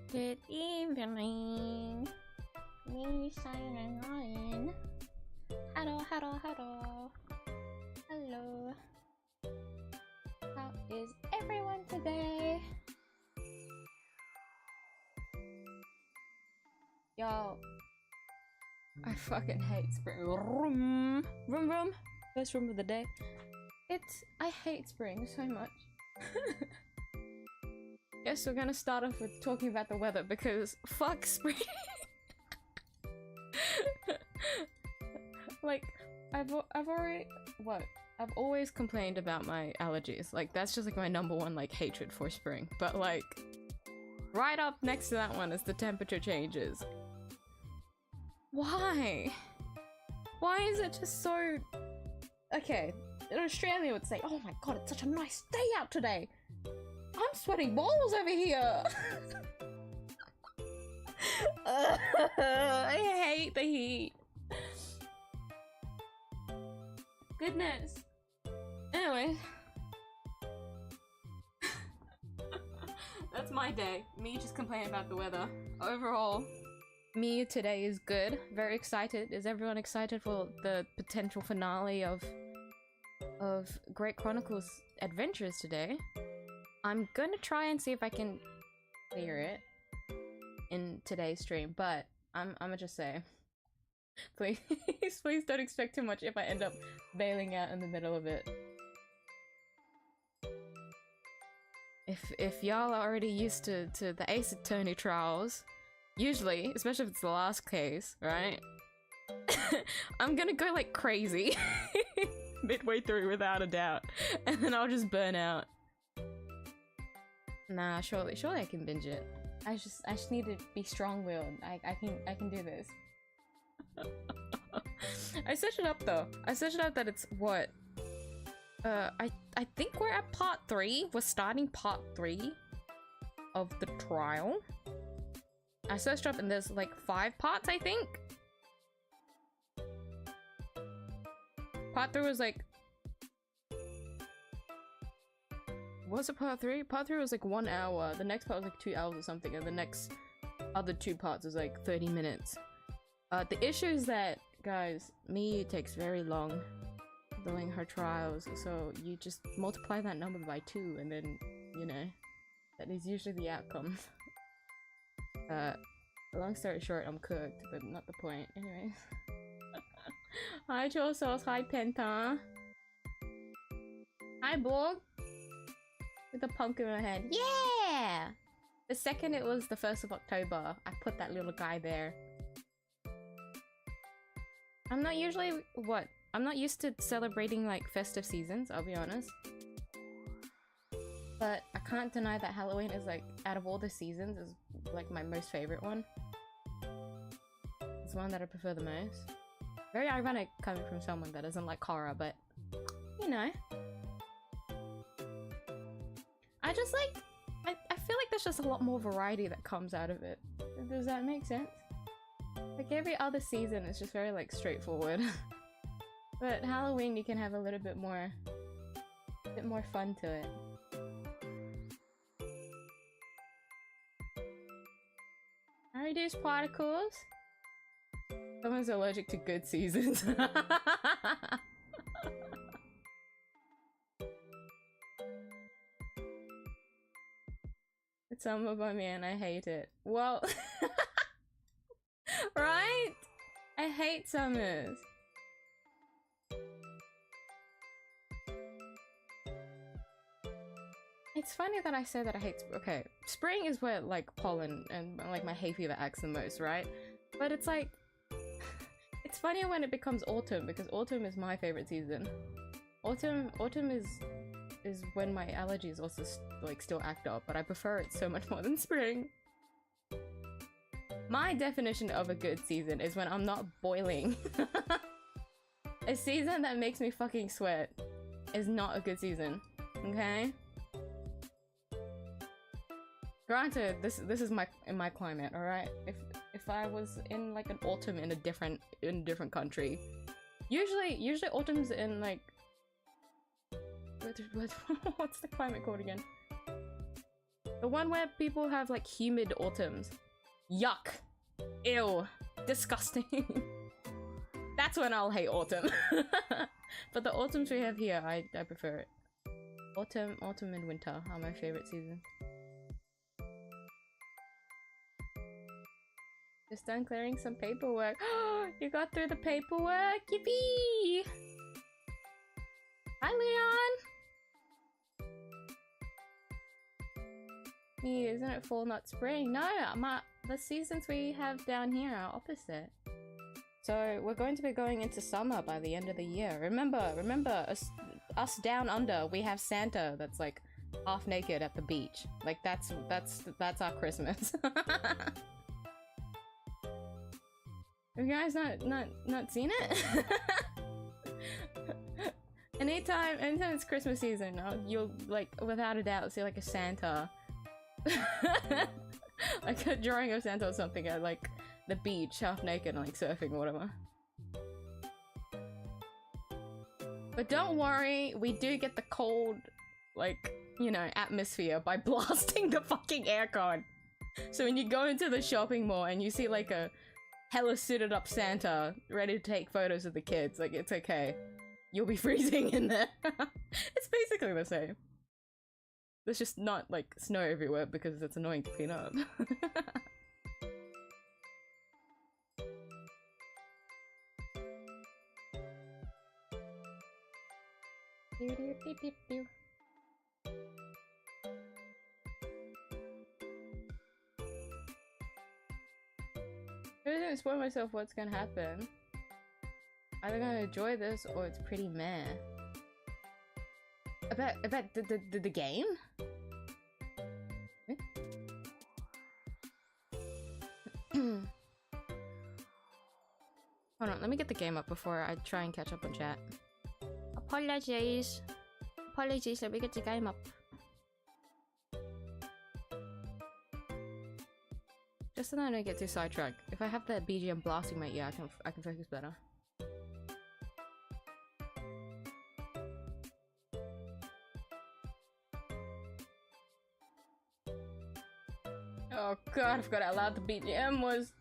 Good evening. Me signing on. Hello, hello, hello. Hello. How is everyone today? Yo, I fucking hate spring. Vroom, vroom, vroom. First room of the day. I hate spring so much. Guess we're gonna start off with talking about the weather because fuck spring. Like, I've always complained about my allergies. Like, that's just like my #1 like hatred for spring. But like, right up next to that one is the temperature changes. Why? Why is it just so... Okay, in Australia would say, oh my god, it's such a nice day out today. I'm sweating balls over here. I hate the heat. Goodness. Anyway. That's my day. Me just complaining about the weather. Overall, me today is good. Very excited. Is everyone excited for the potential finale of Great Chronicles Adventures today? I'm gonna try and see if I can clear it in today's stream, but I'm gonna just say, please, please don't expect too much if I end up bailing out in the middle of it. If y'all are already used to the Ace Attorney trials, usually, especially if it's the last case, right? I'm gonna go like crazy midway through without a doubt, and then I'll just burn out. Nah, surely I can binge it. I just need to be strong-willed. I can do this. I searched it up though. I searched it up that it's what? I think we're at part 3. We're starting part 3 of the trial. I searched up and there's like 5 parts, I think. Part 3 was like... Was it part 3? Part 3 was like 1 hour. The next part was like 2 hours or something, and the next other 2 parts was like 30 minutes. The issue is that, guys, miyuu takes very long doing her trials, so you just multiply that number by 2 and then, you know, that is usually the outcome. Long story short, I'm cooked, but not the point. Anyways. Hi Chosos, hi Penta. Hi Borg. With a pumpkin in my hand. Yeah! The second it was the 1st of October, I put that little guy there. I'm not usually... what? I'm not used to celebrating like festive seasons, I'll be honest. But I can't deny that Halloween is like, out of all the seasons, is like my most favorite one. It's the one that I prefer the most. Very ironic coming from someone that doesn't like horror, but you know. I just like, I feel like there's just a lot more variety that comes out of it. Does that make sense? Like every other season is just very like straightforward. But Halloween you can have a little bit more bit more fun to it. I reduce particles. Someone's allergic to good seasons. It's summer by me and I hate it. Well, right? I hate summers. It's funny that I say that I hate okay, spring is where like pollen and like my hay fever acts the most, right? But it's like it's funnier when it becomes autumn because autumn is my favorite season. Autumn is when my allergies also like still act up, but I prefer it so much more than spring. My definition of a good season is when I'm not boiling. A season that makes me fucking sweat is not a good season, okay? Granted, this is in my climate, all right. If I was in like an autumn in a different country, usually autumn's in like what's the climate called again? The one where people have like humid autumns. Yuck, ew, disgusting. That's when I'll hate autumn. But the autumns we have here, I prefer it. Autumn and winter are my favorite seasons. Just done clearing some paperwork. You got through the paperwork? Yippee! Hi, Leon! Yeah, isn't it fall, not spring? No, the seasons we have down here are opposite. So we're going to be going into summer by the end of the year. Remember, us down under, we have Santa that's like half naked at the beach. Like that's our Christmas. Have you guys not seen it? Anytime it's Christmas season, you'll like without a doubt see like a Santa. Like a drawing of Santa or something at like the beach, half naked and like surfing or whatever. But don't worry, we do get the cold, like, you know, atmosphere by blasting the fucking aircon. So when you go into the shopping mall and you see like a hella suited up Santa ready to take photos of the kids, like it's okay. You'll be freezing in there. It's basically the same. There's just not like snow everywhere because it's annoying to clean up. I didn't spoil myself what's gonna happen. Either gonna enjoy this or it's pretty meh. About the game? Hold on, let me get the game up before I try and catch up on chat. Apologies, let me get the game up. Just so that I don't get too sidetracked. If I have that BGM blasting my ear, I can focus better. Oh god, I forgot how loud the BGM was.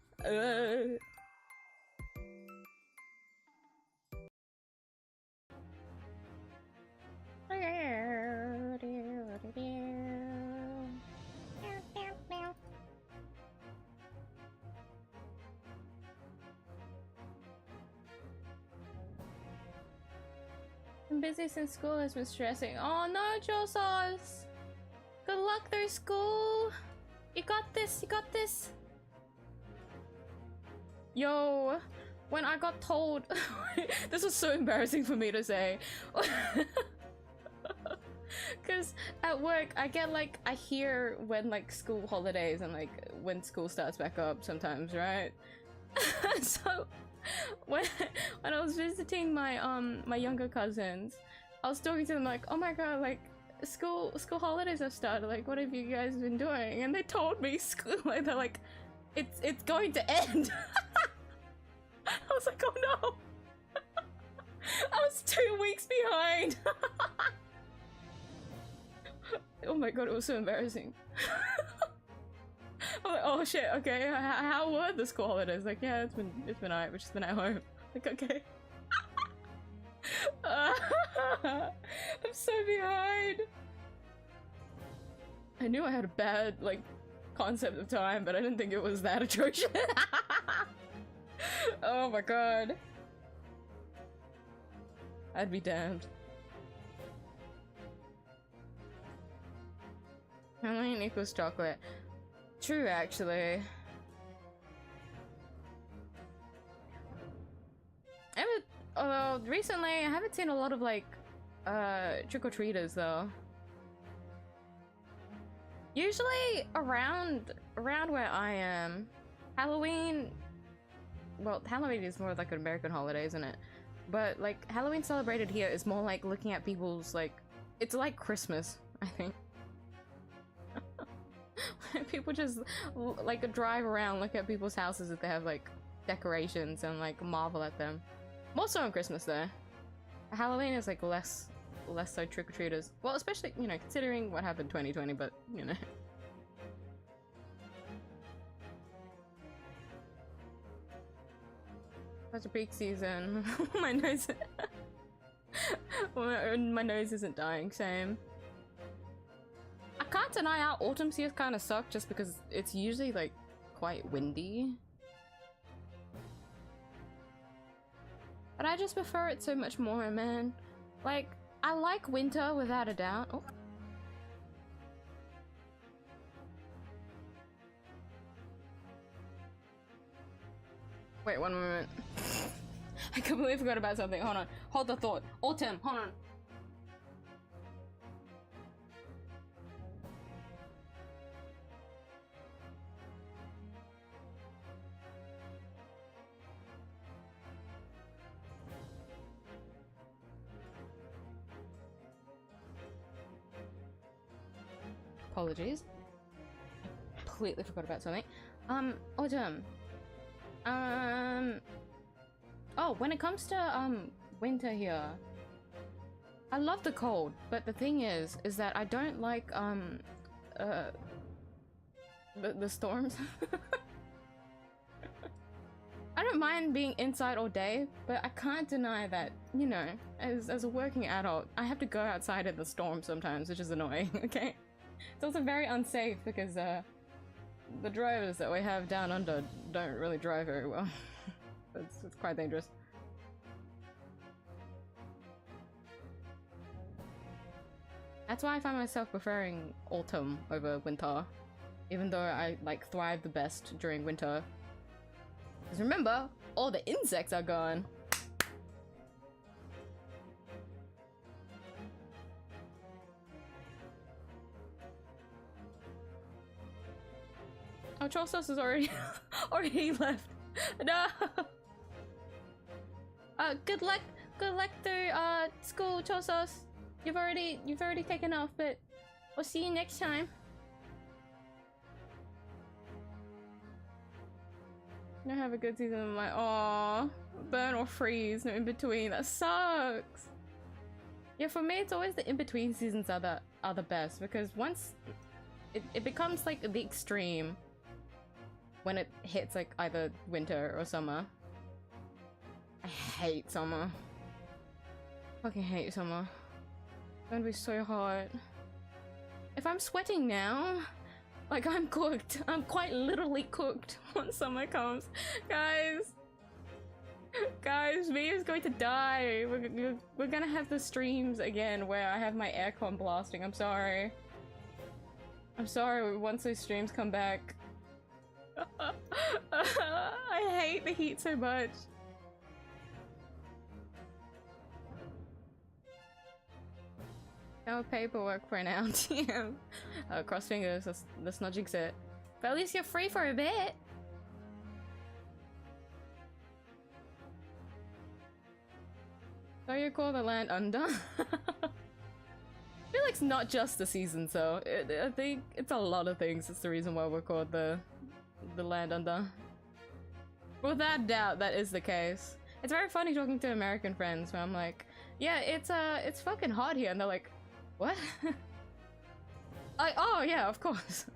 I'm busy since school has been stressing. Oh no, Josos! Good luck through school! You got this, you got this! Yo, when I got told... This was so embarrassing for me to say. Cause at work, I get like, I hear when like school holidays and like when school starts back up sometimes, right? So, when I was visiting my my younger cousins, I was talking to them like, oh my god, like school holidays have started, like what have you guys been doing? And they told me school, like they're like, it's going to end. I was like, oh no. I was 2 weeks behind. Oh my god, it was so embarrassing. I'm like, oh shit, okay, how were the school holidays? Like, yeah, it's been alright, we've just been at home. Like, okay. I'm so behind. I knew I had a bad, like, concept of time, but I didn't think it was that atrocious. Oh my god. I'd be damned. Halloween equals chocolate. True, actually. Although recently I haven't seen a lot of like trick-or-treaters though. Usually around where I am, Halloween, well, Halloween is more like an American holiday, isn't it? But like Halloween celebrated here is more like looking at people's, like, it's like Christmas, I think. People just like drive around, look at people's houses if they have like decorations and like marvel at them. More so on Christmas though. Halloween is like less so trick-or-treaters. Well, especially, you know, considering what happened 2020, but you know. Such a peak season. My nose my nose isn't dying, same. I can't deny our autumn seasons kind of suck just because it's usually like quite windy. But I just prefer it so much more, man. Like, I like winter without a doubt. Oh. Wait, one moment. I completely forgot about something. Hold on. Hold the thought. Autumn, hold on. Apologies. I completely forgot about something. Autumn. Oh, when it comes to, winter here, I love the cold, but the thing is that I don't like, the storms. I don't mind being inside all day, but I can't deny that, you know, as a working adult, I have to go outside in the storm sometimes, which is annoying, okay? It's also very unsafe because, the drivers that we have down under don't really drive very well. It's quite dangerous. That's why I find myself preferring autumn over winter, even though I like thrive the best during winter. Because remember, all the insects are gone. Oh, Chorsos is already left. No. Good luck through school, Chorsos. You've already taken off, but we'll see you next time. I have a good season. I'm like, aw, burn or freeze, no in between. That sucks. Yeah, for me, it's always the in between seasons are the best, because once it becomes like the extreme when it hits like either winter or summer. I hate summer. Fucking hate summer. It's gonna be so hot. If I'm sweating now, like I'm cooked. I'm quite literally cooked once summer comes. Guys, me is going to die. We're gonna have the streams again where I have my aircon blasting. I'm sorry. I'm sorry once those streams come back. I hate the heat so much. No paperwork for now. TM. Cross fingers, let's not jinx it. But at least you're free for a bit. So you call the land under? I feel like it's not just the season, so I think it's a lot of things. It's the reason why we're called the land under. Without doubt, that is the case. It's very funny talking to American friends where I'm like, yeah, it's fucking hot here, and they're like, what? Oh yeah, of course.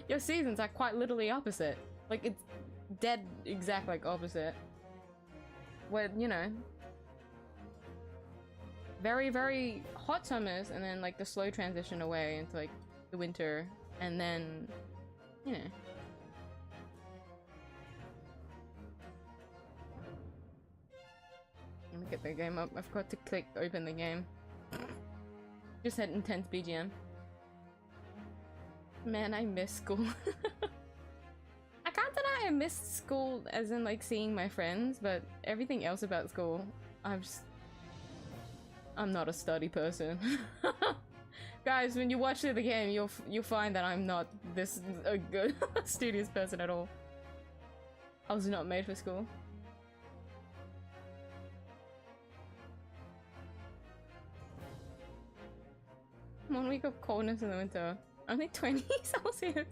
Your seasons are quite literally opposite. Like, it's dead exact, like, opposite. Where, you know, very, very hot summers, and then, like, the slow transition away into, like, the winter, and then, you know. Let me get the game up. I forgot to click open the game. Just had intense BGM. Man, I miss school. I can't deny I missed school as in like seeing my friends, but everything else about school, I'm not a study person. Guys, when you watch the game, you'll find that I'm not this a good studious person at all. I was not made for school. 1 week of coldness in the winter. Only 20 Celsius.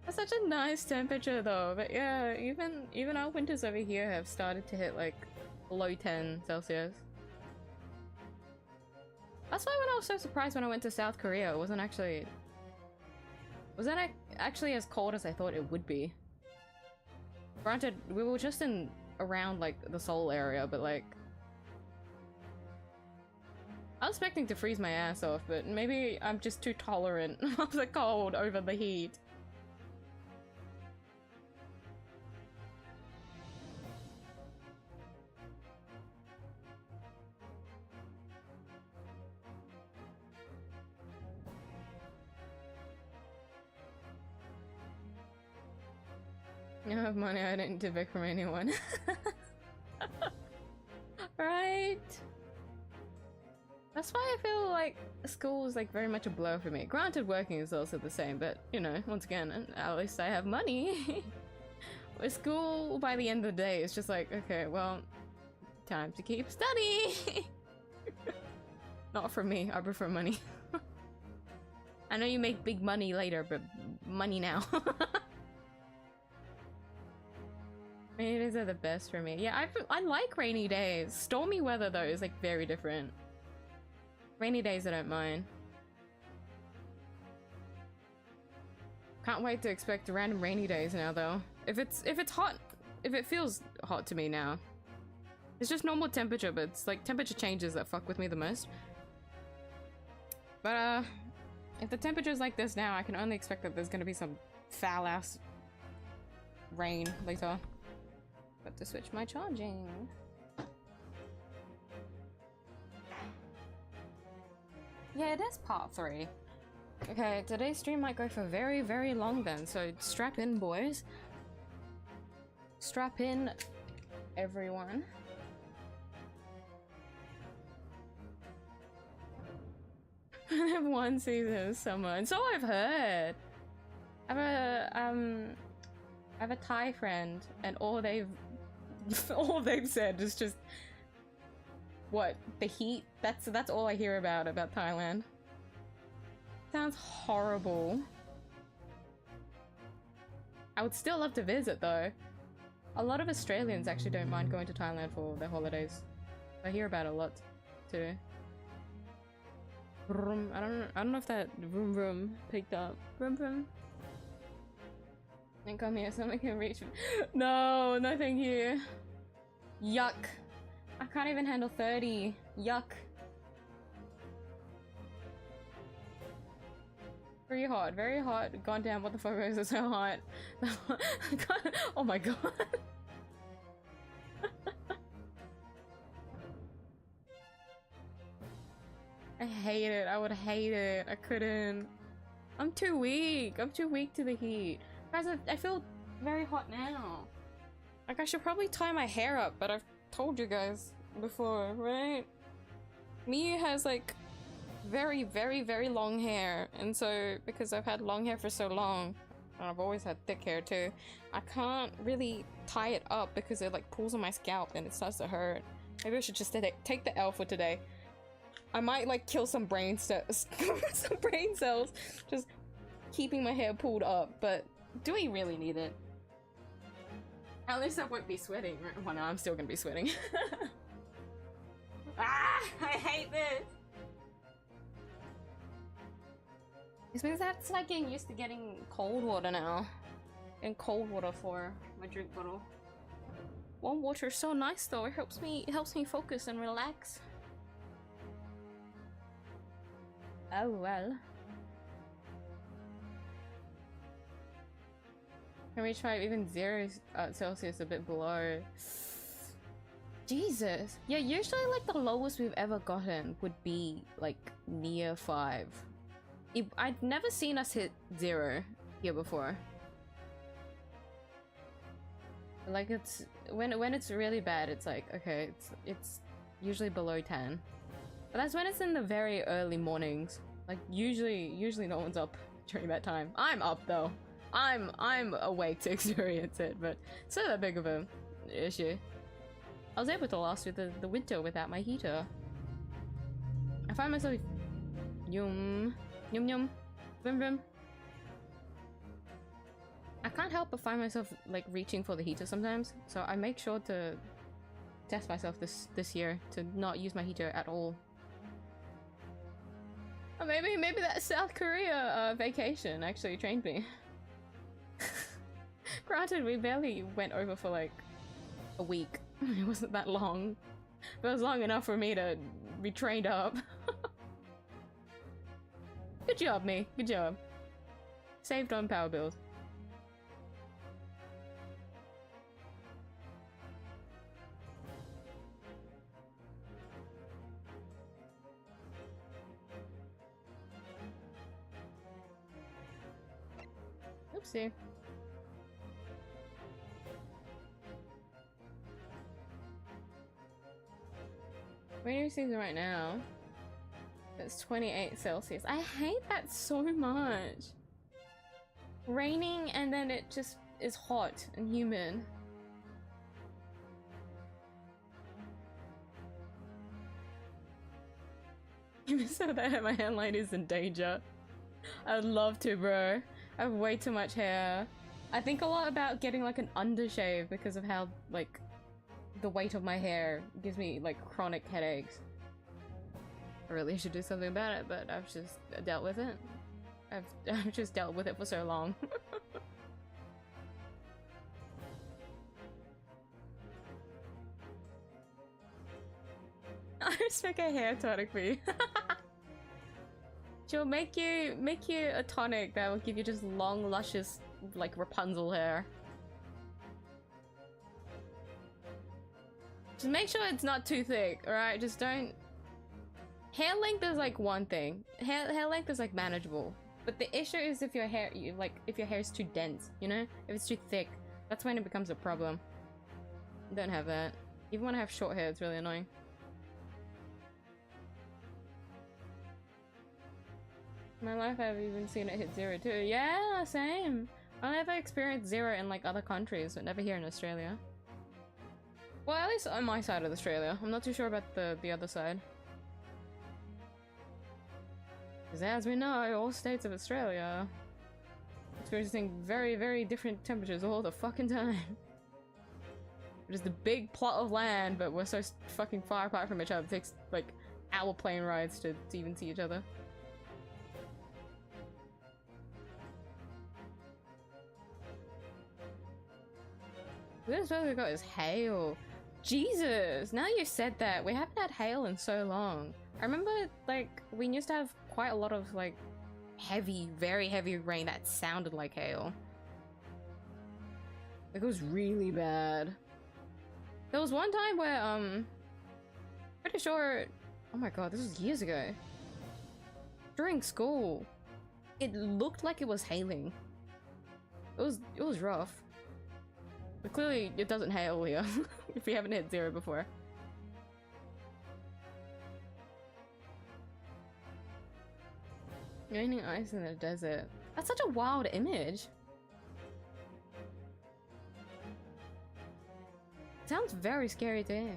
That's such a nice temperature though, but yeah, even our winters over here have started to hit like below 10 Celsius. That's why when I was so surprised when I went to South Korea, it wasn't actually... Was that actually as cold as I thought it would be? Granted, we were just in around like the Seoul area, but like... I was expecting to freeze my ass off, but maybe I'm just too tolerant of the cold over the heat. I have money I didn't take back from anyone. Right? That's why I feel like school is like very much a blur for me. Granted, working is also the same, but you know, once again, at least I have money. With school, by the end of the day, it's just like, okay, well, time to keep studying. Not for me, I prefer money. I know you make big money later, but money now. Rainy days are the best for me. Yeah, I like rainy days. Stormy weather though is like very different. Rainy days I don't mind. Can't wait to expect random rainy days now though. If it's hot, if it feels hot to me now. It's just normal temperature, but it's like temperature changes that fuck with me the most. But if the temperature's like this now, I can only expect that there's gonna be some foul ass rain later. Got to switch my charging. Yeah, it is part 3. Okay, today's stream might go for very, very long then, so strap in, boys. Strap in, everyone. I have one season of summer, and so I've heard. I have a Thai friend, and all they've said is just what, the heat. That's all I hear about Thailand. Sounds horrible. I would still love to visit though. A lot of Australians actually don't mind going to Thailand for their holidays. I hear about it a lot too. Vroom. I don't know if that vroom vroom picked up. Vroom vroom. And come here, someone can reach me. No, no thank you. Yuck. I can't even handle 30. Yuck. Very hot, very hot. God damn, what the fuck is it so hot? Oh my god. I hate it. I would hate it. I couldn't. I'm too weak. I'm too weak to the heat. Guys, I feel very hot now. Like, I should probably tie my hair up, but I've told you guys before, right? Miyuu has, like, very, very, very long hair. And so, because I've had long hair for so long, and I've always had thick hair too, I can't really tie it up because it, like, pulls on my scalp and it starts to hurt. Maybe I should just take the L for today. I might, like, kill some brain cells, just keeping my hair pulled up, but do we really need it? At least I won't be sweating. Well, no, I'm still gonna be sweating. Ah! I hate this! It's because that's like getting used to getting cold water now. And cold water for my drink bottle. Warm water is so nice though. It helps me focus and relax. Oh well. Can we try even 0 Celsius a bit below? Jesus. Yeah, usually like the lowest we've ever gotten would be like near 5. I'd never seen us hit 0 here before. Like it's when it's really bad, it's like okay, it's usually below 10. But that's when it's in the very early mornings. Like usually no one's up during that time. I'm up though. I'm awake to experience it, but it's not that big of an issue. I was able to last through the winter without my heater. I find myself yum yum bim bim. I can't help but find myself like reaching for the heater sometimes, so I make sure to test myself this year to not use my heater at all. Or maybe that South Korea vacation actually trained me. Granted, we barely went over for like a week. It wasn't that long, but it was long enough for me to be trained up. Good job, me. Good job. Saved on power bills. Oopsie. Rainy season right now. It's 28 Celsius. I hate that so much. Raining and then it just is hot and humid. So that my hairline is in danger. I'd love to, bro. I have way too much hair. I think a lot about getting like an undershave because of how like the weight of my hair gives me like chronic headaches. I really should do something about it, but I've just dealt with it. I've just dealt with it for so long. I respect a hair tonic for you. She'll make you a tonic that will give you just long, luscious, like Rapunzel hair. Just make sure it's not too thick, alright? Just don't... Hair length is like one thing. Hair length is like manageable. But the issue is if your hair, if your hair is too dense, you know? If it's too thick, that's when it becomes a problem. Don't have that. Even when I have short hair, it's really annoying. In my life, I've even seen it hit 0 too. Yeah, same. I never experienced 0 in like other countries, but never here in Australia. Well, at least on my side of Australia. I'm not too sure about the other side. Because as we know, all states of Australia experiencing very, very different temperatures all the fucking time. It is the big plot of land, but we're so fucking far apart from each other. It takes like hour plane rides to even see each other. The weirdest weather we got is hail. Jesus! Now you said that, we haven't had hail in so long. I remember, like, we used to have quite a lot of, like, heavy, very heavy rain that sounded like hail. Like, it was really bad. There was one time where, pretty sure... Oh my god, this was years ago. During school, it looked like it was hailing. It was rough. But clearly, it doesn't hail here, if we haven't hit 0 before. Raining ice in the desert. That's such a wild image. It sounds very scary to hear.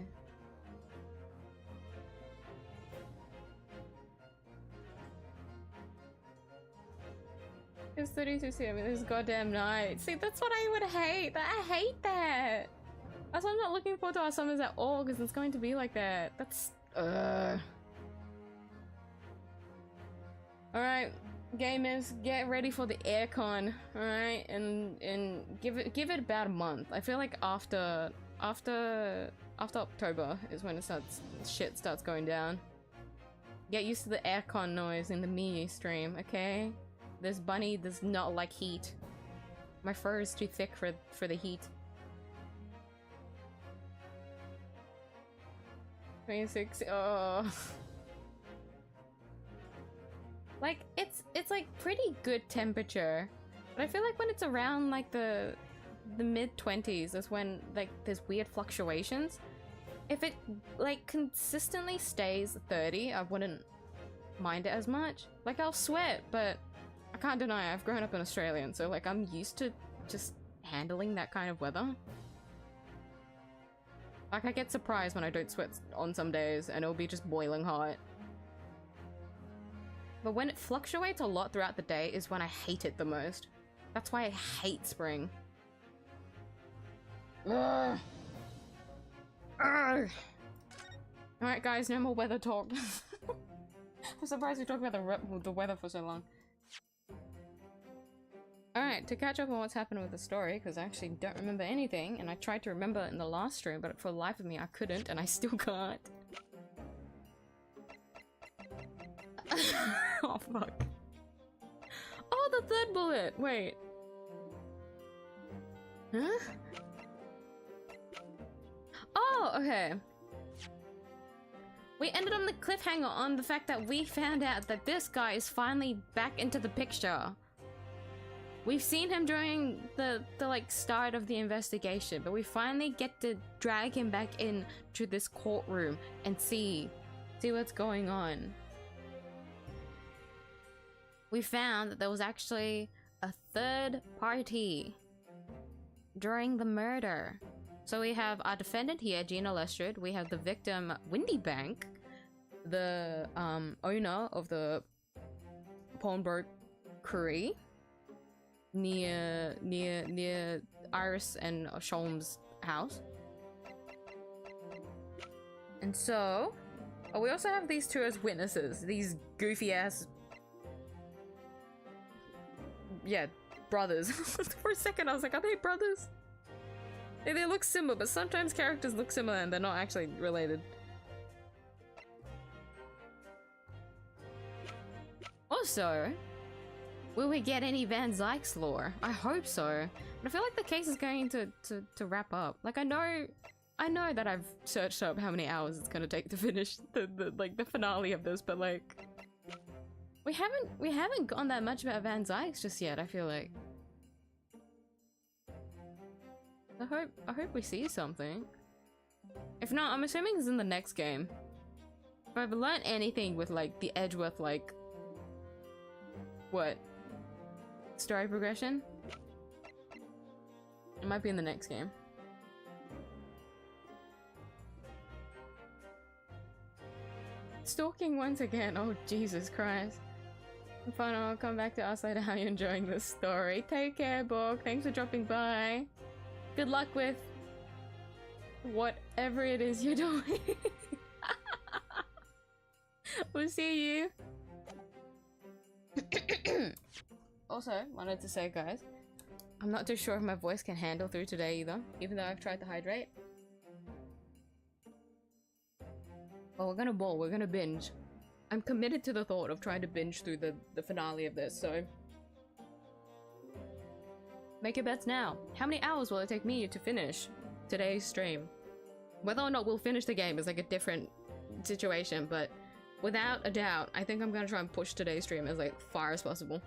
It's 32 this goddamn night. See, that's what I would hate. I hate that. That's why I'm not looking forward to our summers at all, because it's going to be like that. That's... Alright. Gamers, get ready for the aircon, alright? And give it about a month. I feel like after October is when shit starts going down. Get used to the aircon noise in the miyuu stream, okay? This bunny does not like heat. My fur is too thick for the heat. 26. Oh. Like it's like pretty good temperature, but I feel like when it's around like the mid-20s is when like there's weird fluctuations. If it like consistently stays 30, I wouldn't mind it as much. Like I'll sweat, but I can't deny I've grown up in Australia, so like I'm used to just handling that kind of weather. Like I get surprised when I don't sweat on some days and it'll be just boiling hot. But when it fluctuates a lot throughout the day is when I hate it the most. That's why I hate spring. Ugh. Ugh. Alright guys, no more weather talk. I'm surprised we talked about the weather for so long. Alright, to catch up on what's happened with the story, because I actually don't remember anything, and I tried to remember in the last stream, but for the life of me I couldn't, and I still can't. Oh fuck. Oh, the third bullet! Wait. Huh? Oh, okay. We ended on the cliffhanger on the fact that we found out that this guy is finally back into the picture. We've seen him during the like start of the investigation, but we finally get to drag him back in to this courtroom and see what's going on. We found that there was actually a third party during the murder. So we have our defendant here, 𝐢𝐧𝐟𝐨. We have the victim, Windy Bank, the owner of the pawnbrokery near 𝐢𝐧𝐟𝐨 and 𝐢𝐲𝐿's house. And so, we also have these two as witnesses. These goofy ass, yeah, brothers. For a second I was like, are they brothers? They look similar, but sometimes characters look similar and they're not actually related. Also, will we get any 𝐢𝐧𝐼𝐾's lore? I hope so. But I feel like the case is going to wrap up. Like I know that I've searched up how many hours it's gonna take to finish the finale of this, but like we haven't gotten that much about 𝐢𝐧𝐼𝐾's just yet, I feel like. I hope we see something. If not, I'm assuming it's in the next game. If I've learned anything with like the 𝐢𝐺𝐻 like what? Story progression? It might be in the next game. Stalking once again, oh Jesus Christ. Fine, I'll come back to ask later how you're enjoying this story. Take care, Borg. Thanks for dropping by. Good luck with whatever it is you're doing. We'll see you. Also, wanted to say, guys, I'm not too sure if my voice can handle through today either, even though I've tried to hydrate. Well, we're gonna bowl, we're gonna binge. I'm committed to the thought of trying to binge through the finale of this, so make your bets now. How many hours will it take me to finish today's stream? Whether or not we'll finish the game is like a different situation, but without a doubt, I think I'm gonna try and push today's stream as like far as possible.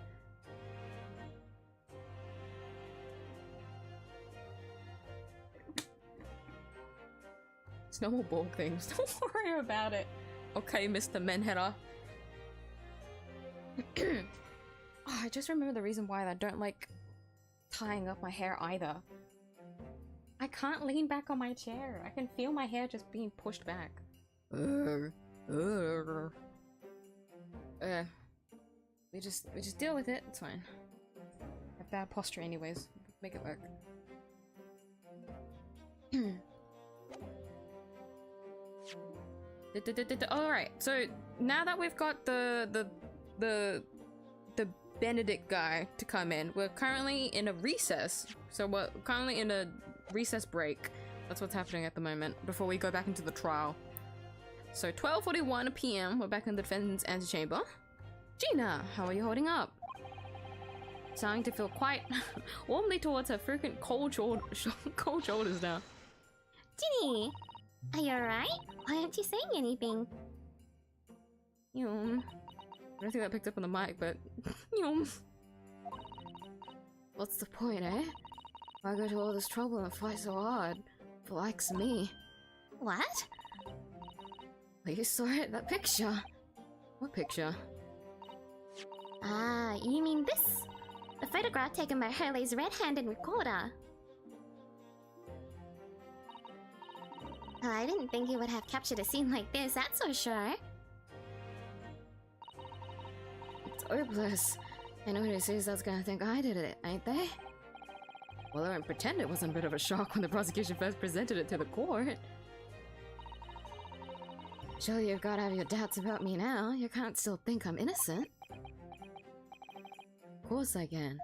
It's no more Borg things, don't worry about it. Okay, Mr. Menheader. Oh, I just remember the reason why I don't like tying up my hair either. I can't lean back on my chair. I can feel my hair just being pushed back. We just deal with it. It's fine. I have bad posture anyways. Make it work. Alright, so now that we've got the Benedict guy to come in. We're currently in a recess. So we're currently in a recess break. That's what's happening at the moment before we go back into the trial. So 12:41 p.m. We're back in the defendant's antechamber. Gina, how are you holding up? Starting to feel quite warmly towards her freaking cold shoulders now. Ginny, are you alright? Why aren't you saying anything? Yum. I don't think that picked up on the mic, but yum. What's the point, eh? Why go to all this trouble and fight so hard for likes of me? What? Well, you saw it, that picture. What picture? Ah, you mean this? The photograph taken by 𝐢𝐧𝐟𝐵's red-handed recorder. I didn't think he would have captured a scene like this, that's for sure. It's hopeless. Anyone who sees that's gonna think I did it, ain't they? Well, I won't pretend it wasn't a bit of a shock when the prosecution first presented it to the court. Surely you've gotta have your doubts about me now. You can't still think I'm innocent. Of course I can.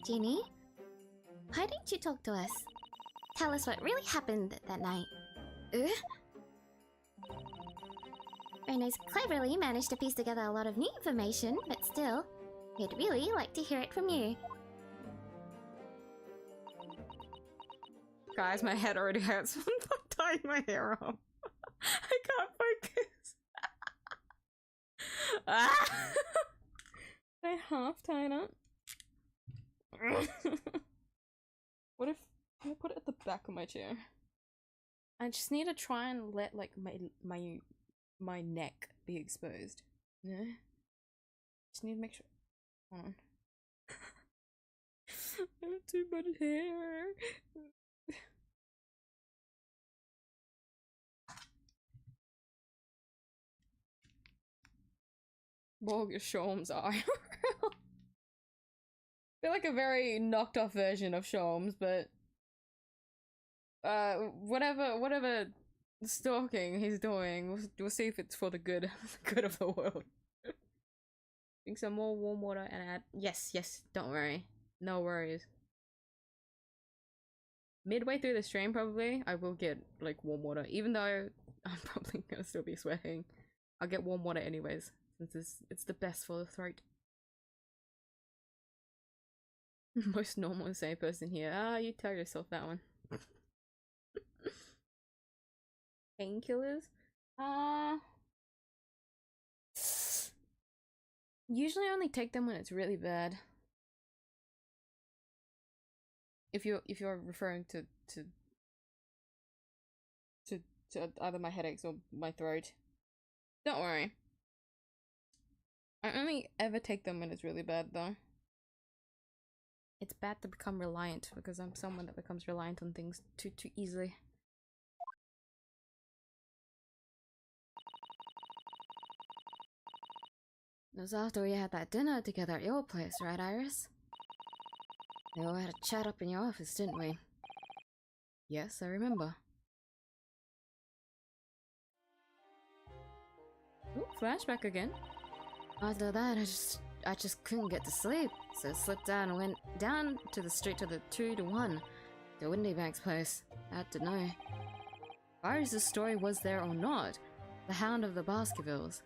Ginny? Why didn't you talk to us? Tell us what really happened that night. 𝐢𝐴's cleverly managed to piece together a lot of new information, but still, we'd really like to hear it from you. Guys, my head already hurts from tying my hair up. I can't focus. I half tied up. What if I put it at the back of my chair? I just need to try and let like my neck be exposed. Yeah. Just need to make sure. Hold on. I have too much hair. Borg Shawm's eye. They're like a very knocked off version of Shawm's, but whatever stalking he's doing, we'll see if it's for the good of the world. Drink some more warm water and add. Yes, don't worry. No worries. Midway through the stream, probably, I will get like warm water, even though I'm probably gonna still be sweating. I'll get warm water anyways, since it's the best for the throat. Most normal and sane person here. Ah, you tell yourself that one. Painkillers? Usually I only take them when it's really bad. If you're referring to either my headaches or my throat. Don't worry. I only ever take them when it's really bad though. It's bad to become reliant because I'm someone that becomes reliant on things too easily. It was after we had that dinner together at your place, right, Iris? We all had a chat up in your office, didn't we? Yes, I remember. Ooh, flashback again. After that, I just couldn't get to sleep, so I slipped down and went down to the street to the 2-1 to Windybank's place. I had to know. Iris' story was there or not, the Hound of the Baskervilles.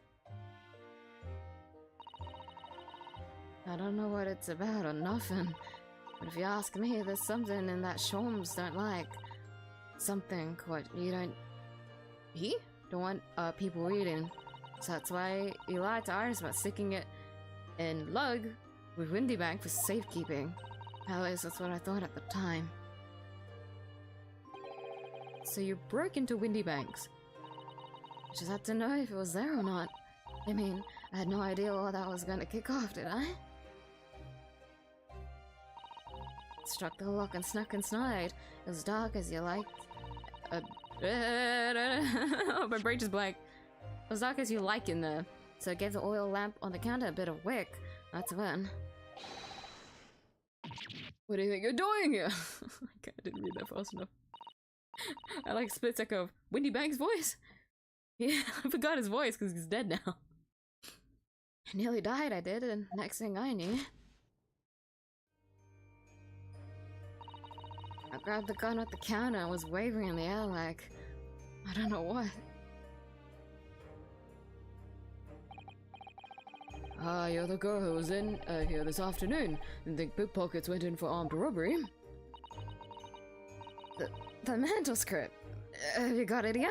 I don't know what it's about or nothing, but if you ask me, there's something in that Shawms don't like. Something what you don't want people reading. So that's why you lied to Iris about sticking it in lug with Windybank for safekeeping. At least that's what I thought at the time. So you broke into Windybank's. Just had to know if it was there or not. I mean, I had no idea what that was gonna kick off, did I? Struck the lock and snuck inside. It was dark as you liked. My brain just blank. It was dark as you like in there, so I gave the oil lamp on the counter a bit of wick. That's when. What do you think you're doing here? Okay, I didn't read that fast enough. I like split second of Windybank's voice. Yeah, I forgot his voice because he's dead now. I nearly died, I did, and next thing I knew... I grabbed the gun at the counter and was waving in the air like... I don't know what. Ah, you're the girl who was in here this afternoon. Didn't think pickpockets went in for armed robbery. The manuscript. Have you got it here?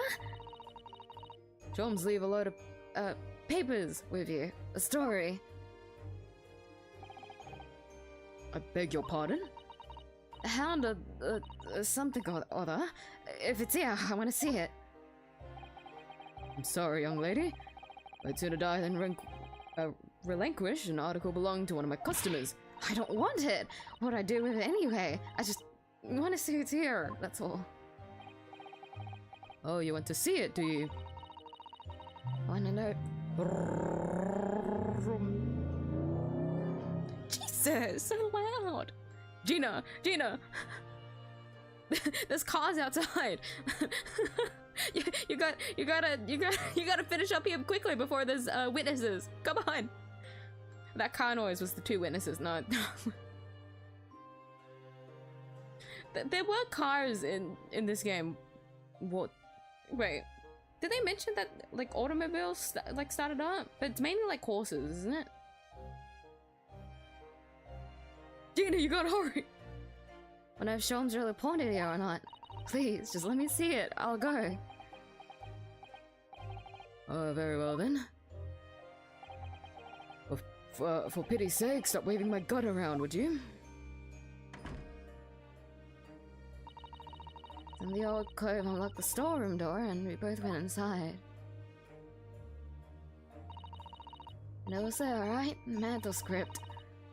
Chums leave a load of papers with you. A story. I beg your pardon? A hound, something or other. If it's here, I want to see it. I'm sorry, young lady. I'd sooner die than relinquish an article belonging to one of my customers. I don't want it. What I do with it anyway? I just want to see it's here. That's all. Oh, you want to see it, do you? I want to know. Jesus, so loud. Gina! There's cars outside. you gotta finish up here quickly before there's witnesses. Come on. That car noise was the two witnesses, no. There were cars in this game. What? Wait. Did they mention that like automobiles started up? But it's mainly like horses, isn't it? Gina, you gotta hurry! I don't know if Sean's really pointed here or not. Please, just let me see it. I'll go. Oh, very well then. For pity's sake, stop waving my gun around, would you? And the old cove unlocked the storeroom door and we both went inside. And it was there, alright? Manuscript.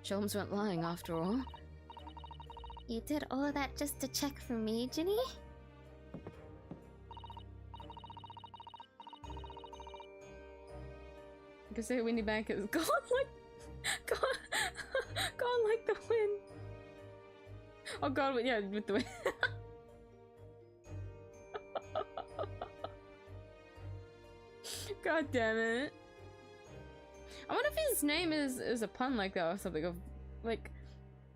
Sholmes weren't lying after all. You did all of that just to check for me, Ginny? I can say Windy Bank is gone like the wind. Oh god, yeah, with the wind. God damn it. I wonder if his name is a pun like that or something of like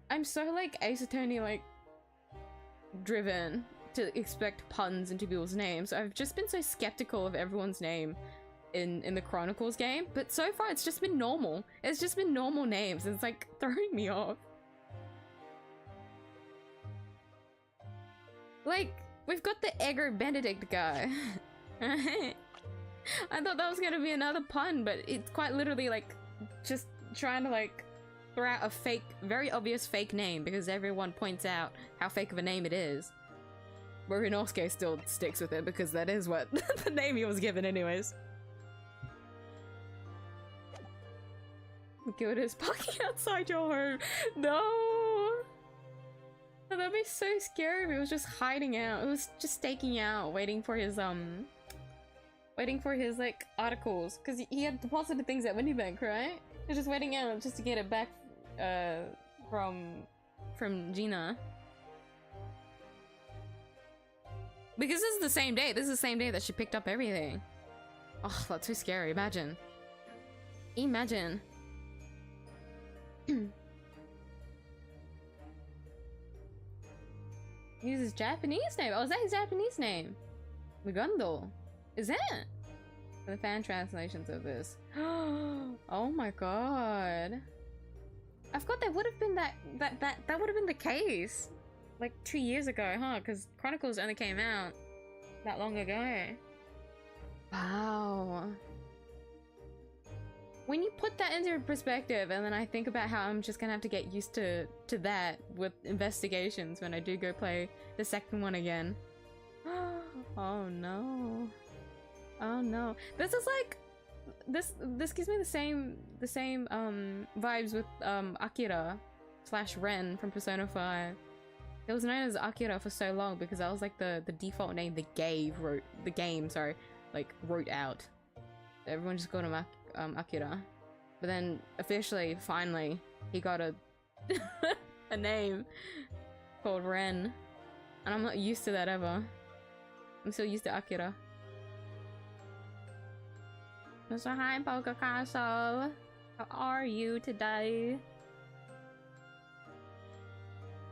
I'm so like Ace Attorney like driven to expect puns into people's names. I've just been so skeptical of everyone's name in the Chronicles game, but so far it's just been normal. It's just been normal names and it's like throwing me off. Like, we've got the Edgar Benedict guy. I thought that was gonna be another pun, but it's quite literally like just trying to like throw out a fake, very obvious fake name because everyone points out how fake of a name it is. But Inosuke still sticks with it because that is what the name he was given anyways. Gilda is parking outside your home. No! That'd be so scary if it was just hiding out. It was just staking out, waiting for his like articles, because he had deposited things at Windy Bank, right? He was just waiting out just to get it back from Gina. Because this is the same day. This is the same day that she picked up everything. Oh, that's so scary. Imagine. Imagine. Use his Japanese name. Oh, is that his Japanese name? Mugundo. Is that? The fan translations of this. Oh my god. I forgot that would have been that would have been the case like 2 years ago, huh? Because Chronicles only came out that long ago. Wow. When you put that into perspective, and then I think about how I'm just gonna have to get used to that with investigations when I do go play the second one again. Oh no. Oh no. This is like this gives me the same vibes with Akira / Ren from Persona 5. It was known as Akira for so long because that was like the default name the game wrote out. Everyone just called him Akira. But then officially, finally, he got a a name called Ren. And I'm not used to that ever. I'm so used to Akira. Mr. Hi, Poker Castle. How are you today?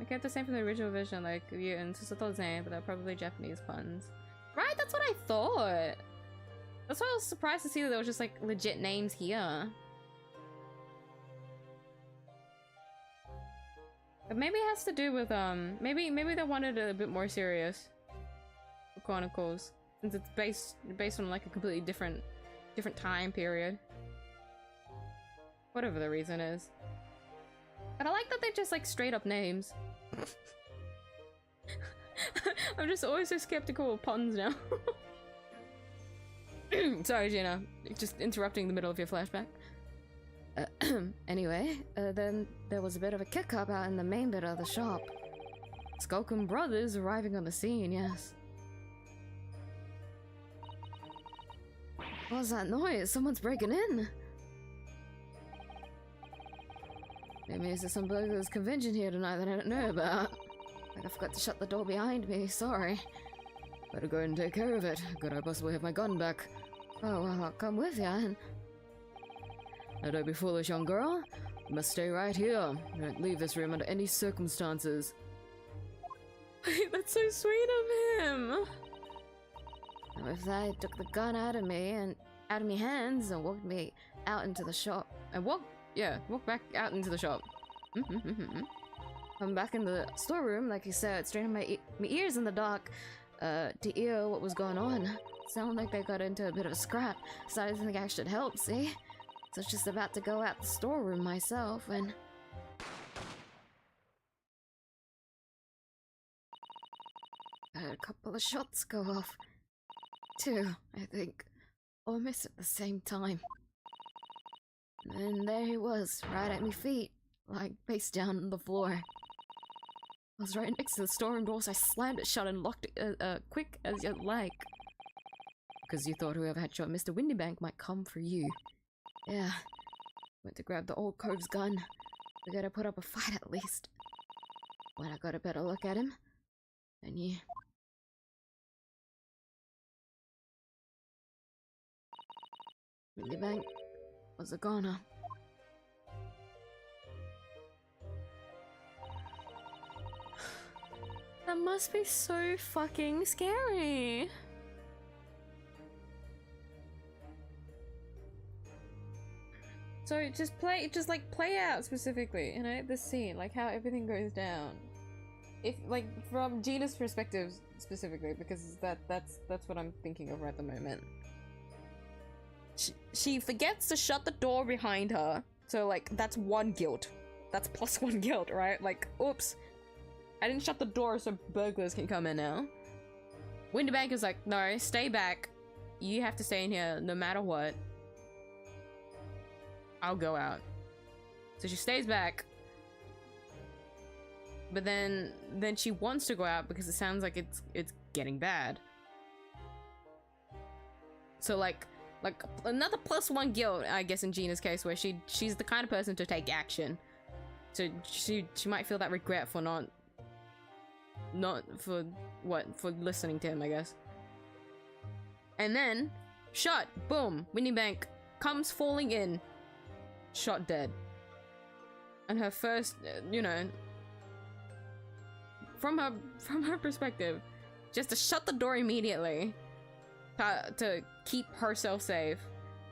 I kept the same from the original version, like you and 𝐢𝐧𝐟𝐨, but they're probably Japanese puns. Right, that's what I thought. That's why I was surprised to see that there was just like legit names here. But maybe it has to do with maybe they wanted it a bit more serious for Chronicles, since it's based on like a completely different time period. Whatever the reason is. But I like that they're just like straight up names. I'm just always so skeptical of puns now. Sorry, Gina. Just interrupting the middle of your flashback. Anyway, then there was a bit of a kick-up out in the main bit of the shop. Skulkin brothers arriving on the scene, yes. What was that noise? Someone's breaking in! Maybe there's some burglars convention here tonight that I don't know about. Like I forgot to shut the door behind me, sorry. Better go and take care of it. Could I possibly have my gun back? Oh, well, I'll come with ya. Now don't be foolish, young girl. You must stay right here. Don't leave this room under any circumstances. Wait, that's so sweet of him! Now if they took the gun out of me hands and walked me out into the shop. And walk back out into the shop. I'm back in the storeroom, like you said, straining my ears in the dark to hear what was going on. Sounded like they got into a bit of a scrap, so I didn't think I should help, see? So I was just about to go out the storeroom myself when... I heard a couple of shots go off. Two, I think. Almost at the same time. And there he was, right at my feet, like face down on the floor. I was right next to the storeroom door, so I slammed it shut and locked it quick as you like. Because you thought whoever had shot Mr. Windybank might come for you. Yeah. Went to grab the old cove's gun. We gotta put up a fight at least. When I got a better look at him, I knew. Windybank was a goner. That must be so fucking scary. So just play out specifically, you know, the scene, like how everything goes down. If like from Gina's perspective specifically, because that's what I'm thinking of right at the moment. She forgets to shut the door behind her, so like that's one guilt. That's plus one guilt, right? Like, oops, I didn't shut the door so burglars can come in now. Windybank is like, no, stay back. You have to stay in here no matter what. I'll go out. So she stays back. But then she wants to go out because it sounds like it's getting bad. So like another plus one guilt, I guess, in Gina's case, where she's the kind of person to take action. So she might feel that regret for not for listening to him, I guess. And then shot, boom, Windybank comes falling in, shot dead. And her first, you know, from her perspective, just to shut the door immediately to keep herself safe.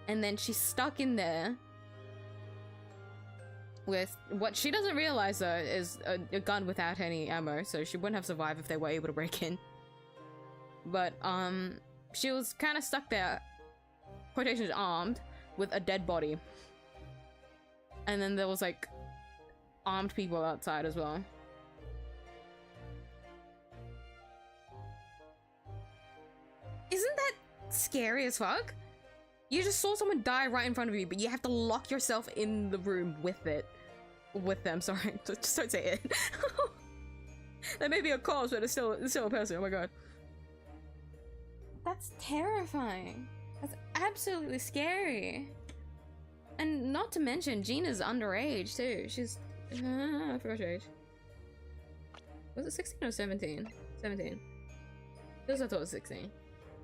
And then she's stuck in there with what she doesn't realize though is a gun without any ammo, so she wouldn't have survived if they were able to break in. But she was kind of stuck there, quotations armed, with a dead body. And then there was like armed people outside as well. Isn't that scary as fuck? You just saw someone die right in front of you, but you have to lock yourself in the room with them, sorry. Just don't say it. That may be a corpse, but it's still a person, oh my god. That's terrifying. That's absolutely scary. And not to mention, Gina's underage too. She's, I forgot her age. Was it 16 or 17? 17. Because I thought it was 16.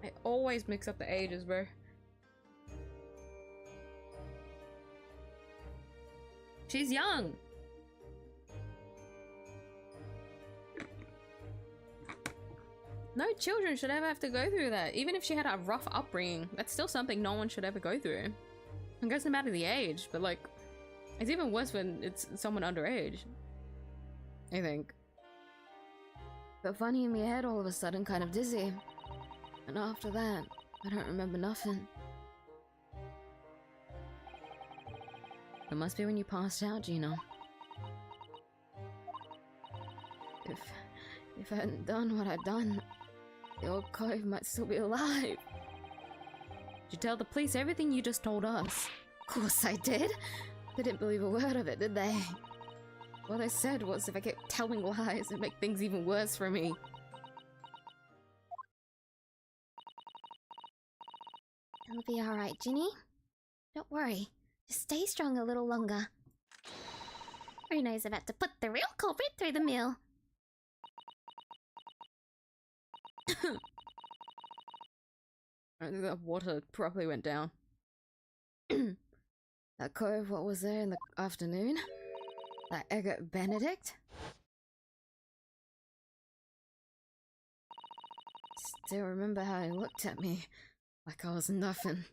I always mix up the ages, bro. She's young. No children should ever have to go through that. Even if she had a rough upbringing, that's still something no one should ever go through. It doesn't matter the age, but like, it's even worse when it's someone underage, I think. Got funny in my head all of a sudden, kind of dizzy. And after that, I don't remember nothing. It must be when you passed out, Gina. If I hadn't done what I'd done, the old cove might still be alive. Did you tell the police everything you just told us? Of course I did. They didn't believe a word of it, did they? What I said was if I kept telling lies, it'd make things even worse for me. It'll be alright, Ginny. Don't worry. Just stay strong a little longer. Bruno's about to put the real culprit through the mill. I think the water probably went down. That cove, what was there in the afternoon? That Egget Benedict? Still remember how he looked at me like I was nothing.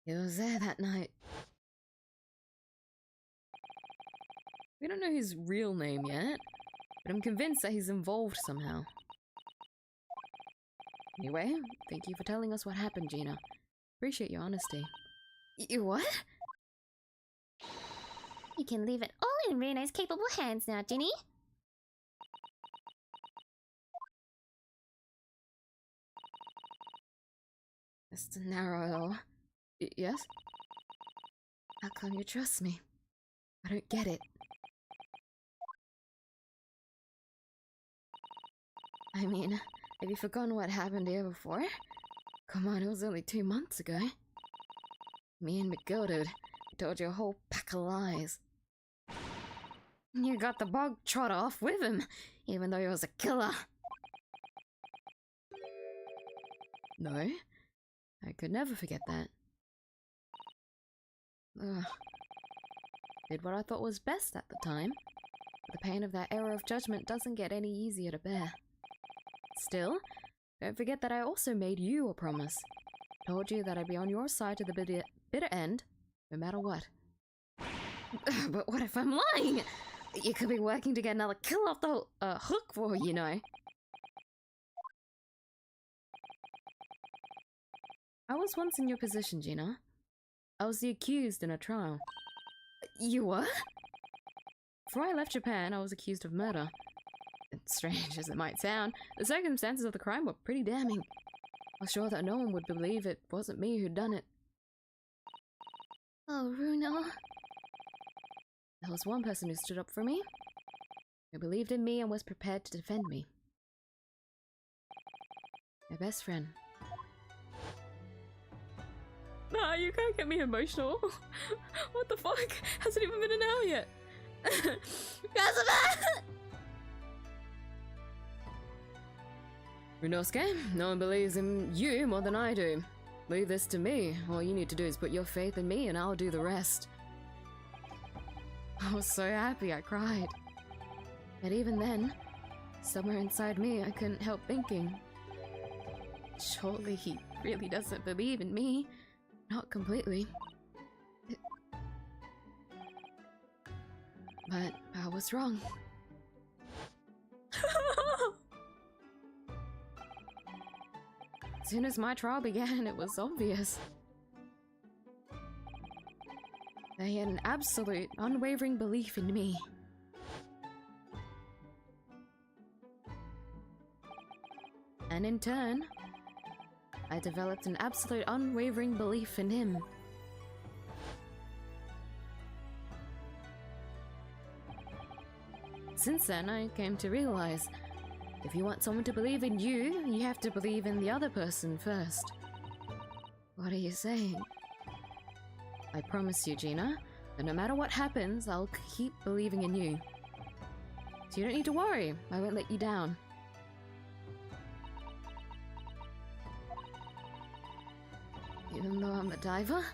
He was there that night. We don't know his real name yet, but I'm convinced that he's involved somehow. Anyway, thank you for telling us what happened, Gina. Appreciate your honesty. You what? You can leave it all in Bruno's capable hands now, Ginny. Mr. Narrow. Yes? How come you trust me? I don't get it. I mean, have you forgotten what happened here before? Come on, it was only 2 months ago. Me and McGilded told you a whole pack of lies. You got the bog trot off with him, even though he was a killer. No, I could never forget that. Ugh. Did what I thought was best at the time. The pain of that error of judgment doesn't get any easier to bear. Still, don't forget that I also made you a promise. Told you that I'd be on your side to the bitter end, no matter what. But what if I'm lying? You could be working to get another kill off the hook for, you know. I was once in your position, Gina. I was the accused in a trial. You were? Before I left Japan, I was accused of murder. Strange as it might sound, the circumstances of the crime were pretty damning. I was sure that no one would believe it wasn't me who'd done it. Oh, Bruno. There was one person who stood up for me, who believed in me and was prepared to defend me. My best friend. Nah, you can't get me emotional. What the fuck? Hasn't even been an hour yet. Runosuke, no one believes in you more than I do. Leave this to me. All you need to do is put your faith in me and I'll do the rest. I was so happy I cried. But even then, somewhere inside me I couldn't help thinking, surely he really doesn't believe in me. Not completely. But I was wrong. As soon as my trial began, it was obvious. They had an absolute, unwavering belief in me. And in turn, I developed an absolute, unwavering belief in him. Since then, I came to realize, if you want someone to believe in you, you have to believe in the other person first. What are you saying? I promise you, Gina, that no matter what happens, I'll keep believing in you. So you don't need to worry, I won't let you down. Even though I'm a diver?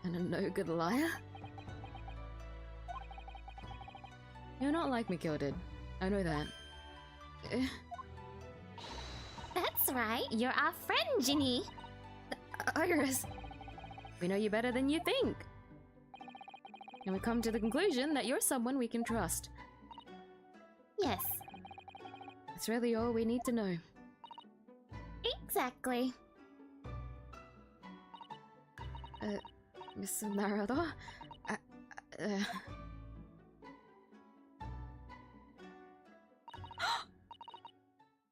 And a no-good liar? You're not like Migilded. I know that. That's right, you're our friend, Ginny. Iris, we know you better than you think. And we come to the conclusion that you're someone we can trust. Yes, That's really all we need to know. exactly. Mr. Narada?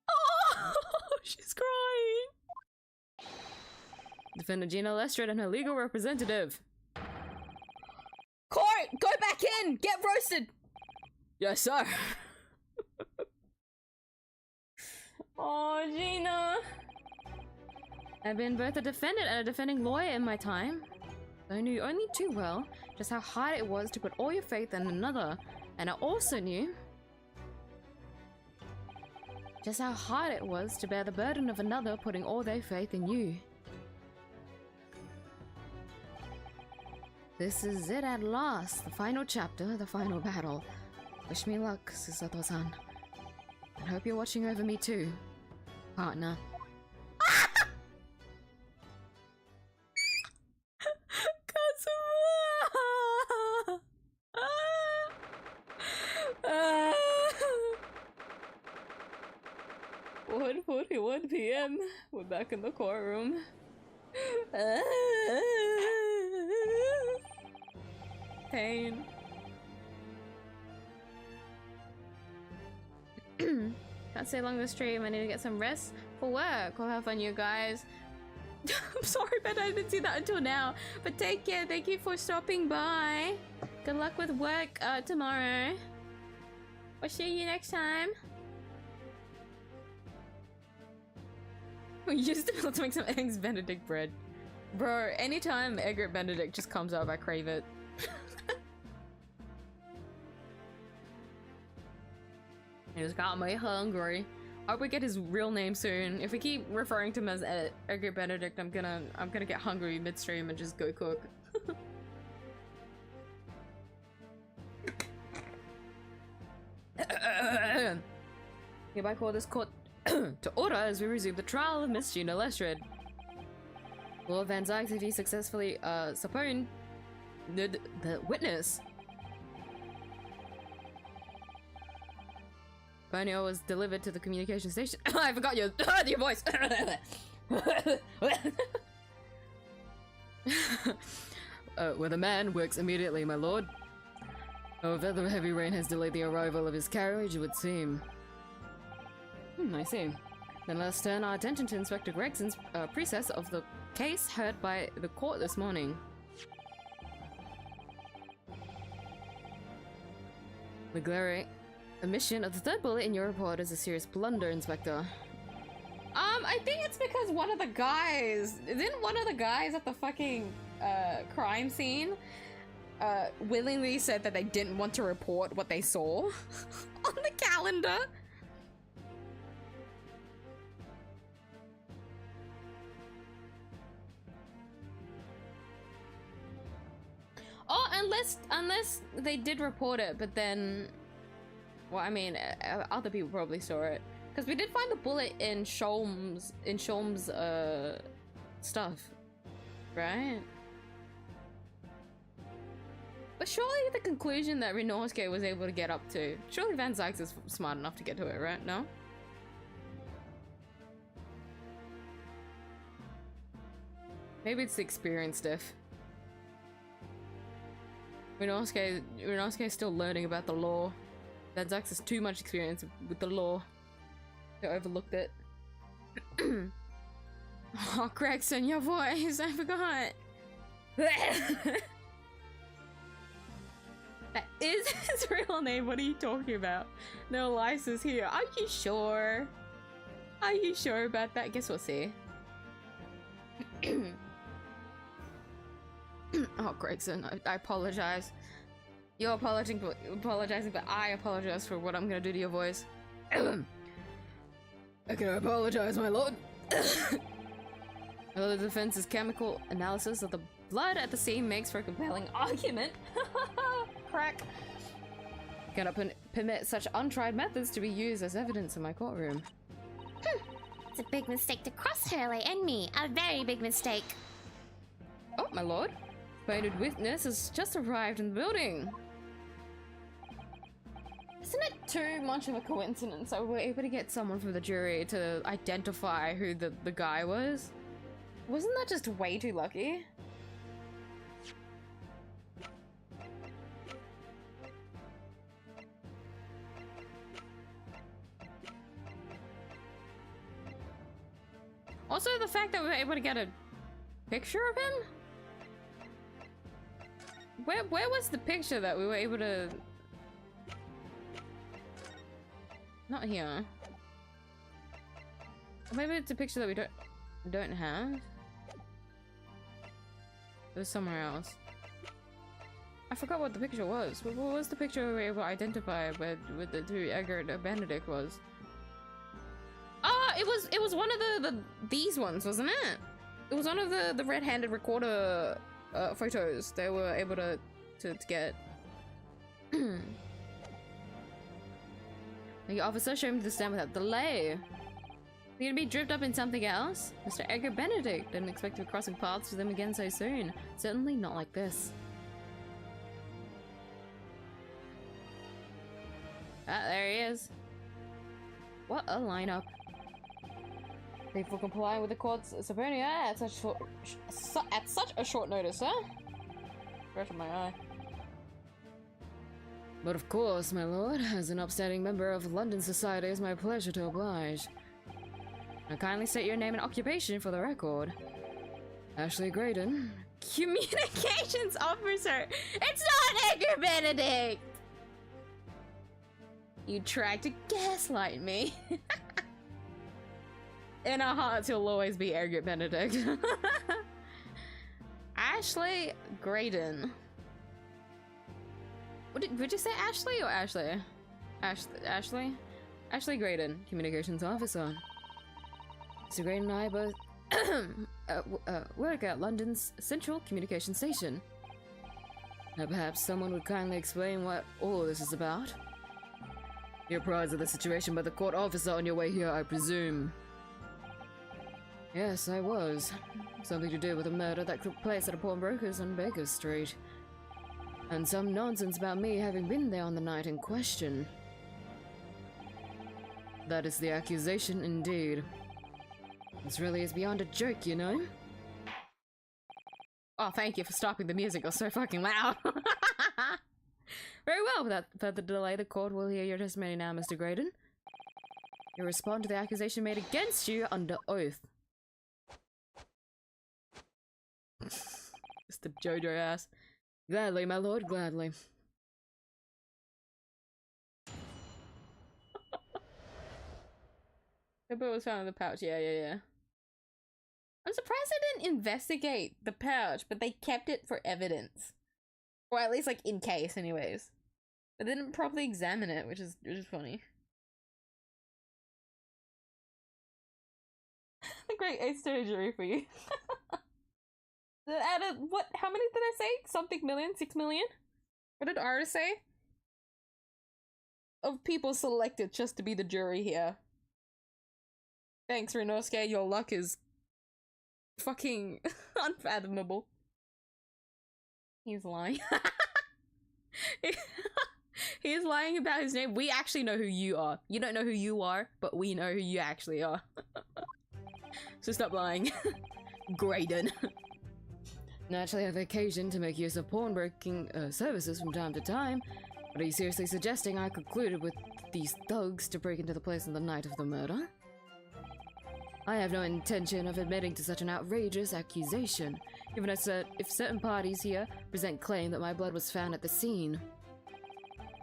Oh, she's crying. Defendant Gina Lestrade and her legal representative. Court, go back in. Get roasted. Yes, sir. Oh, Gina. I've been both a defendant and a defending lawyer in my time. I knew only too well just how hard it was to put all your faith in another, and I also knew just how hard it was to bear the burden of another putting all their faith in you. This is it at last, the final chapter, the final battle. Wish me luck, Susato-san. And hope you're watching over me too, partner. Kazuma! 1:41 p.m. We're back in the courtroom. Pain. Can't stay long in the stream. I need to get some rest for work. We'll have fun, you guys. I'm sorry, but I didn't see that until now. But take care. Thank you for stopping by. Good luck with work tomorrow. I'll see you next time. We used to be able to make some eggs Benedict bread. Bro, anytime egg Benedict just comes up, I crave it. He just got me hungry. I hope we get his real name soon. If we keep referring to him as Edgar Benedict, I'm gonna get hungry midstream and just go cook. Hereby call this court to order as we resume the trial of Miss Gina Lestrade. Lord Van Zyke, if he successfully subpoenaed the witness. Bonio was delivered to the communication station. I forgot your voice. Where the man works immediately, my lord. However, the heavy rain has delayed the arrival of his carriage, it would seem. I see. Then let's turn our attention to Inspector Gregson's process of the case heard by the court this morning. The glaring omission of the third bullet in your report is a serious blunder, Inspector. I think it's because one of the guys at the fucking crime scene willingly said that they didn't want to report what they saw on the calendar. Oh, unless they did report it, but then, well, I mean, other people probably saw it because we did find the bullet in Sholm's stuff, right? But surely the conclusion that Ryunosuke was able to get up to, surely Van Zyke is smart enough to get to it, right? No? Maybe it's the experience stuff. Ryunosuke is still learning about the law. Van Zyke has too much experience with the law. They overlooked it. Oh, Gregson, your voice! I forgot! That is his real name, what are you talking about? No license here. Are you sure? Are you sure about that? Guess we'll see. Oh, Gregson, I apologize. You're apologizing, but I apologize for what I'm gonna do to your voice. I can apologize, my lord. Although the defense's chemical analysis of the blood at the scene makes for a compelling argument. Crack. Cannot permit such untried methods to be used as evidence in my courtroom. It's a big mistake to cross 𝐿𝐴 and me. A very big mistake. Oh, my lord. Appointed witness has just arrived in the building. Isn't it too much of a coincidence that we were able to get someone from the jury to identify who the guy was? Wasn't that just way too lucky? Also, the fact that we were able to get a picture of him? Where was the picture that we were able to... Not here. Maybe it's a picture that we don't have. It was somewhere else. I forgot what the picture was. What was the picture we were able to identify with the who 𝐢𝐵 Benedict was? Ah, it was one of these ones, wasn't it? It was one of the red-handed recorder photos they were able to get. The officer showed me the stand without delay. We're gonna be dripped up in something else? Mr. 𝐢𝐵 Benedict didn't expect to be crossing paths with him again so soon. Certainly not like this. Ah, there he is. What a lineup. Thank you for complying with the court's subpoena at such a short notice, huh? Fresh in my eye. But of course, my lord, as an upstanding member of London society, it's my pleasure to oblige. Now kindly state your name and occupation for the record. Ashley Graydon. Communications officer! It's not 𝐢𝐵 Benedict! You tried to gaslight me. In our hearts, he'll always be 𝐢𝐵 Benedict. Ashley Graydon. Would you say Ashley or Ashley? Ashley? Ashley Graydon, communications officer. Mr. Graydon and I both work at London's Central Communication Station. Now perhaps someone would kindly explain what all this is about. You're apprised of the situation by the court officer on your way here, I presume. Yes, I was. Something to do with a murder that took place at a pawnbroker's on Baker Street. And some nonsense about me having been there on the night in question. That is the accusation indeed. This really is beyond a joke, you know? Oh, thank you for stopping the music. It was so fucking loud. Very well. Without further delay, the court will hear your testimony now, Mr. Graydon. You respond to the accusation made against you under oath. Mr. Jojo ass. Gladly, my lord, gladly. The book was found in the pouch. Yeah. I'm surprised they didn't investigate the pouch, but they kept it for evidence. Or at least, like, in case, anyways. But they didn't properly examine it, which is funny. A great A jury for you. Out of, what, how many did I say? Something million? 6 million? What did Iris say? Of people selected just to be the jury here. Thanks, Ryunosuke, your luck is fucking unfathomable. He's lying. He's lying about his name. We actually know who you are. You don't know who you are, but we know who you actually are. So stop lying. Graydon. Naturally, I have occasion to make use of pawnbroking services from time to time, but are you seriously suggesting I concluded with these thugs to break into the place on the night of the murder? I have no intention of admitting to such an outrageous accusation, even if certain parties here present claim that my blood was found at the scene.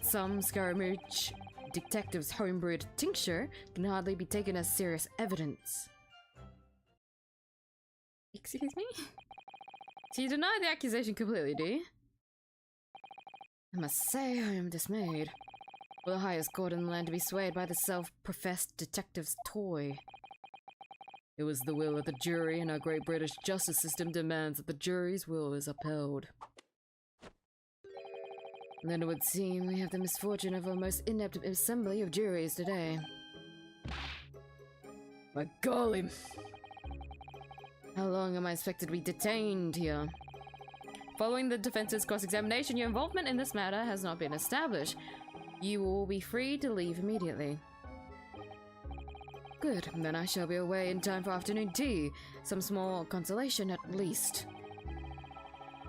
Some Scaramouche detective's homebrewed tincture can hardly be taken as serious evidence. Excuse me? So you deny the accusation completely, do you? I must say I am dismayed. Will the highest court in the land to be swayed by the self-professed detective's toy? It was the will of the jury, and our great British justice system demands that the jury's will is upheld. And then it would seem we have the misfortune of our most inept assembly of juries today. My golly! How long am I expected to be detained here? Following the defense's cross-examination, your involvement in this matter has not been established. You will be free to leave immediately. Good, then I shall be away in time for afternoon tea. Some small consolation at least.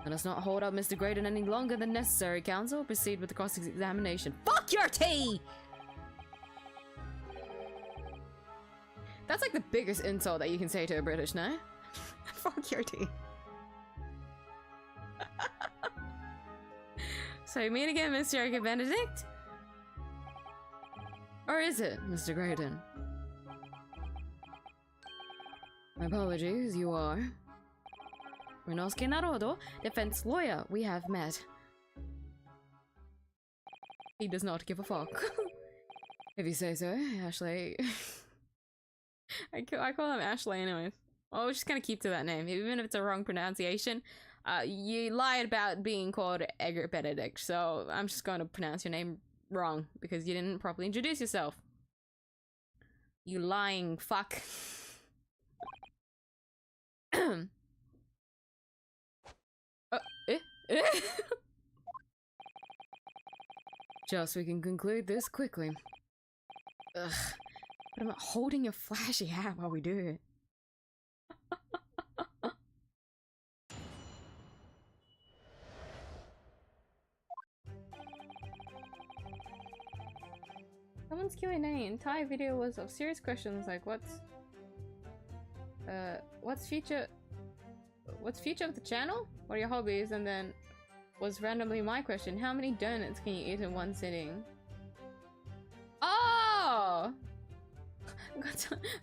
Let us not hold up Mr. Graydon any longer than necessary. Counsel, proceed with the cross-examination. Fuck your tea! That's like the biggest insult that you can say to a British, no? Fuck your tea. So, meet again, Mr. Benedict? Or is it, Mr. Graydon? My apologies, you are. Renosuke Naruto, defense lawyer, we have met. He does not give a fuck. If you say so, Ashley. I call him Ashley anyways. Well, we're just gonna keep to that name, even if it's a wrong pronunciation. You lied about being called Edgar Benedict, so I'm just going to pronounce your name wrong because you didn't properly introduce yourself. You lying fuck. Just so we can conclude this quickly. Ugh. But I'm not holding your flashy hat while we do it. Someone's Q&A entire video was of serious questions like what's future of the channel? What are your hobbies? And then was randomly my question, how many donuts can you eat in one sitting? Oh! I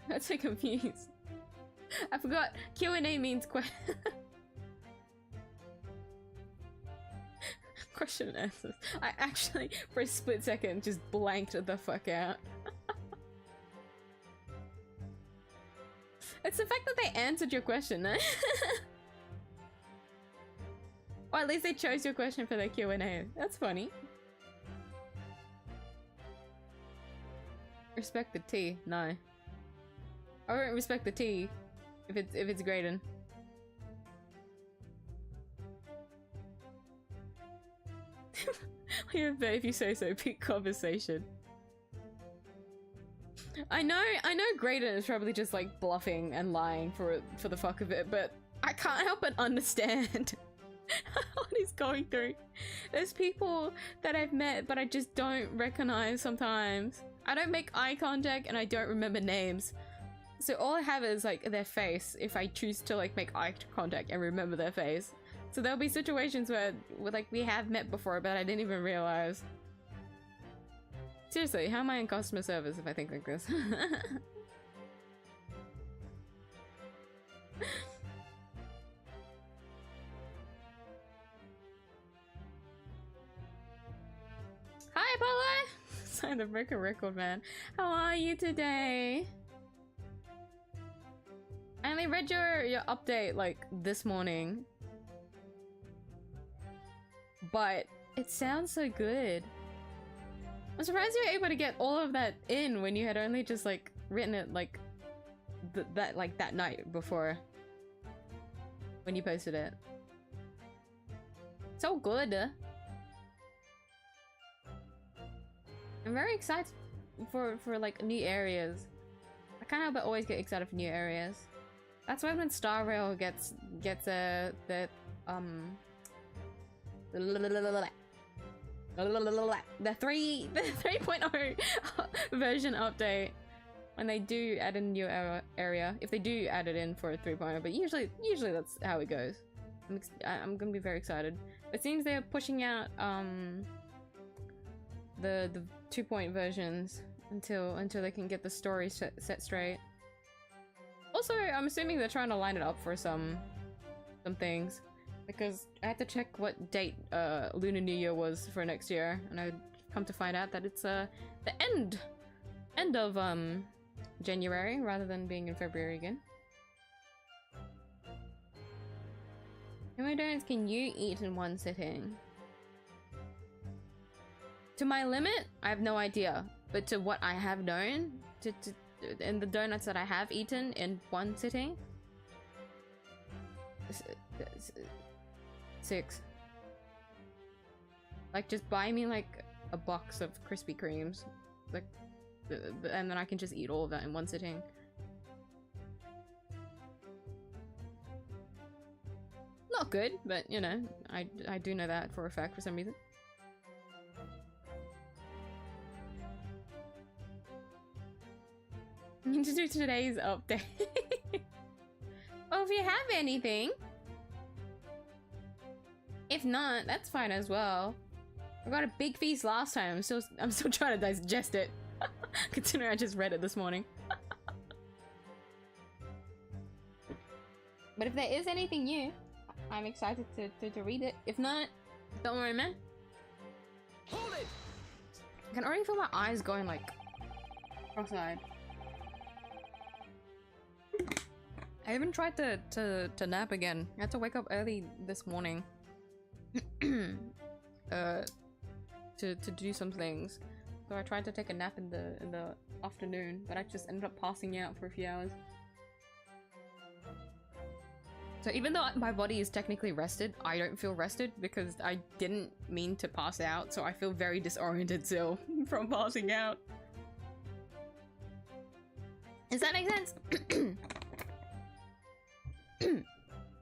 got so confused. I forgot Q&A means question and answers. I actually, for a split second, just blanked the fuck out. It's the fact that they answered your question, eh? Or at least they chose your question for their Q&A. That's funny. Respect the tea. No. I won't respect the tea if it's Graydon. Yeah, but if you say so, peak conversation. I know Graydon is probably just like bluffing and lying for the fuck of it, but I can't help but understand what he's going through. There's people that I've met but I just don't recognize sometimes. I don't make eye contact and I don't remember names. So all I have is like their face if I choose to like make eye contact and remember their face. So there'll be situations where like we have met before but I didn't even realize. Seriously, how am I in customer service if I think like this? Hi, Apollo! Sign the broken record, man. How are you today? I only read your update like this morning. But it sounds so good. I'm surprised you were able to get all of that in when you had only just like written it like that night before when you posted it. So good. I'm very excited for like new areas. I can't help but always get excited for new areas. That's why when Star Rail gets the 3.0 version update, when they do add a new area, if they do add it in for a 3.0, but usually that's how it goes. I'm gonna be very excited. It seems they're pushing out the 2.0 versions until they can get the story set straight. Also, I'm assuming they're trying to line it up for some things. Because I had to check what date Lunar New Year was for next year, and I come to find out that it's the end of January rather than being in February again. How many donuts can you eat in one sitting? To my limit, I have no idea. But to what I have known, and the donuts that I have eaten in one sitting, 6. Like, just buy me like a box of Krispy Kremes, like, and then I can just eat all of that in one sitting. Not good, but you know, I do know that for a fact for some reason. To do today's update. Well, if you have anything. If not, that's fine as well. I got a big feast last time. I'm still trying to digest it. Considering I just read it this morning. But if there is anything new, I'm excited to read it. If not, don't worry, man. Hold it! I can already feel my eyes going like cross-eyed. I even tried to nap again. I had to wake up early this morning to do some things. So I tried to take a nap in the afternoon, but I just ended up passing out for a few hours. So even though my body is technically rested, I don't feel rested because I didn't mean to pass out, so I feel very disoriented still from passing out. Does that make sense?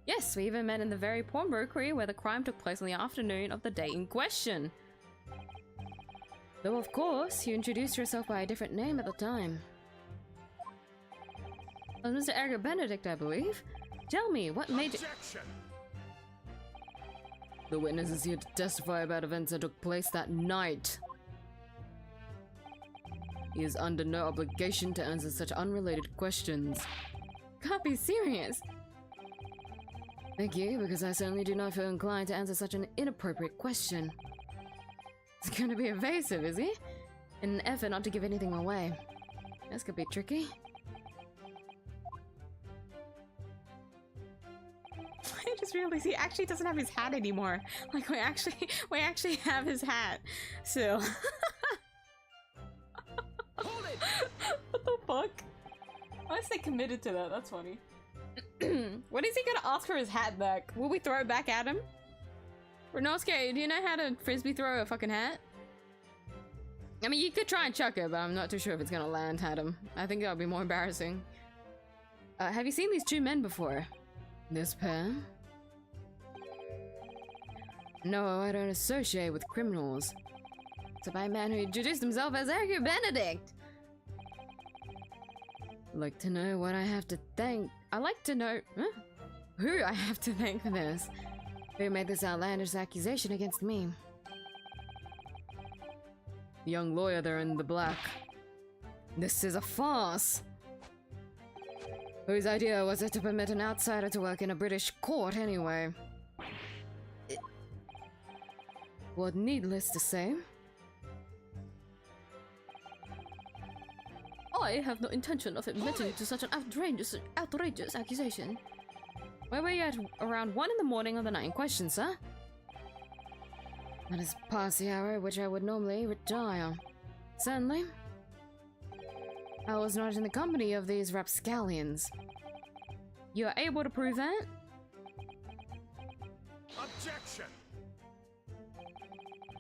Yes, we even met in the very pawnbrokery where the crime took place on the afternoon of the day in question. Though of course, you introduced yourself by a different name at the time. Mr. 𝐢𝐴 Benedict, I believe. Tell me, what made you— The witness is here to testify about events that took place that night. He is under no obligation to answer such unrelated questions. Can't be serious. Thank you, because I certainly do not feel inclined to answer such an inappropriate question. He's gonna be evasive, is he? In an effort not to give anything away. This could be tricky. I just realized he actually doesn't have his hat anymore. Like, we actually have his hat still. Hold it! What the fuck? I stay committed to that, that's funny. When is he gonna ask for his hat back? Will we throw it back at him? Renosuke, do you know how to frisbee throw a fucking hat? I mean, you could try and chuck it, but I'm not too sure if it's gonna land at him. I think that would be more embarrassing. Have you seen these two men before? This pair? No, I don't associate with criminals. Except by a man who introduced himself as 𝐢𝐴 Benedict. Like to know what I have to thank. I like to know who I have to thank for this. Who made this outlandish accusation against me? The young lawyer there in the black. This is a farce. Whose idea was it to permit an outsider to work in a British court anyway? What, needless to say, I have no intention of admitting to such an outrageous accusation. Where were you at around 1 in the morning on the night in question, sir? That is past the hour at which I would normally retire. Certainly. I was not in the company of these rapscallions. You are able to prove that? Objection!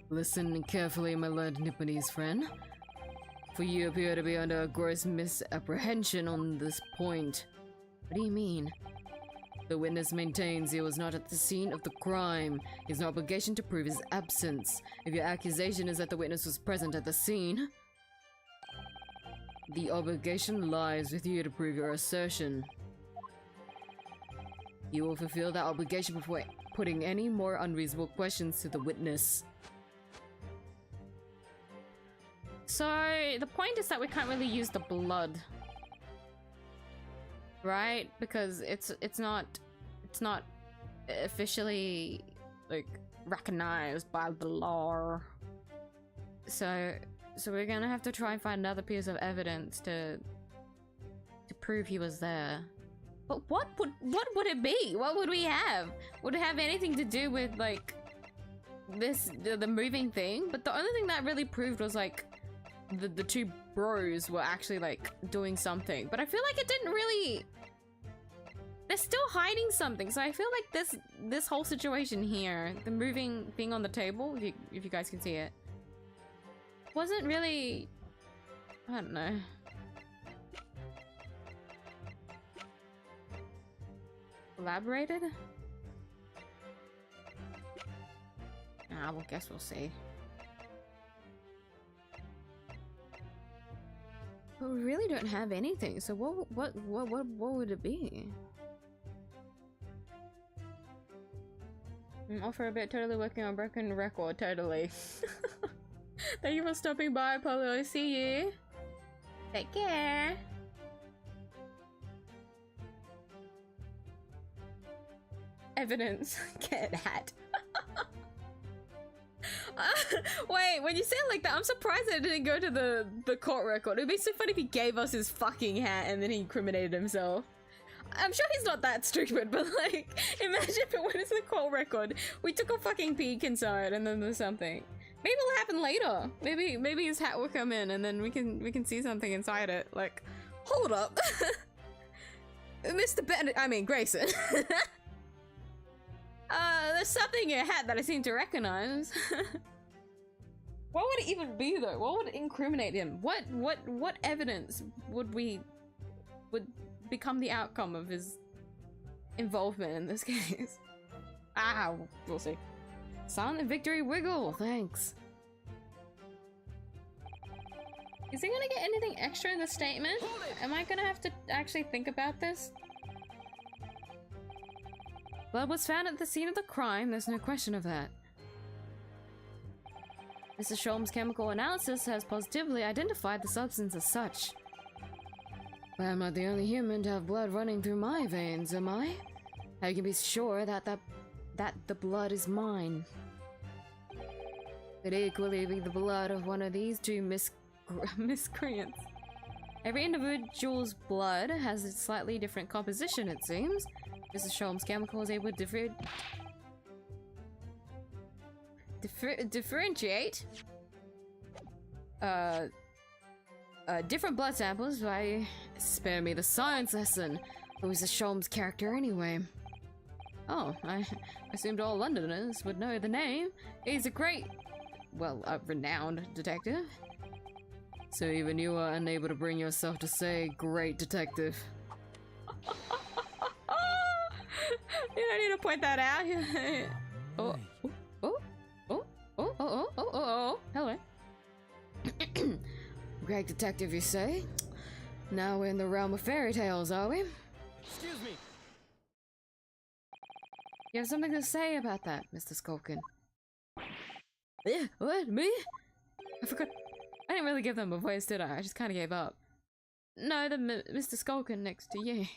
Listen carefully, my learned Nipponese friend. For you appear to be under a gross misapprehension on this point. What do you mean? The witness maintains he was not at the scene of the crime. He has no obligation to prove his absence. If your accusation is that the witness was present at the scene, the obligation lies with you to prove your assertion. You will fulfill that obligation before putting any more unreasonable questions to the witness. So, the point is that we can't really use the blood. Right? Because it's not officially, like, recognized by the law. So we're gonna have to try and find another piece of evidence to prove he was there. But what would it be? What would we have? Would it have anything to do with like the moving thing? But the only thing that really proved was like the two bros were actually like doing something. But I feel like it didn't really. They're still hiding something, so I feel like this whole situation here, the moving thing on the table, if you guys can see it, wasn't really, I don't know. Elaborated? Ah, well, guess we'll see. But we really don't have anything, so what would it be? Off for a bit, totally working on broken record, totally. Thank you for stopping by, Polo. See you. Take care. Evidence. Get hat. Wait, when you say it like that, I'm surprised that it didn't go to the court record. It'd be so funny if he gave us his fucking hat and then he incriminated himself. I'm sure he's not that stupid, but like, imagine if it went into the court record. We took a fucking peek inside and then there's something. Maybe it'll happen later. Maybe his hat will come in and then we can see something inside it. Like, hold up. Mr. Bennett, I mean Grayson. There's something in your hat that I seem to recognize. What would it even be though? What would incriminate him? What evidence would become the outcome of his involvement in this case? Ah, we'll see. Silent victory wiggle, thanks. Is he gonna get anything extra in the statement? Am I gonna have to actually think about this? Blood was found at the scene of the crime, there's no question of that. Mr. Sholm's chemical analysis has positively identified the substance as such. But I'm not the only human to have blood running through my veins, am I? I can be sure that the blood is mine. Could equally be the blood of one of these two miscreants. Every individual's blood has a slightly different composition, it seems. Mr. Sholm's chemical is able to differentiate different blood samples by... Spare me the science lesson. Who's the Sholm's character anyway? Oh, I assumed all Londoners would know the name. He's a great, well, a renowned detective. So even you are unable to bring yourself to say great detective. You don't need to point that out. Oh, hello. Great detective, you say? Now we're in the realm of fairy tales, are we? Excuse me. You have something to say about that, Mr. Skulkin? Yeah, what? Me? I forgot. I didn't really give them a voice, did I? I just kind of gave up. No, the Mr. Skulkin next to you.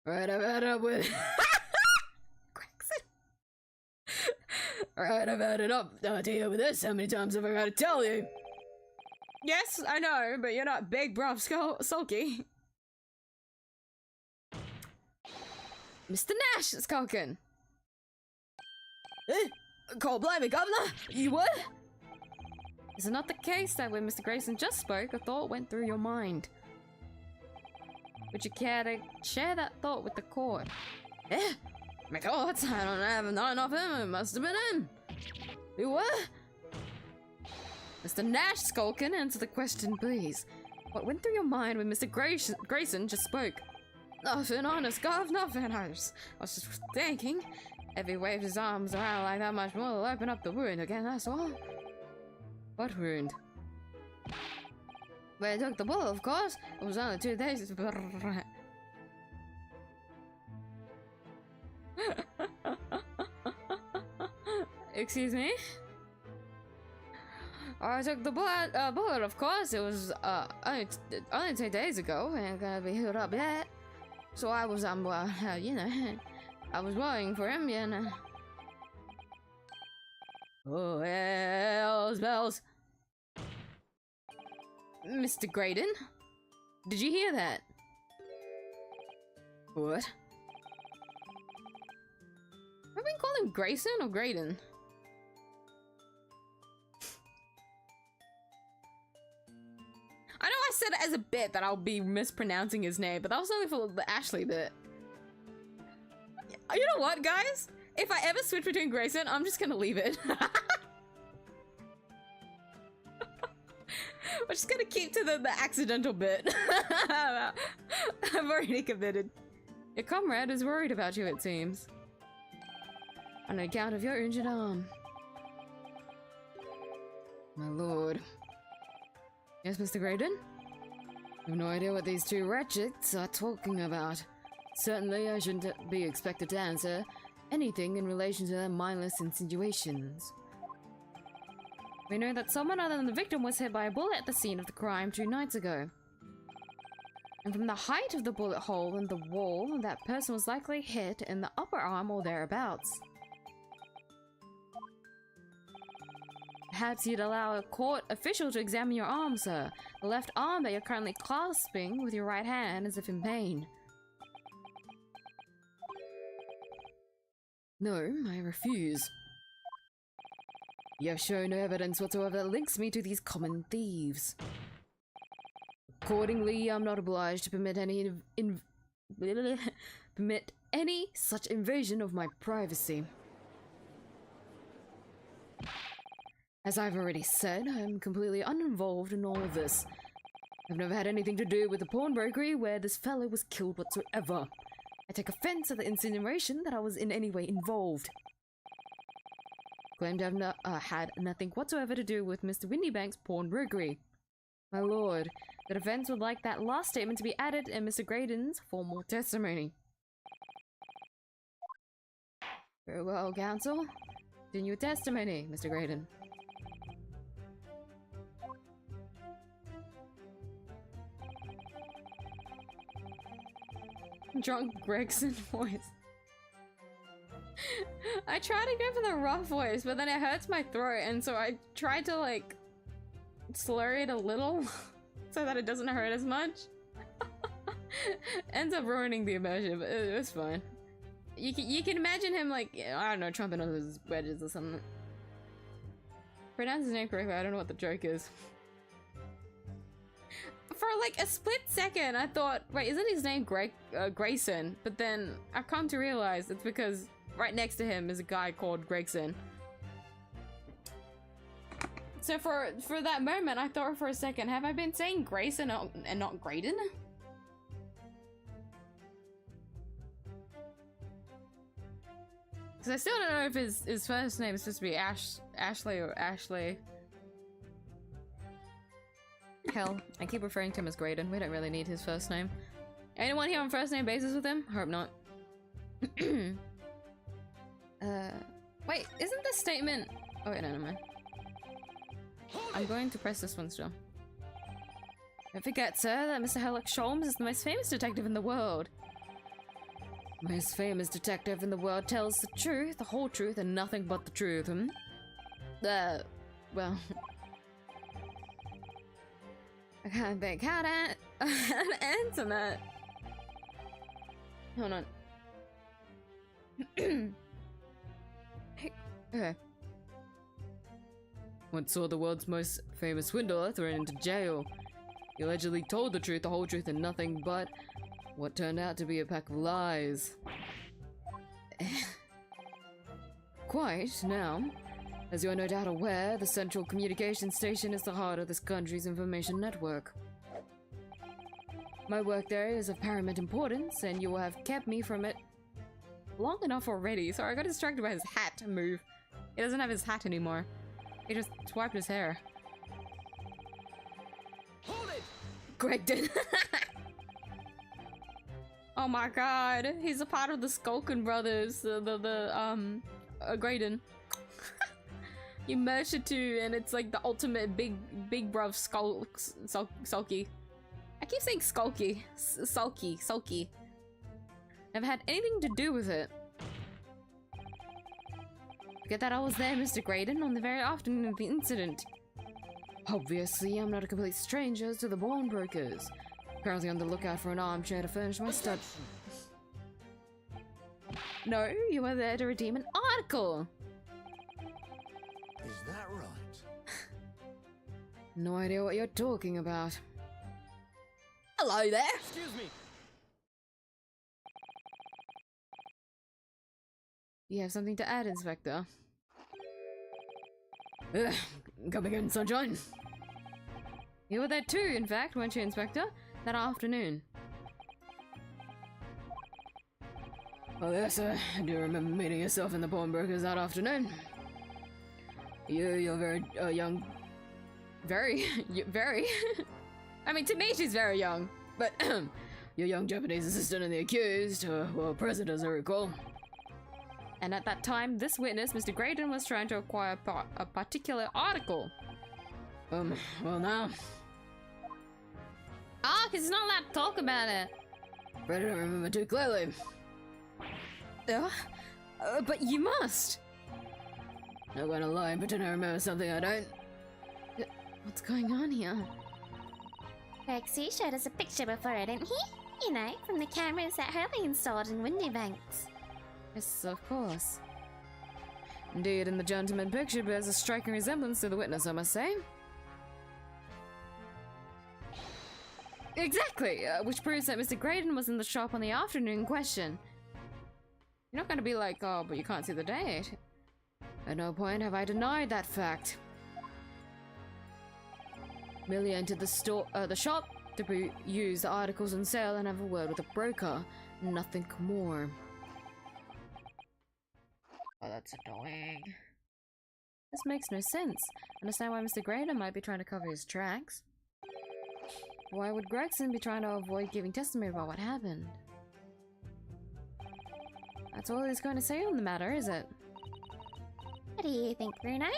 Right, I've had up with... Alright, I've had it up to deal with this. How many times have I got to tell you? Yes, I know, but you're not big, bruv, sulky. Mr. Nash, Skulkin. Cold blimey, governor! You would? Is it not the case that when Mr. Grayson just spoke, a thought went through your mind? Would you care to share that thought with the court? Eh? My thoughts? I don't have none of him. It must have been him. You what? Mr. Nash, Skulkin, answer the question, please. What went through your mind when Mr. Grayson just spoke? Nothing, honest, Gov, nothing. I was just thinking. If he waved his arms around like that much more, he'll open up the wound again, that's all. What wound? Well, I took the bullet, of course. It was only 2 days. Excuse me? I took the bullet, of course. It was only 2 days ago. Ain't gonna be healed up yet. So I was, you know, I was worrying for him, you know. Oh, hell's bells. Mr. Graydon? Did you hear that? What? Have I been calling him Grayson or Graydon? I know I said it as a bit that I'll be mispronouncing his name, but that was only for the Ashley bit. You know what, guys? If I ever switch between Grayson, I'm just gonna leave it. We're just gonna keep to the accidental bit. I've already committed. Your comrade is worried about you, it seems. On account of your injured arm. My lord. Yes, Mr. Graydon? I have no idea what these two wretches are talking about. Certainly, I shouldn't be expected to answer anything in relation to their mindless insinuations. We know that someone other than the victim was hit by a bullet at the scene of the crime 2 nights ago. And from the height of the bullet hole in the wall, that person was likely hit in the upper arm or thereabouts. Perhaps you'd allow a court official to examine your arm, sir. The left arm that you're currently clasping with your right hand as if in pain. No, I refuse. You have shown no evidence whatsoever that links me to these common thieves. Accordingly, I'm not obliged to permit any such invasion of my privacy. As I've already said, I'm completely uninvolved in all of this. I've never had anything to do with the pawnbrokery where this fellow was killed whatsoever. I take offense at the insinuation that I was in any way involved. Claim to have had nothing whatsoever to do with Mr. Windybank's pawnbrokery. My lord, the defense would like that last statement to be added in Mr. Graydon's formal testimony. Very well, counsel. Continue your testimony, Mr. Graydon. Drunk Gregson voice. I try to go for the rough voice, but then it hurts my throat, and so I tried to like slur it a little so that it doesn't hurt as much. Ends up ruining the immersion, but it was fine. You can imagine him like, I don't know, chomping on his wedges or something. Pronounce his name correctly, I don't know what the joke is. For like a split second, I thought, wait, isn't his name Grayson? But then I've come to realize it's because right next to him is a guy called Gregson. So for that moment, I thought for a second, have I been saying Grayson and not Graydon? Because I still don't know if his first name is supposed to be Ashley or Ashley. Hell, I keep referring to him as Graydon. We don't really need his first name. Anyone here on first name basis with him? Hope not. Wait, isn't this statement... Oh wait, no, never mind. I'm going to press this one still. Don't forget, sir, that Mr. 𝐢𝐧𝐟𝐨 is the most famous detective in the world. Most famous detective in the world tells the truth, the whole truth, and nothing but the truth, hmm? Well... I can't think how to answer that. Hold on. Okay. Once saw the world's most famous swindler thrown into jail. He allegedly told the truth, the whole truth, and nothing but what turned out to be a pack of lies. Quite, now. As you are no doubt aware, the Central Communication Station is the heart of this country's information network. My work there is of paramount importance, and you will have kept me from it long enough already. Sorry, I got distracted by his hat move. He doesn't have his hat anymore. He just swiped his hair. Hold it! Greg did. Oh my god, he's a part of the Skulkin brothers, Graydon. You merge the two, and it's like the ultimate big bruv sulky. I keep saying skulky. Sulky. Never had anything to do with it. Forget that I was there, Mr. Graydon, on the very afternoon of the incident. Obviously, I'm not a complete stranger to the pawnbrokers. Currently on the lookout for an armchair to furnish my stud. No, you were there to redeem an article. Is that right? No idea what you're talking about. Hello there. Excuse me. You have something to add, Inspector? Come again, Sunshine. You were there too, in fact, weren't you, Inspector? That afternoon. Oh yes, I do remember meeting yourself in the pawnbrokers that afternoon. You're very young. Very? Very? I mean, to me she's very young, but your young Japanese assistant and the accused were present, as I recall. And at that time, this witness, Mr. Graydon, was trying to acquire a particular article. Well now. Ah, because he's not allowed to talk about it. Afraid I don't remember too clearly. But you must. Not gonna lie and pretend I remember something I don't. What's going on here? Rexy showed us a picture before, didn't he? You know, from the cameras that Hurley installed in Windy Banks. Yes, of course. Indeed, and the gentleman picture bears a striking resemblance to the witness, I must say. Exactly, which proves that Mr. Graydon was in the shop on the afternoon in question. You're not gonna be like, oh, but you can't see the date. At no point have I denied that fact. Merely entered the shop to use the articles on sale and have a word with a broker. Nothing more. Oh, that's annoying. This makes no sense. Understand why Mr. Graydon might be trying to cover his tracks. Why would Gregson be trying to avoid giving testimony about what happened? That's all he's going to say on the matter, is it? What do you think, Bruno?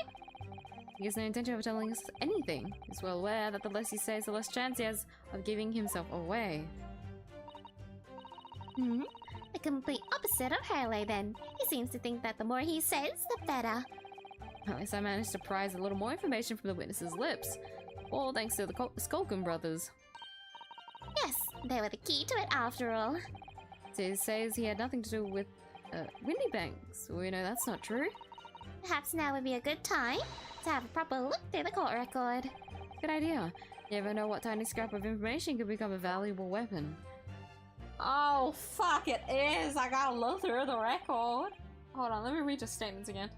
He has no intention of telling us anything. He's well aware that the less he says, the less chance he has of giving himself away. The complete opposite of Hurley, then. He seems to think that the more he says, the better. At least I managed to prise a little more information from the witness's lips. All thanks to the Skulkin brothers. Yes, they were the key to it after all. So he says he had nothing to do with Windy Banks. We know that's not true. Perhaps now would be a good time to have a proper look through the court record. Good idea. You never know what tiny scrap of information could become a valuable weapon. Oh, fuck, it is! I gotta look through the record. Hold on, let me read your statements again.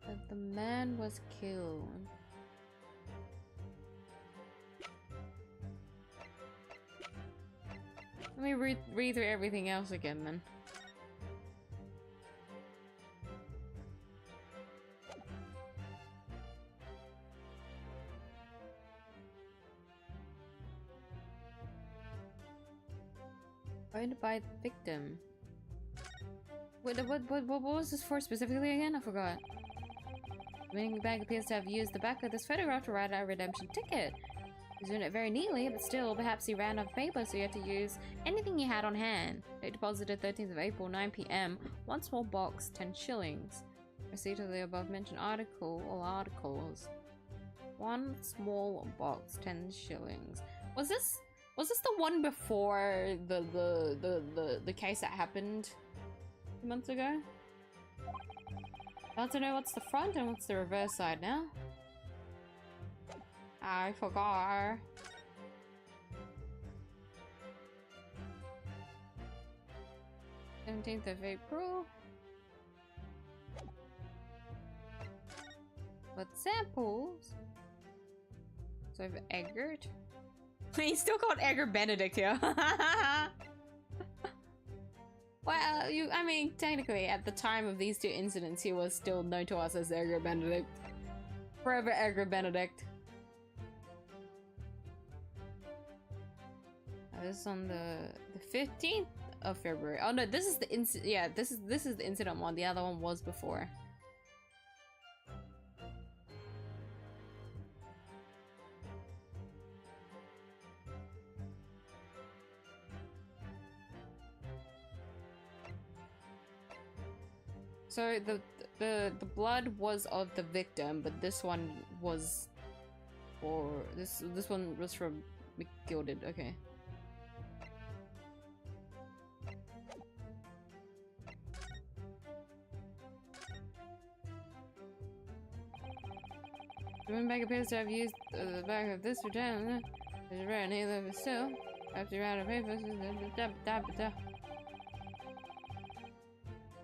That the man was killed. Let me read through everything else again then. Owned by the victim. What was this for specifically again? I forgot. The winning bank appears to have used the back of this photograph to write out a redemption ticket. He's doing it very neatly, but still, perhaps he ran out of paper, so he had to use anything he had on hand. Date deposited 13th of April, 9 PM. One small box, 10 shillings. Receipt of the above mentioned article or articles. One small box, 10 shillings. Was this the one before the case that happened 2 months ago? I want to know what's the front and what's the reverse side now. I forgot. "17th of April. What samples? So I've Eggert. He's still called Edgar Benedict here. Well, I mean, technically, at the time of these two incidents, he was still known to us as Edgar Benedict. Forever Edgar Benedict. This is on the 15th of February. Oh no, this is the yeah, this is the incident one. The other one was before. So the blood was of the victim, but this one was for this one was from McGilded. Okay. The windbag appears to have used the back of this return. There's rare neither, but still, after you're out of papers,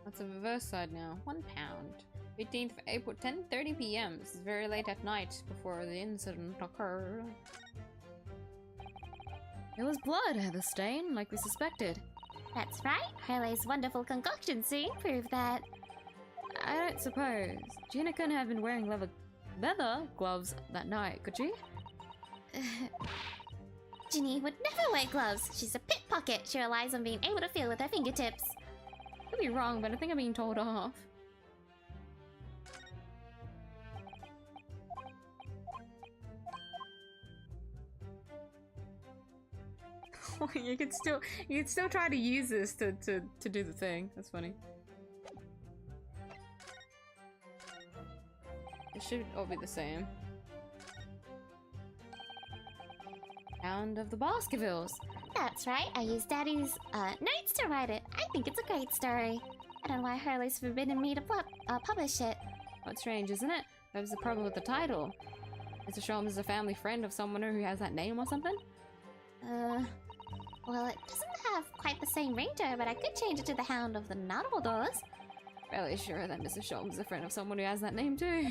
what's the reverse side now? £1. 18th of April, 10:30 p.m. This is very late at night before the incident occurred. It was blood, the stain, like we suspected. That's right. 𝐢𝐧𝐟𝐵's wonderful concoction soon proved that. I don't suppose. Gina couldn't have been wearing leather gloves that night, could she? Ginny would never wear gloves. She's a pickpocket. She relies on being able to feel with her fingertips. Could be wrong, but I think I'm being told off. you could still try to use this to do the thing. That's funny. It should all be the same. Sound of the Baskervilles. That's right. I used Daddy's notes to write it. I think it's a great story. I don't know why 𝐢𝐵's forbidden me to publish it. What's strange, isn't it? That was the problem with the title. Mr. Sholmes is a family friend of someone who has that name or something? Well, it doesn't have quite the same ring to it, but I could change it to the Hound of the Nautical Doors. Fairly sure that Mr. Sholmes is a friend of someone who has that name too.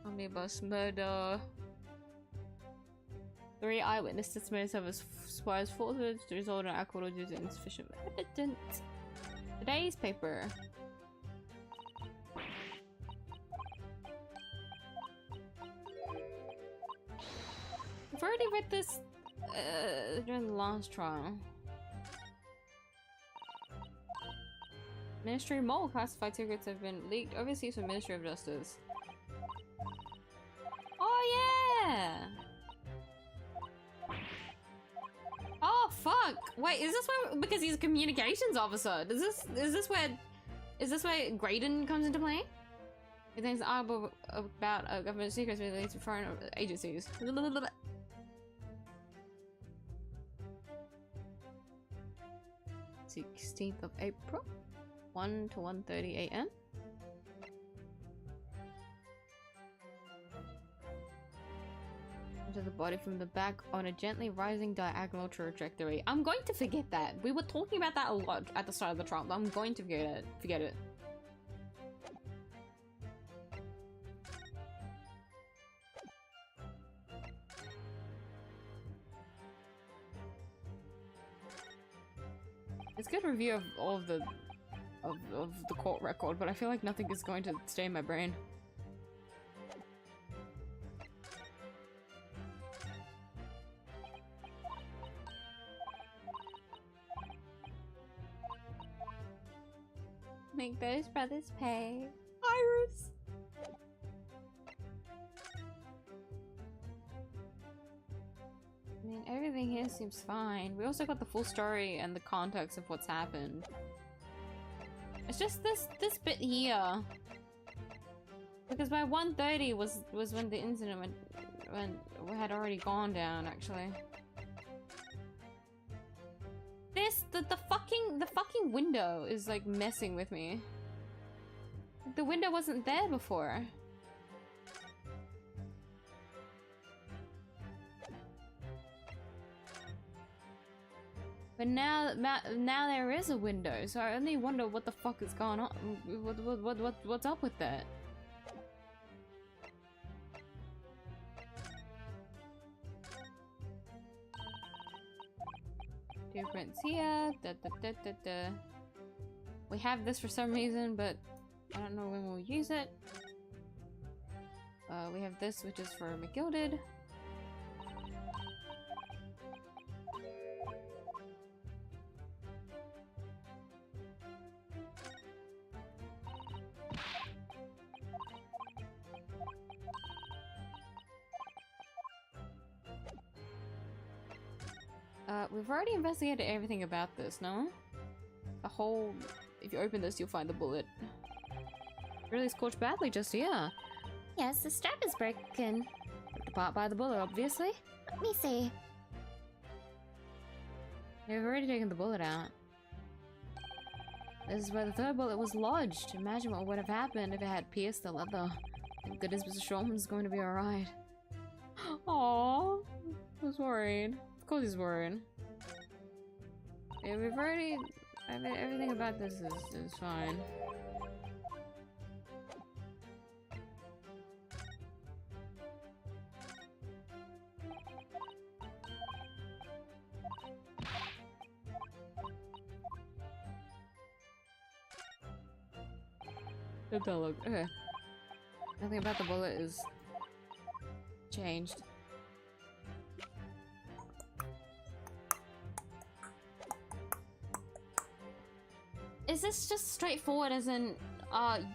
Omnibus murder. 3 eyewitness testimonies have as falsehoods to result in acquittal due to insufficient evidence. Today's paper. I've already read this during the last trial. Ministry mole classified secrets have been leaked overseas from Ministry of Justice. Oh yeah! Oh fuck! Wait, is this where, because he's a communications officer? Is this where Graydon comes into play? He thinks about government secrets released to foreign agencies. 16th of April, 1 to 1:30 a.m. Into the body from the back on a gently rising diagonal trajectory. I'm going to forget that. We were talking about that a lot at the start of the trial, but I'm going to forget it. It's a good review of all of the court record, but I feel like nothing is going to stay in my brain. Make those brothers pay. Iris! I mean, everything here seems fine. We also got the full story and the context of what's happened. It's just this bit here. Because by 1:30 was when the incident had already gone down, actually. The fucking window is like messing with me. The window wasn't there before. But now there is a window, so I only wonder what the fuck is going on. What's up with that? Difference here. We have this for some reason, but I don't know when we'll use it. We have this, which is for McGilded. We've already investigated everything about this, no? The whole... If you open this, you'll find the bullet. Really scorched badly just here. Yes, the strap is broken. Apart by the bullet, obviously. Let me see. They've already taken the bullet out. This is where the third bullet was lodged. Imagine what would have happened if it had pierced the leather. Thank goodness Mr. Shulman's going to be alright. Aww. I was worried. Of course he's worried. Yeah, we've already... everything about this is fine. The look. Okay. Nothing about the bullet is changed. Is this just straightforward as in,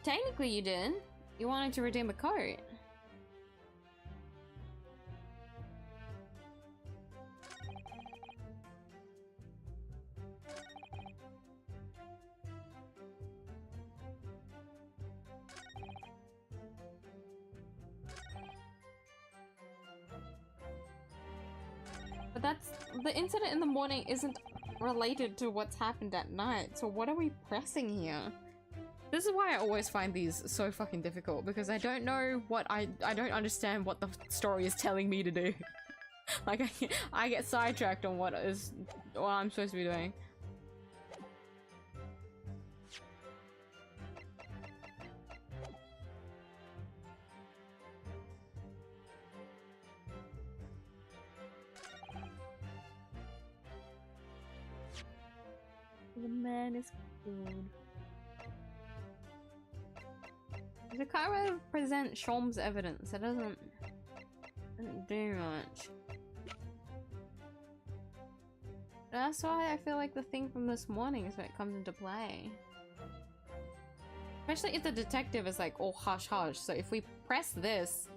technically you did. You wanted to redeem a coat. But that's... the incident in the morning isn't related to what's happened at night, so what are we pressing here? This is why I always find these so fucking difficult, because I don't know what I don't understand what the story is telling me to do. Like, I get sidetracked on what I'm supposed to be doing. The man is good. I can't really present Shulm's evidence. It doesn't do much. That's why I feel like the thing from this morning is when it comes into play. Especially if the detective is like, oh hush hush. So if we press this,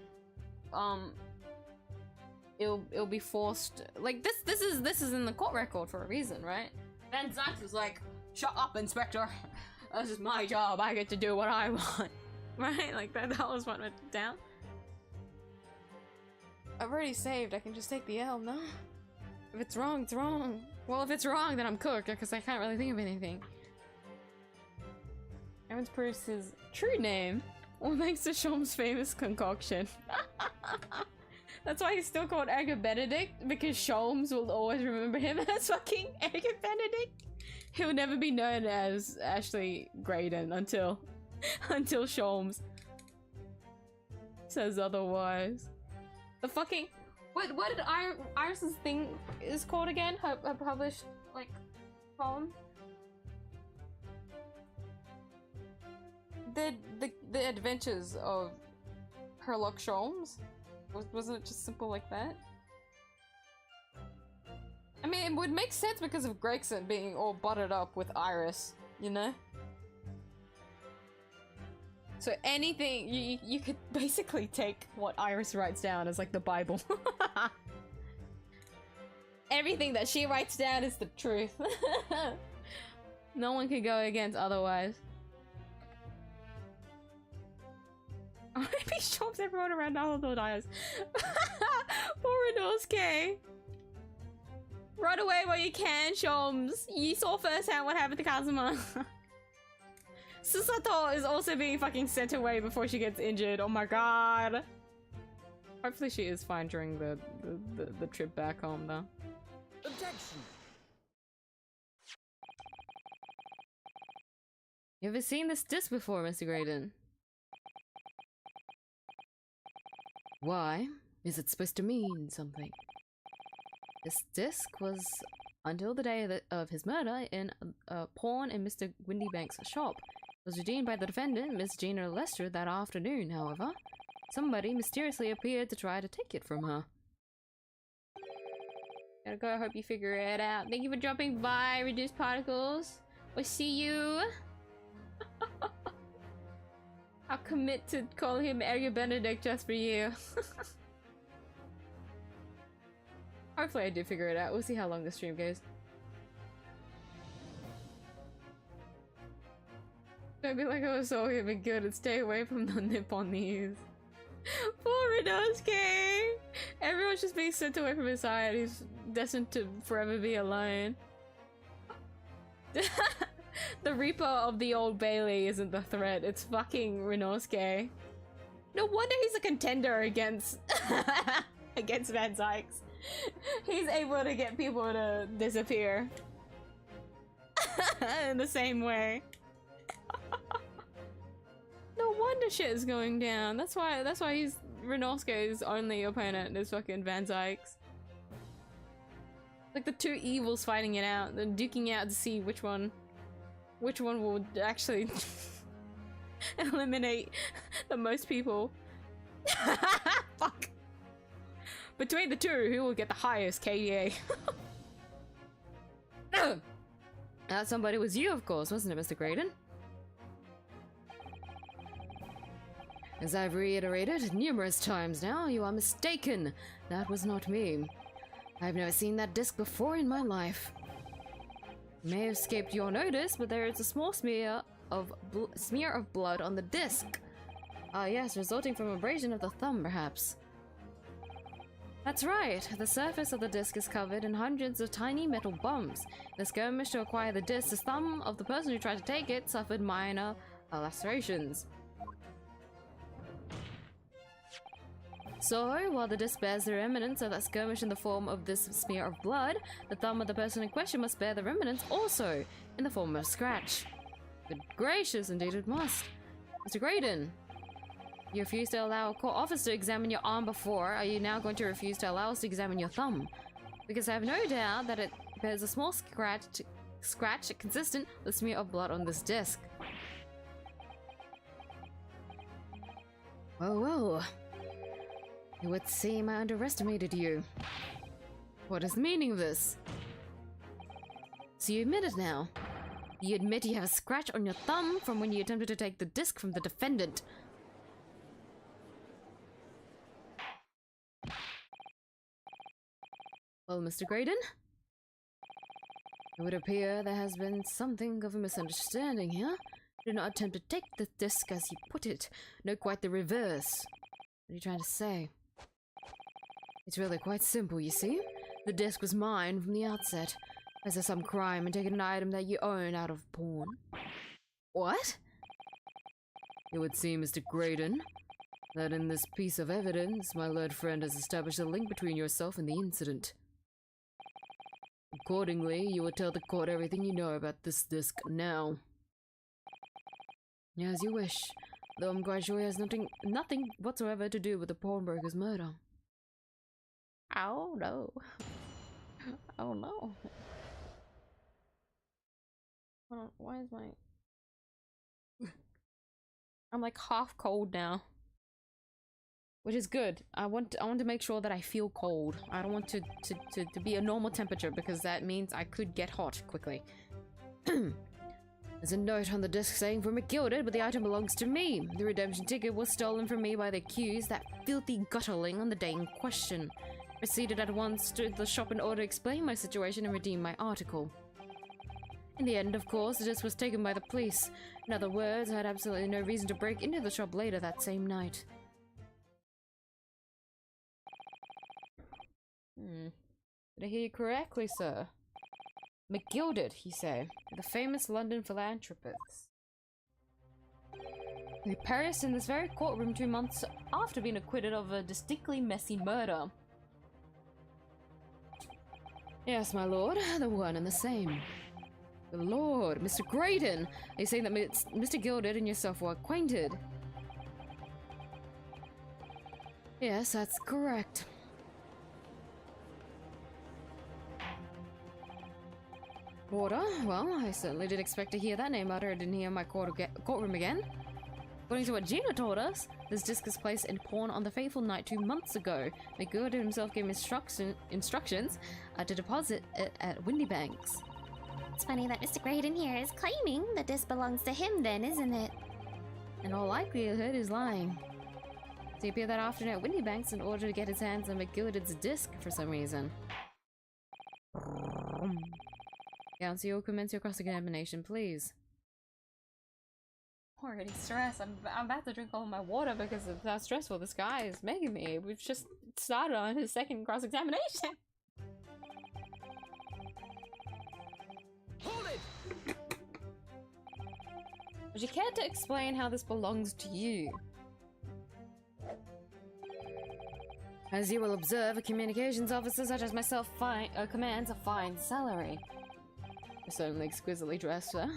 it'll be forced. Like this is in the court record for a reason, right? Van Zyks was like, shut up, Inspector. This is my job. I get to do what I want. Right? Like that was what went down. I've already saved. I can just take the L, no? If it's wrong, it's wrong. Well, if it's wrong, then I'm cooked, because I can't really think of anything. Evans proves his true name. What makes the Shulm's famous concoction? That's why he's still called Edgar Benedict, because Shulms will always remember him as fucking Edgar Benedict. He'll never be known as Ashley Graydon until Shulms says otherwise. The fucking what did Iris's thing is called again? Her published like poem. The Adventures of Herlock Sholmes. Wasn't it just simple like that? I mean, it would make sense because of Gregson being all buttered up with Iris, you know? So anything, you could basically take what Iris writes down as like the Bible. Everything that she writes down is the truth. No one can go against otherwise. Maybe Shulms everyone around Dumbledore dies. Poor Inosuke. Run away while you can, Shulms. You saw firsthand what happened to Kazuma. Susato is also being fucking sent away before she gets injured. Oh my god. Hopefully she is fine during the trip back home though. Objection. You ever seen this disc before, Mr. Graydon? Why? Is it supposed to mean something? This disc was until the day of his murder in a pawn in Mr. Windybank's shop. It was redeemed by the defendant, Miss Gina Lester, that afternoon, however. Somebody mysteriously appeared to try to take it from her. Gotta go, I hope you figure it out. Thank you for dropping by, Reduced Particles. We'll see you. I'll commit to call him Area Benedict just for you. Hopefully I do figure it out. We'll see how long the stream goes. Don't be like, oh, so you've been good and stay away from the Nipponese. Poor Inosuke! Everyone's just being sent away from his side. He's destined to forever be alone. The Reaper of the Old Bailey isn't the threat, it's fucking Inosuke. No wonder he's a contender against against Van Zykes. He's able to get people to disappear in the same way. No wonder shit is going down. That's why he's Inosuke's only opponent is fucking Van Zykes. Like the two evils fighting it out, they're duking out to see which one will actually eliminate the most people. Fuck. Between the two, who will get the highest KDA? That somebody was you, of course, wasn't it, Mr. Graydon? As I've reiterated numerous times now, you are mistaken. That was not me. I've never seen that disc before in my life. It may have escaped your notice, but there is a small smear of blood on the disc. Ah yes, resulting from abrasion of the thumb, perhaps. That's right. The surface of the disc is covered in hundreds of tiny metal bumps. In the skirmish to acquire the disc, the thumb of the person who tried to take it suffered minor lacerations. So, while the disc bears the remnants of that skirmish in the form of this smear of blood, the thumb of the person in question must bear the remnants also, in the form of a scratch. Good gracious, indeed it must. Mr. Graydon, you refused to allow a court officer to examine your arm before. Are you now going to refuse to allow us to examine your thumb? Because I have no doubt that it bears a small scratch consistent with a smear of blood on this disc. Oh well. It would seem I underestimated you. What is the meaning of this? So you admit it now. You admit you have a scratch on your thumb from when you attempted to take the disc from the defendant. Well, Mr. Graydon? It would appear there has been something of a misunderstanding here. You did not attempt to take the disc as you put it. No, quite the reverse. What are you trying to say? It's really quite simple, you see. The disc was mine from the outset. As there some crime in taking an item that you own out of pawn? What? It would seem, Mr. Graydon, that in this piece of evidence, my learned friend has established a link between yourself and the incident. Accordingly, you will tell the court everything you know about this disc now. As you wish, though I'm quite sure he has nothing whatsoever to do with the pawnbroker's murder. Oh no. Oh no. Why is my... I'm like half cold now. Which is good. I want to make sure that I feel cold. I don't want to be a normal temperature because that means I could get hot quickly. There's a note on the disc saying for McGilded, but the item belongs to me. The redemption ticket was stolen from me by the accused, that filthy gutterling, on the day in question. Proceeded at once to the shop in order to explain my situation and redeem my article. In the end, of course, the disc was taken by the police. In other words, I had absolutely no reason to break into the shop later that same night. Did I hear you correctly, sir? McGilded, he said, the famous London philanthropist. He perished in this very courtroom 2 months after being acquitted of a distinctly messy murder. Yes, my lord, the one and the same. Good lord, Mr. Graydon! Are you saying that Mr. Gilded and yourself were acquainted? Yes, that's correct. Quarter? Well, I certainly did expect to hear that name uttered in here in my courtroom again. According to what Gina told us, this disc was placed in pawn on the fateful night 2 months ago. McGill himself gave instructions to deposit it at Windybanks. It's funny that Mr. Graydon here is claiming the disc belongs to him then, isn't it? In all likelihood, he's lying. So he appeared that afternoon at Windybanks in order to get his hands on McGillard's disc for some reason. Counsel, you'll commence your cross-examination, please. Already stressed. I'm about to drink all my water because of how stressful this guy is making me. We've just started on his second cross-examination. Hold it! Would you care to explain how this belongs to you? As you will observe, a communications officer such as myself commands a fine salary. You're certainly exquisitely dressed, sir.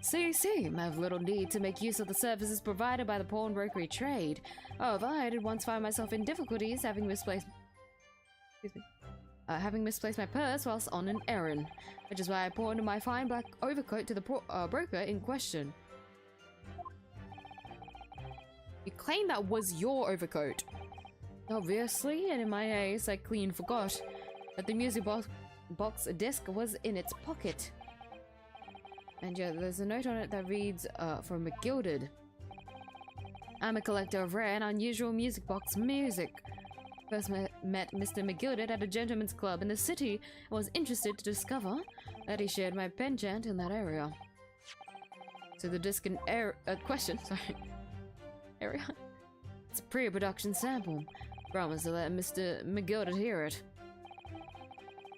See, I have little need to make use of the services provided by the pawnbrokery trade. However, I did once find myself in difficulties having misplaced my purse whilst on an errand, which is why I pawned my fine black overcoat to the broker in question. You claim that was your overcoat. Obviously, and in my haste, I clean forgot that the music box disc was in its pocket. And yet, there's a note on it that reads, from McGilded. I'm a collector of rare and unusual music box music. First met Mr. McGilded at a gentleman's club in the city and was interested to discover that he shared my penchant in that area. So the disc in area. It's a pre-production sample. Promise to let Mr. McGilded hear it.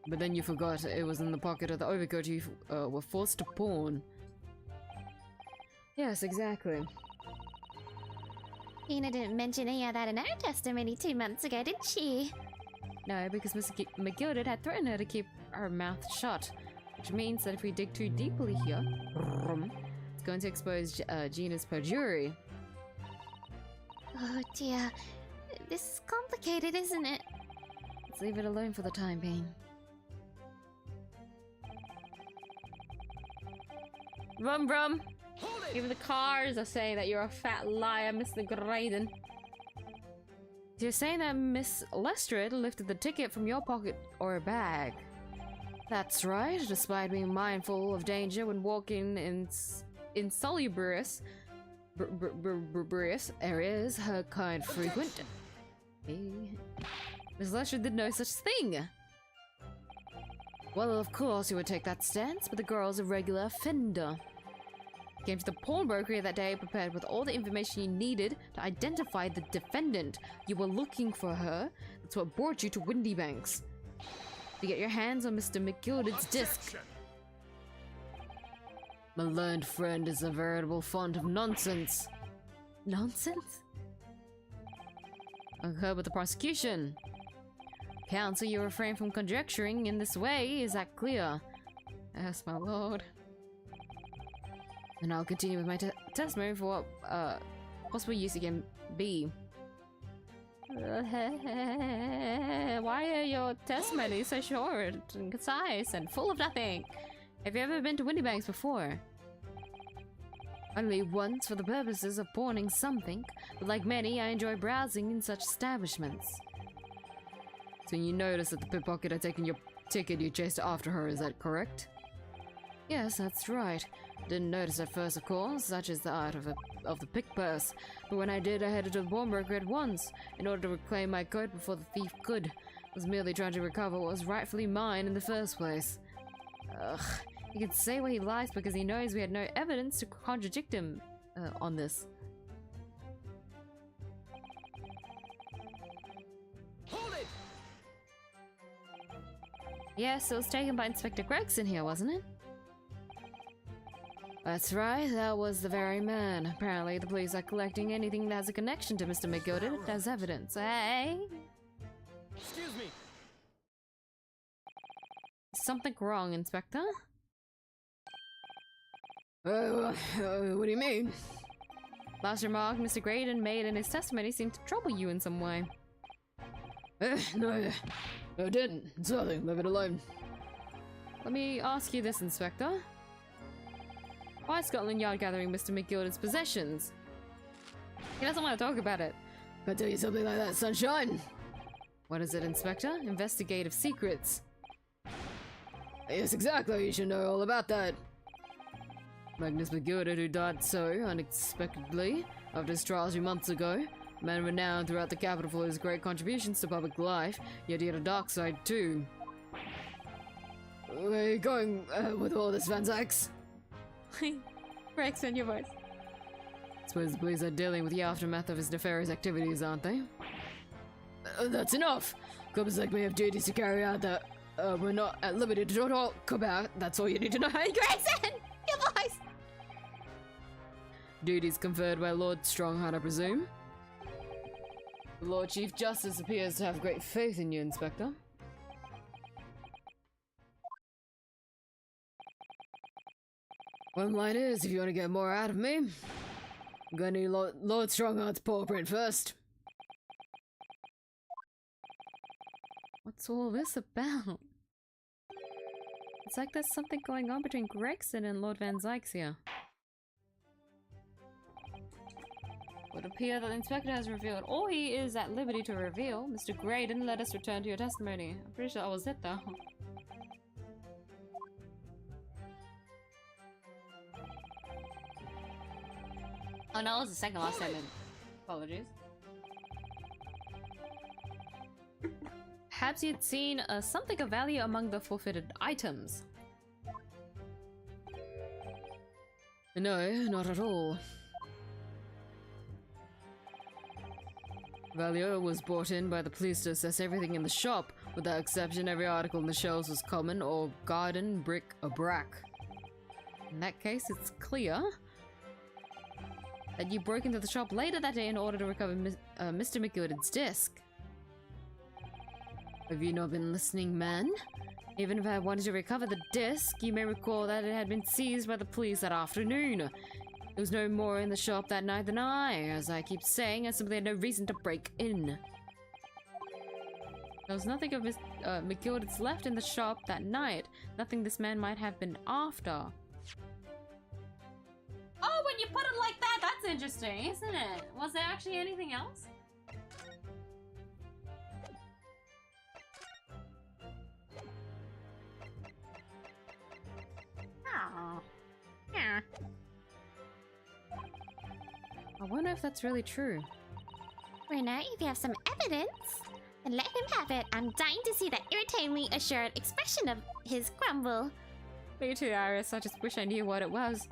But then you forgot it was in the pocket of the overcoat you were forced to pawn. Yes, exactly. Tina didn't mention any of that in her testimony 2 months ago, did she? No, because Mr. McGilded had threatened her to keep her mouth shut. Which means that if we dig too deeply here, it's going to expose Gina's perjury. Oh dear. This is complicated, isn't it? Let's leave it alone for the time being. Rum rum! Even the cars are saying that you're a fat liar, Mr. Graydon. You're saying that Miss Lestrade lifted the ticket from your pocket or bag. That's right, despite being mindful of danger when walking in insalubrious areas, her kind frequent. Miss Lestrade did no such thing. Well, of course you would take that stance, but the girl's a regular offender. You came to the pawnbrokery that day prepared with all the information you needed to identify the defendant. You were looking for her. That's what brought you to Windybanks. To get your hands on Mr. McGilded's disc. My learned friend is a veritable font of nonsense. Nonsense? Concur with the prosecution. Counsel, you refrain from conjecturing in this way. Is that clear? Yes, my lord. And I'll continue with my testimony for what possible use it can be. Why are your testimonies so short and concise and full of nothing? Have you ever been to Windybanks before? Only once for the purposes of pawning something, but like many, I enjoy browsing in such establishments. So you noticed that the pickpocket had taken your ticket, you chased after her, is that correct? Yes, that's right. Didn't notice at first, of course, such is the art of the pick purse. But when I did, I headed to the pawnbroker at once, in order to reclaim my coat before the thief could. I was merely trying to recover what was rightfully mine in the first place. Ugh. He can say what he likes because he knows we had no evidence to contradict him on this. Hold it! Yes, it was taken by Inspector Gregson here, wasn't it? That's right, that was the very man. Apparently, the police are collecting anything that has a connection to Mr. McGilded as evidence. Hey? Excuse me! Something wrong, Inspector? What do you mean? Last remark Mr. Graydon made in his testimony seemed to trouble you in some way. No, it didn't. It's nothing. Leave it alone. Let me ask you this, Inspector. Why is Scotland Yard gathering Mr. McGilder's possessions? He doesn't want to talk about it. Can I tell you something like that, Sunshine? What is it, Inspector? Investigative secrets. Yes, exactly. You should know all about that. Magnus McGilder, who died so unexpectedly after his trial a few months ago. A man renowned throughout the capital for his great contributions to public life, yet he had a dark side too. Where are you going with all this, Van Zyks? Breaks in your voice. Suppose the police are dealing with the aftermath of his nefarious activities, aren't they? That's enough. Cops like me have duties to carry out that we're not at liberty to talk about. That's all you need to know. Hey, Grayson! Your voice! Duties conferred by Lord Strongheart, I presume? The Lord Chief Justice appears to have great faith in you, Inspector. One line is, if you want to get more out of me, I'm gonna need Lord Strongheart's paw print first. What's all this about? It's like there's something going on between Gregson and Lord Van Zyks here. It would appear that the Inspector has revealed all he is at liberty to reveal. Mr. Gray didn't let us return to your testimony. I'm pretty sure that was it though. Oh no, it was the second last statement. Apologies. Perhaps you'd seen something of value among the forfeited items. No, not at all. Value was brought in by the police to assess everything in the shop. Without exception, every article in the shelves was common or garden, brick, or brack. In that case, it's clear that you broke into the shop later that day in order to recover Mr. McGilder's disc. Have you not been listening, man? Even if I wanted to recover the disc, you may recall that it had been seized by the police that afternoon. There was no more in the shop that night than I. As I keep saying, I simply had no reason to break in. There was nothing of McGilder's left in the shop that night. Nothing this man might have been after. Oh, when you put it like that, that's interesting, isn't it? Was there actually anything else? Oh. Yeah. I wonder if that's really true. Renner, if you have some evidence, then let him have it. I'm dying to see that irritatingly assured expression of his grumble. Me too, Iris. I just wish I knew what it was.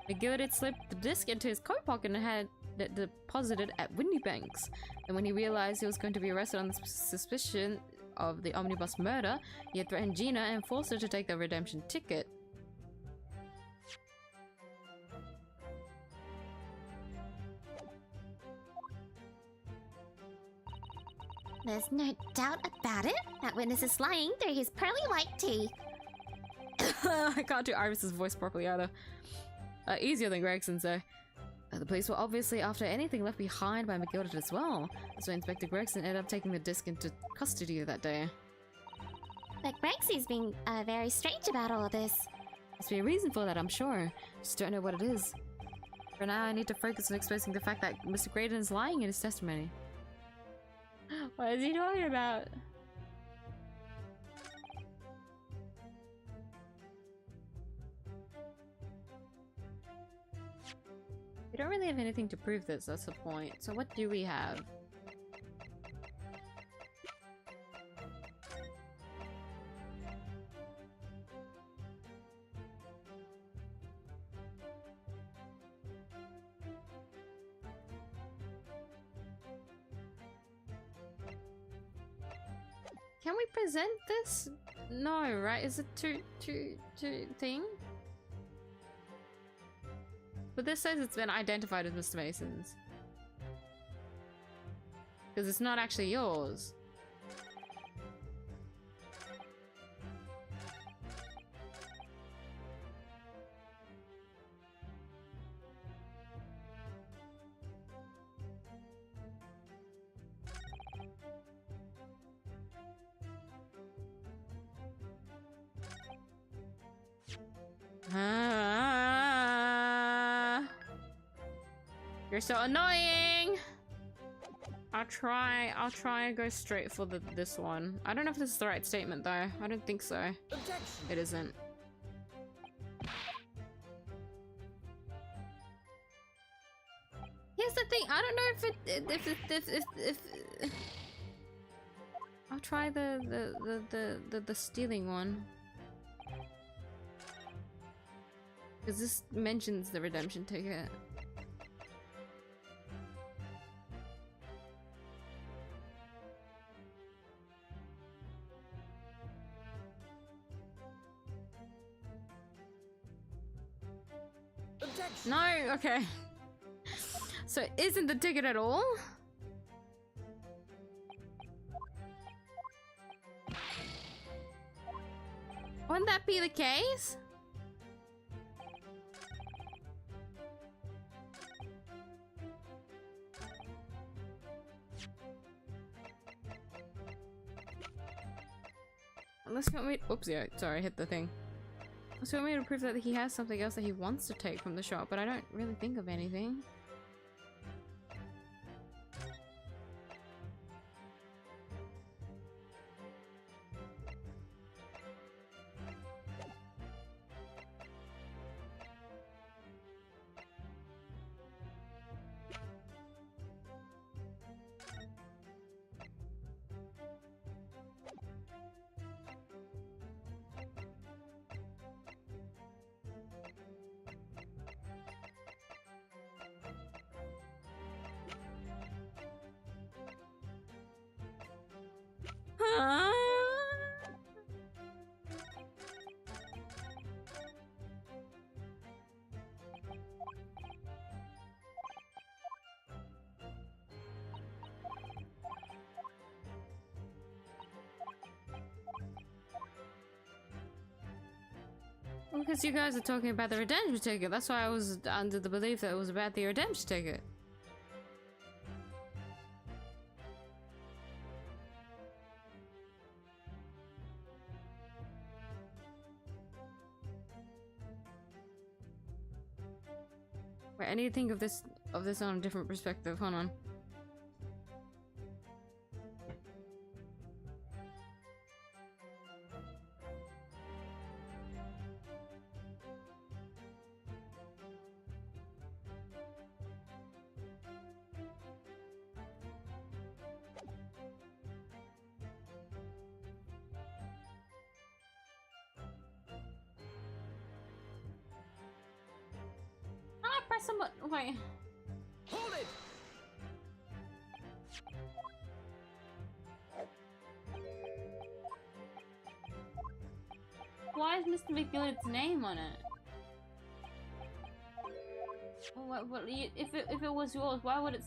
McGilder had slipped the disc into his coat pocket and had it deposited at Windybanks. And when he realized he was going to be arrested on the suspicion of the omnibus murder, he had threatened Gina and forced her to take the redemption ticket. There's no doubt about it. That witness is lying through his pearly white teeth. I can't do Iris's voice properly either. Easier than Gregson's though. The police were obviously after anything left behind by McGilder as well. So Inspector Gregson ended up taking the disc into custody that day. But Gregsy's being very strange about all of this. Must be a reason for that, I'm sure. Just don't know what it is. For now, I need to focus on exposing the fact that Mr. Graydon is lying in his testimony. What is he talking about? We don't really have anything to prove this, that's the point. So what do we have? Can we present this? No, right? Is it two thing? But this says it's been identified as Mr. Mason's. Because it's not actually yours. You're so annoying. I'll try and go straight for this one. I don't know if this is the right statement though. I don't think so. Objection. It isn't. Here's the thing. I don't know if I'll try the stealing one. Because this mentions the redemption ticket. Objection. No, okay. So it isn't the ticket at all? Wouldn't that be the case? Unless you want me to— oops, yeah, sorry, I hit the thing. Unless you want me to prove that he has something else that he wants to take from the shop, but I don't really think of anything. Huh? Well, because you guys are talking about the redemption ticket. That's why I was under the belief that it was about the redemption ticket. Wait, I need to think of this on a different perspective. Hold on. I press some button. Wait. Hold it. Why is Mr. McGillicud's name on it? Well, if it was yours, why would it?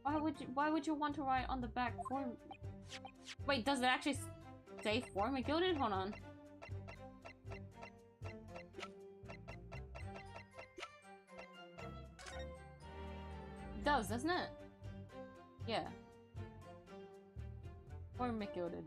Why would you want to write on the back for? Wait, does it actually say for McGillicud? Hold on. It does, doesn't it? Yeah. For McGillicud.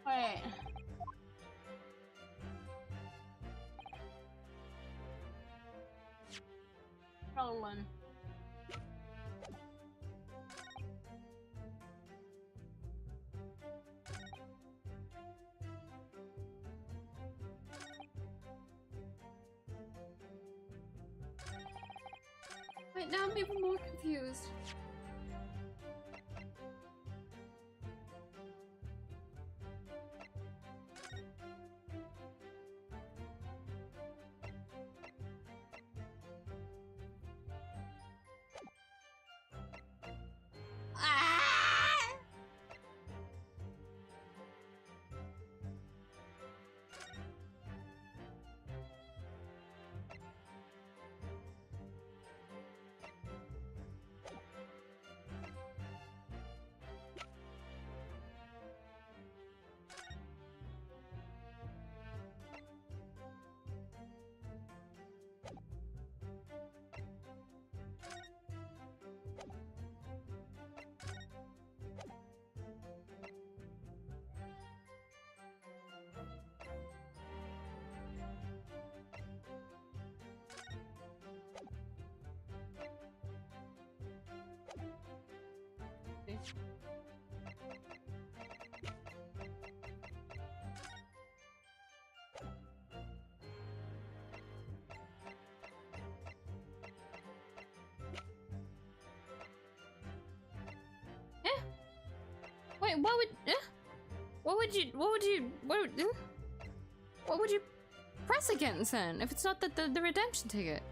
Wait. Roland. Wait, now I'm even more confused. Ah! Wait, what would you press against then, if it's not the redemption ticket?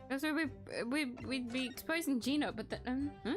That's where we'd be exposing Gino, but then huh?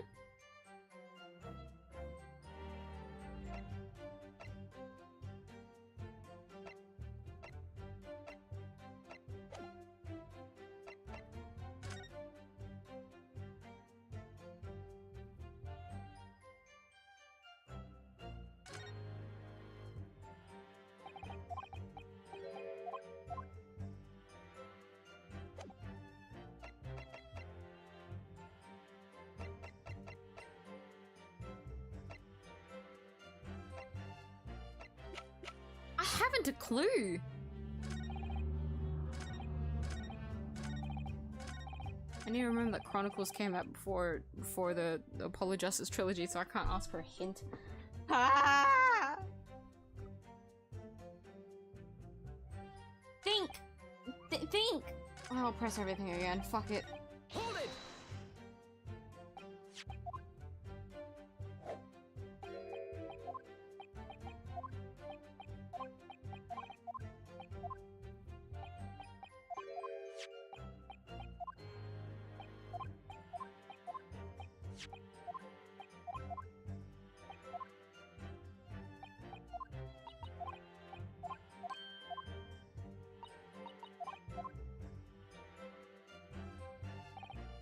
I haven't a clue. I need to remember that Chronicles came out before the Apollo Justice trilogy, so I can't ask for a hint. Ah! Think! Think! Oh, I'll press everything again. Fuck it. Hold it!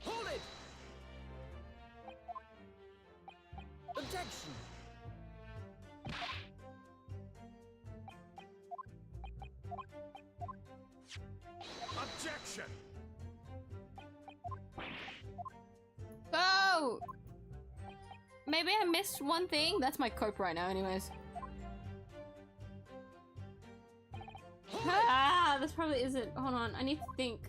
Hold it! Objection! Objection! Oh! Maybe I missed one thing? That's my cope right now anyways. Ah, this probably isn't. Hold on, I need to think.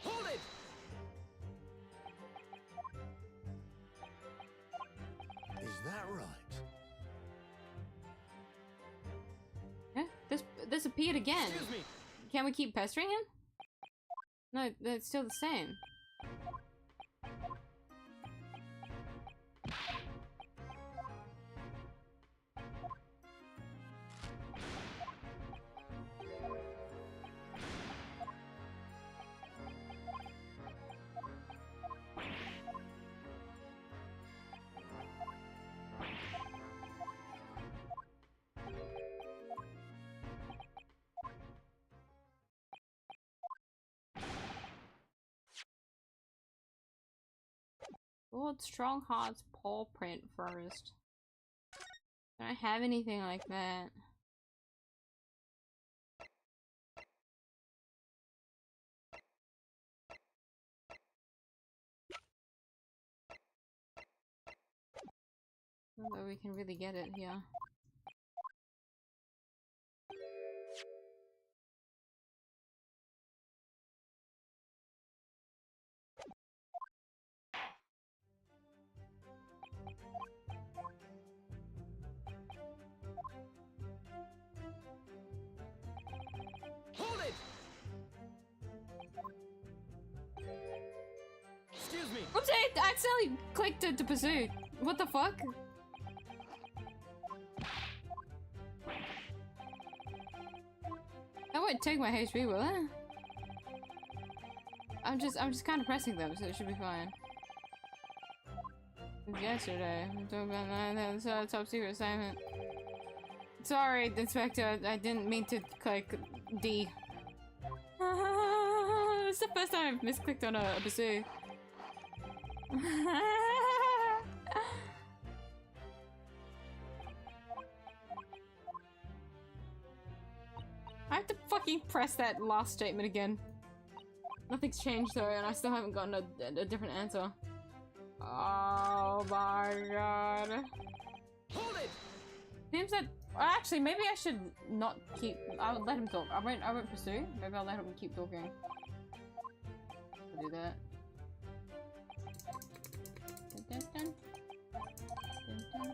Hold it! Is that right? Yeah, this appeared again. Excuse me! Can we keep pestering him? No, it's still the same. Lord Strongheart's paw print first. Don't I have anything like that? Although we can really get it here. Hold it! Excuse me! Oops, I accidentally clicked to pursue. What the fuck? That won't take my HP, will it? I'm just kind of pressing them, so it should be fine. Since yesterday, I'm talking about that's a top secret assignment. Sorry, Inspector, I didn't mean to click D. It's the first time I've misclicked on a pursuit. I have to fuck fucking press that last statement again. Nothing's changed though, and I still haven't gotten a different answer. Oh my god. Hold it! Seems that actually maybe I should not keep. I'll let him talk. I won't pursue. Maybe I'll let him keep talking. I'll do that. Dun, dun, dun. Dun, dun,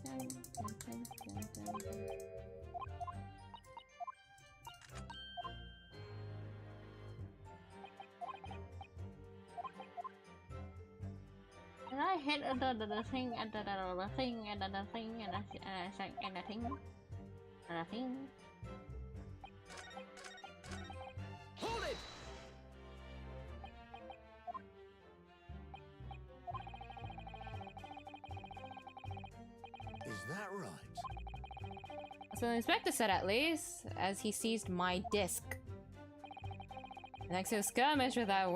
dun, dun, dun, dun, dun, dun. And I hit the thing and the thing and the thing and the thing and the thing. Hold it! Is that right? So the inspector said at least, as he seized my disc. Next to a skirmish with our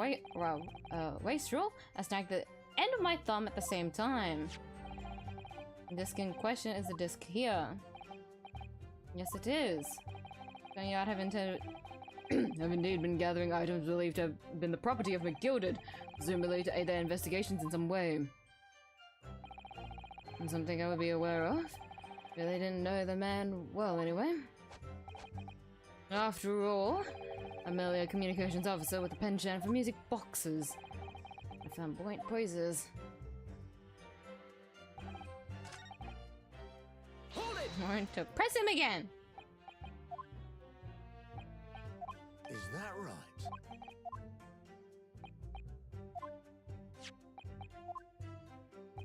wastrel, I snagged the end of my thumb at the same time. The disc in question is the disc here. Yes, it is. Going out have indeed been gathering items believed to have been the property of McGilded, presumably to aid their investigations in some way. And something I would be aware of. Really didn't know the man well, anyway. After all, I'm merely a communications officer with a penchant for music boxes. I found buoyant praises. Hold it! I'm going to press him again! Is that right?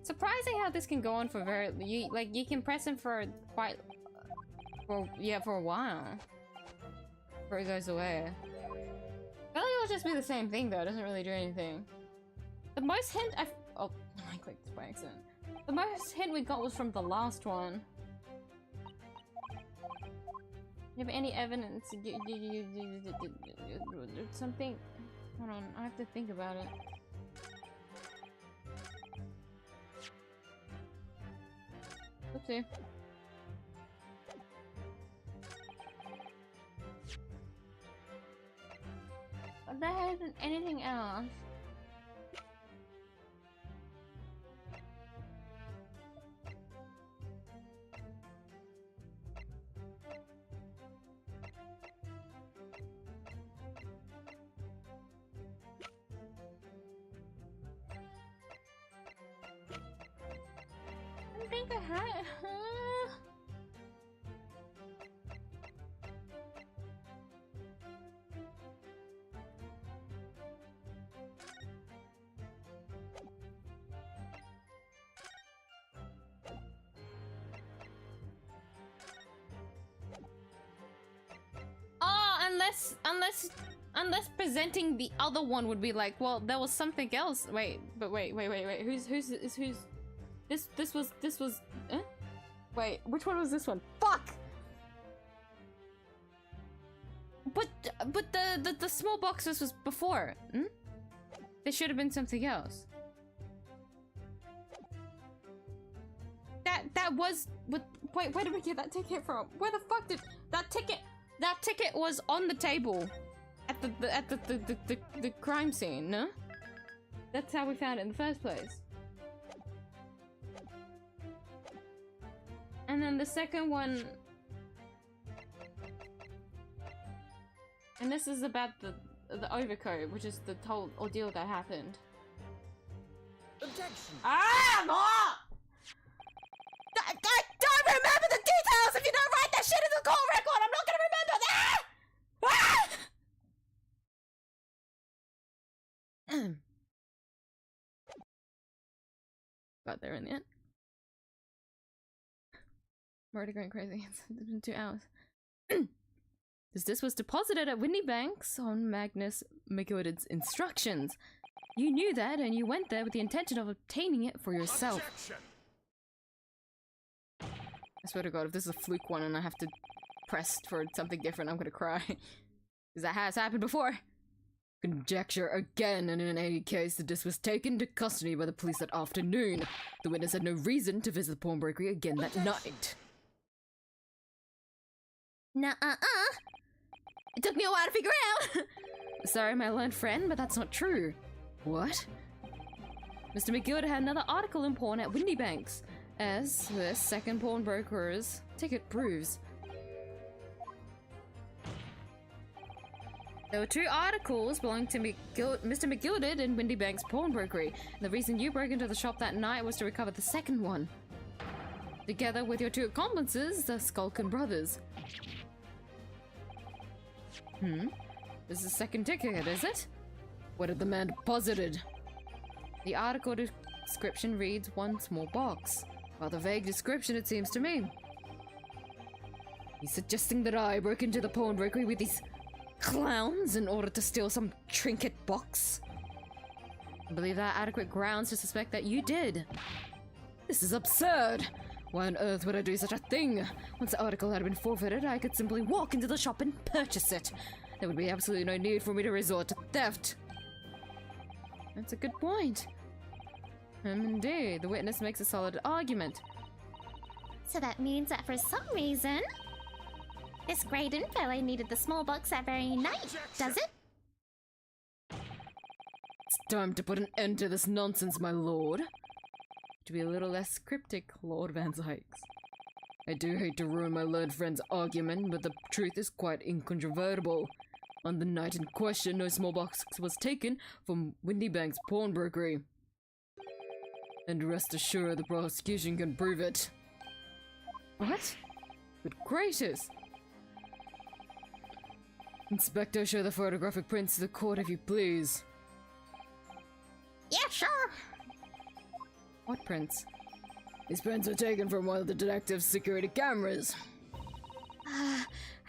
Surprising how this can go on for you can press him for quite for a while before it goes away. I feel like it'll just be the same thing though, it doesn't really do anything. The most hint I clicked this by accident. The most hint we got was from the last one. You have any evidence? Something. Hold on, I have to think about it. Oopsie. But there isn't anything else. I think I had it. Oh, unless presenting the other one would be like, well, there was something else. Wait. Who's this was wait, which one was this one? Fuck! But the small boxes was before. There should have been something else. That was wait, where did we get that ticket from? Where the fuck did that ticket was on the table at the crime scene, no? That's how we found it in the first place. And then the second one, and this is about the overcoat, which is the whole ordeal that happened. Objection! Ah, more! I don't remember the details. If you don't write that shit in the call record, I'm not gonna remember that. Got there in the end. I'm already going crazy. It's been 2 hours. This was deposited at Whitney Banks on Magnus McGilded's instructions. You knew that, and you went there with the intention of obtaining it for yourself. Objection! I swear to God, if this is a fluke one and I have to press for something different, I'm gonna cry. Because that has happened before. Conjecture again, and in any case, the disc was taken into custody by the police that afternoon. The witness had no reason to visit the pawnbrokery again that night. It took me a while to figure out! Sorry, my learned friend, but that's not true. What? Mr. McGill had another article in pawn at Windy Banks, as the second pawnbroker's ticket proves. There were 2 articles belonging to Mr. McGilded in Windy Banks Pawnbrokery, and the reason you broke into the shop that night was to recover the second one. Together with your 2 accomplices, the Skulkin brothers. This is the second ticket, is it? What had the man deposited? The article description reads 1 small box. Rather vague description, it seems to me. He's suggesting that I broke into the pawnbrokery with these clowns in order to steal some trinket box? I believe that adequate grounds to suspect that you did. This is absurd! Why on earth would I do such a thing? Once the article had been forfeited, I could simply walk into the shop and purchase it. There would be absolutely no need for me to resort to theft. That's a good point. Indeed, the witness makes a solid argument. So that means that for some reason, this Graydon fellow needed the small box that very night, does it? It's time to put an end to this nonsense, my lord. To be a little less cryptic, Lord Van Zykes. I do hate to ruin my learned friend's argument, but the truth is quite incontrovertible. On the night in question, no small box was taken from Windy Bank's pawnbrokery. And rest assured, the prosecution can prove it. What? Good gracious! Inspector, show the photographic prints to the court if you please. Yeah, sure. What prints? These prints were taken from one of the detective's security cameras.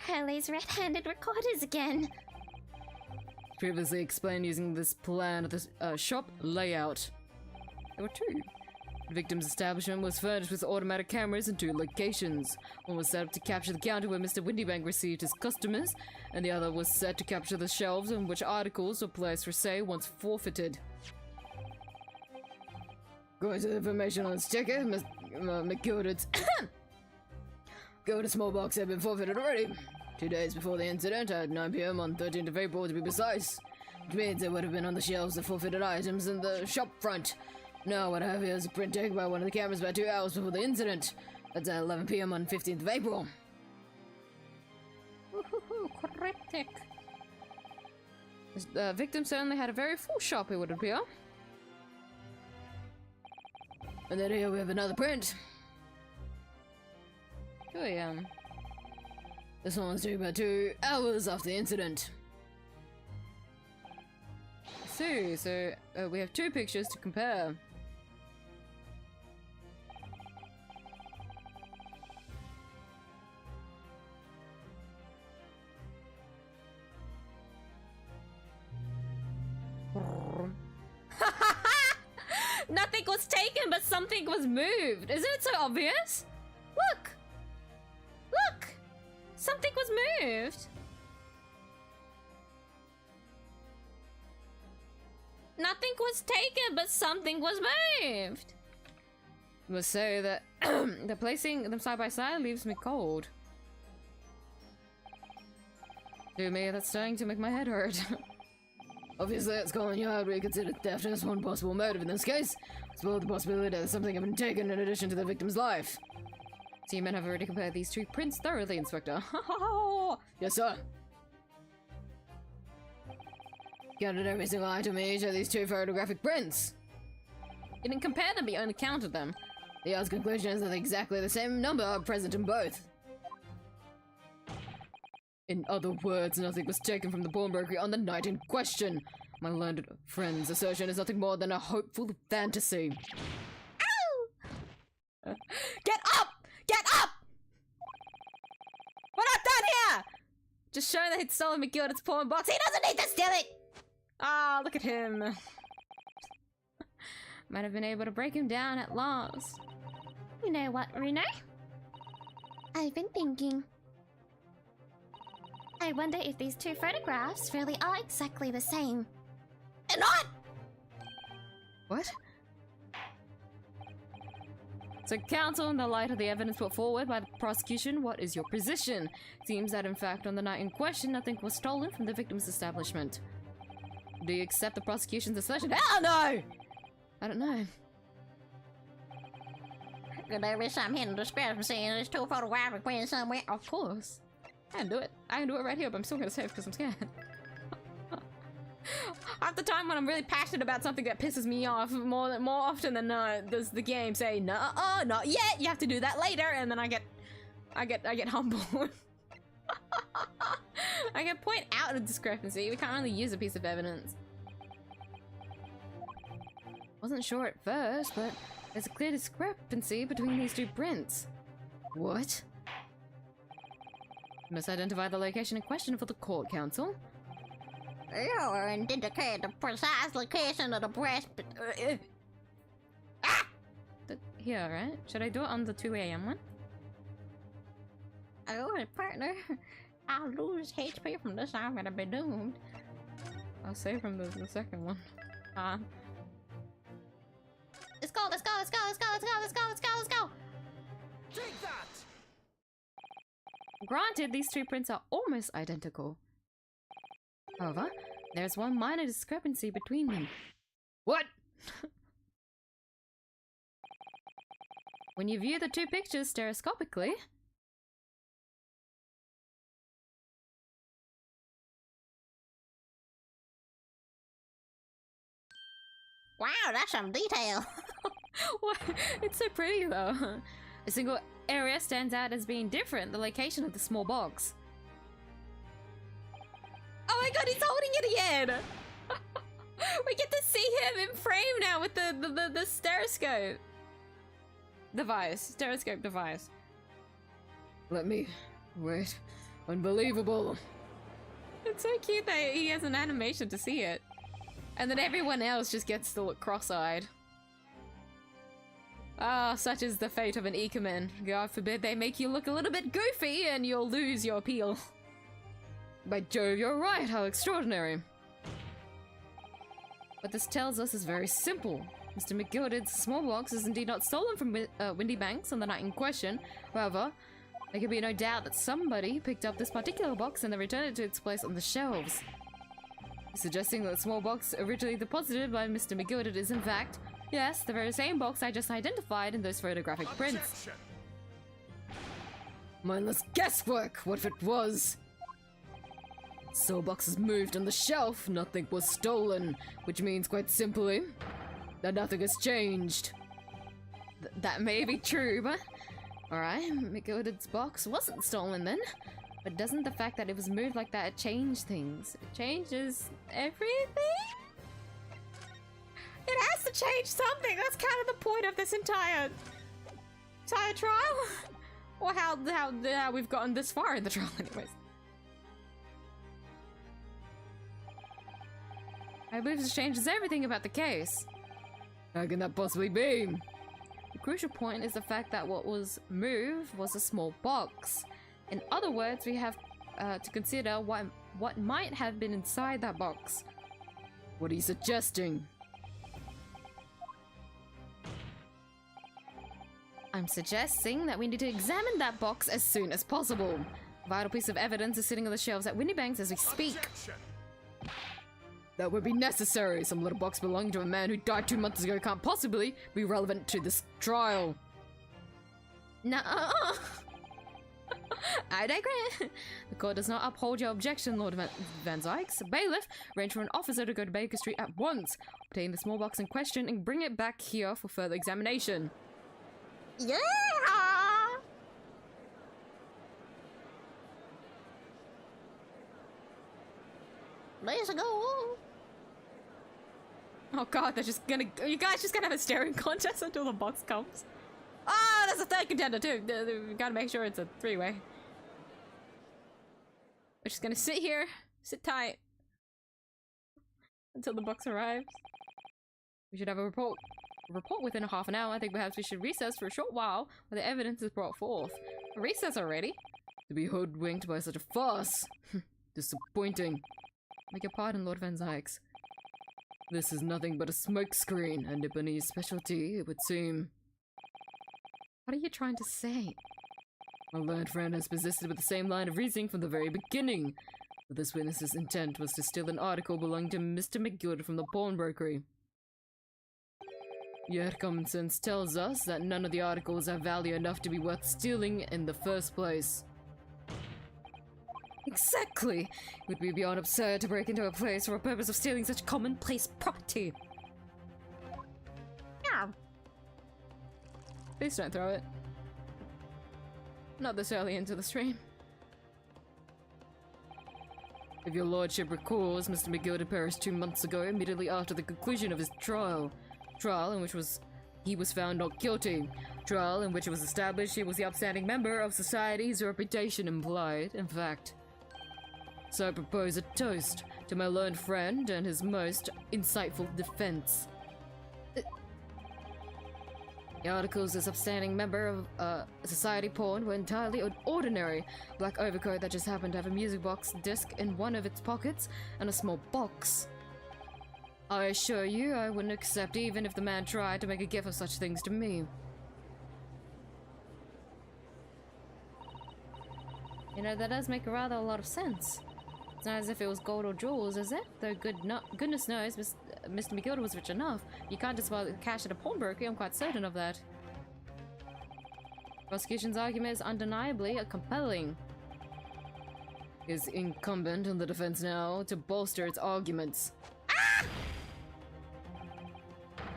Hurley's red-handed recorders again. Previously explained using this plan of the shop layout. There were 2. The victim's establishment was furnished with automatic cameras in 2 locations. One was set up to capture the counter where Mr. Windybank received his customers, and the other was set to capture the shelves on which articles were placed for sale once forfeited. Going to the information on this ticket, McGilded's Gilded small box had been forfeited already. 2 days before the incident, at 9 PM on 13th of April to be precise. Which means it would have been on the shelves of forfeited items in the shop front. Now what I have here is a print taken by one of the cameras about 2 hours before the incident. That's at 11 PM on 15th of April. Woohoo, cryptic. The victim certainly had a very full shop, it would appear. And then here we have another print. This one was taken about 2 hours after the incident. So we have 2 pictures to compare. Nothing was taken, but something was moved. Isn't it so obvious? Look! Look! Something was moved. Nothing was taken, but something was moved. I must say that the placing them side by side leaves me cold. To me, that's starting to make my head hurt. Obviously, at Scotland Yard, we consider theft as one possible motive in this case, as well as the possibility that something had been taken in addition to the victim's life. So you men have already compared these 2 prints thoroughly, Inspector. Yes, sir. Counted every single item in each of these 2 photographic prints. You didn't compare them, but you only counted them. The Yard's conclusion is that exactly the same number are present in both. In other words, nothing was taken from the pawnbrokery on the night in question. My learned friend's assertion is nothing more than a hopeful fantasy. Ow! Get up! Get up! We're not done here! Just show that he'd stolen McGilded's pawn box. He doesn't need to steal it! Ah, look at him. Might have been able to break him down at last. You know what, Runo? I've been thinking. I wonder if these 2 photographs really are exactly the same. They're not! What? So, counsel, in the light of the evidence put forward by the prosecution, what is your position? Seems that, in fact, on the night in question, nothing was stolen from the victim's establishment. Do you accept the prosecution's assertion? Hell no! I don't know. Could there be some hidden discrepancy in these two photographs between somewhere? Of course. I can do it. I can do it right here, but I'm still gonna save because I'm scared. Half the time when I'm really passionate about something that pisses me off, more often than not, does the game say, no, not yet, you have to do that later, and then I get humbled. I can point out a discrepancy, we can't really use a piece of evidence. Wasn't sure at first, but there's a clear discrepancy between these two prints. What? You must identify the location in question for the court, counsel. You and indicate the precise location of the breast. Here, right? Should I do it on the 2 AM one? Oh, partner. I'll lose HP from this. I'm gonna be doomed. I'll save from the second one. Let's go, let's go, let's go, let's go, let's go, let's go, let's go, let's go! Take that! Granted, these two prints are almost identical. However, there's one minor discrepancy between them. What? When you view the two pictures stereoscopically, Wow, that's some detail. what? It's so pretty though. A single area stands out as being different, the location of the small box. Oh my god, he's holding it again! We get to see him in frame now with the stereoscope device. Stereoscope device. Let me... wait. Unbelievable. It's so cute that he has an animation to see it. And then everyone else just gets to look cross-eyed. Ah, such is the fate of an 𝐢𝐽. God forbid they make you look a little bit goofy and you'll lose your appeal. By Jove, you're right, how extraordinary. What this tells us is very simple. Mr. McGilded's small box is indeed not stolen from Windy Banks on the night in question. However, there can be no doubt that somebody picked up this particular box and then returned it to its place on the shelves. Suggesting that the small box originally deposited by Mr. McGilded is in fact, yes, the very same box I just identified in those photographic prints. Mindless guesswork, what if it was? So box is moved on the shelf, nothing was stolen, which means quite simply that nothing has changed. That may be true, but alright, McGilded's box wasn't stolen then. But doesn't the fact that it was moved like that change things? It changes everything? It has to change something! That's kind of the point of this entire trial? Or how we've gotten this far in the trial anyways. I believe this changes everything about the case. How can that possibly be? The crucial point is the fact that what was moved was a small box. In other words, we have to consider what might have been inside that box. What are you suggesting? I'm suggesting that we need to examine that box as soon as possible. A vital piece of evidence is sitting on the shelves at Windy Banks as we speak. That would be necessary. Some little box belonging to a man who died 2 months ago can't possibly be relevant to this trial. No. I digress. The court does not uphold your objection, Lord Van Zyks. Bailiff, arrange for an officer to go to Baker Street at once, obtain the small box in question, and bring it back here for further examination. Yeah! Let's go! Oh god, they're just gonna- you guys just gonna have a staring contest until the box comes? Ah, there's a third contender too! We gotta make sure it's a three-way. We're just gonna sit here, sit tight, until the box arrives. We should have a report within a half an hour. I think perhaps we should recess for a short while while the evidence is brought forth. A recess already? To be hoodwinked by such a farce. Disappointing. Beg your pardon, Lord Van Zyks. This is nothing but a smokescreen, a Nipponese specialty, it would seem. What are you trying to say? My learned friend has persisted with the same line of reasoning from the very beginning. But this witness's intent was to steal an article belonging to Mr. McGill from the pawnbrokery. Yet common sense tells us that none of the articles have value enough to be worth stealing in the first place. Exactly! It would be beyond absurd to break into a place for a purpose of stealing such commonplace property. Yeah. Please don't throw it. Not this early into the stream. If your lordship recalls, Mr. McGill perished 2 months ago, immediately after the conclusion of his trial. Trial in which he was found not guilty. Trial in which it was established he was the upstanding member of society his reputation implied, in fact. So I propose a toast to my learned friend and his most insightful defense. The articles as upstanding member of society pawn were entirely ordinary. Black overcoat that just happened to have a music box disc in one of its pockets and a small box. I assure you I wouldn't accept even if the man tried to make a gift of such things to me. You know, that does make a lot of sense. It's not as if it was gold or jewels, is it? Though goodness knows Mr. McGill was rich enough. You can't just buy the cash at a pawnbroker, I'm quite certain of that. Prosecution's argument is undeniably compelling. It is incumbent on the defense now to bolster its arguments.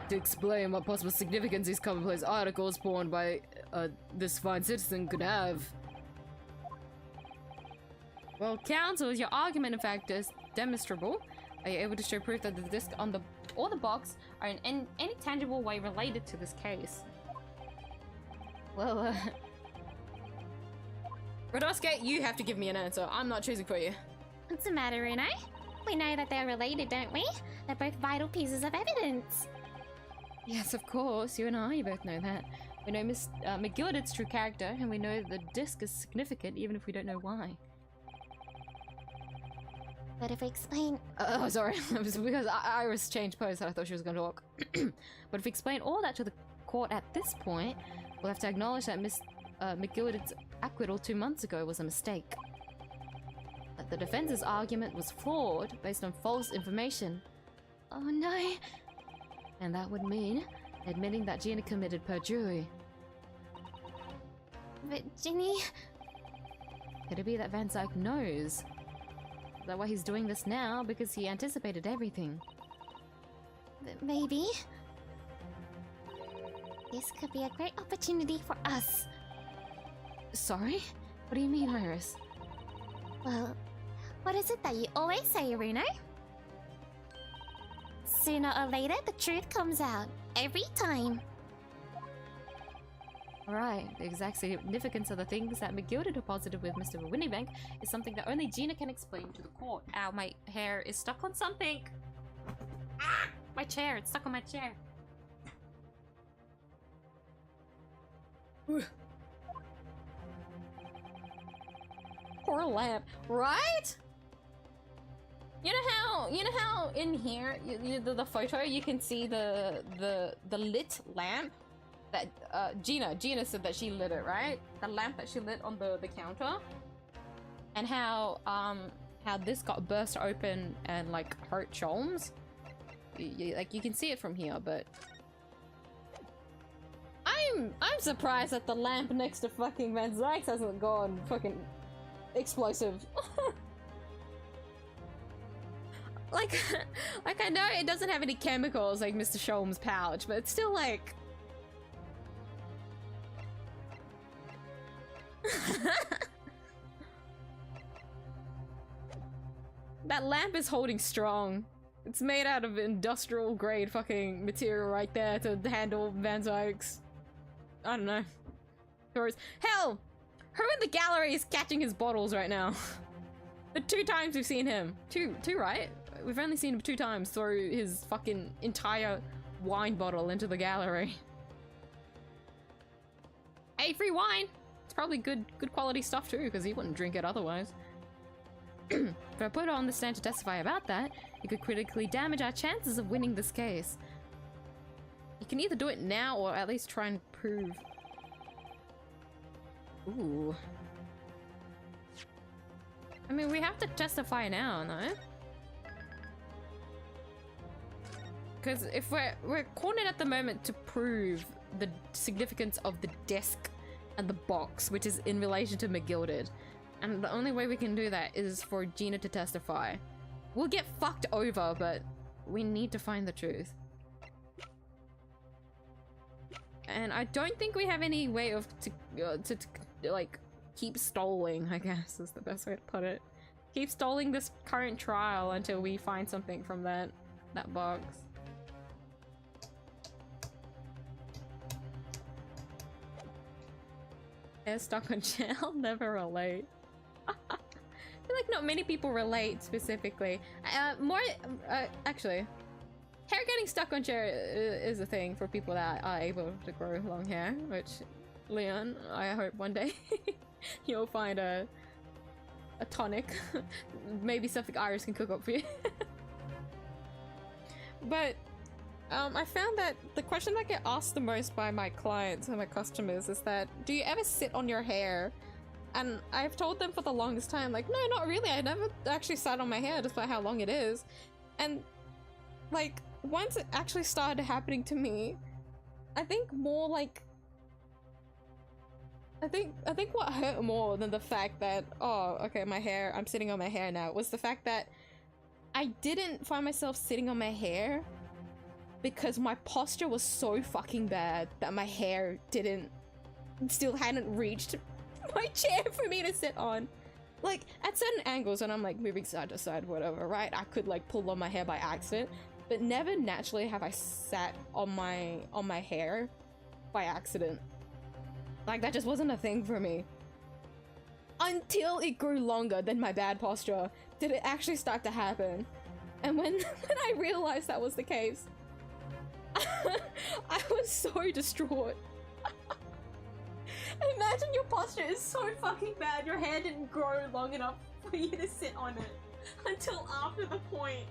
To explain what possible significance these commonplace articles pawned by this fine citizen could have. Well, counsel, your argument in fact is demonstrable. Are you able to show proof that the disc on the or the box are in any tangible way related to this case? Well, Radoske, you have to give me an answer. I'm not choosing for you. What's the matter, Reno? We know that they're related, don't we? They're both vital pieces of evidence. Yes, of course. You and I both know that. We know Miss McGillard's true character, and we know the disc is significant, even if we don't know why. But if we explain... Oh, sorry. It was because Iris changed pose and I thought she was going to talk. But if we explain all that to the court at this point, we'll have to acknowledge that Miss McGillard's acquittal 2 months ago was a mistake. That the defense's argument was flawed based on false information. Oh no. And that would mean admitting that Gina committed perjury. But Ginny... Could it be that Van Dyke knows? Is that why he's doing this now? Because he anticipated everything. But maybe... This could be a great opportunity for us. Sorry? What do you mean, Iris? Well, what is it that you always say, Aruno? Sooner or later, the truth comes out. Every time. Right, the exact significance of the things that McGilda deposited with Mr. Winniebank is something that only Gina can explain to the court. Ow, my hair is stuck on something! Ah! My chair, it's stuck on my chair. Poor lamp, right? You know how in here, the photo, you can see the lit lamp? That Gina said that she lit it, right? The lamp that she lit on the counter, and how this got burst open and like hurt Sholmes. Like you can see it from here, but I'm surprised that the lamp next to fucking Van Dyke's hasn't gone fucking explosive. like I know it doesn't have any chemicals like Mr. Sholmes' pouch, but it's still like. That lamp is holding strong. It's made out of industrial grade fucking material right there to handle Van Dyke's. I don't know. Hell! Who in the gallery is catching his bottles right now? The 2 times we've seen him. Two, right? We've only seen him 2 times throw his fucking entire wine bottle into the gallery. Hey, free wine! It's probably good quality stuff too, because he wouldn't drink it otherwise. If I put her on the stand to testify about that, it could critically damage our chances of winning this case. You can either do it now or at least try and prove Ooh. I mean, we have to testify now, no? Because if we're cornered at the moment to prove the significance of the desk and the box, which is in relation to McGilded, and the only way we can do that is for Gina to testify. We'll get fucked over, but we need to find the truth. And I don't think we have any way of to like keep stalling, I guess is the best way to put it. Keep stalling this current trial until we find something from that box. Hair stuck on chair, I'll never relate. I feel like not many people relate specifically. Actually, hair getting stuck on chair is a thing for people that are able to grow long hair, which, Leon, I hope one day you'll find a tonic. Maybe something Iris can cook up for you. But I found that the question that get asked the most by my clients and my customers is that, do you ever sit on your hair? And I've told them for the longest time, like, no, not really. I never actually sat on my hair despite how long it is. And like, once it actually started happening to me, I think more like, I think what hurt more than the fact that, oh, okay, my hair, I'm sitting on my hair now, was the fact that I didn't find myself sitting on my hair because my posture was so fucking bad that my hair still hadn't reached my chair for me to sit on. Like, at certain angles, and I'm like moving side to side, whatever, right? I could like pull on my hair by accident, but never naturally have I sat on my hair by accident. Like, that just wasn't a thing for me. Until it grew longer than my bad posture did it actually start to happen. And when I realized that was the case, I was so distraught. Imagine your posture is so fucking bad, your hair didn't grow long enough for you to sit on it until after the point.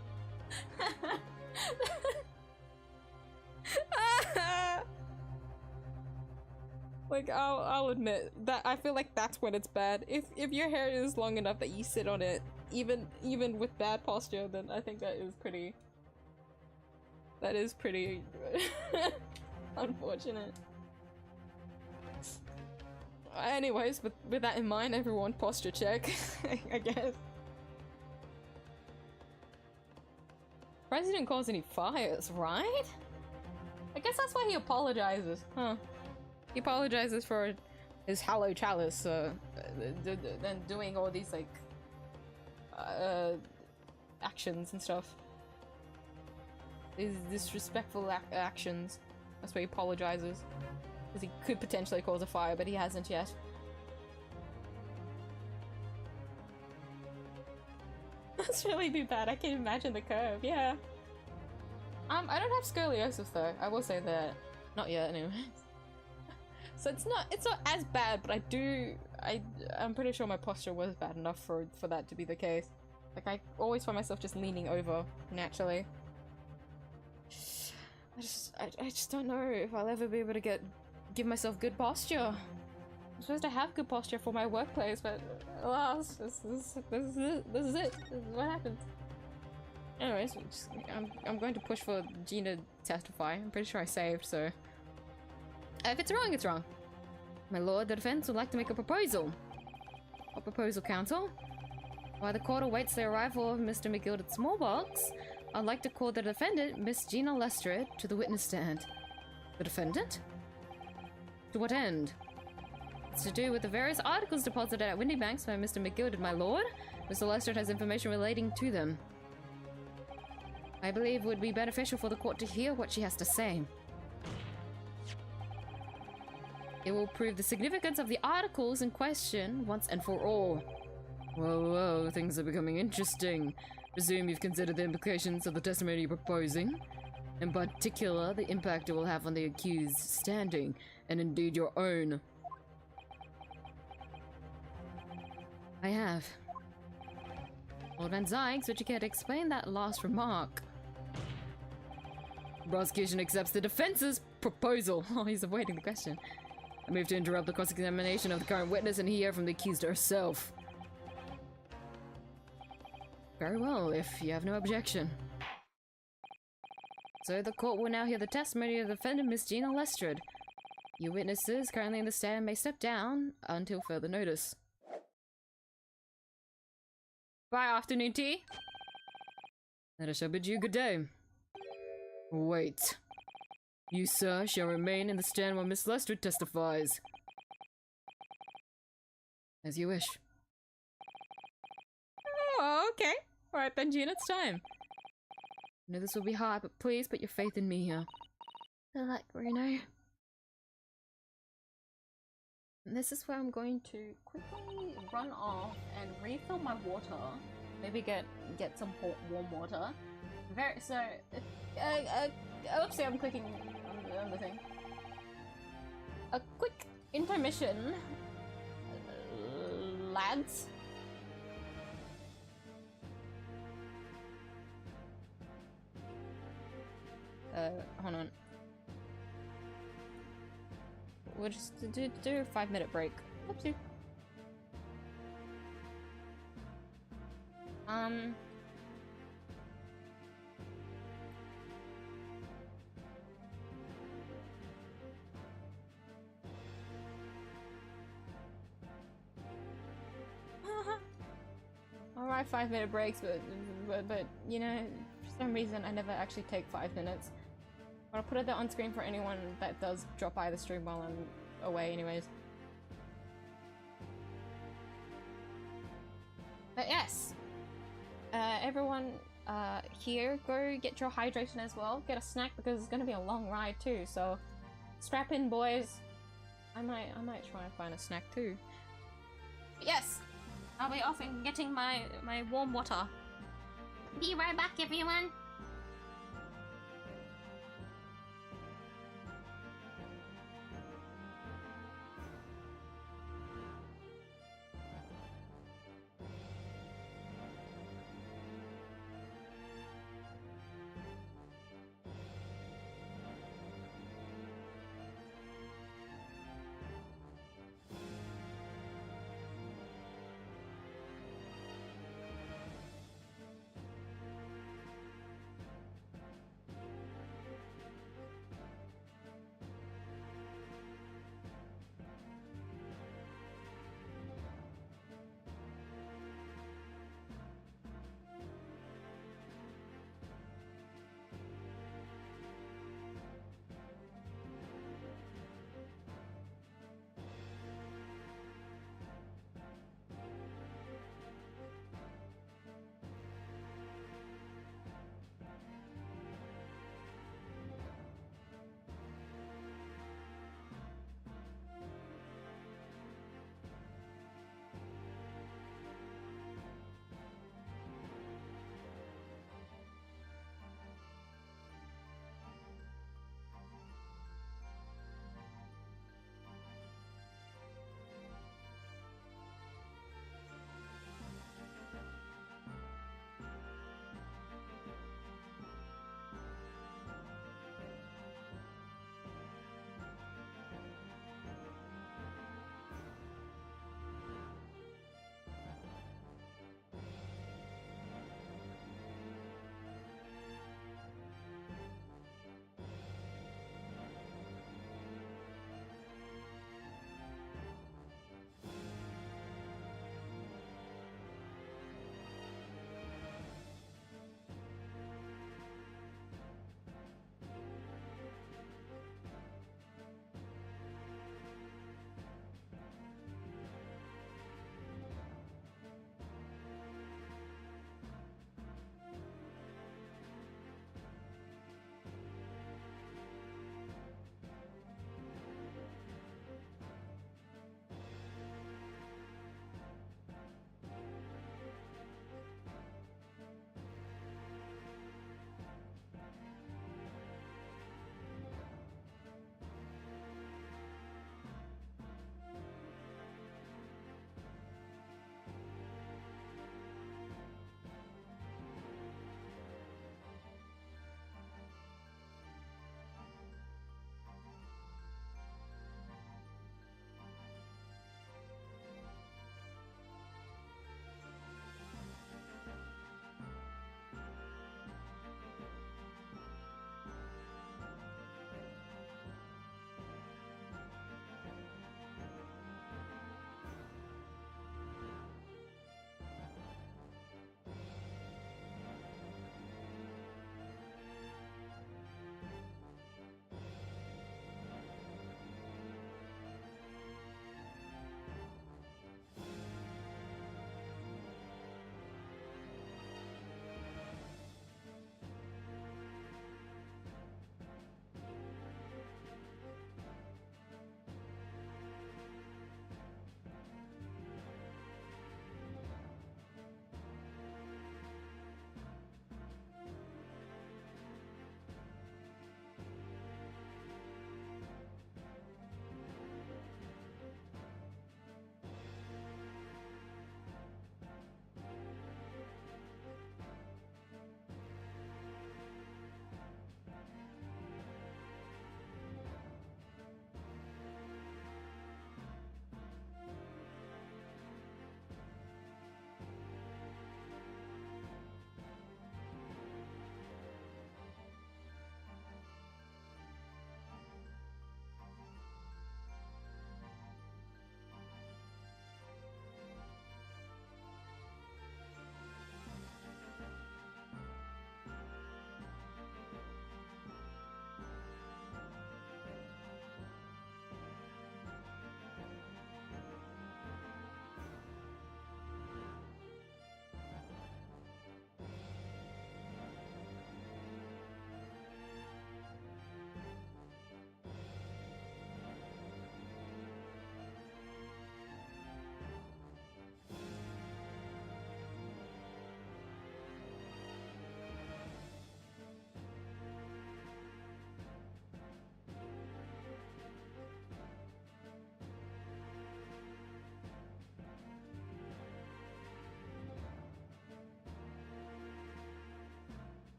Like, I'll admit that I feel like that's when it's bad. If your hair is long enough that you sit on it, even with bad posture, then I think that is pretty unfortunate. Anyways, with that in mind, everyone posture check, I guess. President caused any fires, right? I guess that's why he apologizes, huh? He apologizes for his hollow chalice, and doing all these, like, actions and stuff. These disrespectful actions. That's why he apologizes. Because he could potentially cause a fire, but he hasn't yet. That's really be bad. I can imagine the curve, yeah. I don't have scoliosis though, I will say that. Not yet, anyways. So it's not as bad, but I'm pretty sure my posture was bad enough for that to be the case. Like, I always find myself just leaning over naturally. I just don't know if I'll ever be able to give myself good posture. I'm supposed to have good posture for my workplace, but alas, this is it. This is what happens. Anyways, I'm going to push for Gina to testify. I'm pretty sure I saved, so if it's wrong, it's wrong. My lord, the defense would like to make a proposal. A proposal, counsel. While the court awaits the arrival of Mr. McGilded Smallbox, I'd like to call the defendant, Miss Gina Lestrade, to the witness stand. The defendant? To what end? It's to do with the various articles deposited at Windy Banks by Mr. McGilded, my lord. Mr. Lestrade has information relating to them. I believe it would be beneficial for the court to hear what she has to say. It will prove the significance of the articles in question once and for all. Whoa, things are becoming interesting. Presume you've considered the implications of the testimony you're proposing. In particular, the impact it will have on the accused's standing, and indeed your own. I have. Lord Van Zyks, would you care to explain that last remark? The prosecution accepts the defense's proposal. Oh, he's avoiding the question. I move to interrupt the cross-examination of the current witness and hear from the accused herself. Very well, if you have no objection. So the court will now hear the testimony of the defendant, Miss Gina Lestrade. You witnesses currently in the stand may step down until further notice. Bye, afternoon tea. And I shall bid you good day. Wait. You, sir, shall remain in the stand while Miss Lestrade testifies. As you wish. Oh, okay. Alright then, Gina, it's time. I know this will be hard, but please put your faith in me here. Good luck, Bruno. And this is where I'm going to quickly run off and refill my water. Maybe get some warm water. Oopsie, I'm clicking on the thing. A quick intermission, lads. Hold on. We'll just do a 5-minute break. Oopsie. Alright, 5-minute breaks, but you know, for some reason I never actually take 5 minutes. But I'll put it there on screen for anyone that does drop by the stream while I'm away anyways. But yes, everyone here, go get your hydration as well. Get a snack because it's gonna be a long ride too, so strap in, boys. I might try and find a snack too. But yes, I'll be off and getting my warm water. Be right back, everyone.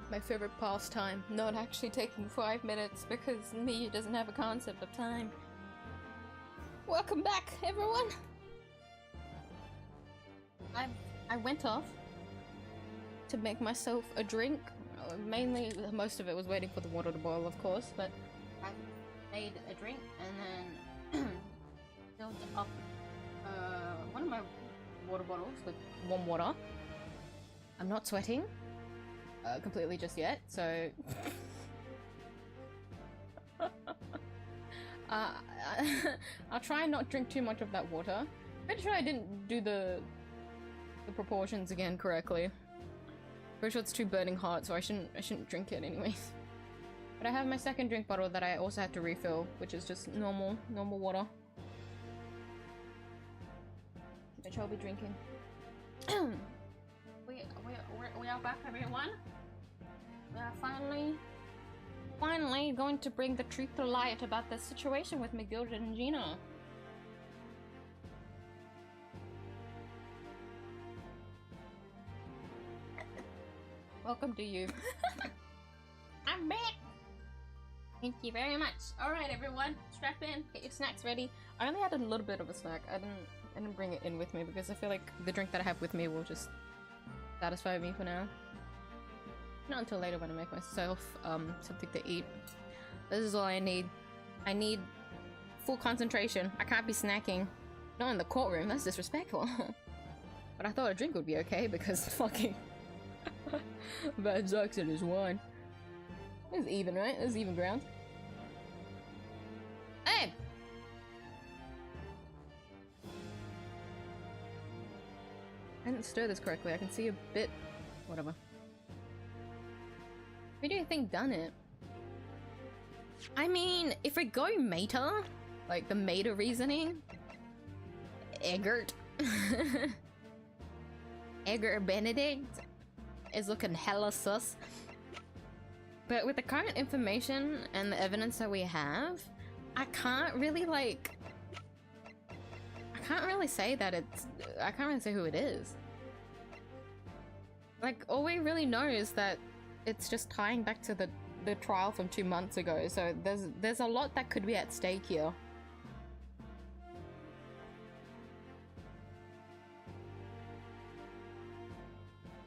My favorite pastime. Not actually taking 5 minutes because Miyu doesn't have a concept of time. Welcome back, everyone! I went off to make myself a drink. Mainly, most of it was waiting for the water to boil, of course, but I made a drink and then filled up one of my water bottles with warm water. I'm not sweating completely just yet, so I'll try and not drink too much of that water. Pretty sure I didn't do the proportions again correctly. Pretty sure it's too burning hot, so I shouldn't drink it anyways. But I have my second drink bottle that I also had to refill, which is just normal water, which I'll be drinking. We are back, everyone. We are finally going to bring the truth to light about the situation with McGilded and Gina. Welcome to you. I'm back! Thank you very much. Alright everyone, strap in, get your snacks ready. I only had a little bit of a snack. I didn't bring it in with me because I feel like the drink that I have with me will just satisfy me for now. Not until later when I make myself something to eat. This is all I need. I need full concentration. I can't be snacking. Not in the courtroom, that's disrespectful. But I thought a drink would be okay because fucking bad sucks in his wine. It's even, right? It's even ground. Hey! I didn't stir this correctly. I can see a bit. Whatever. Who do you think done it? I mean, if we go meta, like the meta reasoning, Eggert. Eggert Benedict is looking hella sus. But with the current information and the evidence that we have, I can't really say that I can't really say who it is. Like, all we really know is that it's just tying back to the trial from 2 months ago, so there's a lot that could be at stake here.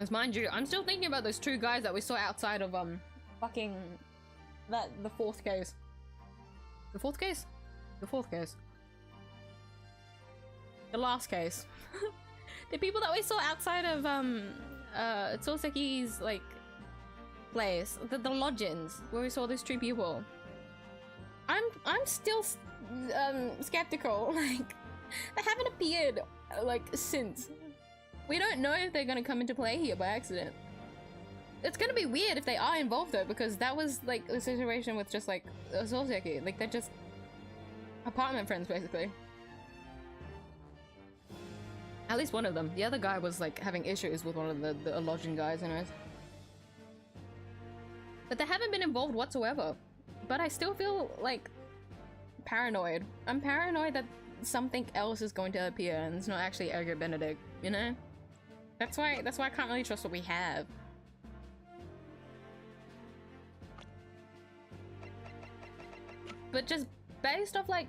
As mind you, I'm still thinking about those 2 guys that we saw outside of fucking the fourth case. The fourth case? The fourth case. The last case. The people that we saw outside of Tsuseki's like place, the lodgings where we saw these 2 people. I'm still skeptical. Like, they haven't appeared like since. We don't know if they're gonna come into play here by accident. It's gonna be weird if they are involved though, because that was like the situation with just like Soseki. Like, they're just apartment friends basically. At least one of them. The other guy was like having issues with one of the lodging guys, anyways. But they haven't been involved whatsoever. But I still feel like paranoid. I'm paranoid that something else is going to appear and it's not actually Edgar Benedict, you know? That's why I can't really trust what we have. But just based off like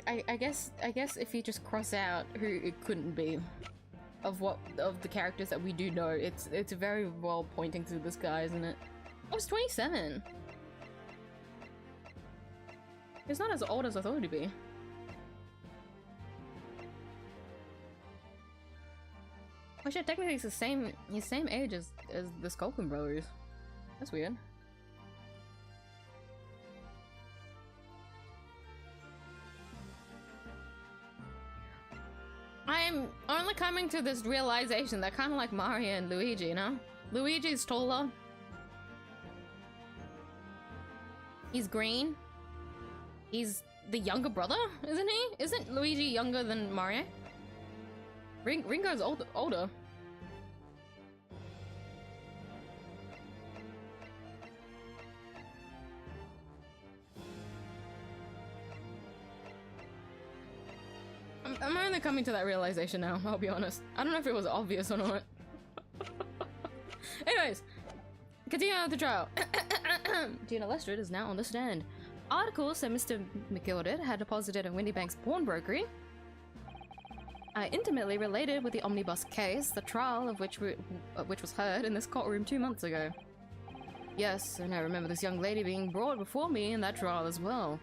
I guess if you just cross out who it couldn't be of the characters that we do know, it's very well pointing to this guy, isn't it? Oh, it's 27. He's not as old as I thought he'd be. Oh shit, technically he's the same age as the Skulkin brothers. That's weird. I'm only coming to this realization that kind of like Mario and Luigi, you know? Luigi's taller. He's green. He's the younger brother, isn't he? Isn't Luigi younger than Mario? Ringo's older. I'm only coming to that realization now, I'll be honest. I don't know if it was obvious or not. Anyways, continue on with the trial. Gina Lestrade is now on the stand. Articles said Mr. McGilded had deposited in Windybank's pawnbrokery. Intimately related with the omnibus case, the trial of which was heard in this courtroom 2 months ago. Yes, and I remember this young lady being brought before me in that trial as well.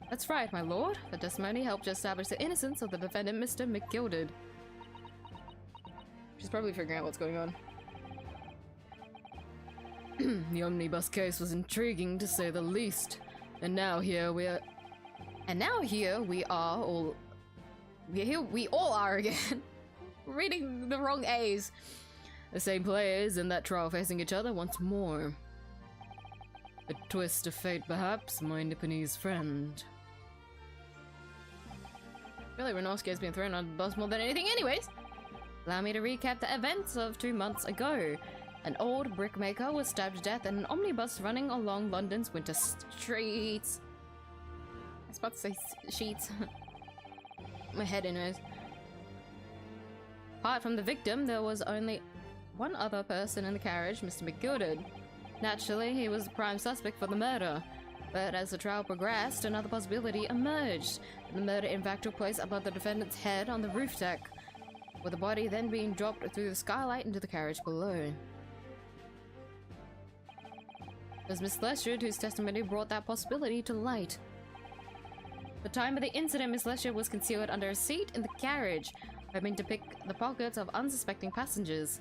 That's right, my lord. The testimony helped to establish the innocence of the defendant, Mr. McGilded. She's probably figuring out what's going on. The omnibus case was intriguing to say the least. And now here we are. And now here we all are again. Reading the wrong A's. The same players in that trial facing each other once more. A twist of fate, perhaps, my Nipponese friend. Really, Renosuke has been thrown on the bus more than anything anyways. Allow me to recap the events of 2 months ago. An old brickmaker was stabbed to death in an omnibus running along London's winter streets. I was about to say sheets. My head in it. Apart from the victim, there was only one other person in the carriage, Mr. McGilded. Naturally, he was the prime suspect for the murder. But as the trial progressed, another possibility emerged. The murder in fact took place above the defendant's head on the roof deck, with the body then being dropped through the skylight into the carriage below. It was Miss Lestrade whose testimony brought that possibility to light. At the time of the incident, Miss Lestrade was concealed under a seat in the carriage, hoping to pick the pockets of unsuspecting passengers.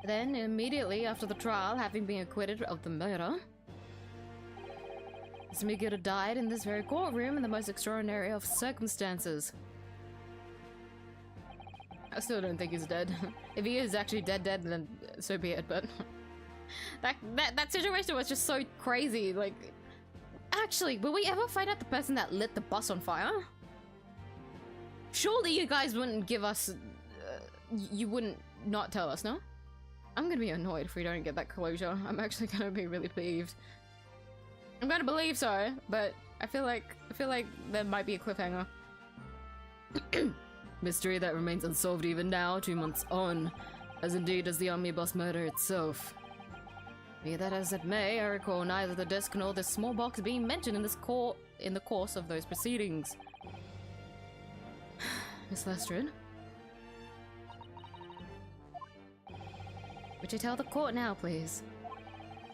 Then, immediately after the trial, having been acquitted of the murder, Mr. McGilded died in this very courtroom in the most extraordinary of circumstances. I still don't think he's dead. If he is actually dead, then so be it, but that situation was just so crazy. Like, actually, will we ever find out the person that lit the bus on fire? Surely you guys wouldn't give us, you wouldn't not tell us, no? I'm gonna be annoyed if we don't get that closure. I'm actually gonna be really peeved. I'm gonna believe so, but I feel like there might be a cliffhanger. Mystery that remains unsolved even now, 2 months on, as indeed does the omnibus murder itself. Be that as it may, I recall neither the disc nor this small box being mentioned in the course of those proceedings. Miss Lestrade? Would you tell the court now, please?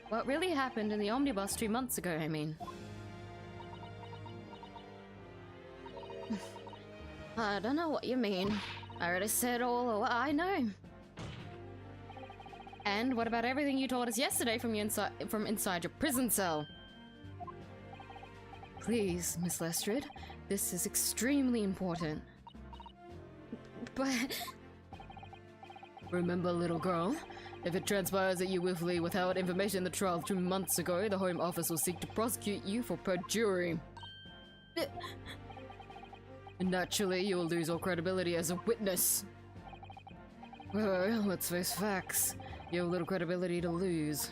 What really happened in the omnibus 2 months ago, I mean? I don't know what you mean. I already said all of what I know. And what about everything you told us yesterday from inside your prison cell? Please, Miss Lestrade, this is extremely important. But... Remember, little girl, if it transpires that you willfully withheld information in the trial 2 months ago, the Home Office will seek to prosecute you for perjury. And naturally, you will lose all credibility as a witness. Well, let's face facts. You have little credibility to lose.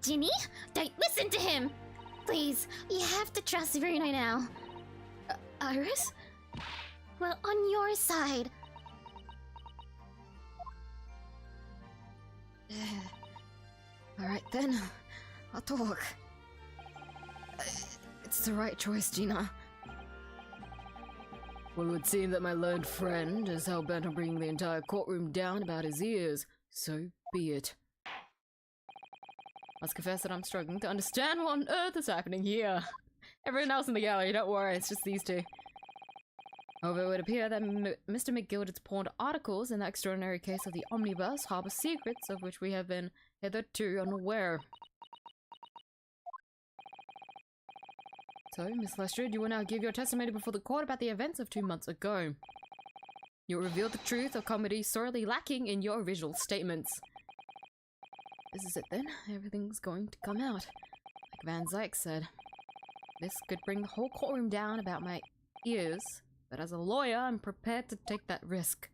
Ginny, don't listen to him! Please, you have to trust Bruno now. Iris? We're on your side. Alright then, I'll talk. It's the right choice, Gina. Well, it would seem that my learned friend is hell-bent on bringing the entire courtroom down about his ears. So be it. Must confess that I'm struggling to understand what on earth is happening here. Everyone else in the gallery, don't worry, it's just these two. However, it would appear that Mr. McGilded's pawned articles in the extraordinary case of the omnibus harbor secrets of which we have been hitherto unaware. So, Miss Lestrade, you will now give your testimony before the court about the events of 2 months ago. You will reveal the truth of comedy sorely lacking in your original statements. This is it then. Everything's going to come out. Like Van Zyke said. This could bring the whole courtroom down about my ears, but as a lawyer, I'm prepared to take that risk.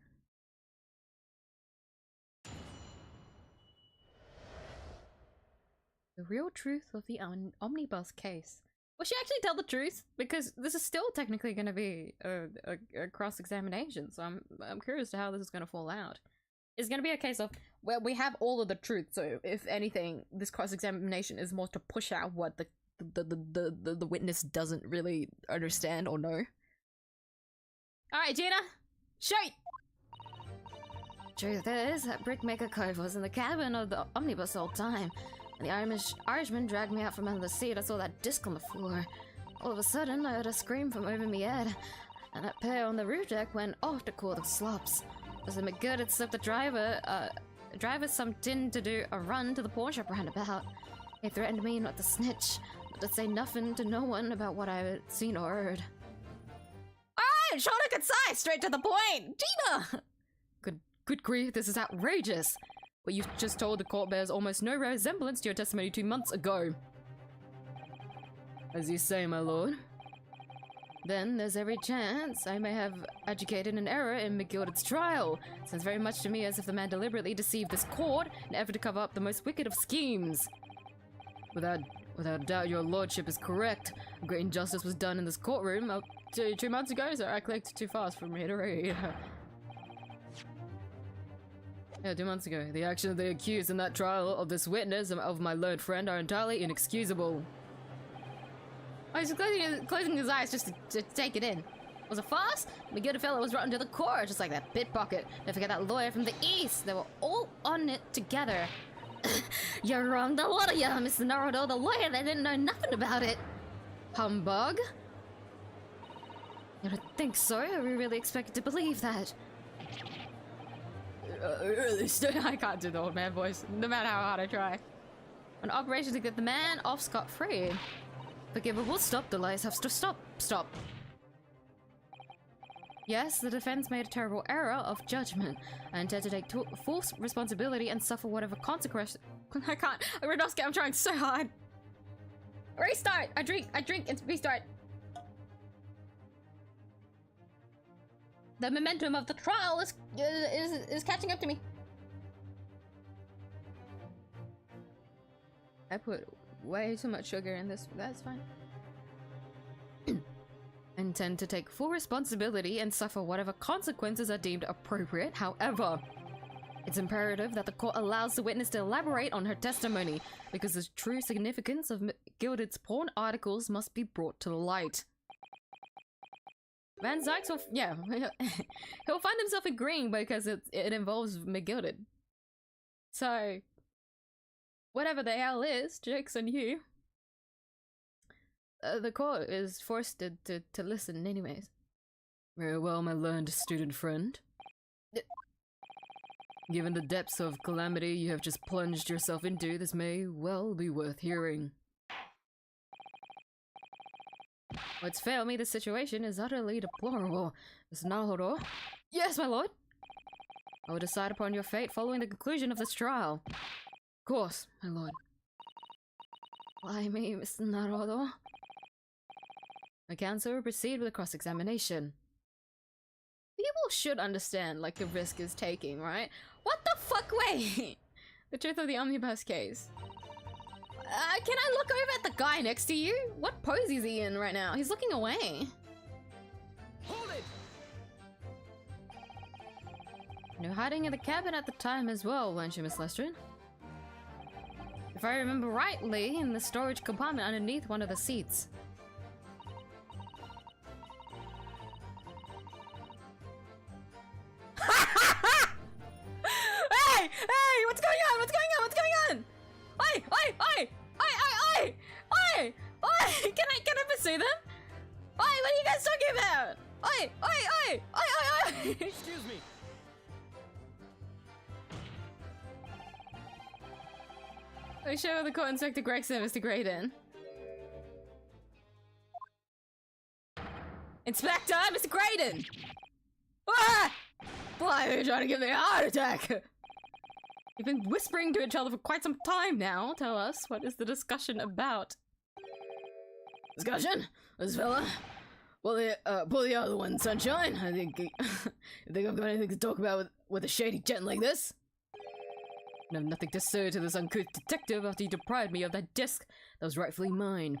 The real truth of the omnibus case. Will she actually tell the truth? Because this is still technically going to be a cross-examination, so I'm curious to how this is going to fall out. It's going to be a case of, well, we have all of the truth, so if anything, this cross-examination is more to push out what the witness doesn't really understand or know. Alright, Gina! Shoot! Truth is, that Brickmaker Cove was in the cabin of the omnibus the whole time. And the Irishman dragged me out from under the seat. I saw that disc on the floor. All of a sudden, I heard a scream from over me head. And that pair on the roof deck went off to call the slops. As the McGirt slipped the driver something in to do a run to the pawn shop roundabout. He threatened me not to snitch, but to say nothing to no one about what I had seen or heard. Alright, short and concise, straight to the point! Gina! Good grief, this is outrageous! What you've just told the court bears almost no resemblance to your testimony 2 months ago. As you say, my lord. Then there's every chance I may have educated an error in McGilded's trial. Sounds very much to me as if the man deliberately deceived this court in an effort to cover up the most wicked of schemes. Without doubt, your lordship is correct. A great injustice was done in this courtroom 2 months ago, so I clicked too fast for me to read. Yeah, 2 months ago. The actions of the accused in that trial of this witness and of my learned friend are entirely inexcusable. I was closing his eyes just to take it in. Was a farce? McGirt fellow was rotten to the core, just like that pickpocket. Don't forget that lawyer from the east. They were all on it together. You're wrong, the lot of you, Mr. Naruto, the lawyer, they didn't know nothing about it. Humbug? I don't think so. Are we really expected to believe that? I can't do the old man voice, no matter how hard I try. An operation to get the man off scot-free. Forgivable, stop, the lies have to stop. Yes, the defense made a terrible error of judgment. I intend to take full responsibility and suffer whatever consequences. I can't. Renosuke, I'm trying so hard. Restart. I drink and restart. The momentum of the trial is catching up to me. I put way too much sugar in this. That's fine. Intend to take full responsibility and suffer whatever consequences are deemed appropriate. However, it's imperative that the court allows the witness to elaborate on her testimony, because the true significance of Gilded's porn articles must be brought to light. Van Zykes will, yeah, he'll find himself agreeing because it involves McGilded. So, whatever the hell is, joke's on you. The court is forced to listen anyways. Very well, my learned student friend. Given the depths of calamity you have just plunged yourself into, this may well be worth hearing. What's failed me, this situation is utterly deplorable. Mr. Naruto. Yes, my lord. I will decide upon your fate following the conclusion of this trial. Of course, my lord. Why me, Mr. Naruto? The counsel will proceed with a cross-examination. People should understand, like, the risk is taking, right? What the fuck? Wait! The truth of the omnibus case. Can I look over at the guy next to you? What pose is he in right now? He's looking away. Hold it! You were hiding in the cabin at the time as well, weren't you, Miss Lestrin? If I remember rightly, in the storage compartment underneath one of the seats. Hey! What's going on? What's going on? What's going on? Oi! Can I pursue them? Oi! What are you guys talking about? Oi! Excuse me. I show the court inspector Gregson, Mr. Graydon. Inspector, Mr. Graydon! Ah! Why are you trying to give me a heart attack? You've been whispering to each other for quite some time now. Tell us, what is the discussion about? Discussion? This fella? Well, pull the other one, Sunshine. I think, you think I've got anything to talk about with a shady gent like this? I have nothing to say to this uncouth detective after he deprived me of that disc that was rightfully mine.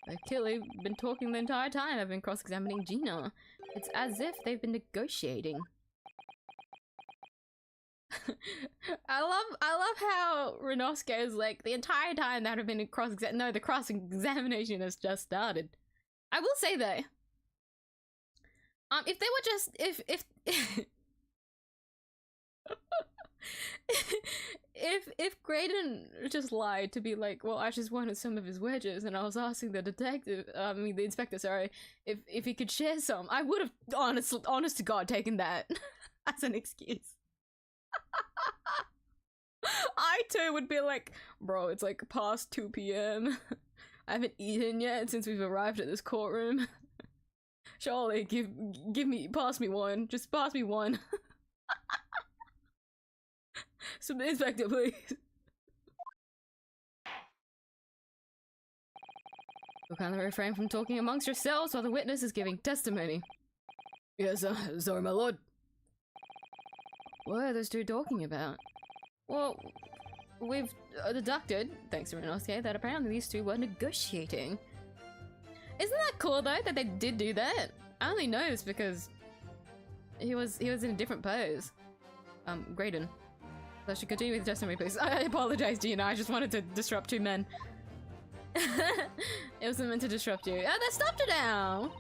They've clearly been talking the entire time I've been cross-examining Gina. It's as if they've been negotiating. I love how Renosuke is like, the entire time that have been the cross-examination has just started. I will say though, if they were just, if Graydon just lied to be like, well, I just wanted some of his wedges and I was asking the the inspector, sorry, if he could share some, I would have honest to God taken that as an excuse. I too would be like, bro, it's like past 2 p.m. I haven't eaten yet since we've arrived at this courtroom. Surely, pass me one. Just pass me one. Some inspector, please. You can't refrain from talking amongst yourselves while the witness is giving testimony. Yes, sorry, my lord. What are those two talking about? Well, we've deducted, thanks to Renosuke, that apparently these two were negotiating. Isn't that cool though, that they did do that? I only know this because he was in a different pose. Graydon. I should continue with testimony, please. I apologize, Gina. I just wanted to disrupt two men. It wasn't meant to disrupt you. Oh, they stopped it now.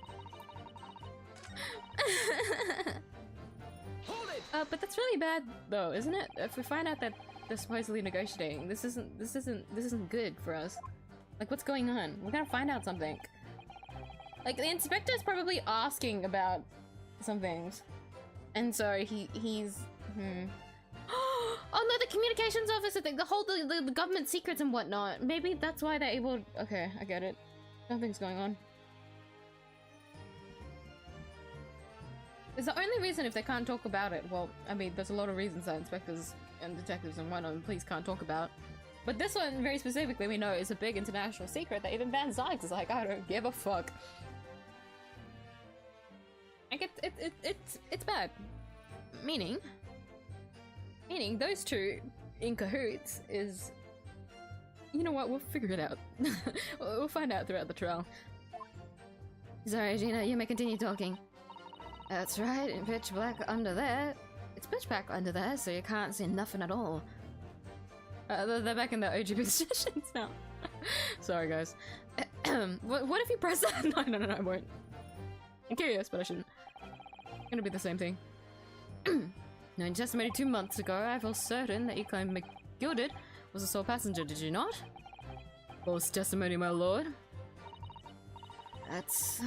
Hold it! But that's really bad, though, isn't it? If we find out that they're supposedly negotiating, this isn't good for us. Like, what's going on? We're gonna find out something. Like, the inspector's probably asking about some things, and so he's. Oh no, the communications officer thing, the government secrets and whatnot. Maybe that's why they're able. Okay, I get it. Something's going on. It's the only reason if they can't talk about it. Well, I mean, there's a lot of reasons that inspectors and detectives and whatnot and police can't talk about. But this one, very specifically, we know is a big international secret that even Van Zyke is like, I don't give a fuck. Like, it's bad. Meaning those two in cahoots is... You know what, we'll figure it out. We'll find out throughout the trial. Sorry, Gina, you may continue talking. That's right, in pitch black under there. It's pitch black under there, so you can't see nothing at all. They're back in their OG positions now. Sorry, guys. What if you press that? No, I won't. I'm curious, but I shouldn't. It's gonna be the same thing. Now, in testimony 2 months ago, I feel certain that you claimed McGilded was a sole passenger, did you not? False testimony, my lord. That's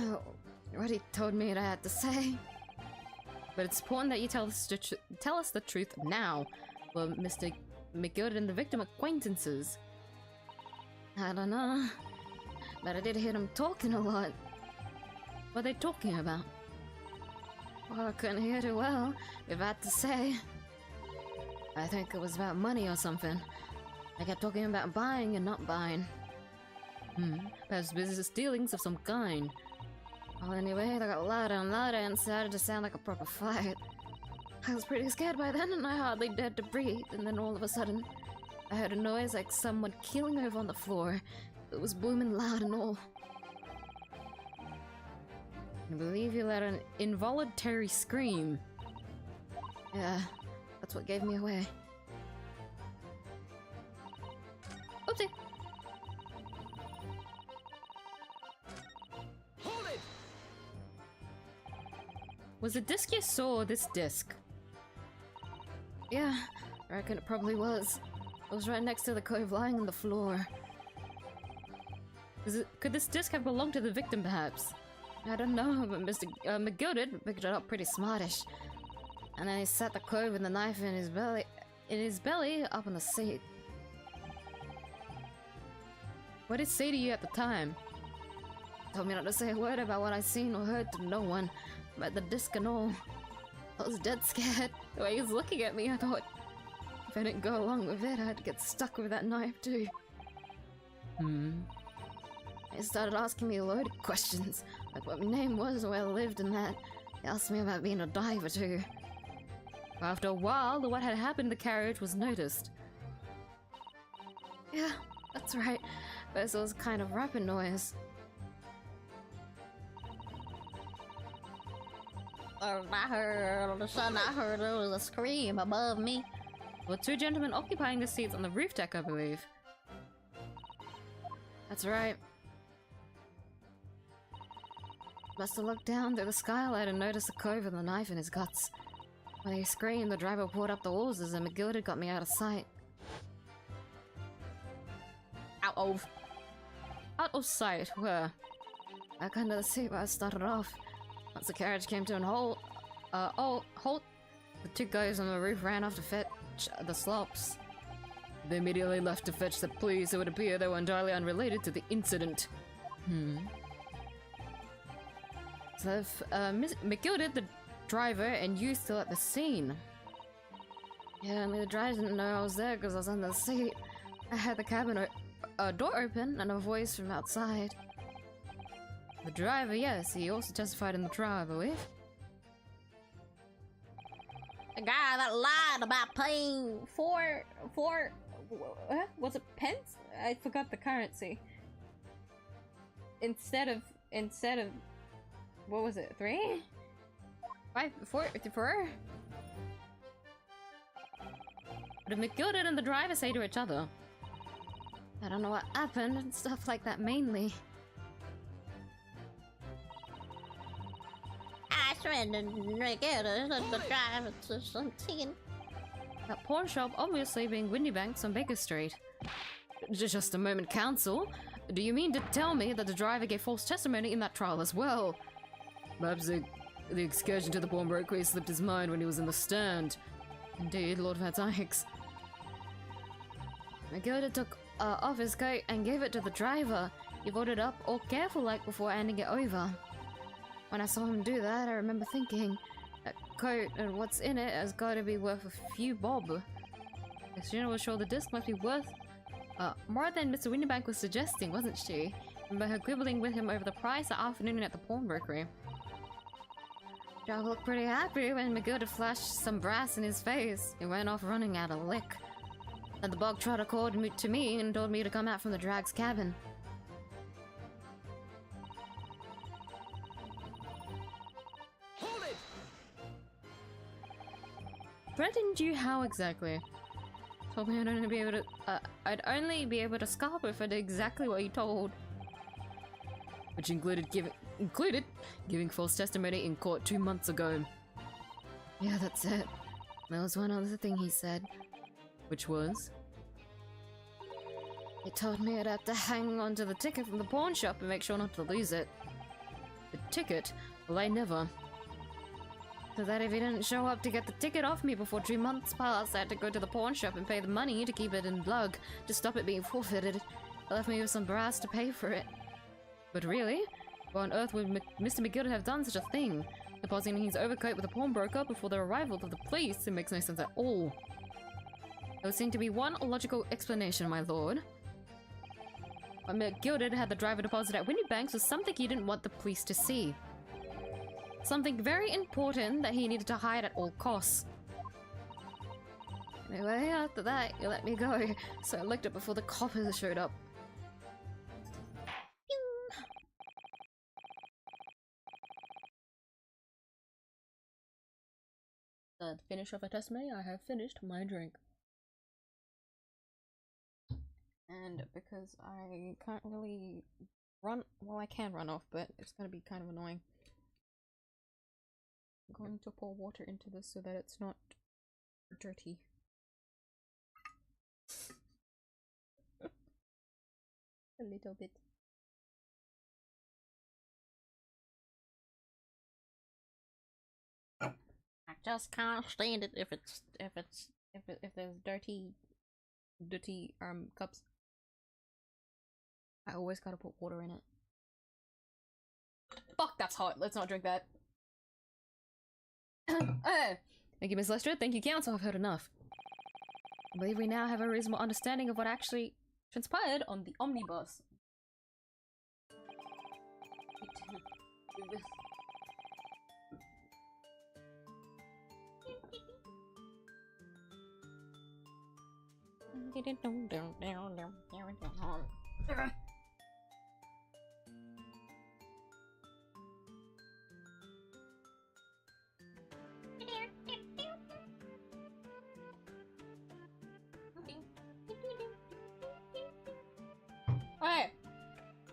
what he told me I had to say. But it's important that you tell us the truth now. Were Mr. McGilded and the victim acquaintances? I don't know, but I did hear him talking a lot. What are they talking about? Well, I couldn't hear too well, if I had to say. I think it was about money or something. I kept talking about buying and not buying. Perhaps business dealings of some kind. Well, anyway, they got louder and louder and started to sound like a proper fight. I was pretty scared by then and I hardly dared to breathe, and then all of a sudden, I heard a noise like someone keeling over on the floor. It was booming loud and all. I believe you let an involuntary scream. Yeah, that's what gave me away. Oopsie. Hold it! Was the disc you saw this disc? Yeah, I reckon it probably was. It was right next to the cove lying on the floor. Could this disc have belonged to the victim, perhaps? I don't know, but Mr. McGilded picked it up pretty smartish. And then he set the cove with the knife in his belly up on the seat. What did it say to you at the time? Told me not to say a word about what I seen or heard to no one, about the disc and all. I was dead scared. The way he was looking at me, I thought if I didn't go along with it, I'd get stuck with that knife too. He started asking me a load of questions, like what my name was, where I lived and that. He asked me about being a diver too. After a while, what had happened in the carriage was noticed. Yeah, that's right. But it was kind of rapid noise. I heard there was a scream above me. Well, two gentlemen occupying the seats on the roof deck, I believe. That's right. Must have looked down through the skylight and noticed the cove with the knife in his guts. When he screamed, the driver pulled up the hoses and McGilded got me out of sight. Out of sight, where? Back under the seat where I started off. Once the carriage came to an halt, the two guys on the roof ran off to fetch the slops. They immediately left to fetch the police. It would appear they were entirely unrelated to the incident. So if McGilded, the driver, and you still at the scene. Yeah, only the driver didn't know I was there because I was under the seat. I had the cabin door open and a voice from outside. The driver, yes, he also testified in the trial, I believe. The guy that lied about paying four Was it pence? I forgot the currency. Instead of what was it? 3? 5? 4? 4? What did McGilded and the driver say to each other? I don't know what happened and stuff like that mainly. I surrendered the driver to something. That pawn shop obviously being Windybanks on Baker Street. Just a moment, counsel. Do you mean to tell me that the driver gave false testimony in that trial as well? Perhaps the excursion to the pawnbroker slipped his mind when he was in the stand. Indeed, Lord Van Dykes. McGilded took off his coat and gave it to the driver. He folded it up all careful like before handing it over. When I saw him do that, I remember thinking, that coat and what's in it has got to be worth a few bob. Christina was sure the disc must be worth more than Mr. Windybank was suggesting, wasn't she? Remember her quibbling with him over the price that afternoon at the pawnbrokery. Joe looked pretty happy when McGilded flashed some brass in his face. He went off running at a lick. And the bog trotter called to me and told me to come out from the drag's cabin. Hold it! Threatened you how exactly? Told me I'd only be able to scalp if I did exactly what he told. Which included giving false testimony in court 2 months ago. Yeah, that's it. There was one other thing he said. Which was? He told me I'd have to hang on to the ticket from the pawn shop and make sure not to lose it. The ticket? Well, I never. So that if he didn't show up to get the ticket off me before 2 months passed, I had to go to the pawn shop and pay the money to keep it in lug to stop it being forfeited. He left me with some brass to pay for it. But really? Why on earth would Mr. McGilded have done such a thing? Depositing his overcoat with a pawnbroker before the arrival of the police? It makes no sense at all. There would seem to be one logical explanation, my lord. What McGilded had the driver deposit at Windybanks was something he didn't want the police to see. Something very important that he needed to hide at all costs. Anyway, after that, you let me go, so I licked it before the coppers showed up. To finish off a testimony, I have finished my drink. And because I can't really run, well, I can run off, but it's gonna be kind of annoying. I'm going to pour water into this so that it's not dirty. A little bit. I just can't stand it if there's dirty cups. I always gotta put water in it. Fuck, that's hot. Let's not drink that. Thank you, Miss Lester. Thank you, counsel. I've heard enough. I believe we now have a reasonable understanding of what actually transpired on the omnibus. Alright.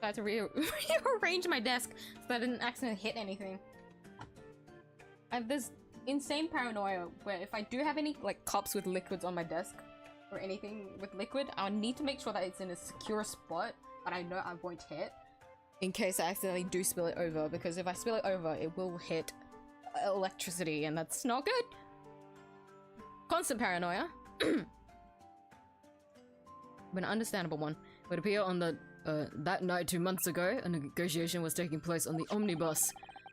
I had to rearrange my desk so that I didn't accidentally hit anything. I have this insane paranoia where if I do have any like cups with liquids on my desk or anything with liquid, I'll need to make sure that it's in a secure spot that I know I won't hit in case I accidentally do spill it over, because if I spill it over it will hit electricity and that's not good. Constant paranoia. But an understandable one. It would appear on the that night 2 months ago, a negotiation was taking place on the omnibus.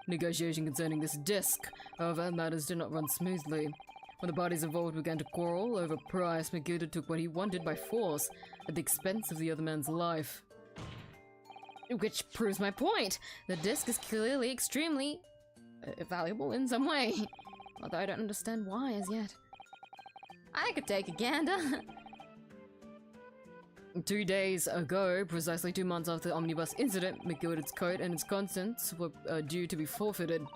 Negotiation concerning this disc. However, matters did not run smoothly. When the parties involved began to quarrel over price, Megiddo took what he wanted by force, at the expense of the other man's life. Which proves my point! The disc is clearly extremely valuable in some way. Although I don't understand why as yet. I could take a gander. 2 days ago, precisely 2 months after the omnibus incident, McGilded's coat and its contents were due to be forfeited.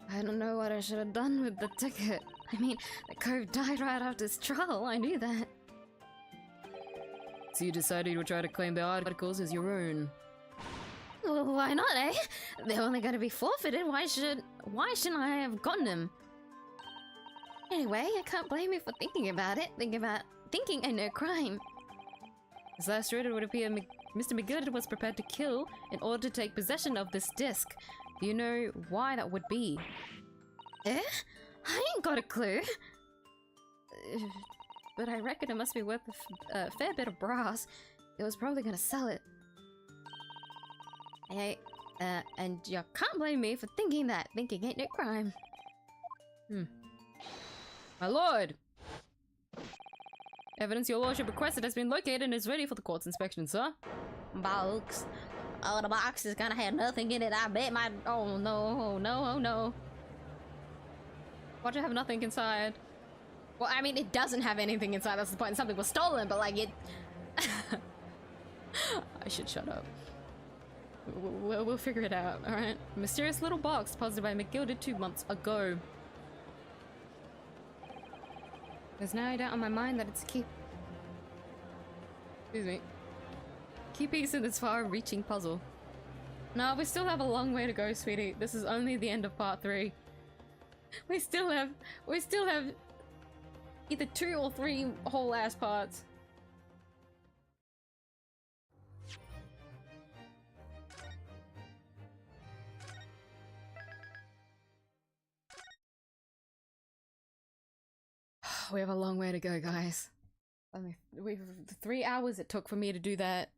I don't know what I should have done with the ticket. I mean, the cove died right after his trial, I knew that. So you decided you would try to claim the articles as your own. Well, why not, eh? They're only gonna be forfeited, why shouldn't I have gotten them? Anyway, I can't blame you for thinking about it. Thinking ain't no crime. As last read, it would appear Mr. McGill was prepared to kill in order to take possession of this disc. Do you know why that would be? Eh? I ain't got a clue. But I reckon it must be worth a fair bit of brass. It was probably gonna sell it. Hey, and you can't blame me for thinking that. Thinking ain't no crime. My lord! Evidence your lordship requested has been located and is ready for the court's inspection, sir. Box. Oh, the box is gonna have nothing in it. I bet my. Oh no! Oh no! Oh no! Why'd you have nothing inside? Well, I mean, it doesn't have anything inside. That's the point. Something was stolen, but like it. I should shut up. We'll figure it out. All right. Mysterious little box deposited by McGilded 2 months ago. There's no doubt on my mind that it's a key. Excuse me. Key piece in this far-reaching puzzle. No, we still have a long way to go, sweetie. This is only the end of part 3. We still have either 2 or 3 whole ass parts. We have a long way to go, guys. We've 3 hours it took for me to do that.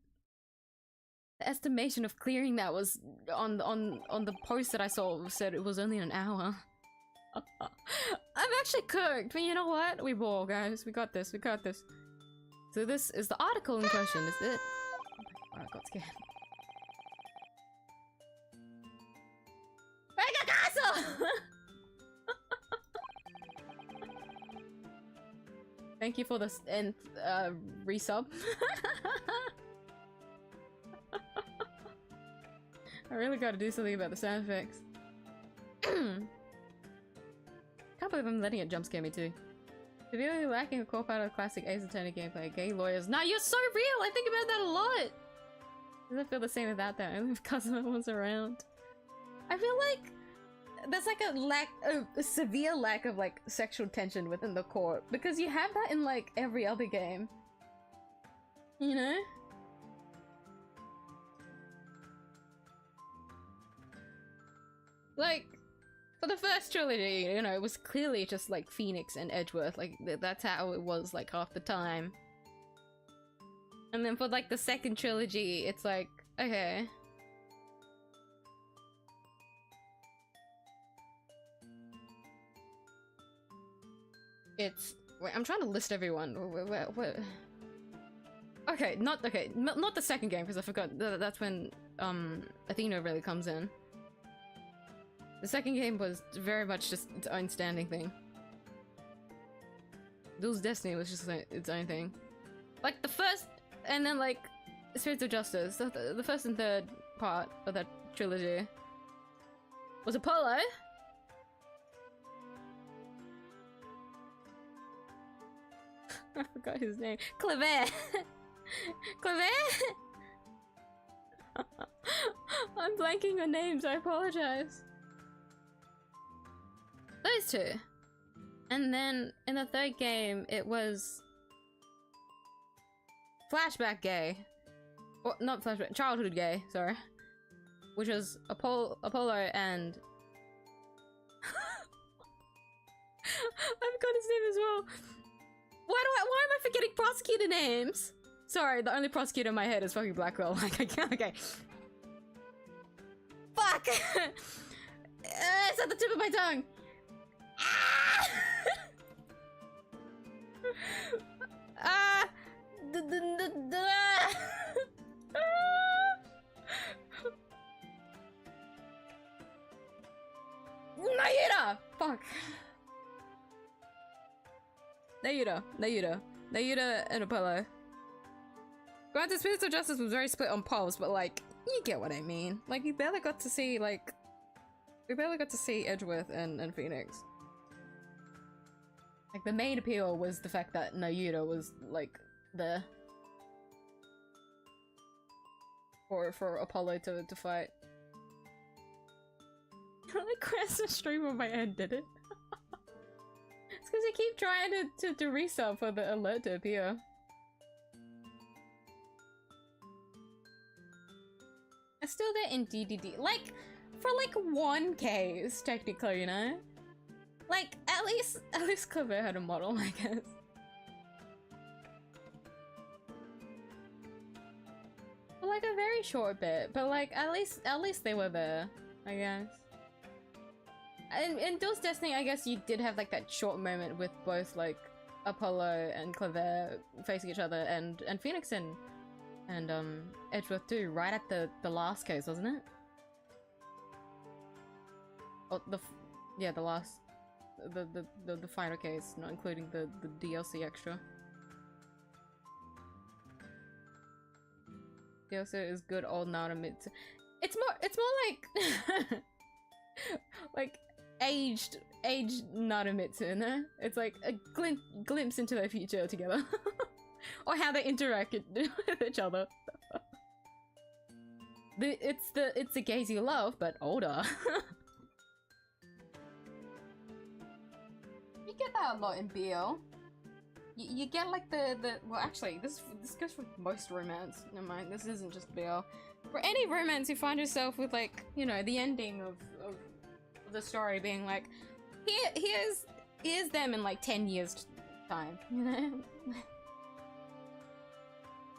The estimation of clearing that was on the post that I saw said it was only an hour. I'm actually cooked, but you know what? We ball, guys. We got this. We got this. So this is the article in question, is it? Oh, I got scared. Mega Castle! Thank you for this and resub. I really gotta do something about the sound effects. Can't believe I'm letting it jump scare me too. Severely lacking a core part of the classic 𝐢𝐧𝐟𝐨 gameplay. Gay lawyers. Nah, you're so real! I think about that a lot! Doesn't feel the same without that, only because no one's around. I feel like there's like a severe lack of like sexual tension within the court, because you have that in like every other game. You know? Like, for the first trilogy, you know, it was clearly just like Phoenix and Edgeworth, like that's how it was like half the time. And then for like the second trilogy, it's like, okay. It's wait, I'm trying to list everyone. Okay, not the second game because I forgot. That's when Athena really comes in. The second game was very much just its own standing thing. Duel's Destiny was just like its own thing. Like the first, and then like Spirits of Justice, the first and third part of that trilogy was Apollo. I forgot his name. 𝐢𝐧𝐟𝐨. 𝐢𝐧𝐟𝐨? I'm blanking on names, I apologize. Those two. And then in the third game, it was Flashback Gay. Or not Flashback, Childhood Gay, sorry. Which was Apollo and... I forgot his name as well. Why am I forgetting prosecutor names? Sorry, the only prosecutor in my head is fucking Blackwell. Like, I can't, okay. Fuck! It's at the tip of my tongue! Nayuta! Fuck. Nayuta and Apollo. Granted, Spirits of Justice was very split on polls, but like, you get what I mean. Like, we barely got to see, like... We barely got to see Edgeworth and Phoenix. Like, the main appeal was the fact that Nayuta was, like, there. For Apollo to fight. I like crashed the stream on my end, did it? It's because I keep trying to resub for the alert to appear. I'm still there in DDD. Like, for like 1 case, technically, you know? Like, at least 𝐢𝐴 had a model, I guess. For like a very short bit, but like, at least they were there, I guess. In Duel's Destiny, I guess you did have like that short moment with both like Apollo and 𝐢𝐴 facing each other, and Phoenix and Edgeworth too, right at the last case, wasn't it? Oh, the last, the final case, not including the DLC extra. DLC is good old Naramitsu. It's more like like aged Naramitsu, no? It's like a glimpse into their future together. Or how they interact with each other. It's the gaze you love, but older. You get that a lot in BL. You get like the well, actually this goes for most romance. Never mind, this isn't just BL. For any romance, you find yourself with like, you know, the ending of the story being like, here's them in like 10 years time, you know.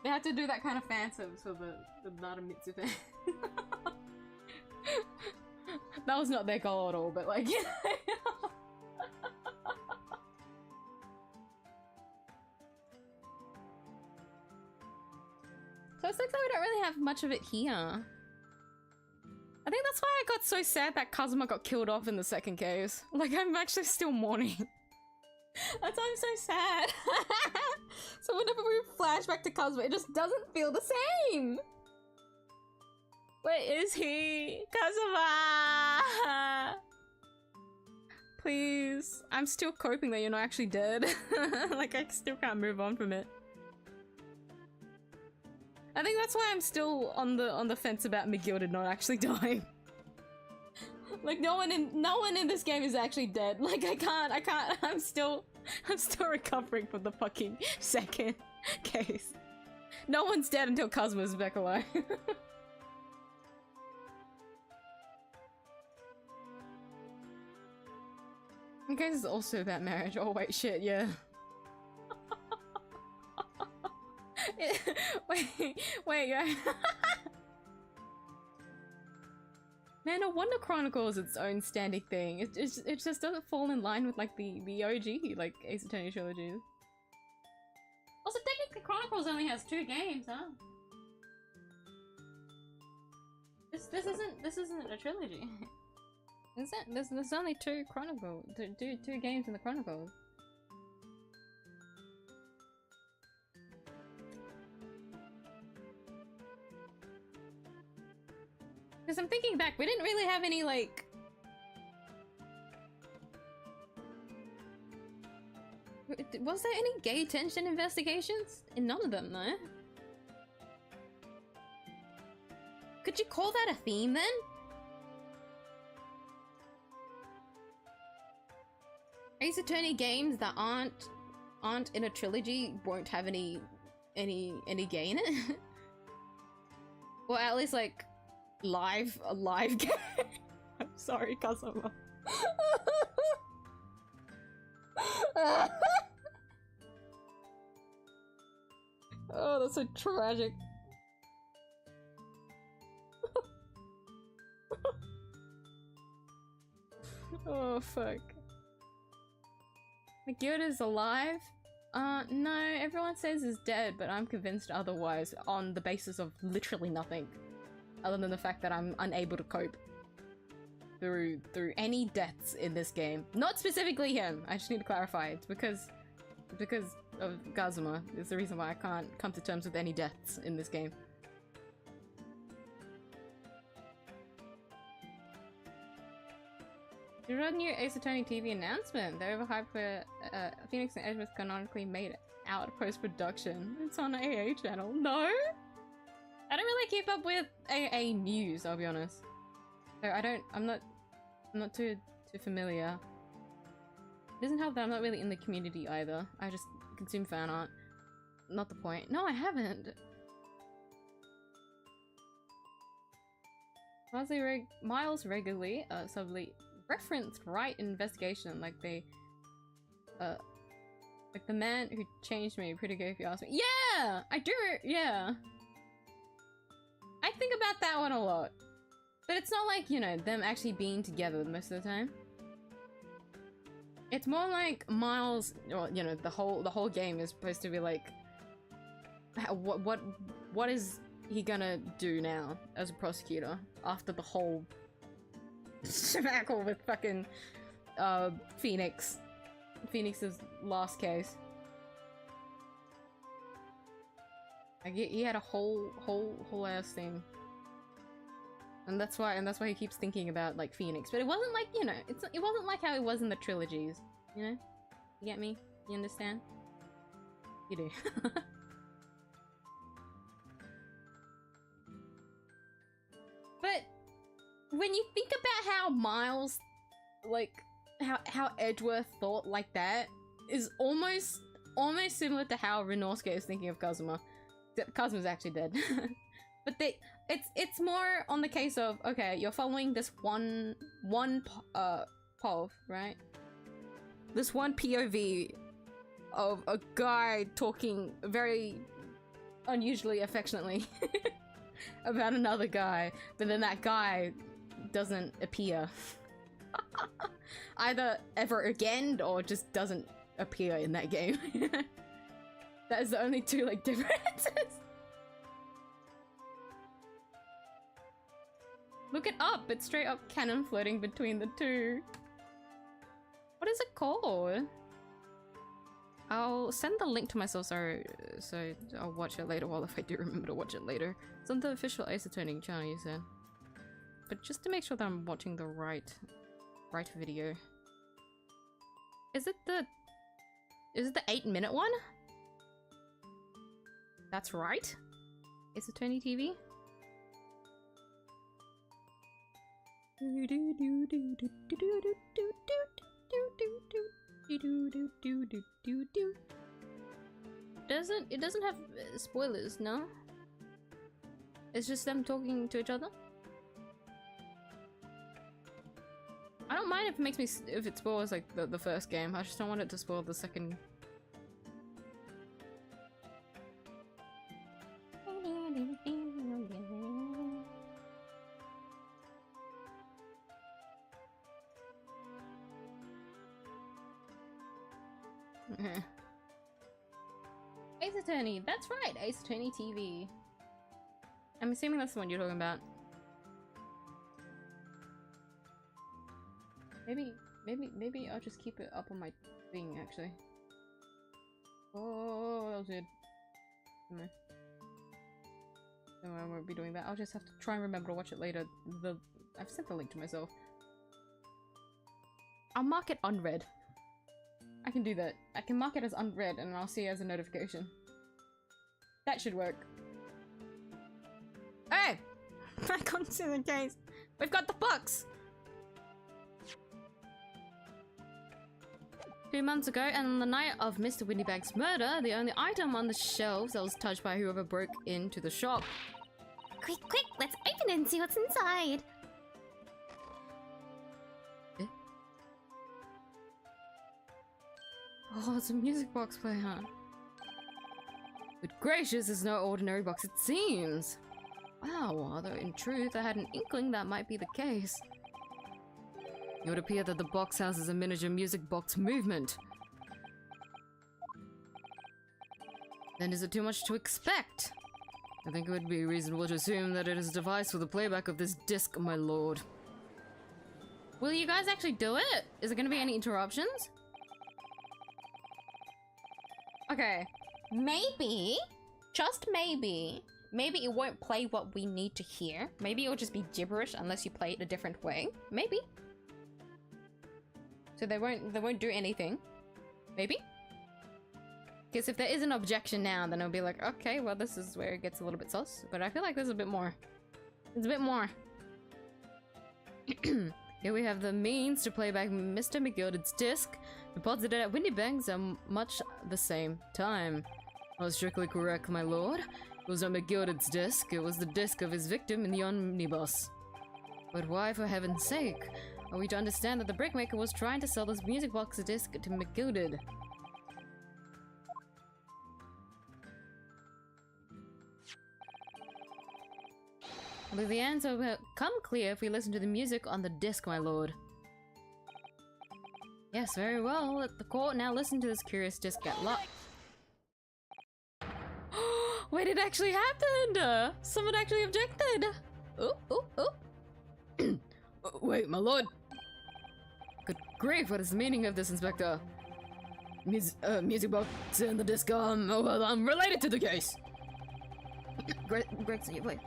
They had to do that kind of fan service for the Naramitsu fan. That was not their goal at all, but like, you know. So it's like that we don't really have much of it here. I think that's why I got so sad that 𝐴𝐳𝐴 got killed off in the second case. Like, I'm actually still mourning. That's why I'm so sad. So whenever we flash back to 𝐴𝐳𝐴, it just doesn't feel the same. Where is he? 𝐴𝐳𝐴! Please. I'm still coping that you're not actually dead. Like, I still can't move on from it. I think that's why I'm still on the fence about miyuu not actually dying. Like, no one in this game is actually dead. Like, I can't, I'm still recovering from the fucking second case. No one's dead until 𝐴𝐳𝐴's back alive. The case is also about marriage. Oh wait, shit, yeah. wait, yeah. Man, no wonder Chronicles is its own standing thing. It just doesn't fall in line with like the OG like Ace Attorney trilogies. Also, technically, Chronicles only has 2 games, huh? This isn't a trilogy. There's only 2 Chronicles, two games in the Chronicles. Because I'm thinking back, we didn't really have any, like... Was there any gay tension investigations? In none of them, no? Could you call that a theme, then? Ace Attorney games that aren't in a trilogy won't have any gay in it. Or at least like a live gay. I'm sorry, Kazuma. Oh, that's so tragic. Oh fuck. Megura's alive? No, everyone says he's dead, but I'm convinced otherwise on the basis of literally nothing. Other than the fact that I'm unable to cope through any deaths in this game. Not specifically him, I just need to clarify. It's because of Kazuma is the reason why I can't come to terms with any deaths in this game. There was a new Ace Attorney TV announcement. They're overhyped for Phoenix and Edge was canonically made out post-production. It's on AA channel. No? I don't really keep up with AA news, I'll be honest. So I'm not too familiar. It doesn't help that I'm not really in the community either. I just consume fan art. Not the point. No, I haven't. Miles regularly, subtly referenced right investigation, like they, like the man who changed me, pretty good if you ask me. Yeah! I do, yeah. I think about that one a lot. But it's not like, you know, them actually being together most of the time. It's more like Miles, well, you know, the whole game is supposed to be like, what is he gonna do now as a prosecutor after the whole shebackle with fucking Phoenix's last case. Like he had a whole ass thing. And that's why he keeps thinking about like Phoenix. But it wasn't like, you know, it wasn't like how it was in the trilogies, you know? You get me? You understand? You do. But when you think about how Miles, like, how Edgeworth thought like that, is almost similar to how Rinosuke is thinking of Kazuma. Kazuma's actually dead. But it's more on the case of, okay, you're following this one POV, right? This one POV of a guy talking very unusually affectionately about another guy, but then that guy doesn't appear either ever again or just doesn't appear in that game. That is the only two like differences. Look it up, it's straight up canon floating between the two. What is it called? I'll send the link to myself so I'll watch it later. Well, if I do remember to watch it later. It's on the official Ace Attorney channel, you said. But just to make sure that I'm watching the right video. Is it the 8-minute one? That's right? Ace Attorney TV? It doesn't have spoilers, no? It's just them talking to each other? I don't mind if it spoils like the first game. I just don't want it to spoil the second. Ace Attorney, that's right, Ace Attorney TV. I'm assuming that's the one you're talking about. Maybe I'll just keep it up on my thing, actually. Oh, that was good. So I won't be doing that. I'll just have to try and remember to watch it later. I've sent the link to myself. I'll mark it unread. I can do that. I can mark it as unread and I'll see it as a notification. That should work. Hey! I can't see the case. We've got the box! 2 months ago, and on the night of Mr. Windybag's murder, the only item on the shelves that was touched by whoever broke into the shop. Quick, quick, let's open it and see what's inside. Eh? Oh, it's a music box player. But gracious, it's no ordinary box, it seems. Wow, although in truth I had an inkling that might be the case. It would appear that the box houses a miniature music box movement. Then is it too much to expect? I think it would be reasonable to assume that it is a device for the playback of this disc, my lord. Will you guys actually do it? Is there gonna be any interruptions? Okay, maybe, just maybe it won't play what we need to hear. Maybe it'll just be gibberish unless you play it a different way. Maybe. So they won't do anything. Maybe? Because if there is an objection now, then it'll be like, okay, well this is where it gets a little bit sus. But I feel like there's a bit more. There's a bit more. Here we have the means to play back Mr. McGilded's disc, deposited at Windybag's at much the same time. I was strictly correct, my lord. It was not McGilded's disc, it was the disc of his victim in the omnibus. But why, for heaven's sake? Are we to understand that the brickmaker was trying to sell this music box disc to McGilded? I believe the answer will come clear if we listen to the music on the disc, my lord. Yes, very well. Let the court now listen to this curious disc get locked. Wait, it actually happened! Someone actually objected! Ooh, ooh, ooh. Wait, my lord. Good grief, what is the meaning of this, Inspector? Music box and the disc, oh, well, I'm related to the case. Gregson, you wait.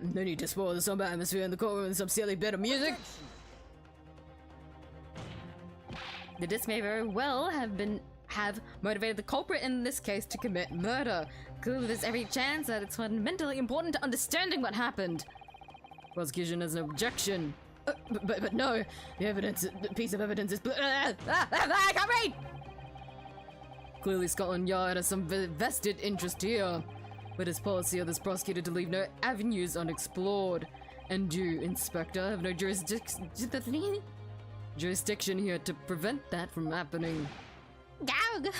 No need to spoil the somber atmosphere in the courtroom with some silly bit of music. The disc may very well have motivated the culprit in this case to commit murder. Clearly there's every chance that it's fundamentally important to understanding what happened. Prosecution has an objection. But no, the piece of evidence is I can't read! Clearly Scotland Yard has some vested interest here. But it's policy of this prosecutor to leave no avenues unexplored. And you, Inspector, have no jurisdiction here to prevent that from happening. Gag!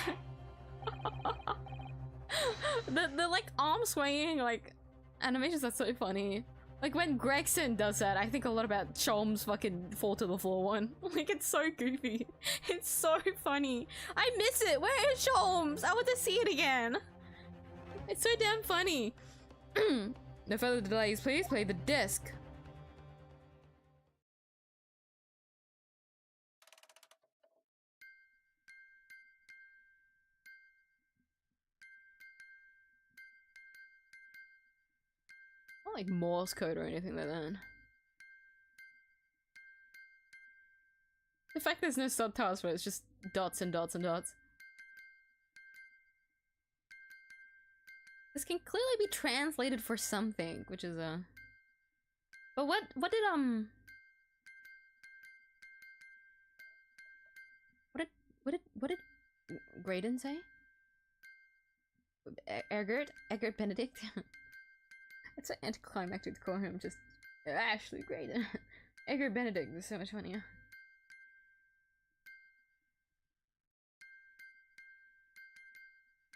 the like arm swinging like animations are so funny. Like when Gregson does that, I think a lot about Cholm's fucking fall to the floor one. Like it's so goofy. It's so funny. I miss it. Where is Cholm's? I want to see it again. It's so damn funny. No further delays, please play the disc. Not like Morse code or anything like that. The fact there's no subtitles for it, it's just dots and dots and dots. This can clearly be translated for something, which is But what did Graydon say? Egbert Benedict? It's so anticlimactic to call him just Ashley Graydon. Egbert Benedict is so much funnier.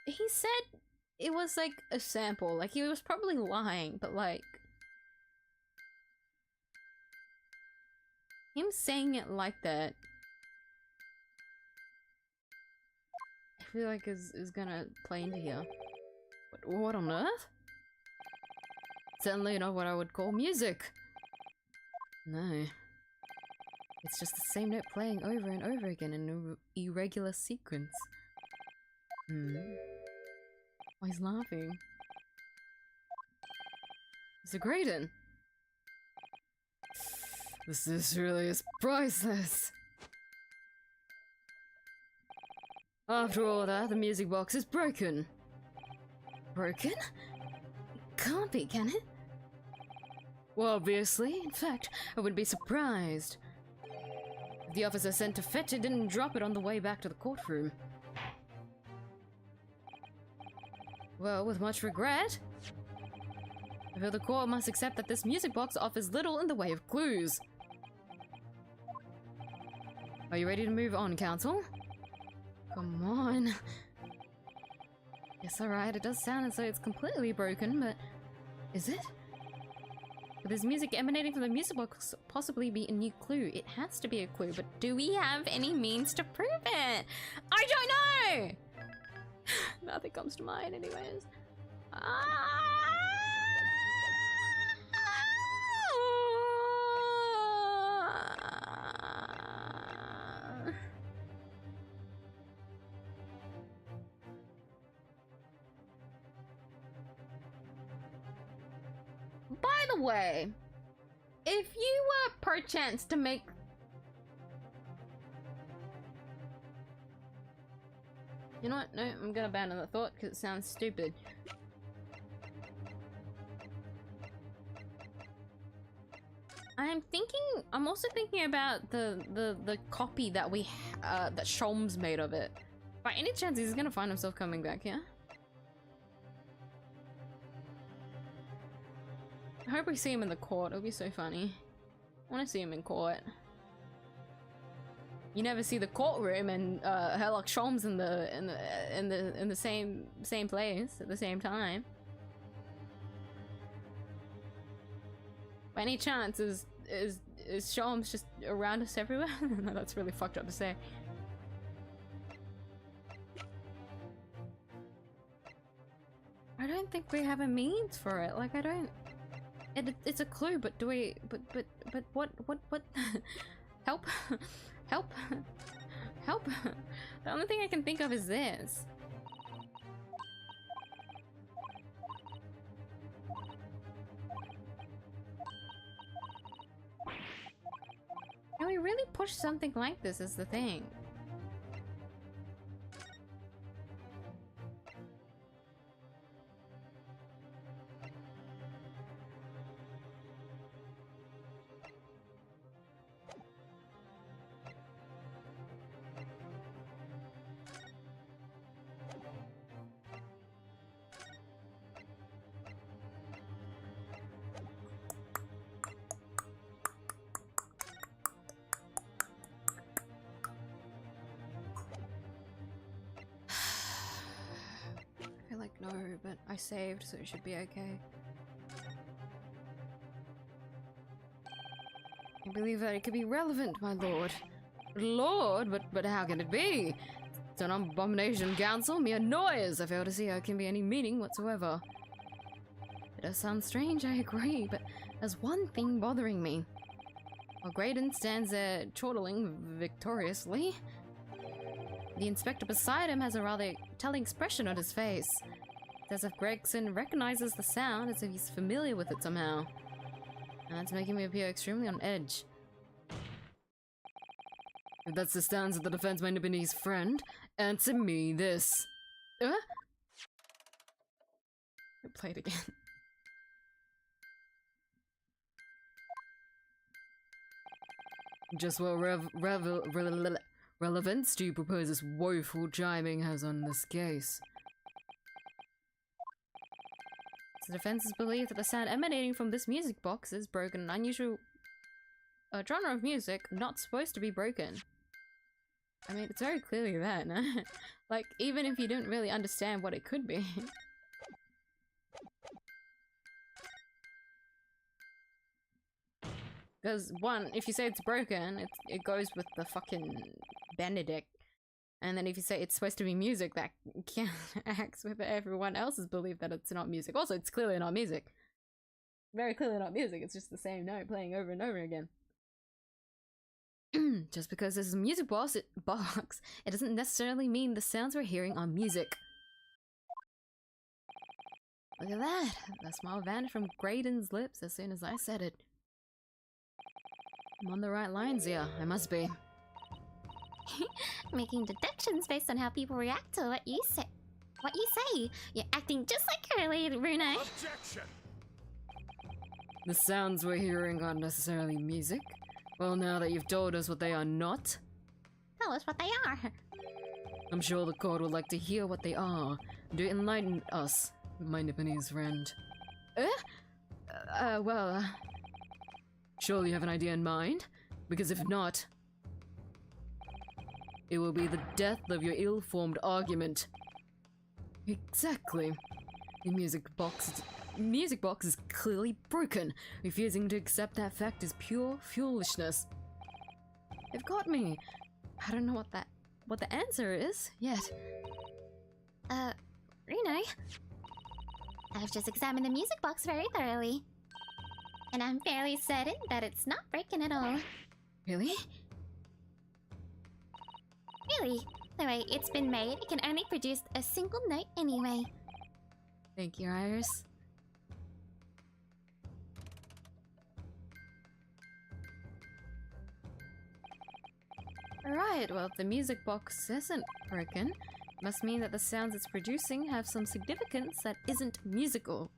He said it was like a sample, like he was probably lying, but like him saying it like that I feel like is gonna play into here. What on earth? Certainly not what I would call music. No. It's just the same note playing over and over again in an irregular sequence. Oh, he's laughing. Mr. Graydon. This really is priceless. After all that, the music box is broken. Broken? Can't be, can it? Well, obviously. In fact, I wouldn't be surprised if the officer sent to fetch it didn't drop it on the way back to the courtroom. Well, with much regret, I feel the court must accept that this music box offers little in the way of clues. Are you ready to move on, counsel? Come on. Yes, alright, it does sound as though it's completely broken, but is it? Could this music emanating from the music box possibly be a new clue? It has to be a clue, but do we have any means to prove it? I don't know! Nothing comes to mind anyways. By the way, if you were perchance to make... You know what? No, I'm gonna abandon the thought because it sounds stupid. I'm also thinking about the copy that that Sholmes made of it. By any chance, he's gonna find himself coming back here? I hope we see him in the court. It'll be so funny. I want to see him in court. You never see the courtroom and Herlock Sholmes in the same place at the same time. By any chance, is Sholmes just around us everywhere? No, that's really fucked up to say. I don't think we have a means for it. Like, I don't. It's a clue, but do we? But what? Help! Help! Help! The only thing I can think of is this. Can we really push something like this is the thing. No, but I saved, so it should be okay. I believe that it could be relevant, my lord. Lord, but how can it be? It's an abomination, counsel, mere noise. I fail to see how it can be any meaning whatsoever. It does sound strange, I agree, but there's one thing bothering me. While Graydon stands there chortling victoriously, the inspector beside him has a rather telling expression on his face. It's as if Gregson recognizes the sound, as if he's familiar with it somehow. And that's making me appear extremely on edge. If that's the stance of the defense by Nibini's friend, answer me this. Play it again. Just what relevance do you propose this woeful chiming has on this case? The defense's belief that the sound emanating from this music box is broken, an unusual genre of music not supposed to be broken. I mean, it's very clearly that, no? Like, even if you didn't really understand what it could be. Because, one, if you say it's broken, it goes with the fucking Benedict. And then if you say it's supposed to be music, that counteracts with everyone else's belief that it's not music. Also, it's clearly not music. Very clearly not music, it's just the same note playing over and over again. Just because this is a music box, it doesn't necessarily mean the sounds we're hearing are music. Look at that. The smile vanished from Graydon's lips as soon as I said it. I'm on the right lines here. I must be. Making deductions based on how people react to what you say. You're acting just like Curly, Rune. Objection! The sounds we're hearing aren't necessarily music. Well, now that you've told us what they are not, Tell us what they are. I'm sure the court would like to hear what they are. Do enlighten us, my Nipponese friend. Surely you have an idea in mind? Because if not, it will be the death of your ill-formed argument. Exactly. The music box is clearly broken. Refusing to accept that fact is pure foolishness. They've got me. I don't know what the answer is yet. Rune, I've just examined the music box very thoroughly. And I'm fairly certain that it's not broken at all. Really? Really, the way it's been made, it can only produce a single note anyway. Thank you, Iris. Right, well, if the music box isn't broken, must mean that the sounds it's producing have some significance that isn't musical.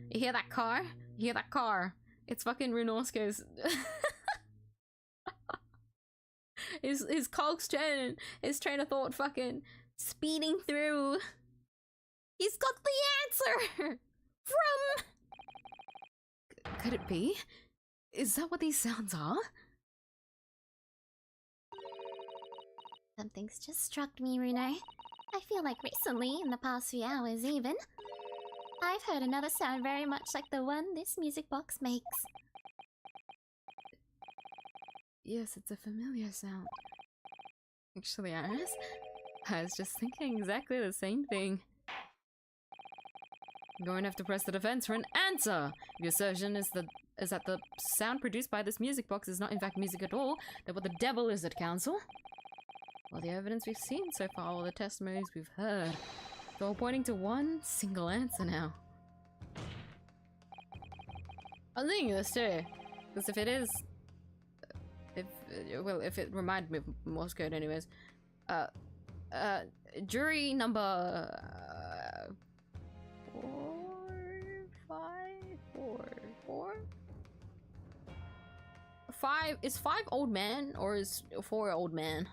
You hear that car? You hear that car? It's fucking Runosuke's. his cogs turning, his train of thought fucking speeding through. He's got the answer! From... Could it be? Is that what these sounds are? Something's just struck me, Rune. I feel like recently, in the past few hours even, I've heard another sound very much like the one this music box makes. Yes, it's a familiar sound. Actually, Iris, I was just thinking exactly the same thing. I'm going to have to press the defense for an answer! If your assertion is that the sound produced by this music box is not in fact music at all, then what the devil is it, Council? All the evidence we've seen so far, all the testimonies we've heard, they're all pointing to one single answer now. I'm thinking this too, because if it is... if it reminded me of Morse code anyways. Jury number... 5? Is 5 old man or is 4 old man?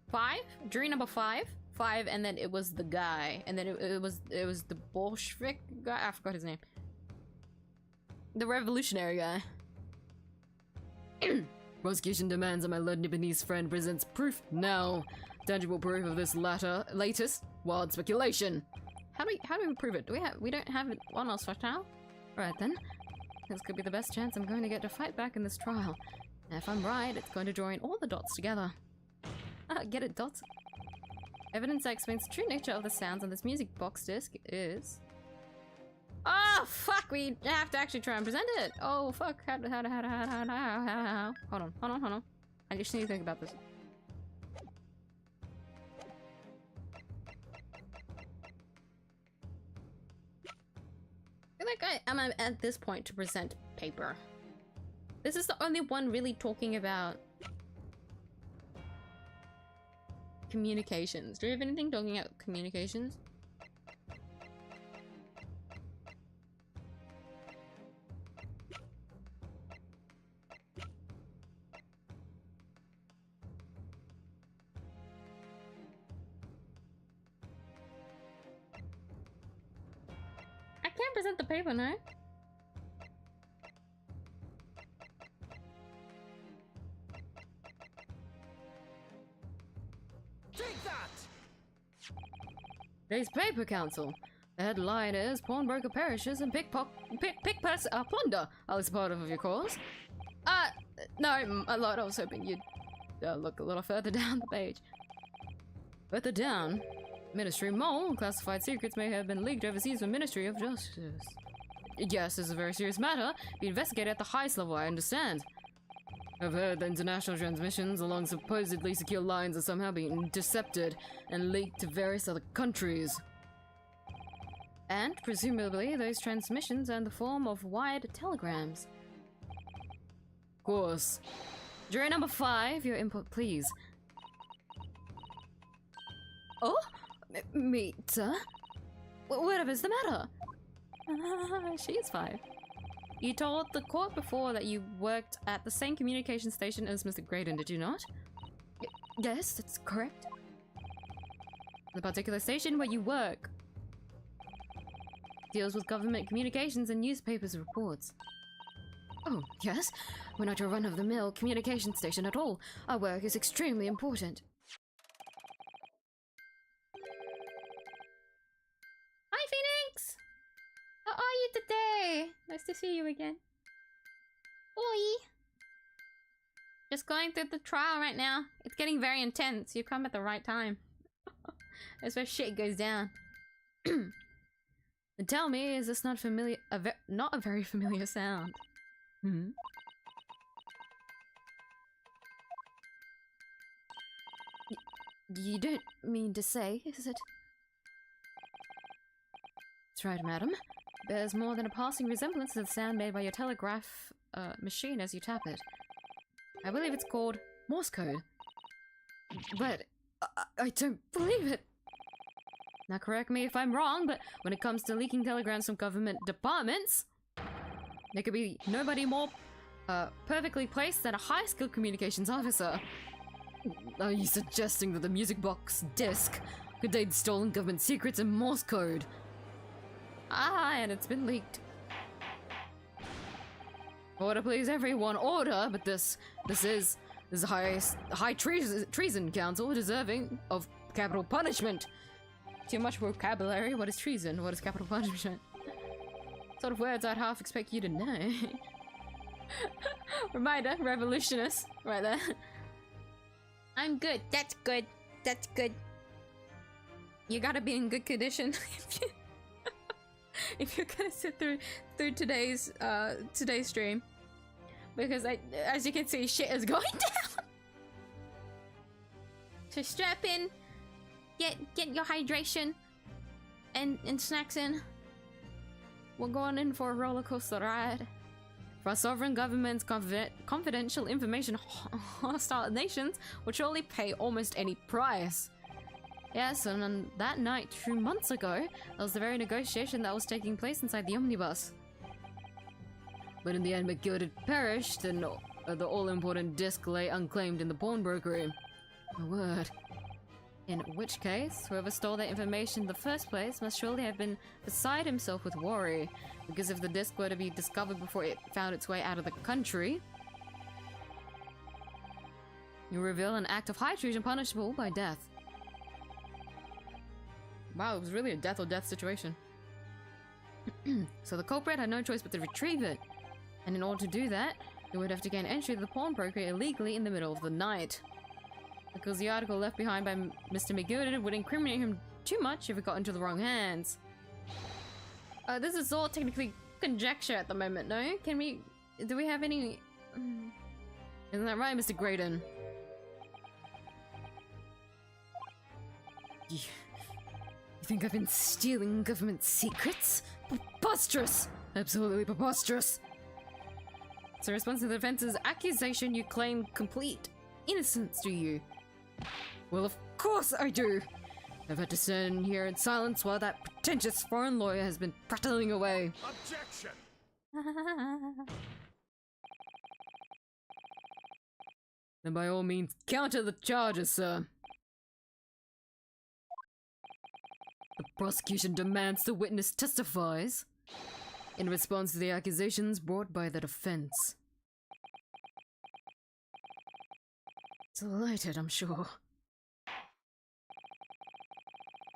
5? Jury number 5? 5, and then it was the guy, and then it was the Bolshevik guy. I forgot his name. The revolutionary guy. Prosecution demands that my Lord Nipponese friend presents proof now. Tangible proof of this latest wild speculation. How do we prove it? We don't have it on us right now? Right then. This could be the best chance I'm going to get to fight back in this trial. And if I'm right, it's going to join all the dots together. Get it, dots? Evidence that explains the true nature of the sounds on this music box disc is... Oh, fuck! We have to actually try and present it! Oh, fuck. How? Hold on. I just need to think about this. I feel like I'm at this point to present paper. This is the only one really talking about communications. Do you have anything talking about communications? I can't present the paper, no? Take that! Today's paper, Council. The headline is Pawnbroker Perishes and Pickpockets Plunder. Are this part of your cause? No, my lord, I was hoping you'd look a little further down the page. Further down? Ministry Mole. Classified secrets may have been leaked overseas from Ministry of Justice. Yes, this is a very serious matter. Be investigated at the highest level, I understand. I've heard that international transmissions along supposedly secure lines are somehow being intercepted and leaked to various other countries. And presumably those transmissions are in the form of wired telegrams. Of course. Jury number 5, your input please. Oh? Me, sir? Whatever's the matter? She's 5. You told the court before that you worked at the same communication station as Mr. Graydon, did you not? Yes, that's correct. The particular station where you work deals with government communications and newspapers reports. Oh, yes. We're not your run-of-the-mill communication station at all. Our work is extremely important. Hi, Phoenix! How are you today? Nice to see you again. Oi! Just going through the trial right now. It's getting very intense. You come at the right time. That's where shit goes down. And tell me, is this not familiar? Not a very familiar sound. Hmm? You don't mean to say, is it? That's right, madam. Bears more than a passing resemblance to the sound made by your telegraph machine as you tap it. I believe it's called Morse code. But I don't believe it. Now correct me if I'm wrong, but when it comes to leaking telegrams from government departments, there could be nobody more perfectly placed than a high-skilled communications officer. Are you suggesting that the music box disc contained stolen government secrets and Morse code? Ah, and it's been leaked. Order please everyone, order! But this is high treason council deserving of capital punishment. Too much vocabulary. What is treason? What is capital punishment? Sort of words I'd half expect you to know. Reminder, revolutionist, right there. I'm good. That's good. That's good. You gotta be in good condition if you're gonna sit through today's stream, because as you can see, shit is going down. So strap in, get your hydration and snacks in. We're going in for a roller coaster ride. For our sovereign government's confidential information, hostile nations would surely pay almost any price. Yes, and on that night 2 months ago, that was the very negotiation that was taking place inside the omnibus. But in the end, McGilded perished, and the all-important disc lay unclaimed in the pawnbroker room. My word. In which case, whoever stole that information in the first place must surely have been beside himself with worry, because if the disc were to be discovered before it found its way out of the country, you reveal an act of high treason punishable by death. Wow, it was really a death or death situation. So the culprit had no choice but to retrieve it, and in order to do that, he would have to gain entry to the pawnbroker illegally in the middle of the night. Because the article left behind by Mr. McGilded would incriminate him too much if it got into the wrong hands. This is all technically conjecture at the moment, no? Do we have any... Isn't that right, Mr. Graydon? You think I've been stealing government secrets? Preposterous! Absolutely preposterous! So in response to the defense's accusation, you claim complete innocence, do you? Well, of course I do! I've had to stand here in silence while that pretentious foreign lawyer has been prattling away. Objection! Then by all means, counter the charges, sir. The prosecution demands the witness testifies in response to the accusations brought by the defense. Delighted, I'm sure.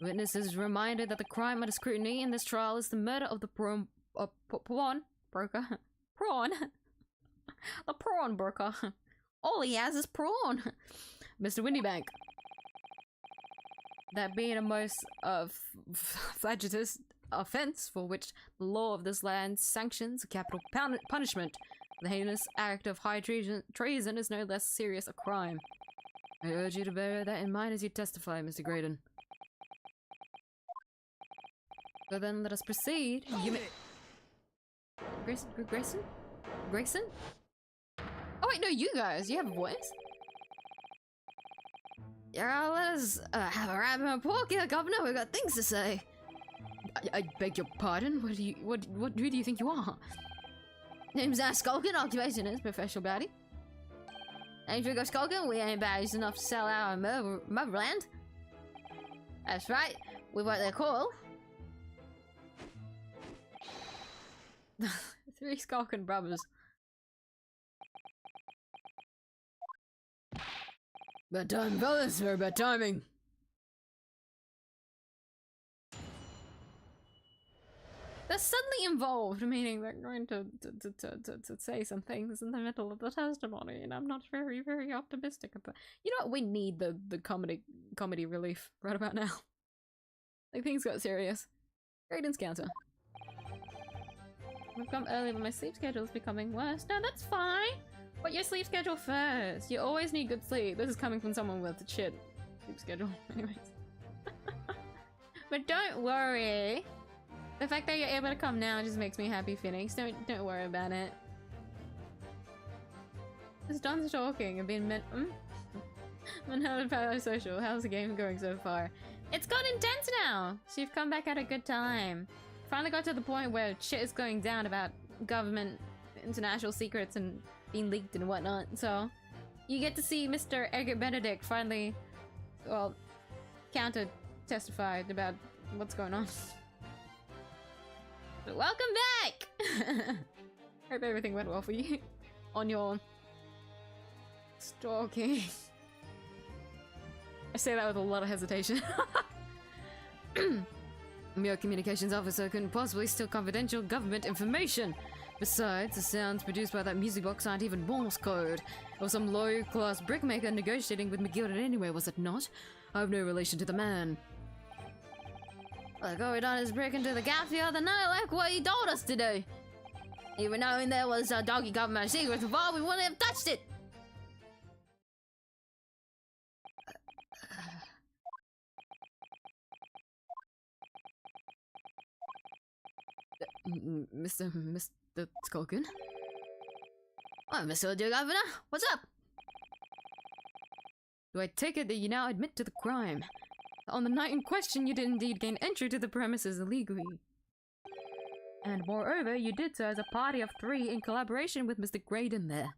Witness is reminded that the crime under scrutiny in this trial is the murder of the pawn broker. Prawn? The prawn broker. All he has is prawn. Mr. Windybank. That being a most flagitious offense for which the law of this land sanctions a capital punishment The heinous act of high treason is no less serious a crime. I urge you to bear that in mind as you testify, Mr. Graydon. So then let us proceed. You may— Grayson? Grayson? Oh wait, no, you guys, you have a voice? Yeah, let us have a rap and a pork here, Governor. We've got things to say. I beg your pardon? Who do you think you are? Name's Skulkin, occupation is professional baddie. Name's Rico Skulkin, we ain't baddies enough to sell our motherland. That's right, we're what they call 3 Skulkin brothers. Bad time, fellas. Very bad timing. They're suddenly involved, meaning they're going to say some things in the middle of the testimony, and I'm not very, very optimistic about. You know what? We need the comedy relief right about now. Like, things got serious. Great encounter. We've come early, but my sleep schedule is becoming worse. No, that's fine. Put your sleep schedule first. You always need good sleep. This is coming from someone with a shit sleep schedule. Anyways. But don't worry. The fact that you're able to come now just makes me happy, Phoenix. Don't worry about it. Just done talking and being social. How's the game going so far? It's got intense now. So you've come back at a good time. Finally got to the point where shit is going down about government, international secrets, and being leaked and whatnot. So you get to see Mr. Edgar Benedict finally, well, counter testified about what's going on. But welcome back! Hope everything went well for you on your stalking. I say that with a lot of hesitation. Your communications officer couldn't possibly steal confidential government information. Besides, the sounds produced by that music box aren't even Morse code. It was some low-class brickmaker negotiating with McGilden anyway, was it not? I have no relation to the man. Like all we done is break into the gap the other night like what he told us to do. Even knowing there was a doggy government secrets involved, we wouldn't have touched it. Mr. Skulkin? Oh, Mr. Governor, what's up? Do I take it that you now admit to the crime? On the night in question, you did indeed gain entry to the premises illegally. And moreover, you did so as a party of 3 in collaboration with Mr. Graydon there.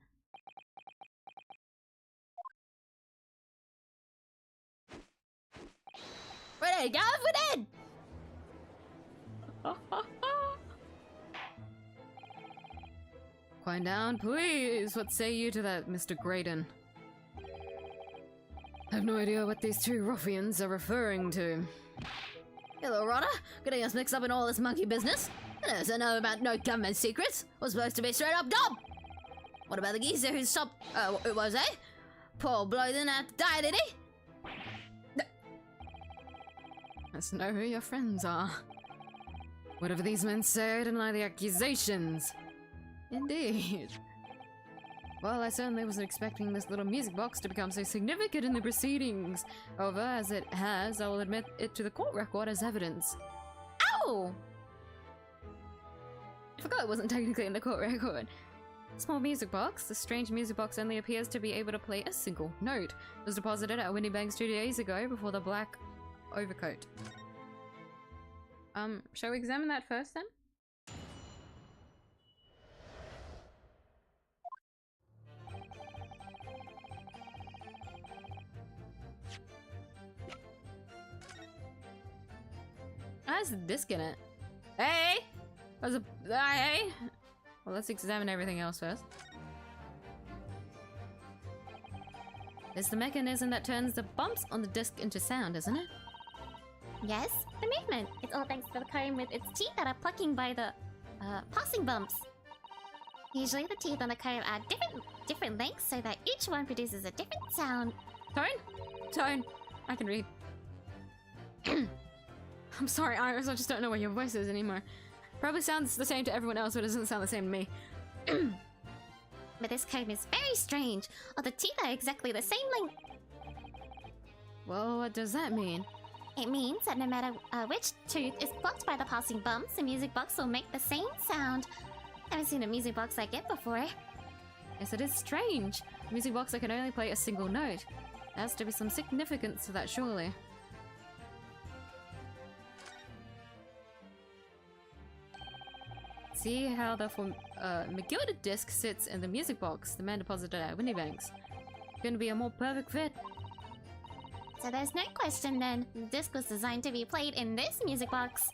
Ready, go for it! Quiet down, please. What say you to that, Mr. Graydon? I have no idea what these 2 ruffians are referring to. Hello, Rotter. Getting us mixed up in all this monkey business. I don't know about no government secrets. Was supposed to be straight up dumb. What about the geezer who stopped? It was, eh? Poor bloke didn't have to die, did he? Let's know who your friends are. Whatever these men say, I deny the accusations. Indeed. Well, I certainly wasn't expecting this little music box to become so significant in the proceedings. However, as it has, I will admit it to the court record as evidence. Ow! I forgot it wasn't technically in the court record. Small music box. The strange music box only appears to be able to play a single note. It was deposited at Winniebanks 2 days ago before the black overcoat. Shall we examine that first then? How's the disc in it? Hey! There's a... hey! Well, let's examine everything else first. It's the mechanism that turns the bumps on the disc into sound, isn't it? Yes, the movement. It's all thanks to the comb with its teeth that are plucking by the passing bumps. Usually the teeth on the comb are different lengths so that each one produces a different sound. Tone! I can read. I'm sorry, Iris, I just don't know what your voice is anymore. Probably sounds the same to everyone else, but it doesn't sound the same to me. But this comb is very strange. All the teeth are exactly the same length. Well, what does that mean? It means that no matter which tooth is blocked by the passing bumps, the music box will make the same sound. I haven't seen a music box like it before. Yes, it is strange. A music box that can only play a single note. There has to be some significance to that, surely. See how the McGilded disc sits in the music box the man deposited at Winnie Banks. Couldn't be a more perfect fit. So there's no question then. The disc was designed to be played in this music box.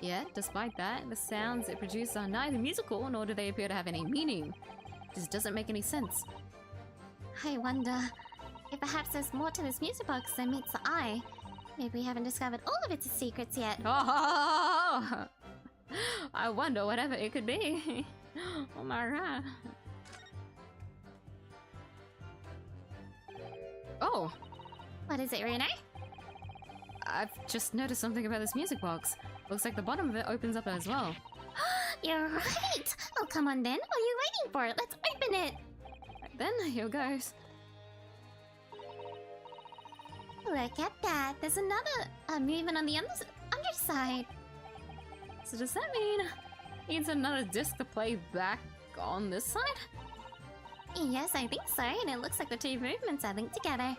Yet, despite that, the sounds it produces are neither musical nor do they appear to have any meaning. It just doesn't make any sense. I wonder if perhaps there's more to this music box than meets the eye. Maybe we haven't discovered all of its secrets yet. Oh, I wonder whatever it could be. Oh my god. Oh, What is it, Reno? I've just noticed something about this music box. Looks like the bottom of it opens up as well. You're right! Oh, come on then. What are you waiting for? Let's open it! Right then, here goes. Look at that. There's another movement on the underside. So does that mean he needs another disc to play back on this side? Yes, I think so. And it looks like the two movements are linked together.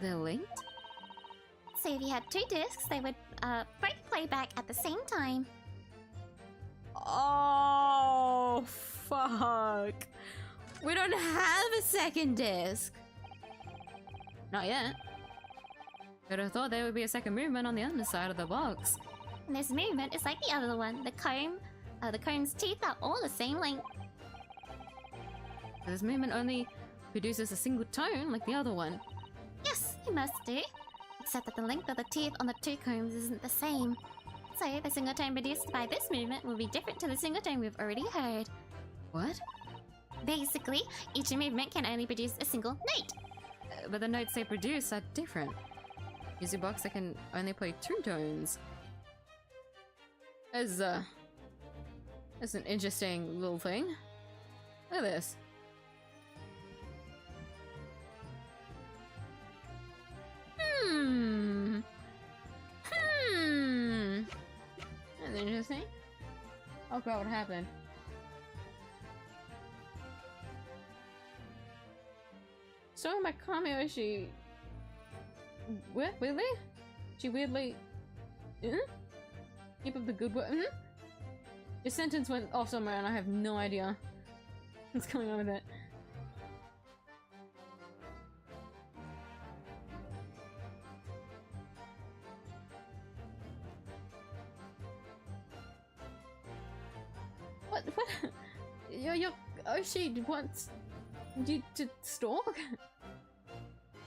They're linked? So if you had two discs, they would both play back at the same time. Oh, fuck. We don't have a second disc. Not yet. But I thought there would be a second movement on the underside of the box. And this movement is like the other one. The comb's teeth are all the same length. This movement only produces a single tone like the other one. Yes, it must do. Except that the length of the teeth on the two combs isn't the same. So the single tone produced by this movement will be different to the single tone we've already heard. What? Basically, each movement can only produce a single note. But the notes they produce are different. Music box that can only play two tones. That's an interesting little thing. Look at this. That's interesting. Oh god, what happened? So my cameo, she... What? Weirdly? She weirdly... Keep up the good work. Your sentence went off somewhere and I have no idea what's going on with it. What? Your Oshi wants you to stalk?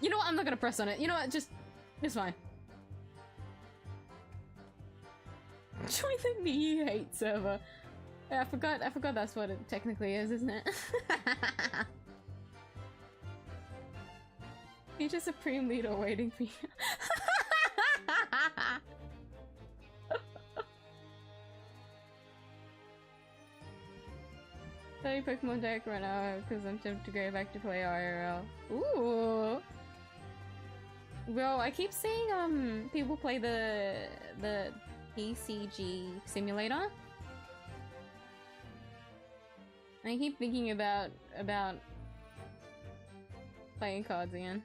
You know what? I'm not gonna press on it. You know what? Just... It's fine. Join the miyuu hate server. Yeah, I forgot that's what it technically is, isn't it? Future Supreme Leader waiting for you. 30 Pokemon deck right now because I'm tempted to go back to play IRL. Ooh! Well, I keep seeing people play the PCG simulator. I keep thinking about playing cards again.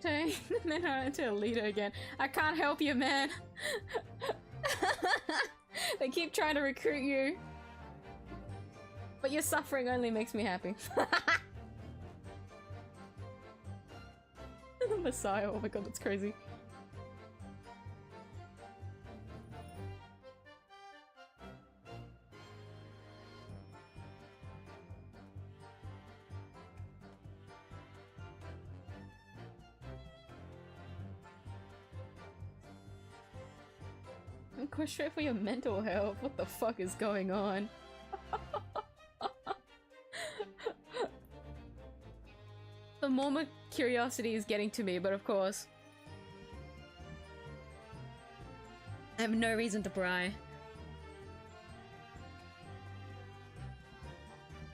Turning the Mentor into a leader again. I can't help you, man. They keep trying to recruit you. But your suffering only makes me happy. Messiah, oh my god, that's crazy. Go straight for your mental health. What the fuck is going on? The more my curiosity is getting to me, but of course, I have no reason to pry.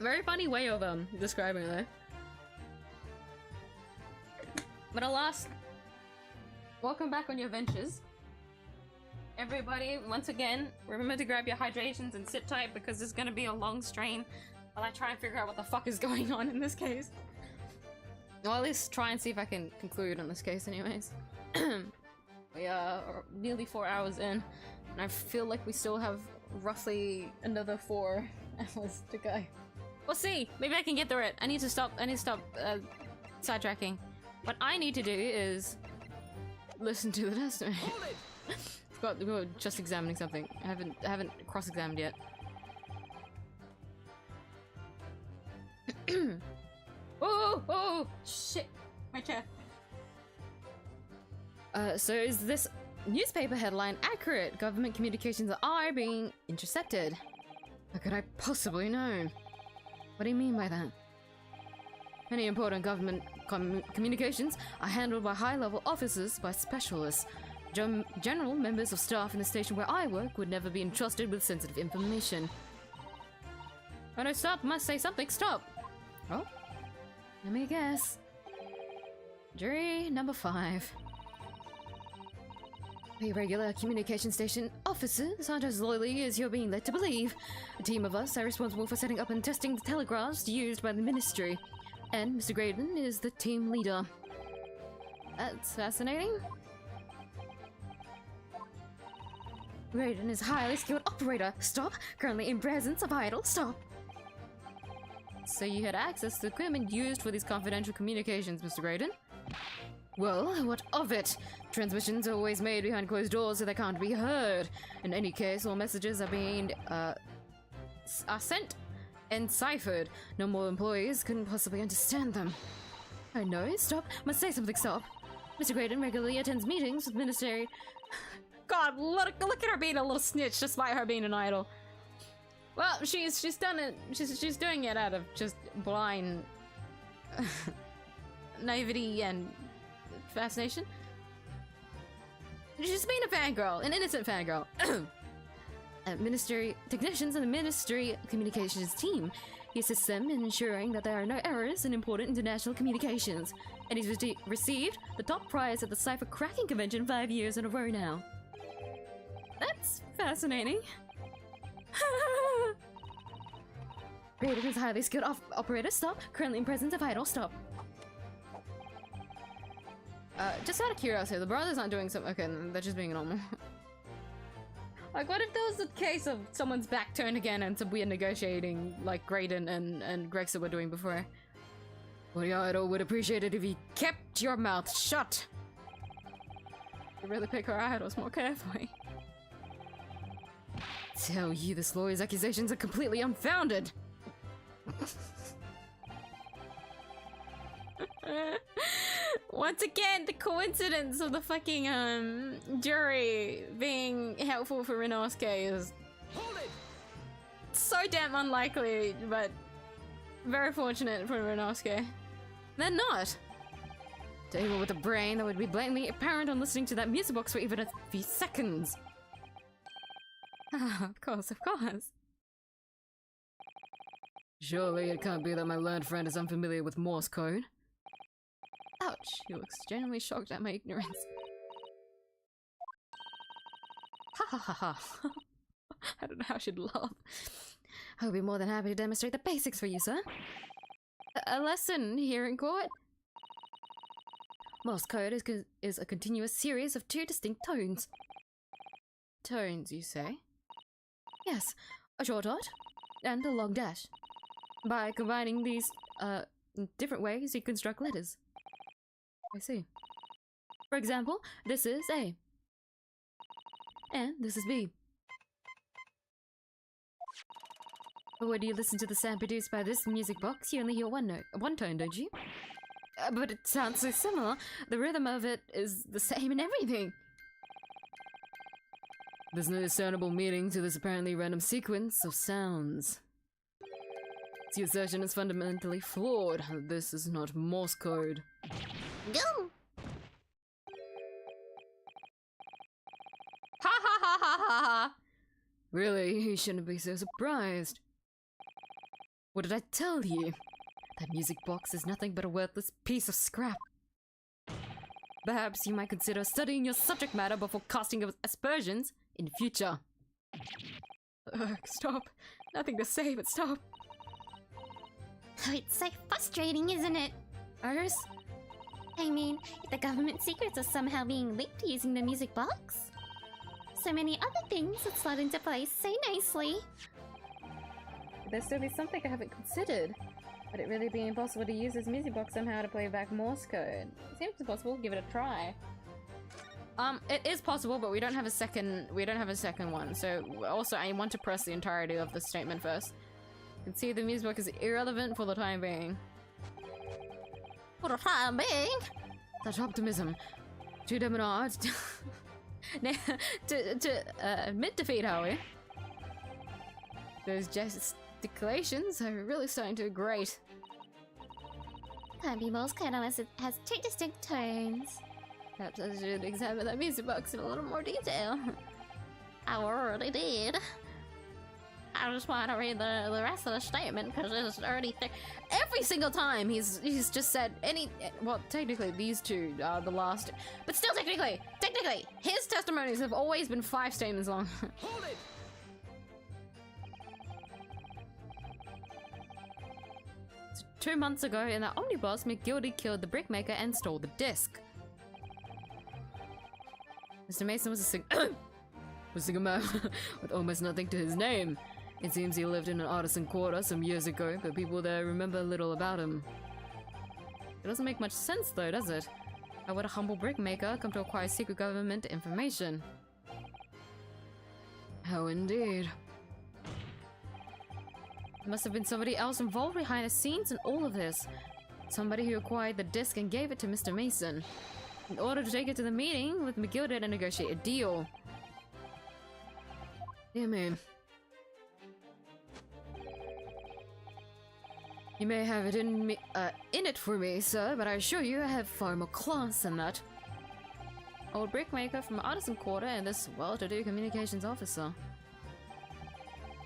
Very funny way of describing it though. But alas, welcome back on your ventures. Everybody, once again, remember to grab your hydrations and sit tight because there's gonna be a long strain while I try and figure out what the fuck is going on in this case. Well, at least try and see if I can conclude on this case anyways. We are nearly 4 hours in, and I feel like we still have roughly another 4 hours to go. We'll see! Maybe I can get through it. I need to stop sidetracking. What I need to do is listen to the testimony. We were just examining something. I haven't cross-examined yet. Oh, shit! My chair. So is this newspaper headline accurate? Government communications are being intercepted. How could I possibly know? What do you mean by that? Any important government communications are handled by high-level officers, by specialists. General members of staff in the station where I work would never be entrusted with sensitive information. Oh no, stop! Must say something, stop! Oh? Let me guess. Jury number 5. The regular communication station officers aren't as loyally as you're being led to believe. A team of us are responsible for setting up and testing the telegraphs used by the ministry. And Mr. Graydon is the team leader. That's fascinating. Graydon is a highly skilled operator. Stop! Currently in presence of idle. Stop! So you had access to equipment used for these confidential communications, Mr. Graydon? Well, what of it? Transmissions are always made behind closed doors so they can't be heard. In any case, all messages are being are sent and ciphered. No more employees couldn't possibly understand them. Oh no, stop. Must say something, stop. Mr. Graydon regularly attends meetings with ministry. God, look at her being a little snitch just by her being an idol. Well, she's done it. She's doing it out of just blind naivety and fascination. She's being a fangirl, an innocent fangirl. Ministry technicians and the ministry communications team. He assists them in ensuring that there are no errors in important international communications. And he's received the top prize at the Cipher Cracking Convention 5 years in a row now. That's fascinating. Graydon is a highly skilled operator. Stop. Currently in presence of idle. Stop. Just out of curiosity, the brothers aren't doing something. Okay, they're just being normal. Like, what if there was a case of someone's back turned again and some weird negotiating like Graydon and Gregson were doing before? Well, the idol would appreciate it if you kept your mouth shut. You really pick our idols more carefully. Tell you, this lawyer's accusations are completely unfounded. Once again, the coincidence of the fucking jury being helpful for Rinosuke is so damn unlikely, but very fortunate for Rinosuke. They're not. To anyone with a brain, that would be blatantly apparent on listening to that music box for even a few seconds. Of course, of course. Surely it can't be that my learned friend is unfamiliar with Morse code. Ouch, he looks genuinely shocked at my ignorance. Ha ha ha ha. I don't know how she'd laugh. I'll be more than happy to demonstrate the basics for you, sir. A lesson here in court? Morse code is a continuous series of 2 distinct tones. Tones, you say? Yes, a short dot and a long dash. By combining these in different ways, you construct letters. I see. For example, this is A. And this is B. But when you listen to the sound produced by this music box, you only hear one tone, don't you? But it sounds so similar. The rhythm of it is the same in everything. There's no discernible meaning to this apparently random sequence of sounds. The assertion is fundamentally flawed. This is not Morse code. Go! Ha ha ha ha ha ha! Really, you shouldn't be so surprised. What did I tell you? That music box is nothing but a worthless piece of scrap. Perhaps you might consider studying your subject matter before casting aspersions in future. Stop. Nothing to say, but stop. Oh, it's so frustrating, isn't it? Iris? I mean, if the government secrets are somehow being leaked using the music box, so many other things would slot into place so nicely. There'd still be something I haven't considered. Would it really be impossible to use this music box somehow to play back Morse code? It seems possible. Give it a try. It is possible, but we don't have a second. We don't have a second one. So also, I want to press the entirety of the statement first. You can see the music box is irrelevant for the time being. For the time being? Such optimism. Too demonard. to admit defeat, Howie. Those gesticulations are really starting to grate. Can't be Morse code unless it has two distinct tones. Perhaps I should examine that music box in a little more detail. I already did. I just want to read the rest of the statement because it's already Every single time he's just said any. Well, technically these two are the last, but still technically, his testimonies have always been 5 statements long. Hold it! 2 months ago, in the omnibus, McGildy killed the brickmaker and stole the disc. Mr. Mason was a single man with almost nothing to his name. It seems he lived in an artisan quarter some years ago, but people there remember little about him. It doesn't make much sense though, does it? How would a humble brickmaker come to acquire secret government information? How indeed. There must have been somebody else involved behind the scenes in all of this. Somebody who acquired the disc and gave it to Mr. Mason in order to take it to the meeting with McGildy to negotiate a deal. Dear me. You may have it in it for me, sir, but I assure you I have far more class than that. Old brickmaker from Artisan Quarter and this well-to-do communications officer.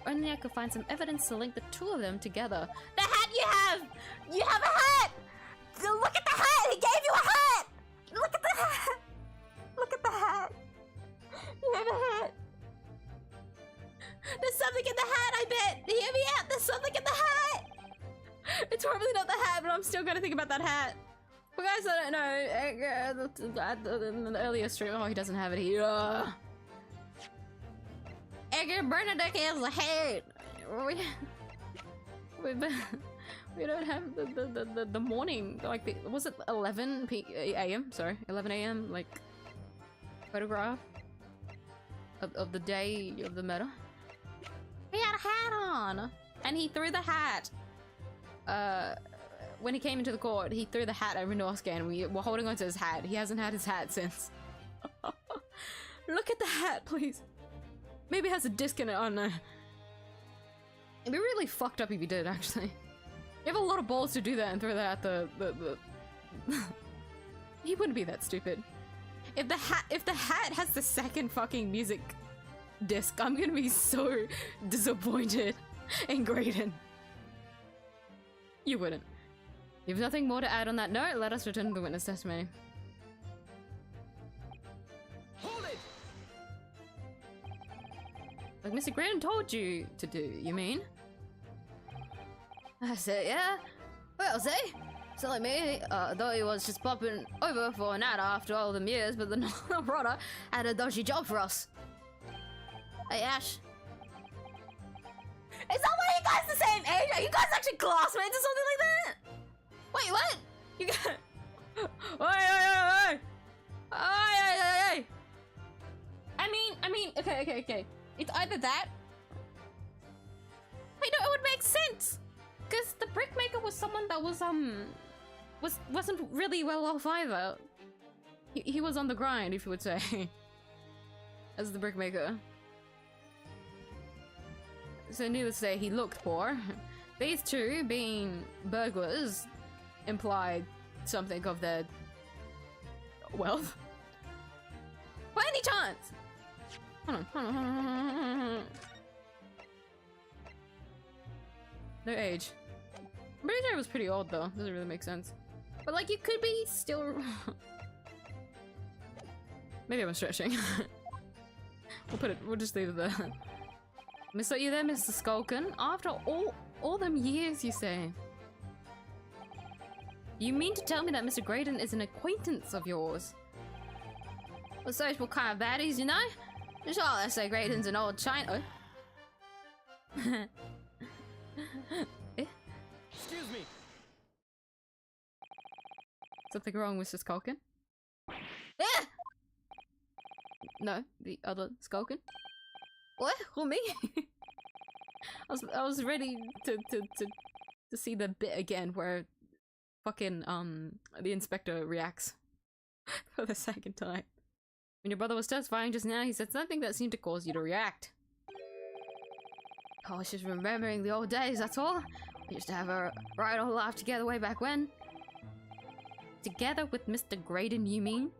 Only I could find some evidence to link the two of them together. The hat you have! You have a hat! Look at the hat! He gave you a hat! Look at the hat! Look at the hat! You have a hat! There's something in the hat, I bet! Hear me out! There's something in the hat! It's probably not the hat, but I'm still gonna think about that hat. For guys that don't know, in the earlier stream, oh, he doesn't have it here. Edgar Bernadette has a hat. We don't have the morning, like was it 11 a.m. Sorry, 11 a.m. like photograph of the day of the murder. He had a hat on, and he threw the hat. When he came into the court, he threw the hat over Norske, and we were holding onto his hat. He hasn't had his hat since. Look at the hat, please. Maybe it has a disc in it, I don't know. It'd be really fucked up if you did, actually. You have a lot of balls to do that and throw that at the He wouldn't be that stupid. If the hat has the second fucking music disc, I'm gonna be so disappointed and grated. You wouldn't. You have nothing more to add on that note, let us return to the witness testimony. Hold it! Like Mr. Graham told you to do, you mean? I said, yeah. Well, see? So like me, though he was just popping over for an ad after all them years, but the brother had a dodgy job for us. Hey, Ash. Is that why you guys the same age? Are you guys actually classmates or something like that? Wait, what? You got... Oi! I mean, okay. It's either that... Wait, no, it would make sense! Because the brickmaker was someone that wasn't really well off either. He was on the grind, if you would say. As the brickmaker. So needless to say, he looked poor. These two, being burglars, implied something of their wealth. By any chance! Hold on. No age. I'm pretty sure it was pretty old though. Doesn't really make sense. But like, it could be still. Maybe I'm stretching. We'll just leave it there. Miss, are you there, Mr. Skulkin? After all them years, you say? You mean to tell me that Mr. Graydon is an acquaintance of yours? Well, search what kind of baddies, you know? Sure, let's say Graydon's an old China. Excuse me. Something wrong, Mr. Skulkin? Ah! No, the other Skulkin. What? Who, me? I was ready to see the bit again where fucking the inspector reacts for the second time. When your brother was testifying just now, he said something that seemed to cause you to react. I was just remembering the old days, that's all. We used to have a right old life together way back when. Together with Mr. Graydon, you mean?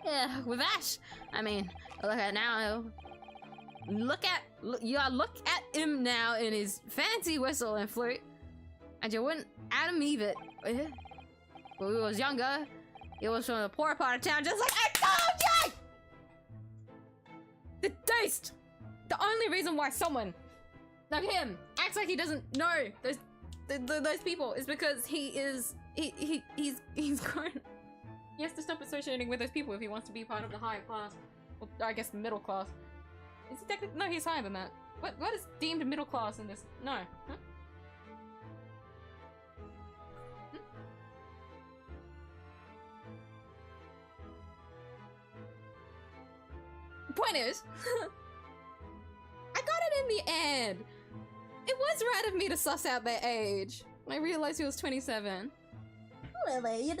Yeah, with Ash. I mean, look at now. Look at him now in his fancy whistle and flute. And you wouldn't Adam Evett. When we was younger, he was from the poor part of town, just like I told you! The taste! The only reason why someone like him acts like he doesn't know those people is because he's grown. He has to stop associating with those people if he wants to be part of the higher class. Well, I guess the middle class. Is he technically? No, he's higher than that. What is deemed middle class in this? No. Huh? Point is, I got it in the end. It was right of me to suss out their age. I realized he was 27. Well, there you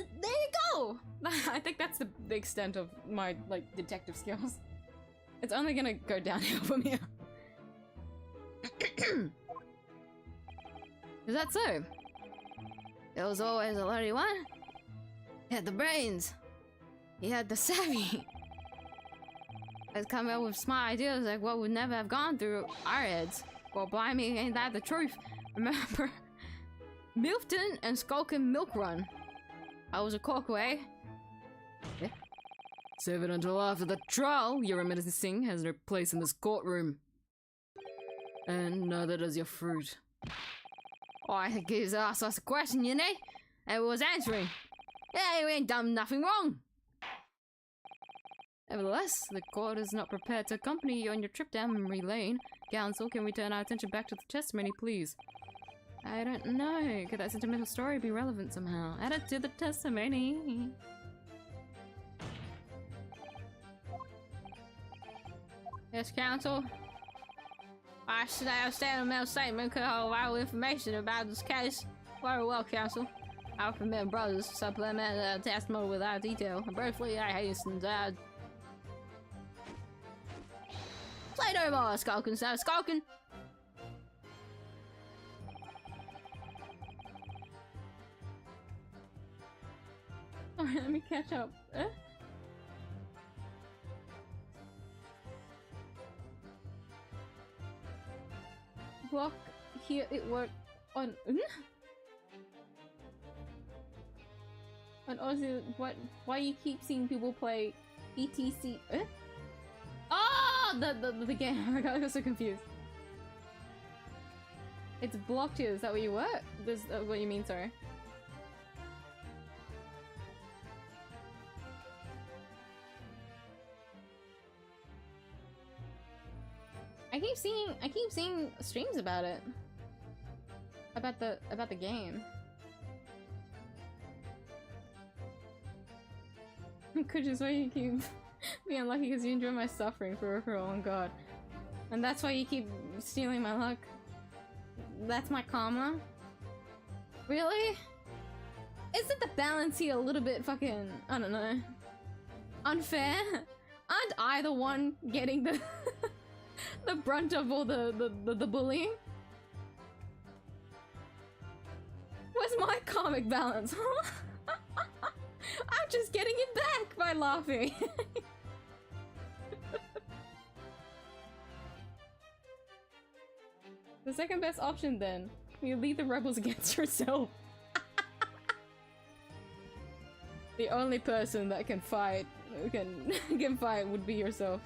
go. I think that's the extent of my like detective skills. It's only gonna go downhill from here. Is that so? There was always a lucky one. He had the brains. He had the savvy. He's come up with smart ideas like what would never have gone through our heads. Well, blimey, ain't that the truth? Remember Milton and Skulkin Milk Run? I was a corkway. Yeah. Save it until after the trial. Your reminiscing has no place in this courtroom. And neither does your fruit. Oh, I think he's asked us a question, you know? And we was answering. Yeah, you ain't done nothing wrong. Nevertheless, the court is not prepared to accompany you on your trip down memory lane. Counsel, can we turn our attention back to the testimony, please? I don't know. Could that sentimental story be relevant somehow? Add it to the testimony. Yes, counsel. I sentimental statement could hold vital information about this case. Very well, counsel. Our familiar brothers supplement the testimony without detail. Briefly, I hasten to say no more, Skulkin, sir. Skulkin! Alright, let me catch up. Block here, it worked on on Aussie. What? Why you keep seeing people play ETC? Oh, the game. I got so confused. It's blocked here. Is that what you what? This what you mean? Sorry. I keep seeing streams about it. About the game. Could just why you keep being unlucky because you enjoy my suffering for real, oh god. And that's why you keep stealing my luck. That's my karma? Really? Isn't the balance here a little bit fucking, I don't know, unfair? Aren't I the one getting the the brunt of all the bullying? Where's my karmic balance, huh? I'm just getting it back by laughing. The second best option then. You lead the rebels against yourself. The only person that can fight, who can fight, would be yourself.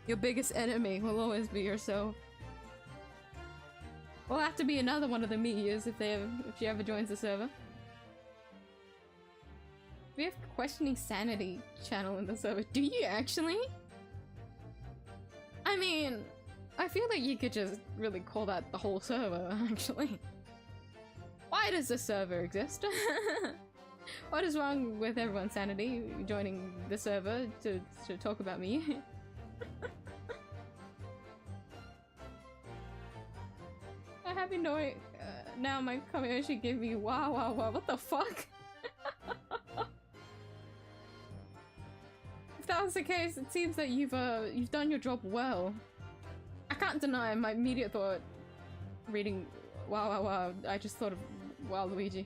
Your biggest enemy will always be yourself. Will have to be another one of the miyuus if she ever joins the server. We have questioning sanity channel in the server. Do you actually? I mean, I feel like you could just really call that the whole server, actually. Why does this server exist? What is wrong with everyone's sanity joining the server to talk about me? I'm happy knowing now my community gave me wow, what the fuck? If that was the case, it seems that you've done your job well. I can't deny my immediate thought reading wow, I just thought of Waluigi.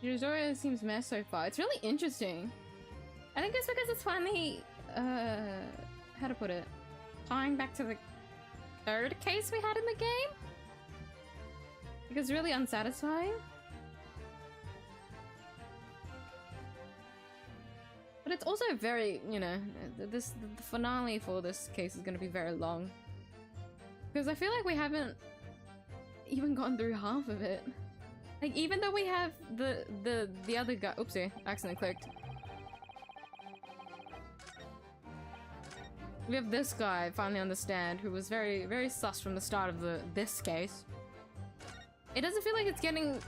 Your story seems mess so far. It's really interesting. I think it's because it's finally, how to put it? Tying back to the third case we had in the game? Because it's really unsatisfying. But it's also very, you know, the finale for this case is going to be very long. Because I feel like we haven't even gone through half of it. Like, even though we have the other guy— oopsie, accidentally clicked. We have this guy finally on the stand who was very, very sus from the start of this case. It doesn't feel like it's getting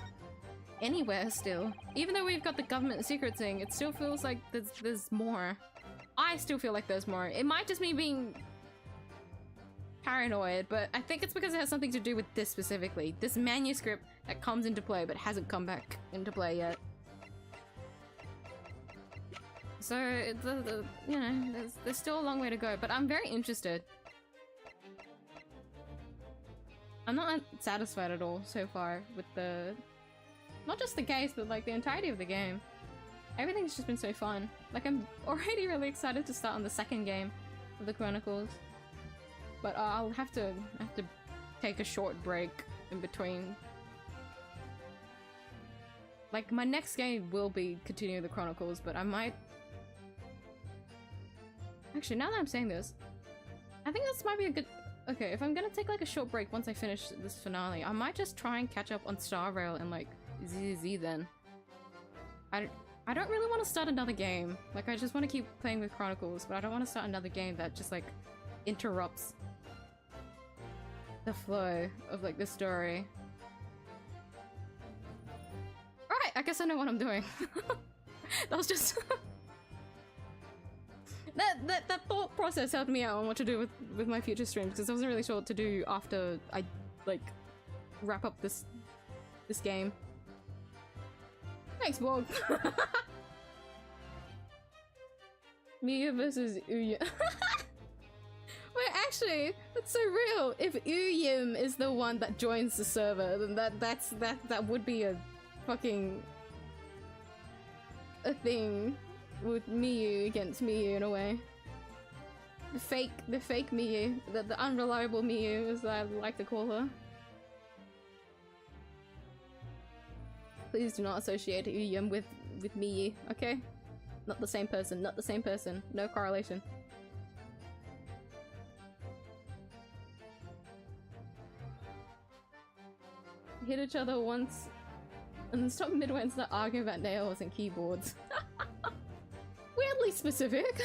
anywhere still. Even though we've got the government secret thing, it still feels like there's more. I still feel like there's more. It might just be being paranoid, but I think it's because it has something to do with this specifically. This manuscript that comes into play but hasn't come back into play yet. So, you know, there's still a long way to go, but I'm very interested. I'm not satisfied at all so far with not just the case, but like the entirety of the game. Everything's just been so fun. Like, I'm already really excited to start on the second game of the Chronicles. But I'll have to take a short break in between. Like, my next game will be continuing the Chronicles, but I might... Actually, now that I'm saying this, I think this might be a good... Okay, if I'm gonna take like a short break once I finish this finale, I might just try and catch up on Star Rail and like 𝐢𝐧𝐟𝐨 then. I don't really want to start another game. Like, I just want to keep playing with Chronicles, but I don't want to start another game that just like interrupts the flow of like the story. Alright, I guess I know what I'm doing. That was just that thought process helped me out on what to do with my future streams, because I wasn't really sure what to do after I like wrap up this game. Thanks, Borg. miyuu versus 𝐢𝐧𝐟𝐨. Wait, actually, that's so real. If 𝐢𝐧𝐟𝐨 is the one that joins the server, then that would be a fucking a thing with miyuu against miyuu in a way. The fake miyuu, the unreliable miyuu, as I like to call her. Please do not associate 𝐢𝐧𝐟𝐨 with miyuu, okay? Not the same person, not the same person. No correlation. Hit each other once and then stop midway and start arguing about nails and keyboards. Weirdly specific.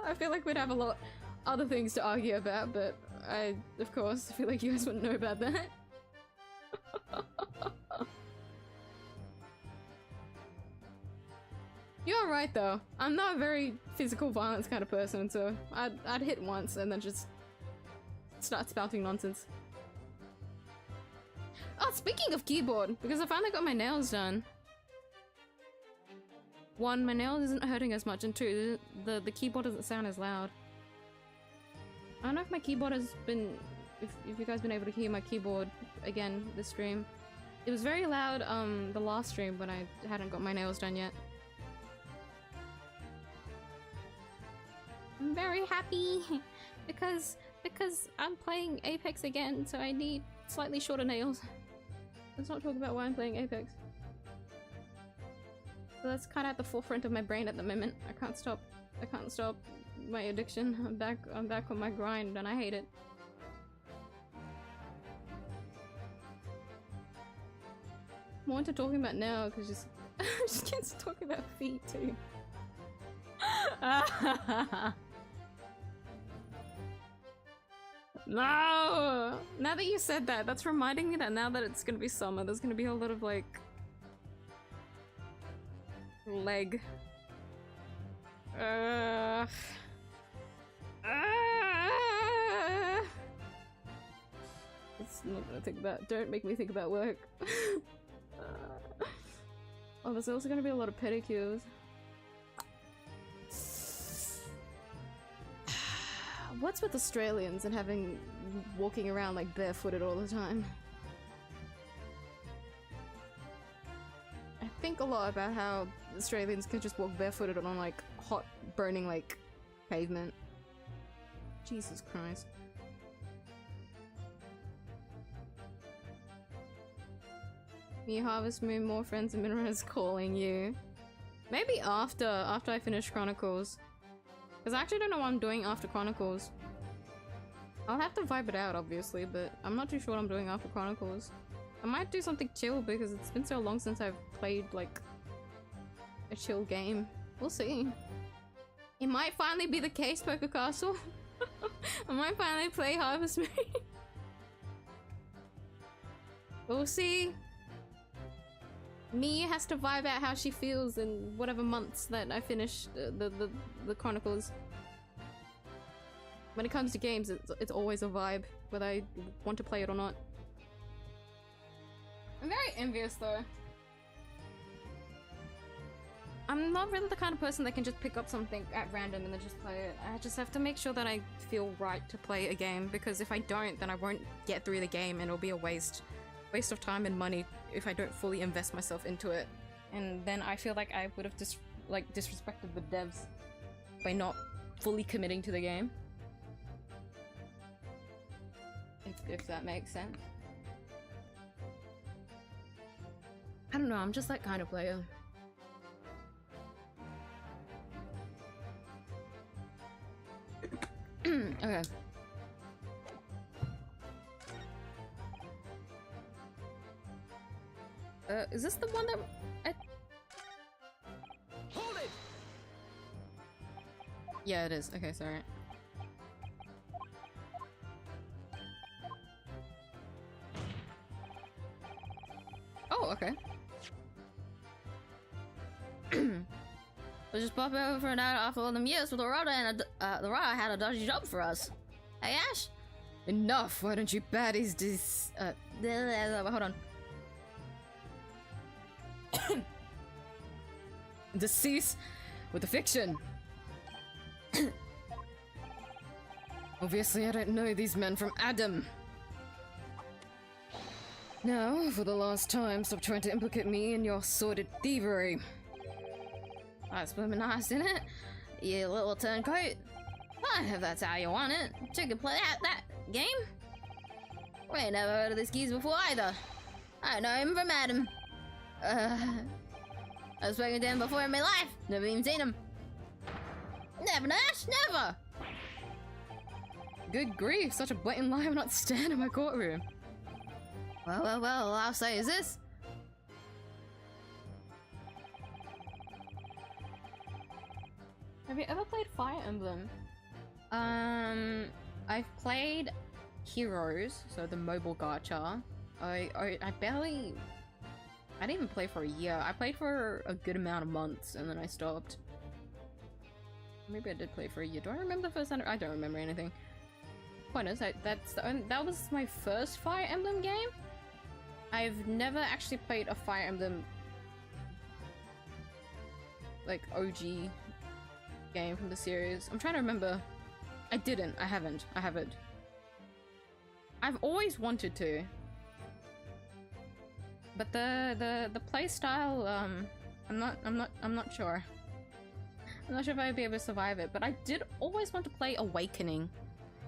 I feel like we'd have a lot other things to argue about, but I, of course, feel like you guys wouldn't know about that. You're right though. I'm not a very physical violence kind of person, so I'd hit once and then just start spouting nonsense. Oh, speaking of keyboard, because I finally got my nails done. One, my nail isn't hurting as much, and two, the keyboard doesn't sound as loud. I don't know if my keyboard has been... If you guys been able to hear my keyboard again this stream. It was very loud the last stream when I hadn't got my nails done yet. very happy because I'm playing Apex again, so I need slightly shorter nails. Let's not talk about why I'm playing Apex. So that's kind of at the forefront of my brain at the moment. I can't stop my addiction. I'm back on my grind and I hate it. More into talking about now because just I'm just getting to talk about feet too. No! Now that you said that, that's reminding me that now that it's gonna be summer, there's gonna be a lot of like leg. It's not gonna think about. Don't make me think about work. Oh, there's also gonna be a lot of pedicures. What's with Australians and walking around like barefooted all the time? I think a lot about how Australians can just walk barefooted on like hot, burning like pavement. Jesus Christ. You Harvest Moon, more friends and Minera's calling you. Maybe after I finish Chronicles. Because I actually don't know what I'm doing after Chronicles. I'll have to vibe it out, obviously, but I'm not too sure what I'm doing after Chronicles. I might do something chill because it's been so long since I've played, like, a chill game. We'll see. It might finally be the case, Poker Castle. I might finally play Harvest Moon. We'll see. Mia has to vibe out how she feels in whatever months that I finish the Chronicles. When it comes to games, it's always a vibe, whether I want to play it or not. I'm very envious though. I'm not really the kind of person that can just pick up something at random and then just play it. I just have to make sure that I feel right to play a game, because if I don't, then I won't get through the game and it'll be a waste of time and money if I don't fully invest myself into it. And then I feel like I would have disrespected the devs by not fully committing to the game. If that makes sense. I don't know, I'm just that kind of player. Okay. Is this the one that Hold it! Yeah, it is. Okay, sorry. Oh, okay. We'll just pop over for a night off all them years with the Rada, and the Rada had a dodgy job for us. Hey, Ash? Enough! Why don't you baddies Hold on. cease with the fiction? Obviously, I don't know these men from Adam. Now, for the last time, stop trying to implicate me in your sordid thievery. That's blooming nice, isn't it? You little turncoat. Fine, if that's how you want it. You can play that game. We ain't never heard of this geese before either. I know him from Adam. I've spoken to him before in my life. Never even seen him. Never, Nash, never! Good grief, such a blatant lie will not stand in my courtroom. Well, all I'll say is this. Have you ever played Fire Emblem? I've played Heroes, so the mobile gacha. I didn't even play for a year. I played for a good amount of months and then I stopped. Maybe I did play for a year. Do I remember the first time? I don't remember anything. Point is, that was my first Fire Emblem game. I've never actually played a Fire Emblem like OG game from the series. I'm trying to remember. I haven't. I've always wanted to. But the play style, I'm not sure. I'm not sure if I'd be able to survive it, but I did always want to play Awakening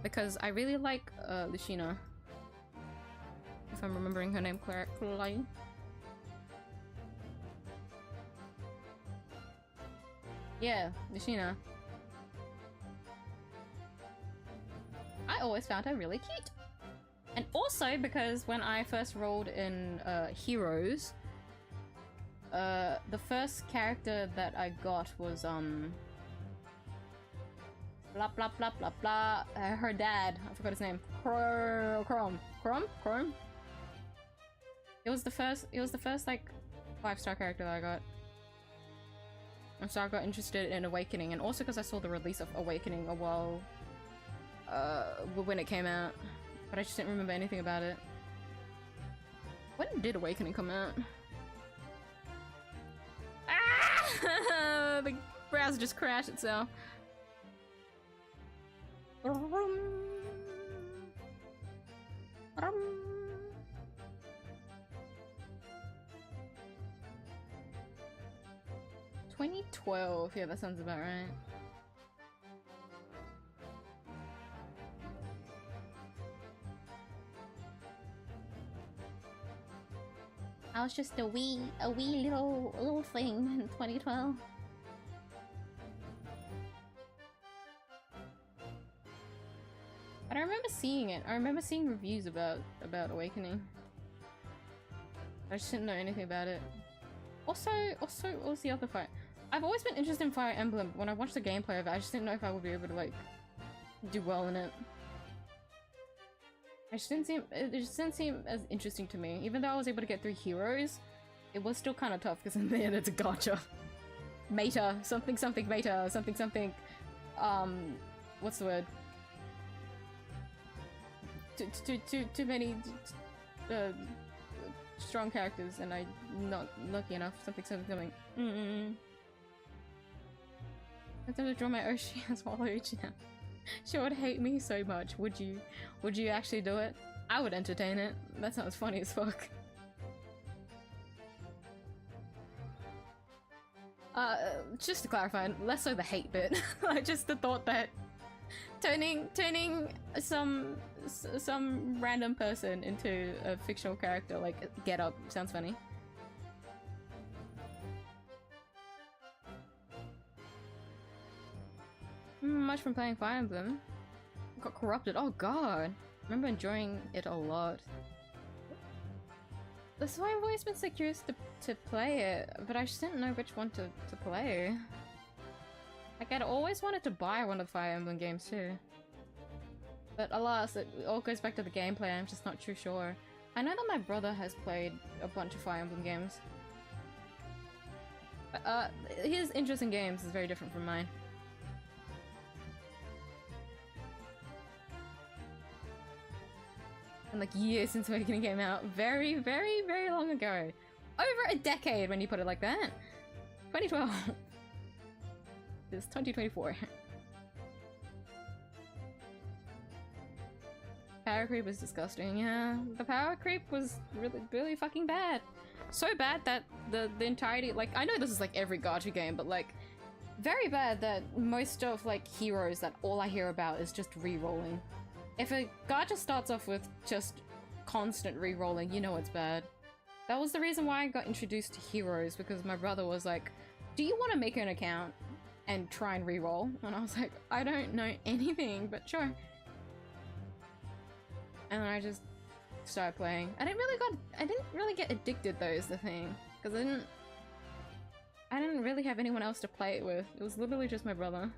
because I really like Lucina. If I'm remembering her name correctly. Yeah, Lucina. I always found her really cute. And also because when I first rolled in Heroes, the first character that I got was blah blah blah blah blah. Her dad, I forgot his name. Chrome. It was the first like 5-star character that I got. And so I got interested in Awakening, and also because I saw the release of Awakening a while when it came out, but I just didn't remember anything about it. When did Awakening come out? Ah! The browser just crashed itself. 2012, yeah, that sounds about right. I was just a wee little thing in 2012. But I remember seeing it. I remember seeing reviews about Awakening. I just didn't know anything about it. Also, what was the other fight? I've always been interested in Fire Emblem, but when I watched the gameplay of it, I just didn't know if I would be able to, like, do well in it. It just didn't seem as interesting to me. Even though I was able to get through Heroes, it was still kind of tough, because in the end it's a gacha. Meta, something meta, something, what's the word? Too many, strong characters, and I'm not lucky enough. Something. I have to draw my Oshi as Waluigi now. She would hate me so much. Would you? Would you actually do it? I would entertain it. That sounds funny as fuck. Just to clarify, less so the hate bit. Like just the thought that turning some random person into a fictional character, like Get Up, sounds funny. Much from playing Fire Emblem. Got corrupted. Oh god. I remember enjoying it a lot. That's why I've always been so curious to play it, but I just didn't know which one to play. Like, I'd always wanted to buy one of the Fire Emblem games too. But alas, it all goes back to the gameplay, I'm just not too sure. I know that my brother has played a bunch of Fire Emblem games. But, his interest in games is very different from mine. And like years since Awakening came out. Very, very, very long ago. Over a decade when you put it like that. 2012. It's 2024. Power creep was disgusting, yeah. The power creep was really, really fucking bad. So bad that the entirety, like, I know this is like every gacha game, but like, very bad that most of like Heroes, that all I hear about is just re-rolling. If a gacha starts off with just constant re-rolling, you know it's bad. That was the reason why I got introduced to Heroes, because my brother was like, do you want to make an account and try and re-roll? And I was like, I don't know anything, but sure. And then I just started playing. I didn't really get addicted though, is the thing. Because I didn't really have anyone else to play it with. It was literally just my brother.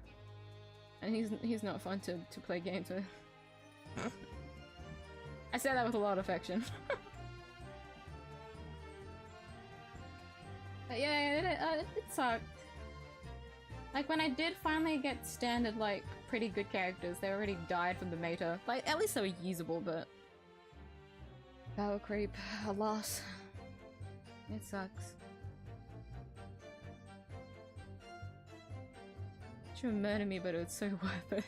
And he's not fun to play games with. I say that with a lot of affection. But yeah, it sucked. Like when I did finally get standard, like, pretty good characters, they already died from the meta. Like, at least they were usable, but... Power creep, a loss. It sucks. Should murder me, but it's so worth it.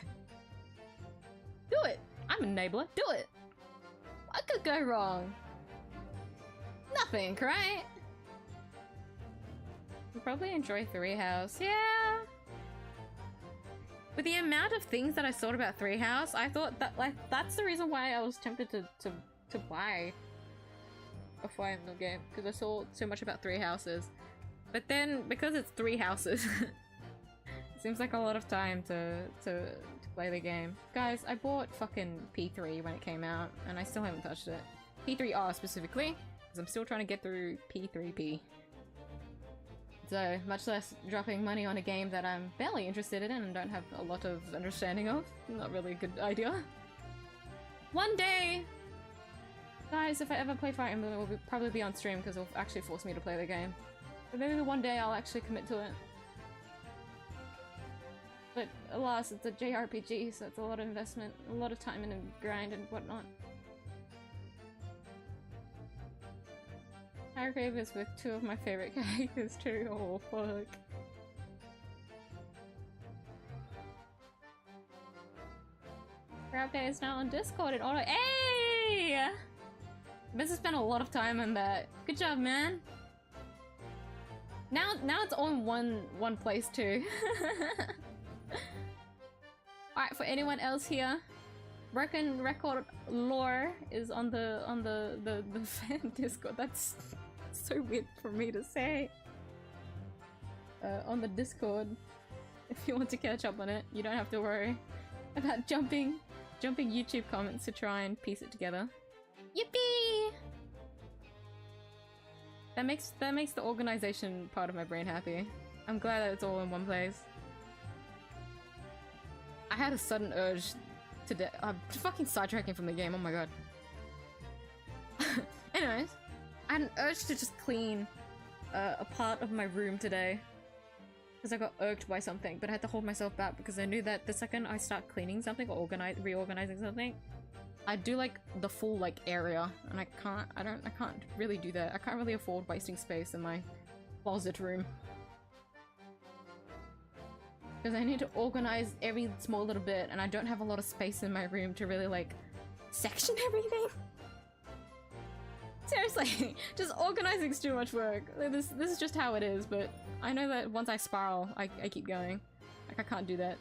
Do it! I'm an enabler. Do it! What could go wrong? Nothing, right? You probably enjoy Three House. Yeah! With the amount of things that I thought about Three House, I thought that like that's the reason why I was tempted to buy a Fire Emblem game, because I saw so much about Three Houses. But then because it's Three Houses, it seems like a lot of time to play the game. Guys, I bought fucking P3 when it came out, and I still haven't touched it. P3R specifically, because I'm still trying to get through P3P. So, much less dropping money on a game that I'm barely interested in and don't have a lot of understanding of. Not really a good idea. One day! Guys, if I ever play Fire Emblem, it will probably be on stream because it'll actually force me to play the game. But maybe one day I'll actually commit to it. But alas, it's a JRPG, so it's a lot of investment, a lot of time and grind and whatnot. Hargrave is with two of my favorite characters too. Oh fuck. Grab Day is now on Discord and auto. Hey! This has spent a lot of time on that. Good job, man. Now it's all in one place too. Alright, for anyone else here, Broken Record Lore is on the fan Discord. That's so weird for me to say. On the Discord. If you want to catch up on it, you don't have to worry about jumping YouTube comments to try and piece it together. Yippee! That makes the organization part of my brain happy. I'm glad that it's all in one place. I had a sudden urge today. I'm fucking sidetracking from the game, oh my god. Anyways, I had an urge to just clean a part of my room today. Because I got irked by something, but I had to hold myself back because I knew that the second I start cleaning something or reorganizing something, I do like the full like area, and I can't really do that. I can't really afford wasting space in my closet room. Because I need to organize every small little bit, and I don't have a lot of space in my room to really like section everything. Seriously, just organizing's too much work. This is just how it is, but I know that once I spiral, I keep going. Like, I can't do that.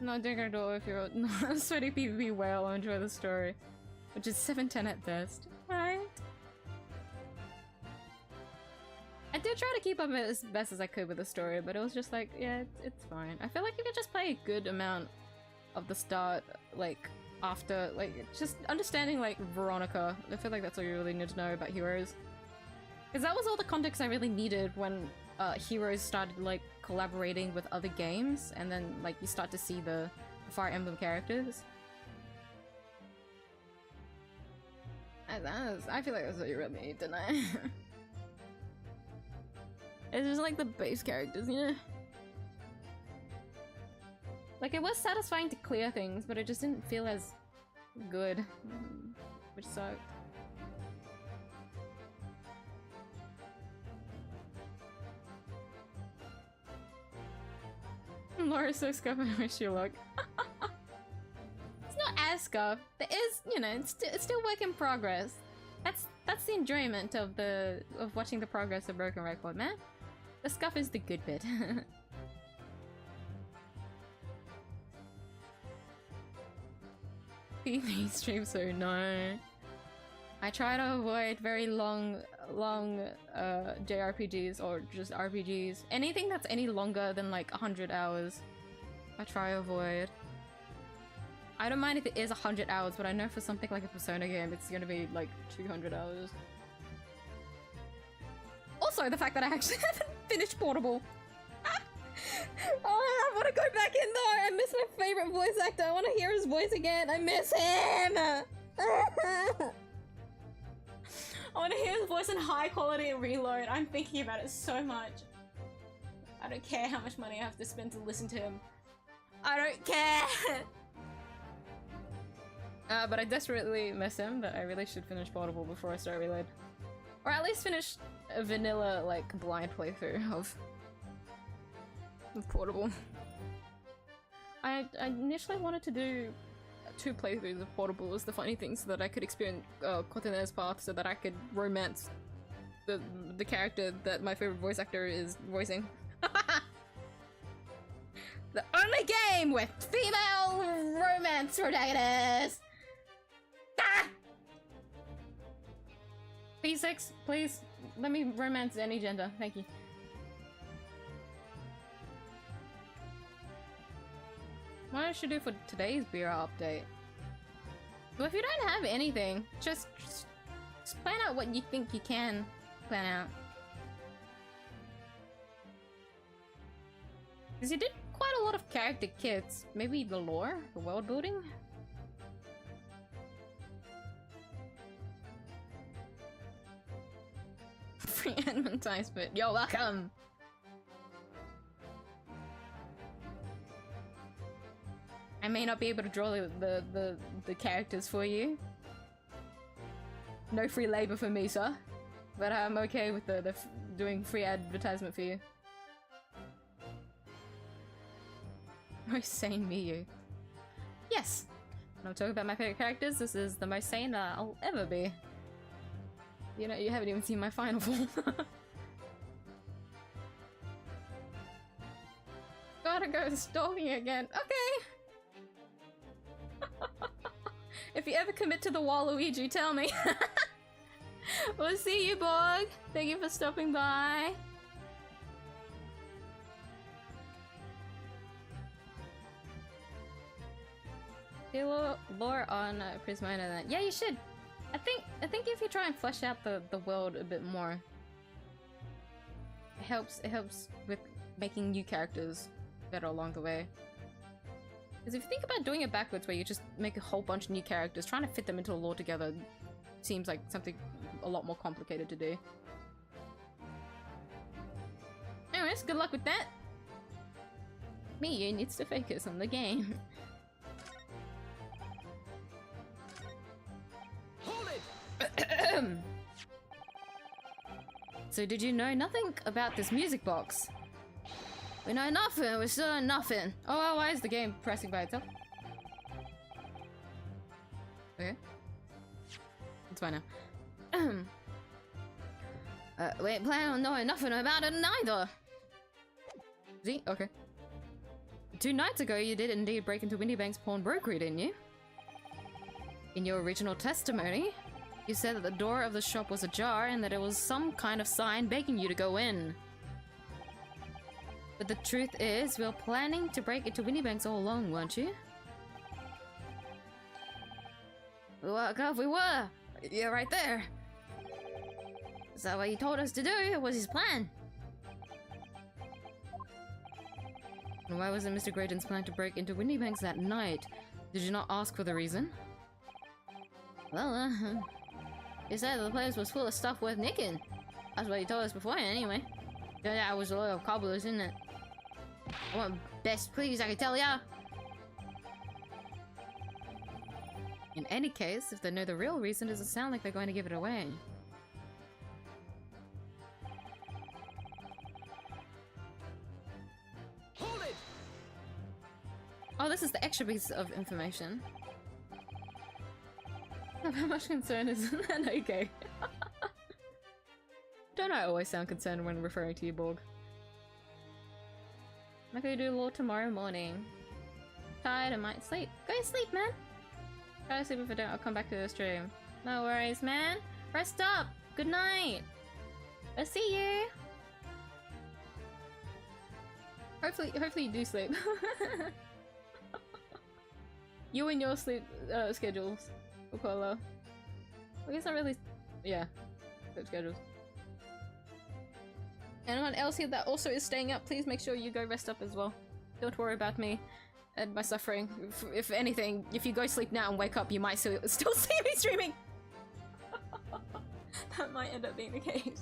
Not drinking a door if you're not sweaty PvP whale, I'll enjoy the story. Which is 7/10 at best. Right? I did try to keep up as best as I could with the story, but it was just like, yeah, it's fine. I feel like you could just play a good amount of the start, like, after, like, just understanding, like, Veronica. I feel like that's all you really need to know about Heroes. Because that was all the context I really needed when Heroes started, like, collaborating with other games, and then, like, you start to see the Fire Emblem characters. I feel like that's what you really need, didn't I? It's just like the base characters, you know? Like, it was satisfying to clear things, but it just didn't feel as good, which sucked. Laura's so scuffed, I wish you luck. It's not as scuffed. There is, you know, it's still work in progress. That's the enjoyment of watching the progress of Broken Record, man. The scuff is the good bit. PvP stream, so no. I try to avoid very long JRPGs or just RPGs. Anything that's any longer than like 100 hours, I try to avoid. I don't mind if it is 100 hours, but I know for something like a Persona game, it's gonna be like 200 hours. Also, the fact that I actually haven't finished Portable. Oh, I want to go back in though. I miss my favorite voice actor. I want to hear his voice again. I miss him. I want to hear his voice in high quality reload. I'm thinking about it so much. I don't care how much money I have to spend to listen to him. I don't care. But I desperately miss him. But I really should finish Portable before I start Reload, or at least finish a vanilla like blind playthrough of Portable. I initially wanted to do 2 playthroughs of Portable as the funny thing, so that I could experience Courtenay's path, so that I could romance the character that my favorite voice actor is voicing. The only game with female romance protagonist! Ah! P6, please, let me romance any gender, thank you. What I should do for today's beer update? Well, if you don't have anything, just plan out what you think you can plan out. Because you did quite a lot of character kits. Maybe the lore? The world building? Free advertisement. You're welcome! I may not be able to draw the characters for you. No free labor for me, sir. But I'm okay with the doing free advertisement for you. Most sane Miyu. Yes! When I'm talking about my favorite characters, this is the most sane that I'll ever be. You know, you haven't even seen my final form. Gotta go stalking again. Okay! If you ever commit to the Waluigi, tell me. We'll see you, Borg. Thank you for stopping by. Do lore on Prisma and that. Yeah, you should. I think if you try and flesh out the world a bit more, it helps with making new characters better along the way. Because if you think about doing it backwards, where you just make a whole bunch of new characters, trying to fit them into a lore together seems like something a lot more complicated to do. Anyways, good luck with that. Miyu needs to focus on the game. Hold it! So did you know nothing about this music box? We know nothing, we still know nothing. Oh, well, why is the game pressing by itself? Okay. It's fine now. We plan on knowing nothing about it neither. See? Okay. 2 nights ago, you did indeed break into Windy Bank's pawnbrokery, didn't you? In your original testimony, you said that the door of the shop was ajar and that it was some kind of sign begging you to go in. But the truth is, we were planning to break into Windy Banks all along, weren't you? Well, God, we were! Yeah, right there! Is that what he told us to do? It was his plan! And why was it Mr. Graydon's plan to break into Windy Banks that night? Did you not ask for the reason? Well, he said that the place was full of stuff worth nicking. That's what he told us before, anyway. Yeah, I was a loyal cobbler, isn't it? I want best please, I can tell ya! In any case, if they know the real reason, does it sound like they're going to give it away? Hold it! Oh, this is the extra piece of information. How much concern isn't that okay? Don't I always sound concerned when referring to you, Borg? I'm gonna do lore tomorrow morning. Tired, I might sleep. Go to sleep, man! Try to sleep. If I don't, I'll come back to the stream. No worries, man. Rest up! Good night! I'll see you! Hopefully you do sleep. You and your sleep schedules. I guess not really. Yeah, sleep schedules. Anyone else here that also is staying up, please make sure you go rest up as well. Don't worry about me and my suffering. If anything, if you go sleep now and wake up, you might still see me streaming. That might end up being the case.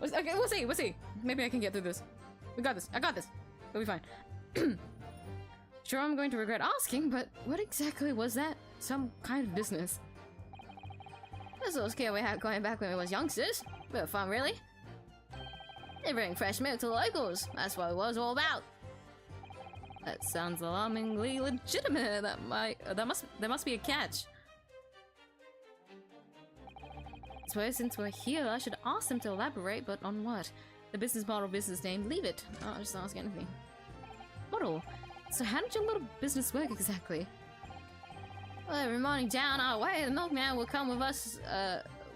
Okay, we'll see. Maybe I can get through this. We got this. I got this. We'll be fine. Sure, I'm going to regret asking, but what exactly was that? Some kind of business? This little scare we had going back when we was youngsters. Bit of fun, really. They bring fresh milk to the locals. That's what it was all about. That sounds alarmingly legitimate. There must be a catch. So since we're here, I should ask them to elaborate, but on what? The business model, business name, leave it. I'll just ask anything. Model? So how did your little business work exactly? Well, every morning down our way, the milkman will come with us,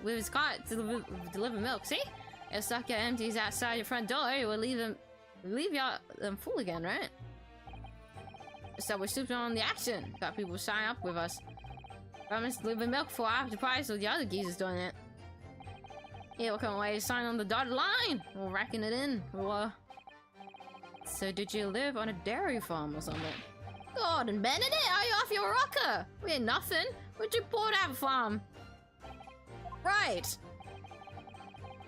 with his cart to deliver milk, see? If stock your empties outside your front door, you will leave them full again, right? So we're super on the action. Got people sign up with us. Promise to deliver milk for half the price of the other geezers doing it. Yeah, what kind of way to sign on the dotted line? We're racking it in. So did you live on a dairy farm or something? God and Benedict, are you off your rocker? We had nothing. We're too poor to have a farm. Right.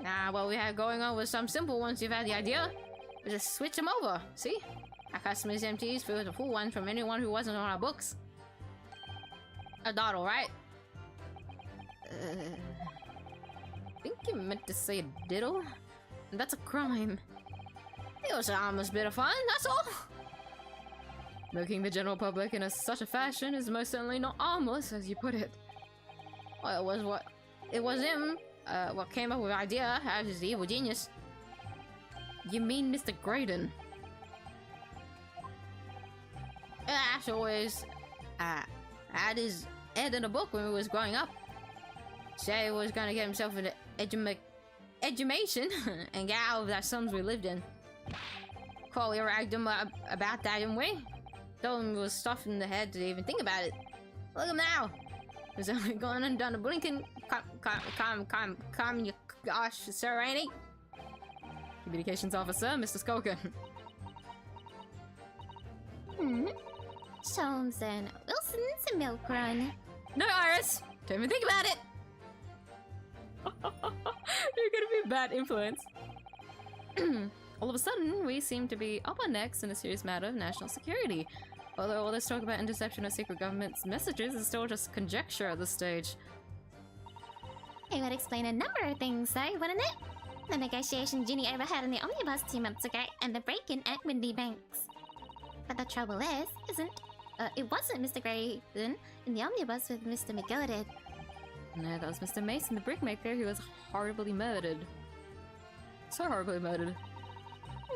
Nah, what we had going on was some simple ones. You've had the idea. We just switch them over. See? Our customers' empties fill the full ones from anyone who wasn't on our books. A dawdle, right? I think you meant to say a diddle? That's a crime. It was a harmless bit of fun, that's all. Milking the general public in such a fashion is most certainly not harmless, as you put it. Well, it was him, what came up with the idea, as the evil genius. You mean Mr. Graydon? Ash always, had his head in a book when he was growing up. Say he was gonna get himself an education and get out of that slums we lived in. We ragged him about that, didn't we? Told him he was stuffed in the head to even think about it. Look at him now. He's only gone and done a blinking calm your gosh, sir, ain't he? Communications officer, Mr. Skulkin. Soames and Wilson's a milk run. No, Iris! Don't even think about it! You're gonna be a bad influence. All of a sudden, we seem to be up our necks in a serious matter of national security. Although all this talk about interception of secret government's messages is still just conjecture at this stage. It would explain a number of things, though, wouldn't it? The negotiation Ginny overheard in the omnibus 2 months ago, and the break-in at Windy Banks. But the trouble is, it wasn't Mr. Graydon in the omnibus with Mr. McGill. No, that was Mr. Mason, the brickmaker, who was horribly murdered. So horribly murdered.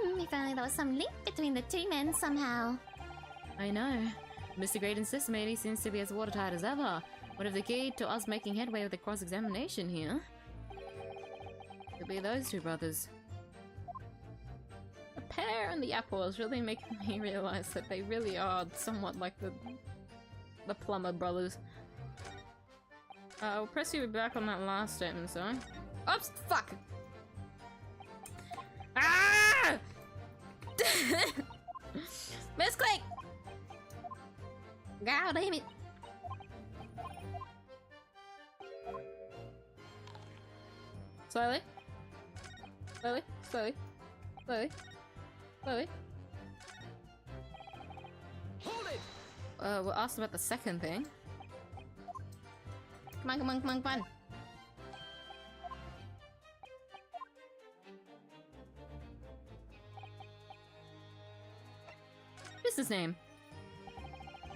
If only there was some link between the two men somehow. I know. Mr. Graydon's testimony seems to be as watertight as ever. What if the key to us making headway with the cross-examination here? Could be those two brothers. The pear and the apple is really making me realize that they really are somewhat like the Plumber brothers. I'll press you back on that last statement, so. Oops! Fuck! Ah! Misclick! God damn it! Slowly. Slowly. Slowly. Slowly. Slowly. Hold it! We'll ask about the second thing. Come on, come on, come on, come on. Business name.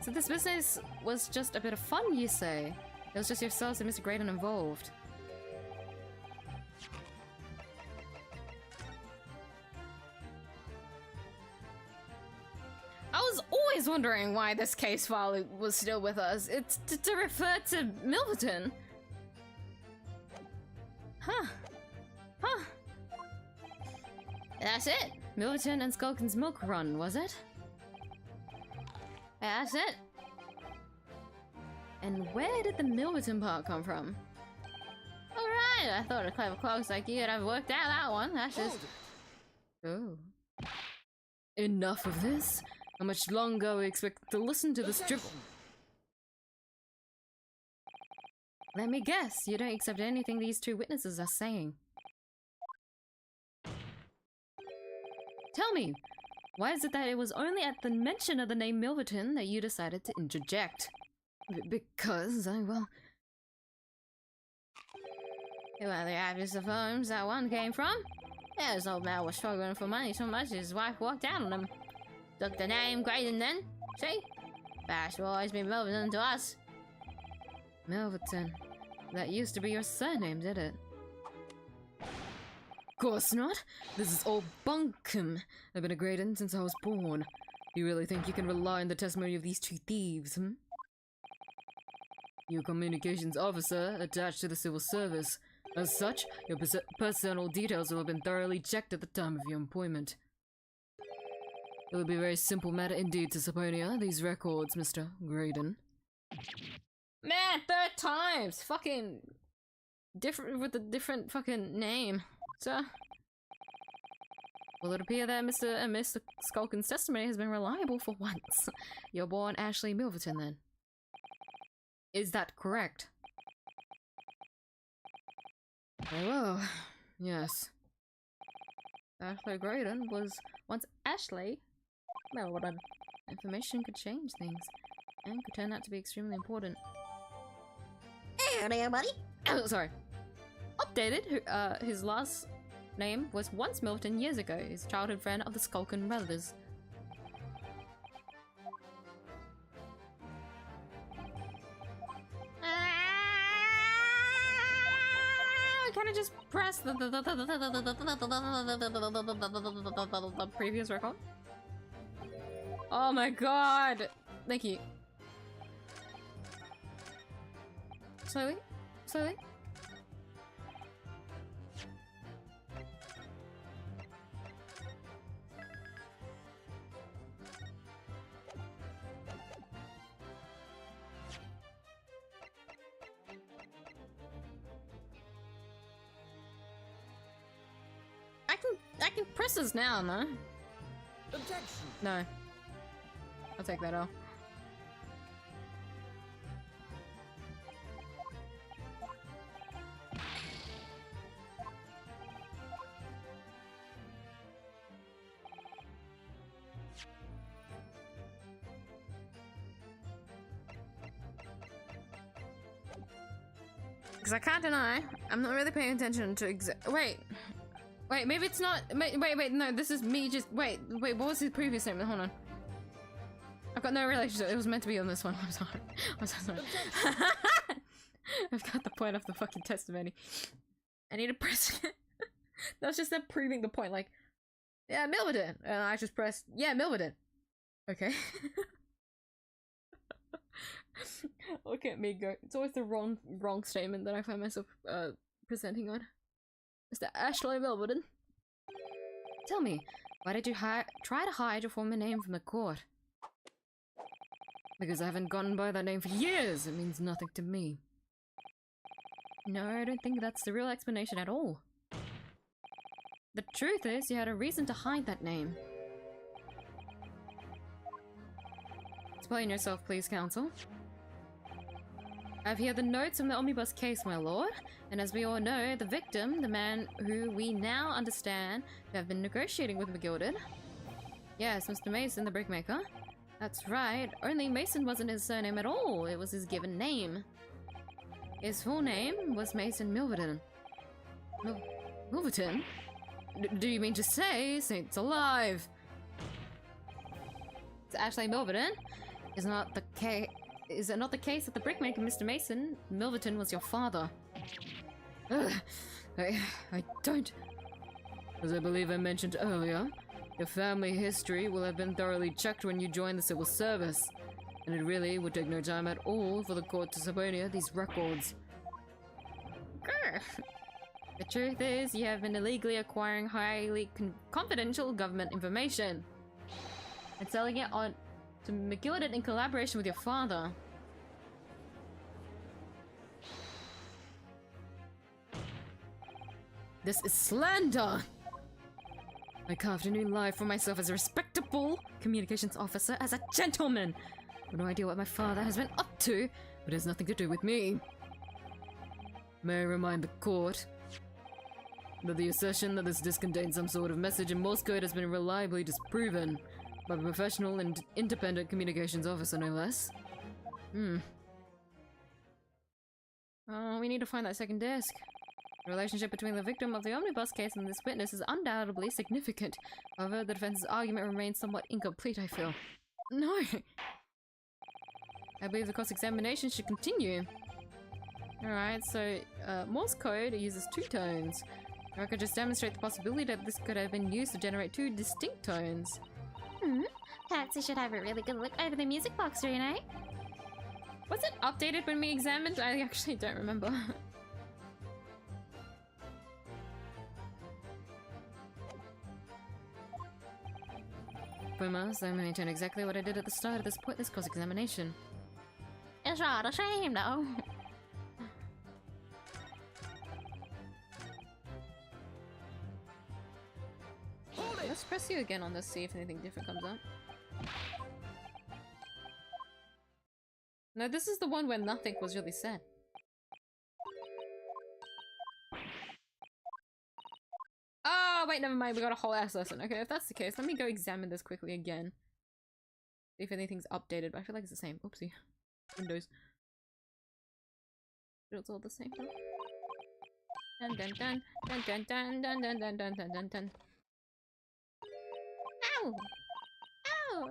So this business was just a bit of fun, you say? It was just yourselves and Mr. Graydon involved. I was always wondering why this case file was still with us. It's to refer to Milverton. Huh. Huh. That's it. Milverton and Skulkin's Milk Run, was it? That's it. And where did the Milverton part come from? Alright, I thought a clever clogs like you would have worked out that one. That's just... Oh. Enough of this. How much longer are we expect to listen to this dribble? Let me guess, you don't accept anything these two witnesses are saying. Tell me, why is it that it was only at the mention of the name Milverton that you decided to interject? Because well, the obvious of homes that one came from. Yeah, this old man was struggling for money so much his wife walked out on him. Took the name Graydon then, see? Bash will always be Milverton to us. Milverton. That used to be your surname, did it? course not. This is all bunkum. I've been a Graydon since I was born. You really think you can rely on the testimony of these two thieves, hmm? You're a communications officer attached to the civil service. As such, your personal details will have been thoroughly checked at the time of your employment. It would be a very simple matter indeed to Saponia, these records, Mr. Graydon. Man, 3rd times! Fucking different with a different fucking name. So, will it appear that Mr. and Mr. Skulkin's testimony has been reliable for once? You're born Ashley Milverton, then. Is that correct? Very well, yes. Ashley Graydon was once Ashley Milverton. Information could change things, and could turn out to be extremely important. Hey there, buddy. Oh, sorry. Updated, his last name was once Milton years ago. His childhood friend of the Skulkin brothers. Can I just press the previous record? Oh my god! Thank you. Slowly, slowly. I can press this now, no? Objection. No. I'll take that off. Because I can't deny, I'm not really paying attention to wait, maybe it's not. Wait, no, this is me just. Wait, what was his previous name? Hold on. I've got no relationship. It was meant to be on this one. I'm sorry. I'm so sorry. I've got the point of the fucking testimony. I need to press it. That's just them proving the point. Like, yeah, Milverton. And I just pressed, yeah, Milverton. Okay. Look at me go. It's always the wrong statement that I find myself presenting on. Mr. Ashley Milverton. Tell me, why did you try to hide your former name from the court? Because I haven't gone by that name for years. It means nothing to me. No, I don't think that's the real explanation at all. The truth is, you had a reason to hide that name. Explain yourself, please, counsel. I have here the notes from the omnibus case, my lord, and as we all know, the victim, the man who we now understand to have been negotiating with McGilded. Yes, Mr. Mason, the brickmaker. That's right, only Mason wasn't his surname at all, it was his given name. His full name was Mason Milverton. Milverton? Do you mean to say, Saints alive? It's Ashley Milverton. Is it not the case that the brickmaker, Mr. Mason, Milverton was your father? I don't... As I believe I mentioned earlier, your family history will have been thoroughly checked when you join the civil service, and it really would take no time at all for the court to subpoena these records. Grr. The truth is, you have been illegally acquiring highly confidential government information and selling it on to McGilded in collaboration with your father. This is slander! I carved a new life for myself as a respectable communications officer, as a gentleman! I have no idea what my father has been up to, but it has nothing to do with me. May I remind the court that the assertion that this disc contains some sort of message in Morse code has been reliably disproven by a professional and independent communications officer, no less. Oh, we need to find that second disc. The relationship between the victim of the omnibus case and this witness is undoubtedly significant. However, the defense's argument remains somewhat incomplete, I feel. No! I believe the cross-examination should continue. Alright, so Morse code uses two tones. I could just demonstrate the possibility that this could have been used to generate two distinct tones. Perhaps we should have a really good look over the music box, Reno. Was it updated when we examined? I actually don't remember. Boomer, so many turn exactly what I did at the start of this pointless cross-examination. It's rather a shame, though. Let's press you again on this, see if anything different comes up. No, this is the one where nothing was really said. Oh, wait, never mind. We got a whole ass lesson. Okay, if that's the case, let me go examine this quickly again. See if anything's updated, but I feel like it's the same. Oopsie. Windows. But it's all the same though. Dun dun dun dun dun dun dun dun dun dun dun dun. Ow! Ow!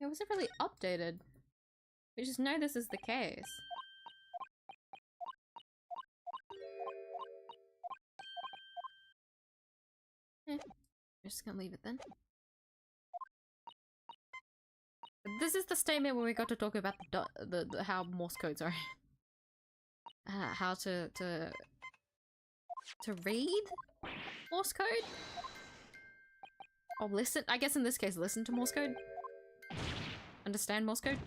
It wasn't really updated. We just know this is the case. I'm just gonna leave it then. This is the statement where we got to talk about the how Morse codes are. How to read Morse code? Or listen, I guess in this case listen to Morse code. Understand Morse code?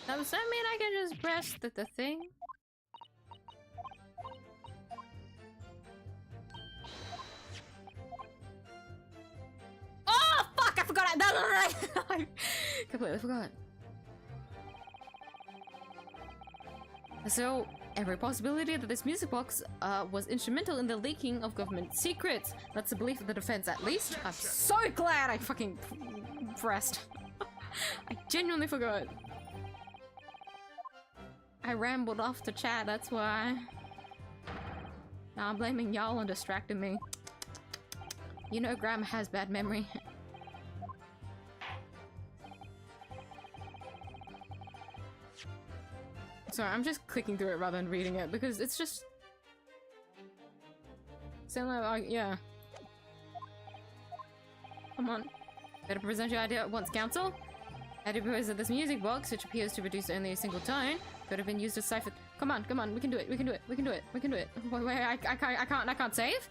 Now, does that mean I can just press the thing? Oh fuck! I forgot I completely forgot. So, every possibility that this music box was instrumental in the leaking of government secrets. That's the belief of the defense, at least. I'm so glad I fucking pressed. I genuinely forgot. I rambled off to chat, that's why. Now I'm blaming y'all on distracting me. You know Grandma has bad memory. Sorry, I'm just clicking through it rather than reading it because it's just... yeah. Come on. Better present your idea at once, Council. I propose that this music box, which appears to produce only a single tone, could have been used to cipher. Come on, come on, we can do it, we can do it, we can do it, we can do it. Wait, I can't save?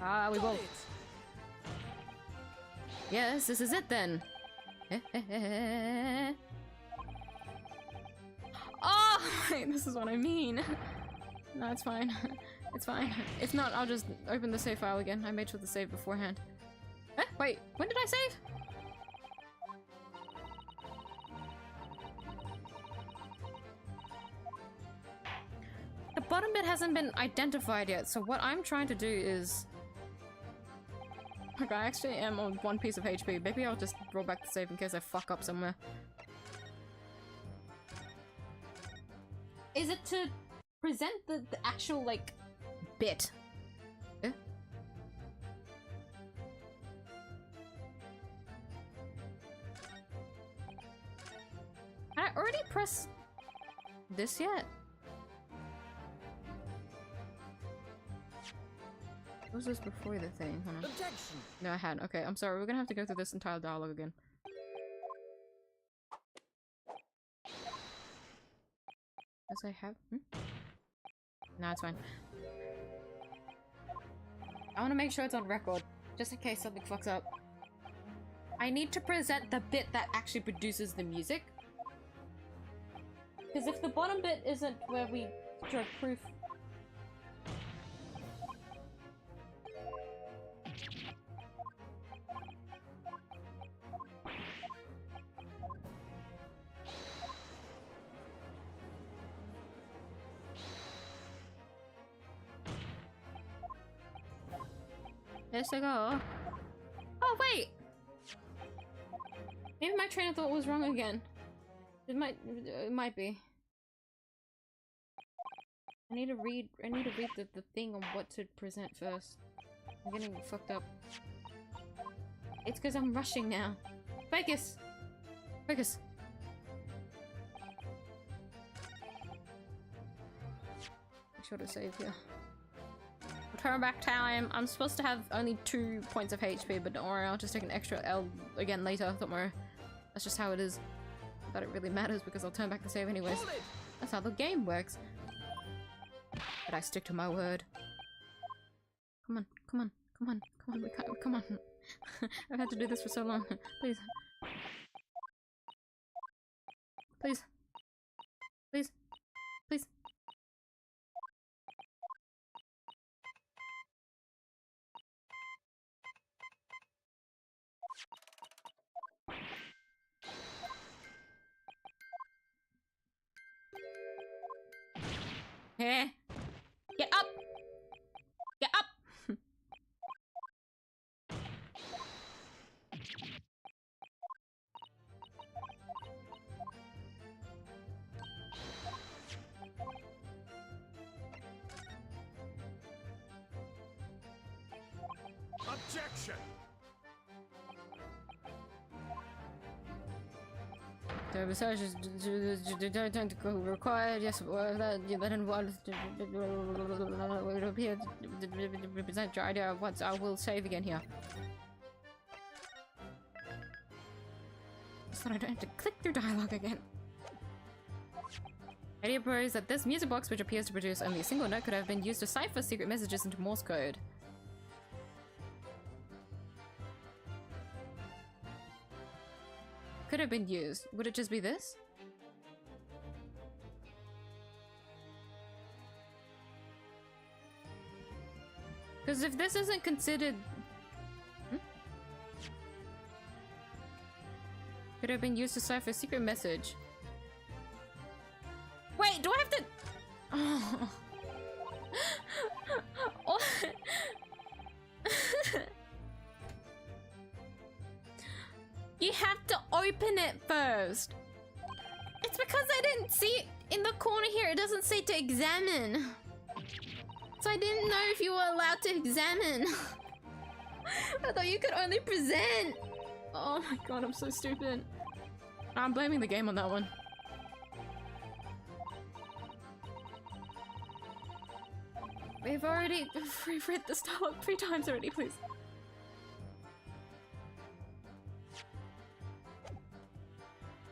Ah, we won't. Yes, this is it then. Oh, wait, this is what I mean. No, it's fine. It's fine. If not, I'll just open the save file again. I made sure to save beforehand. Wait, when did I save? The bottom bit hasn't been identified yet, so what I'm trying to do is... Okay, I actually am on 1 piece of HP. Maybe I'll just roll back the save in case I fuck up somewhere. Is it to present the actual, like, bit? Yeah? Can I already press this yet? Was this before the thing? Hold on. Objection. No, I hadn't. Okay, I'm sorry. We're gonna have to go through this entire dialogue again. Yes, I have. No, it's fine. I want to make sure it's on record, just in case something fucks up. I need to present the bit that actually produces the music. Because if the bottom bit isn't where we draw proof... Yes, I go. Oh, wait! Maybe my train of thought was wrong again. It might be. I need to read the thing on what to present first. I'm getting fucked up. It's because I'm rushing now. Focus! Focus! sure to save here. Return back time. I'm supposed to have only 2 points of HP, but don't worry, I'll just take an extra L again later. Don't worry. That's just how it is. But it really matters because I'll turn back the save anyways. That's how the game works. But I stick to my word. Come on, come on, come on, come on, we can't, come on. I've had to do this for so long. Please. Please. Please. Please. Hey. Get up! Get up! Objection! The research is required. Yes, that involves would appear to represent your idea of what I will save again here. So that I don't have to click through dialogue again. Idea proposed that this music box, which appears to produce only a single note, could have been used to cipher secret messages into Morse code. Could have been used. Would it just be this? Because if this isn't considered... Could have been used to cipher a secret message. Wait, do I have to... Oh. Oh. You have to open it first. It's because I didn't see it in the corner here. It doesn't say to examine. So I didn't know if you were allowed to examine. I thought you could only present. Oh my god, I'm so stupid. I'm blaming the game on that one. We've already reread this dialogue 3 times already, please.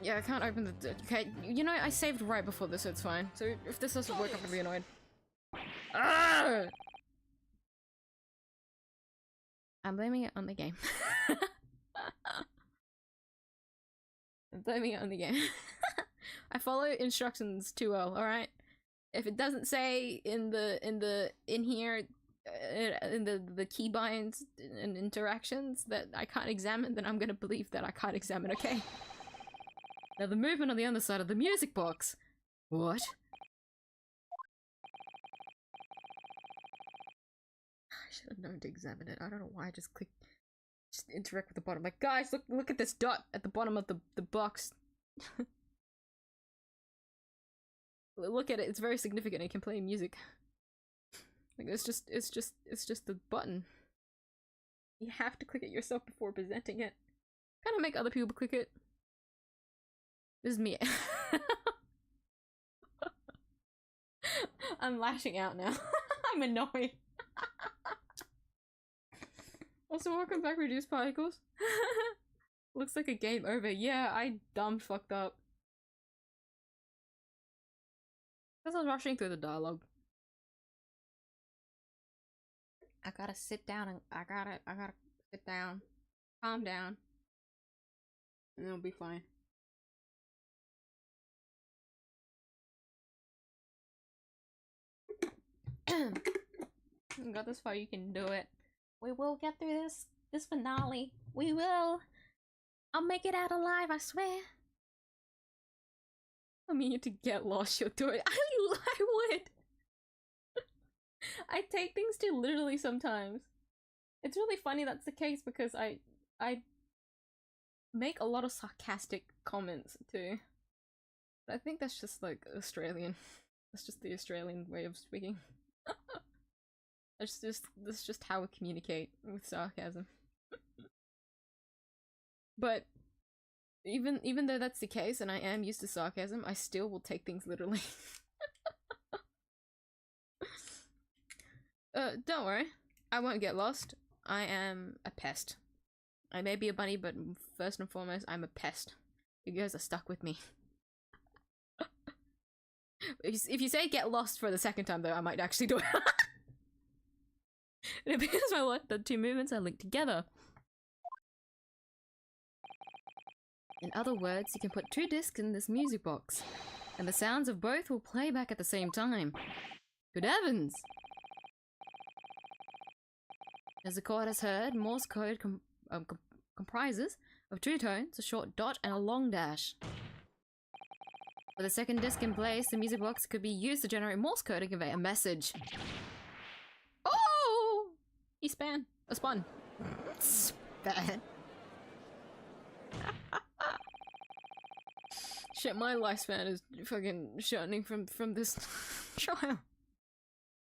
Yeah, I can't open the... Okay, you know, I saved right before this, so it's fine. So if this doesn't work, I'm gonna be annoyed. Ah! I'm blaming it on the game. I'm blaming it on the game. I follow instructions too well, alright? If it doesn't say in the keybinds and interactions that I can't examine, then I'm gonna believe that I can't examine, okay? Now the movement on the other side of the music box. What? I should have known to examine it. I don't know why I just clicked. Just interact with the bottom. Like, guys, look at this dot at the bottom of the box. Look at it. It's very significant. It can play music. Like it's just the button. You have to click it yourself before presenting it. Kind of make other people click it. This is me. I'm lashing out now. I'm annoyed. Also, welcome back, Reduced Particles. Looks like a game over. Yeah, I dumb fucked up. Because I was rushing through the dialogue. I gotta sit down and I gotta sit down. Calm down. And it'll be fine. You got this far, you can do it. We will get through this finale. We will. I'll make it out alive, I swear. I mean, to get lost, you'll do it. I would. I take things too literally sometimes. It's really funny that's the case because I make a lot of sarcastic comments too. But I think that's just like Australian. That's just the Australian way of speaking. That's just how we communicate with sarcasm. But even though that's the case and I am used to sarcasm, I still will take things literally. Don't worry. I won't get lost. I am a pest. I may be a bunny, but first and foremost, I'm a pest. You guys are stuck with me. If you say get lost for the second time, though, I might actually do it. It appears the two movements are linked together. In other words, you can put two discs in this music box, and the sounds of both will play back at the same time. Good heavens! As the court has heard, Morse code comprises of two tones, a short dot, and a long dash. With a second disc in place, the music box could be used to generate Morse code and convey a message. Oh! He spun. Span. Shit, my lifespan is fucking shortening from this trial.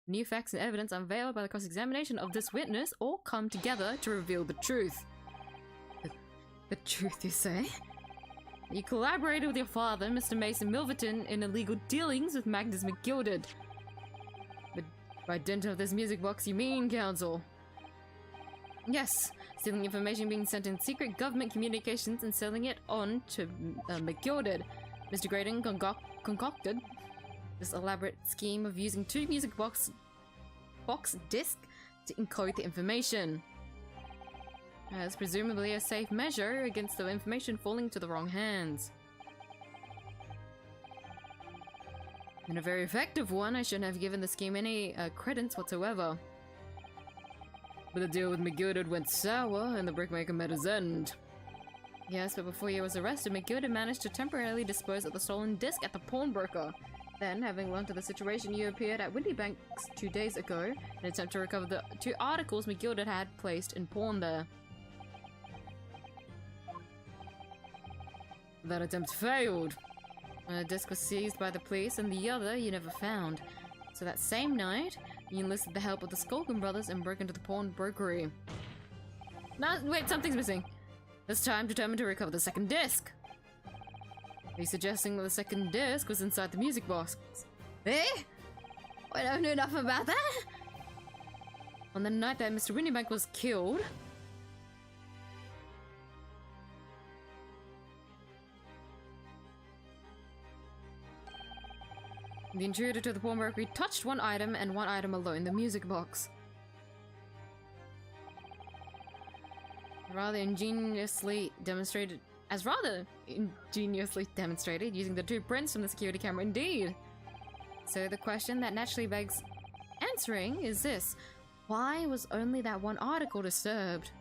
New facts and evidence unveiled by the cross-examination of this witness all come together to reveal the truth. The truth, you say? You collaborated with your father, Mr. Mason Milverton, in illegal dealings with Magnus McGilded. But by dint of this music box, you mean, counsel? Yes, stealing information being sent in secret government communications and selling it on to McGilded. Mr. Graydon concocted this elaborate scheme of using two music box discs to encode the information, as presumably a safe measure against the information falling to the wrong hands. And a very effective one. I shouldn't have given the scheme any credence whatsoever. But the deal with McGilded went sour, and the brickmaker met his end. Yes, but before he was arrested, McGilded managed to temporarily dispose of the stolen disc at the pawnbroker. Then, having learned of the situation, you appeared at Windybanks 2 days ago in an attempt to recover the two articles McGilded had placed in pawn there. That attempt failed. A disc was seized by the police, and the other you never found. So that same night, you enlisted the help of the Skulkin brothers and broke into the pawnbrokery. No, wait, something's missing. This time, determined to recover the second disc. Are you suggesting that the second disc was inside the music box? Eh? I don't know enough about that. On the night that Mr. Windybank was killed, the intruder to the pawnbrokery touched one item and one item alone, the music box. Rather ingeniously demonstrated using the two prints from the security camera indeed. So the question that naturally begs answering is this: why was only that one article disturbed?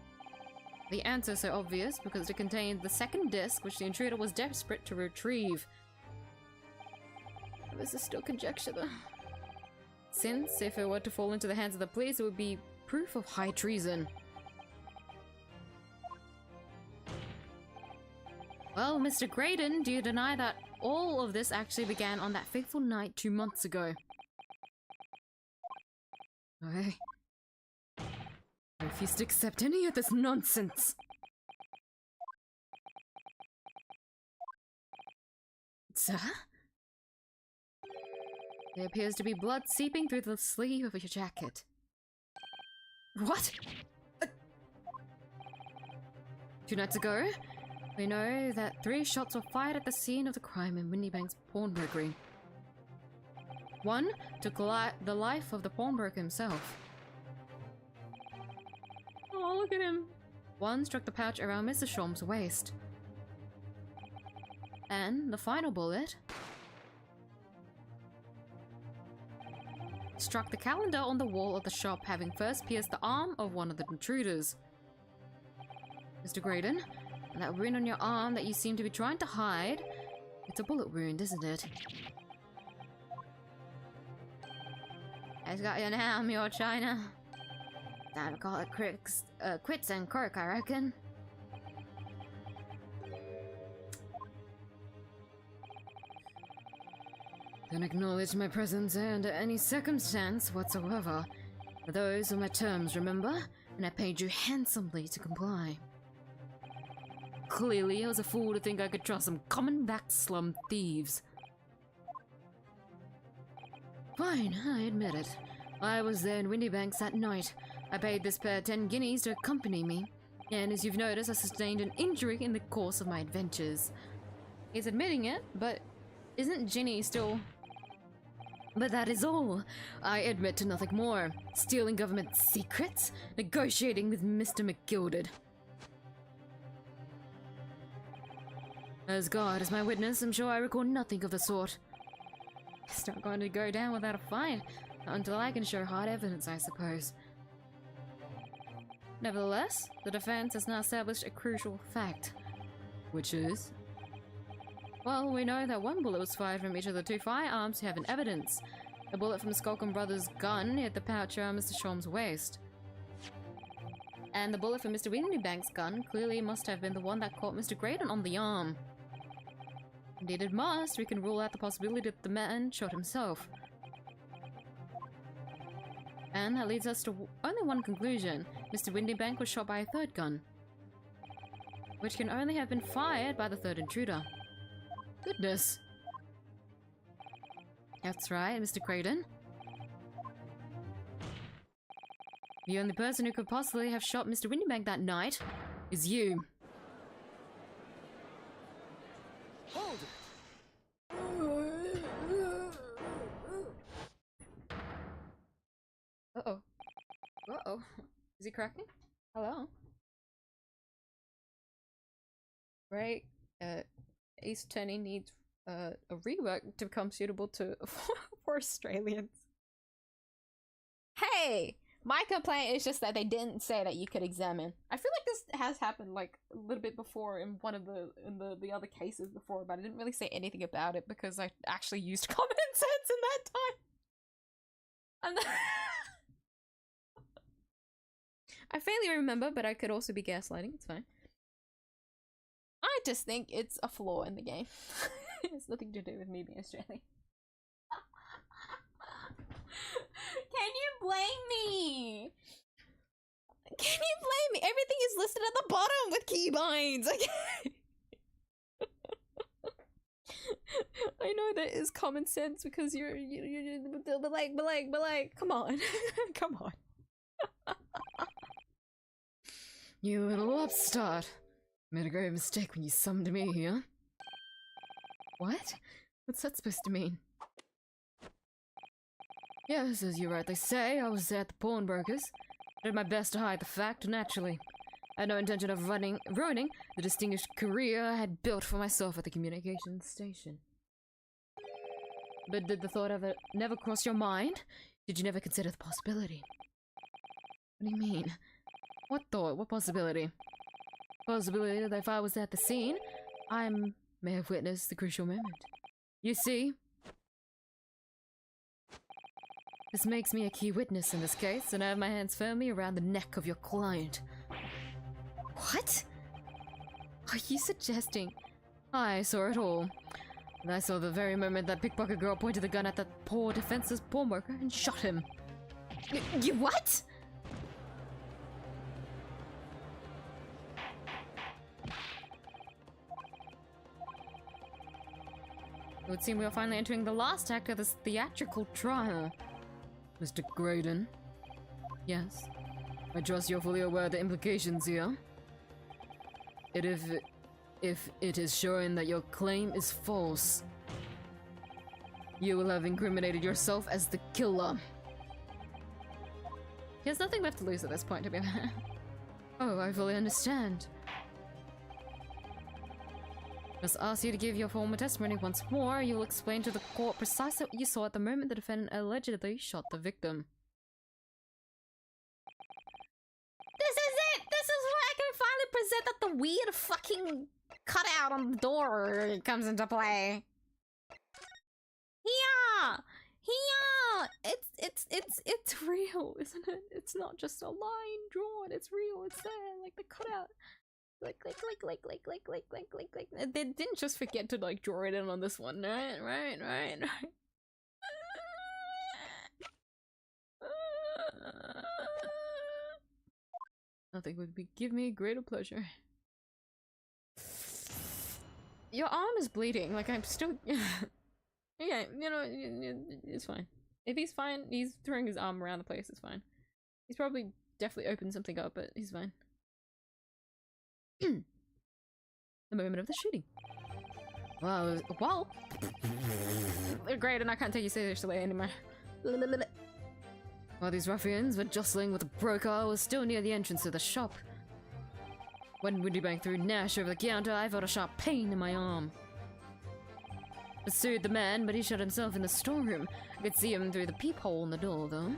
The answer is so obvious because it contained the second disc which the intruder was desperate to retrieve. This is still conjecture though. Since if it were to fall into the hands of the police, it would be proof of high treason. Well, Mr. Graydon, do you deny that all of this actually began on that fateful night 2 months ago? I refuse to accept any of this nonsense. Sir? There appears to be blood seeping through the sleeve of your jacket. What? 2 nights ago, we know that 3 shots were fired at the scene of the crime in Windybank's pawnbrokery. 1 took the life of the pawnbroker himself. Oh, look at him. 1 struck the pouch around Mr. Shawm's waist. And the final bullet struck the calendar on the wall of the shop, having first pierced the arm of one of the intruders. Mr. Graydon, that wound on your arm that you seem to be trying to hide, it's a bullet wound, isn't it? I've got you now, Muir China. Time to call it quits and cork, I reckon. Don't acknowledge my presence under any circumstance whatsoever. Those are my terms, remember? And I paid you handsomely to comply. Clearly, I was a fool to think I could trust some common-back slum thieves. Fine, I admit it. I was there in Windybanks that night. I paid this pair 10 guineas to accompany me, and as you've noticed, I sustained an injury in the course of my adventures. He's admitting it, but isn't Ginny still... But that is all. I admit to nothing more. Stealing government secrets? Negotiating with Mr. McGilded. As God is my witness, I'm sure I recall nothing of the sort. It's not going to go down without a fight. Not until I can show hard evidence, I suppose. Nevertheless, the defense has now established a crucial fact. Which is? Well, we know that one bullet was fired from each of the two firearms we have in evidence. A bullet from Skulkin Brothers' gun hit the pouch around Mr. Shawm's waist. And the bullet from Mr. Windybank's gun clearly must have been the one that caught Mr. Graydon on the arm. Indeed it must. We can rule out the possibility that the man shot himself. And that leads us to only one conclusion. Mr. Windybank was shot by a third gun, which can only have been fired by the third intruder. Goodness. That's right, Mr. Graydon. The only person who could possibly have shot Mr. Windybank that night is you. Hold it! Uh-oh. Uh-oh. Is he cracking? Hello? Right. Ace Attorney needs a rework to become suitable to for Australians. Hey! My complaint is just that they didn't say that you could examine. I feel like this has happened like a little bit before in one of the other cases before, but I didn't really say anything about it because I actually used common sense in that time. And I faintly remember, but I could also be gaslighting. It's fine. I just think it's a flaw in the game. It's nothing to do with me being Australian. Can you blame me? Can you blame me? Everything is listed at the bottom with keybinds. Okay. I know that is common sense because you're but like, come on, come on. You little upstart. Made a grave mistake when you summoned me here. What? What's that supposed to mean? Yes, as you rightly say, I was at the pawnbrokers. I did my best to hide the fact, naturally. I had no intention of ruining the distinguished career I had built for myself at the communications station. But did the thought of it never cross your mind? Did you never consider the possibility? What do you mean? What thought? What possibility? Possibility that if I was at the scene, I may have witnessed the crucial moment. You see? This makes me a key witness in this case, and I have my hands firmly around the neck of your client. What? Are you suggesting? I saw it all. And I saw the very moment that pickpocket girl pointed the gun at that poor defenseless pawnbroker and shot him. You what? It would seem we are finally entering the last act of this theatrical trial. Mr. Graydon? Yes? I trust you're fully aware of the implications here. If it is shown that your claim is false, you will have incriminated yourself as the killer. He has nothing left to lose at this point, to be honest. Oh, I fully understand. Must ask you to give your formal testimony once more. You will explain to the court precisely what you saw at the moment the defendant allegedly shot the victim. This is it! This is where I can finally present that the weird fucking cutout on the door comes into play. Yeah! Yeah! It's real, isn't it? It's not just a line drawn, it's real, it's there, like the cutout. Like. They didn't just forget to like draw it in on this one, right. Nothing would give me greater pleasure. Your arm is bleeding, like I'm still... Yeah, you know, it's fine. If he's fine, he's throwing his arm around the place, it's fine. He's probably definitely opened something up, but he's fine. The moment of the shooting. Wow, well. Great, and I can't take you seriously anymore. While these ruffians were jostling with the broker, I was still near the entrance of the shop. When Windybank threw Nash over the counter, I felt a sharp pain in my arm. Pursued the man, but he shut himself in the storeroom. I could see him through the peephole in the door, though.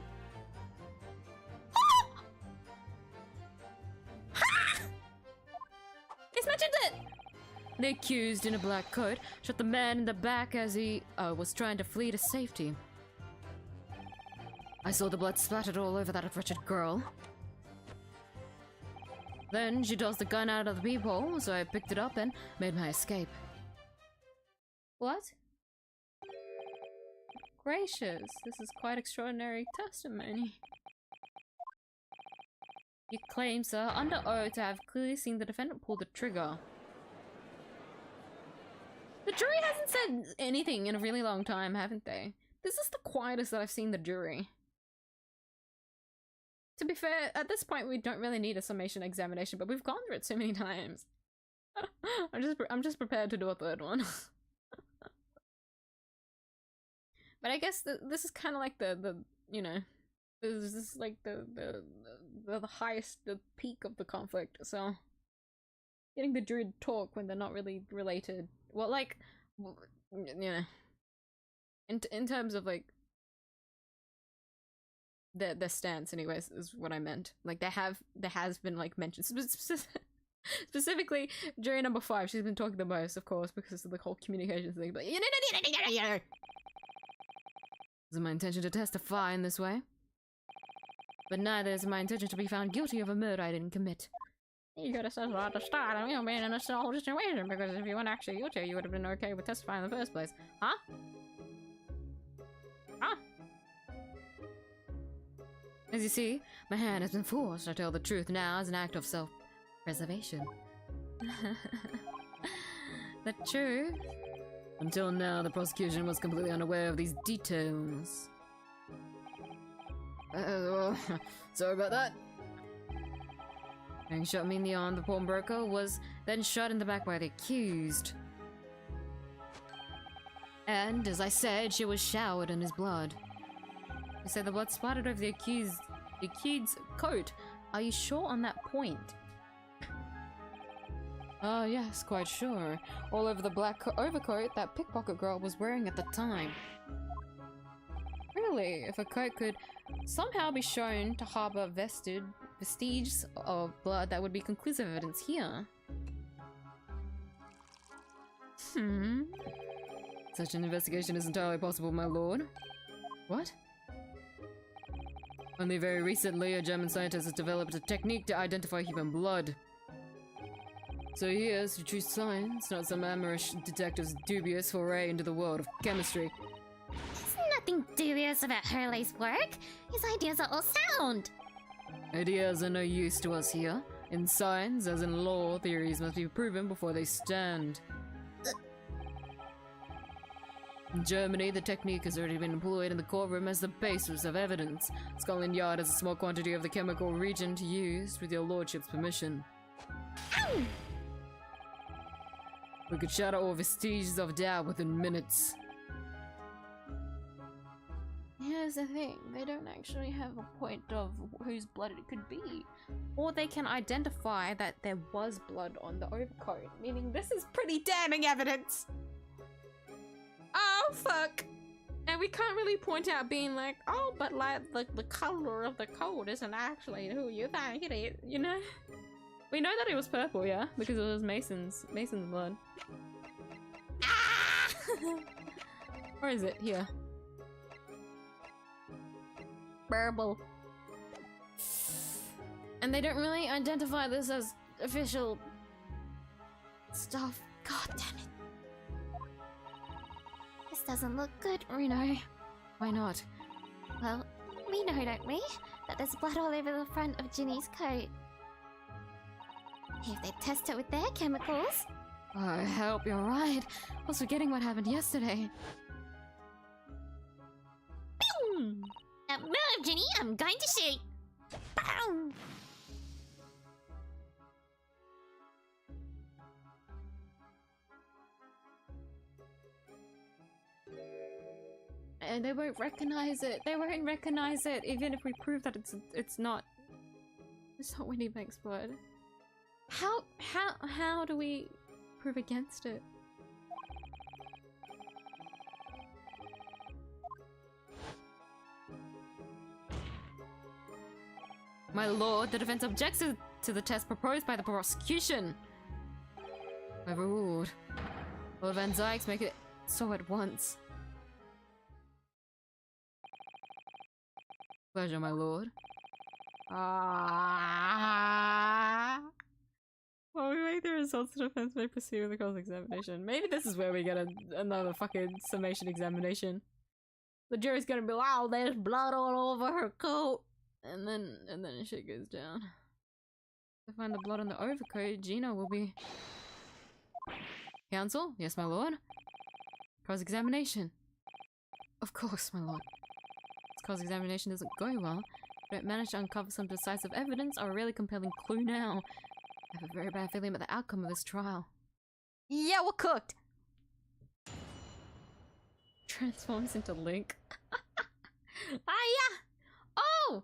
He's mentioned it! The accused in a black coat shot the man in the back as he was trying to flee to safety. I saw the blood splattered all over that wretched girl. Then she tossed the gun out of the peephole, so I picked it up and made my escape. What? Gracious, this is quite extraordinary testimony. You claim, sir, under oath to have clearly seen the defendant pull the trigger. The jury hasn't said anything in a really long time, haven't they? This is the quietest that I've seen the jury. To be fair, at this point we don't really need a summation examination, but we've gone through it so many times. I'm just prepared to do a third one. But I guess this is kind of like the you know, this is like the highest, the peak of the conflict. So getting the jury to talk when they're not really related, well, like, you know, in terms of like their stance, anyways, is what I meant. Like there has been like mentioned specifically jury number 5. She's been talking the most, of course, because of the whole communication thing. But isn't my intention to testify in this way, but neither is my intention to be found guilty of a murder I didn't commit. You could have said that at the start, and we don't be in this whole situation, because if you weren't actually guilty, you would have been okay with testifying in the first place. Huh? Huh? As you see, my hand has been forced to tell the truth now as an act of self-preservation. The truth? Until now, the prosecution was completely unaware of these details. Well, sorry about that. Having shot me in the arm, the pawnbroker was then shot in the back by the accused. And, as I said, she was showered in his blood. You said the blood splattered over the accused's coat. Are you sure on that point? Oh yes, quite sure. All over the black overcoat that pickpocket girl was wearing at the time. Really, if a coat could somehow be shown to harbor vestiges of blood, that would be conclusive evidence here. Such an investigation is entirely possible, my lord. What? Only very recently, a German scientist has developed a technique to identify human blood. So here's to true science, not some amorous detective's dubious foray into the world of chemistry. There's nothing dubious about Hurley's work. His ideas are all sound. Ideas are no use to us here. In science, as in law, theories must be proven before they stand. In Germany, the technique has already been employed in the courtroom as the basis of evidence. Scotland Yard has a small quantity of the chemical reagent used, with your lordship's permission. Ow! We could shatter all vestiges of doubt within minutes. Here's the thing, they don't actually have a point of whose blood it could be. Or they can identify that there was blood on the overcoat, meaning this is pretty damning evidence! Oh, fuck! And we can't really point out being like, oh, but like, the color of the coat isn't actually who you think it is, you know? We know that it was purple, yeah? Because it was Mason's blood. Ah! Where is it? Here. Purple. And they don't really identify this as official stuff. God damn it. This doesn't look good, Bruno. Why not? Well, we know, don't we? That there's blood all over the front of Ginny's coat. If they test it with their chemicals... I hope you're right. I was forgetting what happened yesterday. Ginny, I'm going to shoot. Boom! And they won't recognize it. They won't recognize it, even if we prove that it's not Winnie Bank's blood. How do we prove against it? My lord, the defense objects to the test proposed by the prosecution. Overruled. Lord Van Zykes, make it so at once. Pleasure, my lord. Well, we make the results the defense may proceed with the cross-examination. Maybe this is where we get another fucking summation examination. The jury's gonna be like, oh, there's blood all over her coat. And then shit goes down. To find the blood on the overcoat, Gina will be... Counsel? Yes, my lord? Cross-examination. Of course, my lord. This cross-examination doesn't go well. If it managed to uncover some decisive evidence or a really compelling clue now. I have a very bad feeling about the outcome of this trial. Yeah, we're cooked! Transforms into Link. Yeah! Oh!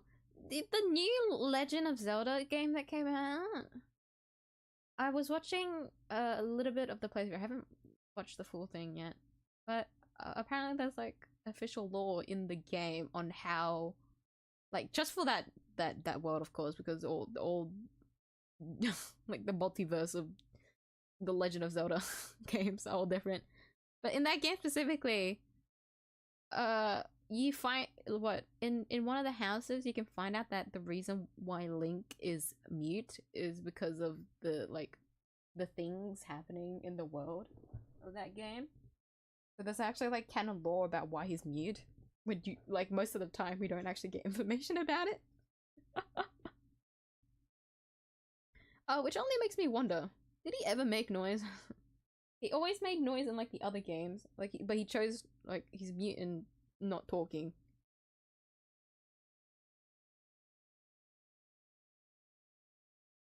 The new Legend of Zelda game that came out. I was watching a little bit of the playthrough. I haven't watched the full thing yet. But apparently there's like official lore in the game on how, like, just for that world, of course, because all like the multiverse of the Legend of Zelda games are all different. But in that game specifically, you find what in one of the houses you can find out that the reason why Link is mute is because of the things happening in the world of that game. So there's actually like canon lore about why he's mute. When you like most of the time we don't actually get information about it. Which only makes me wonder, did he ever make noise? He always made noise in like the other games, like but he chose like he's mute and not talking.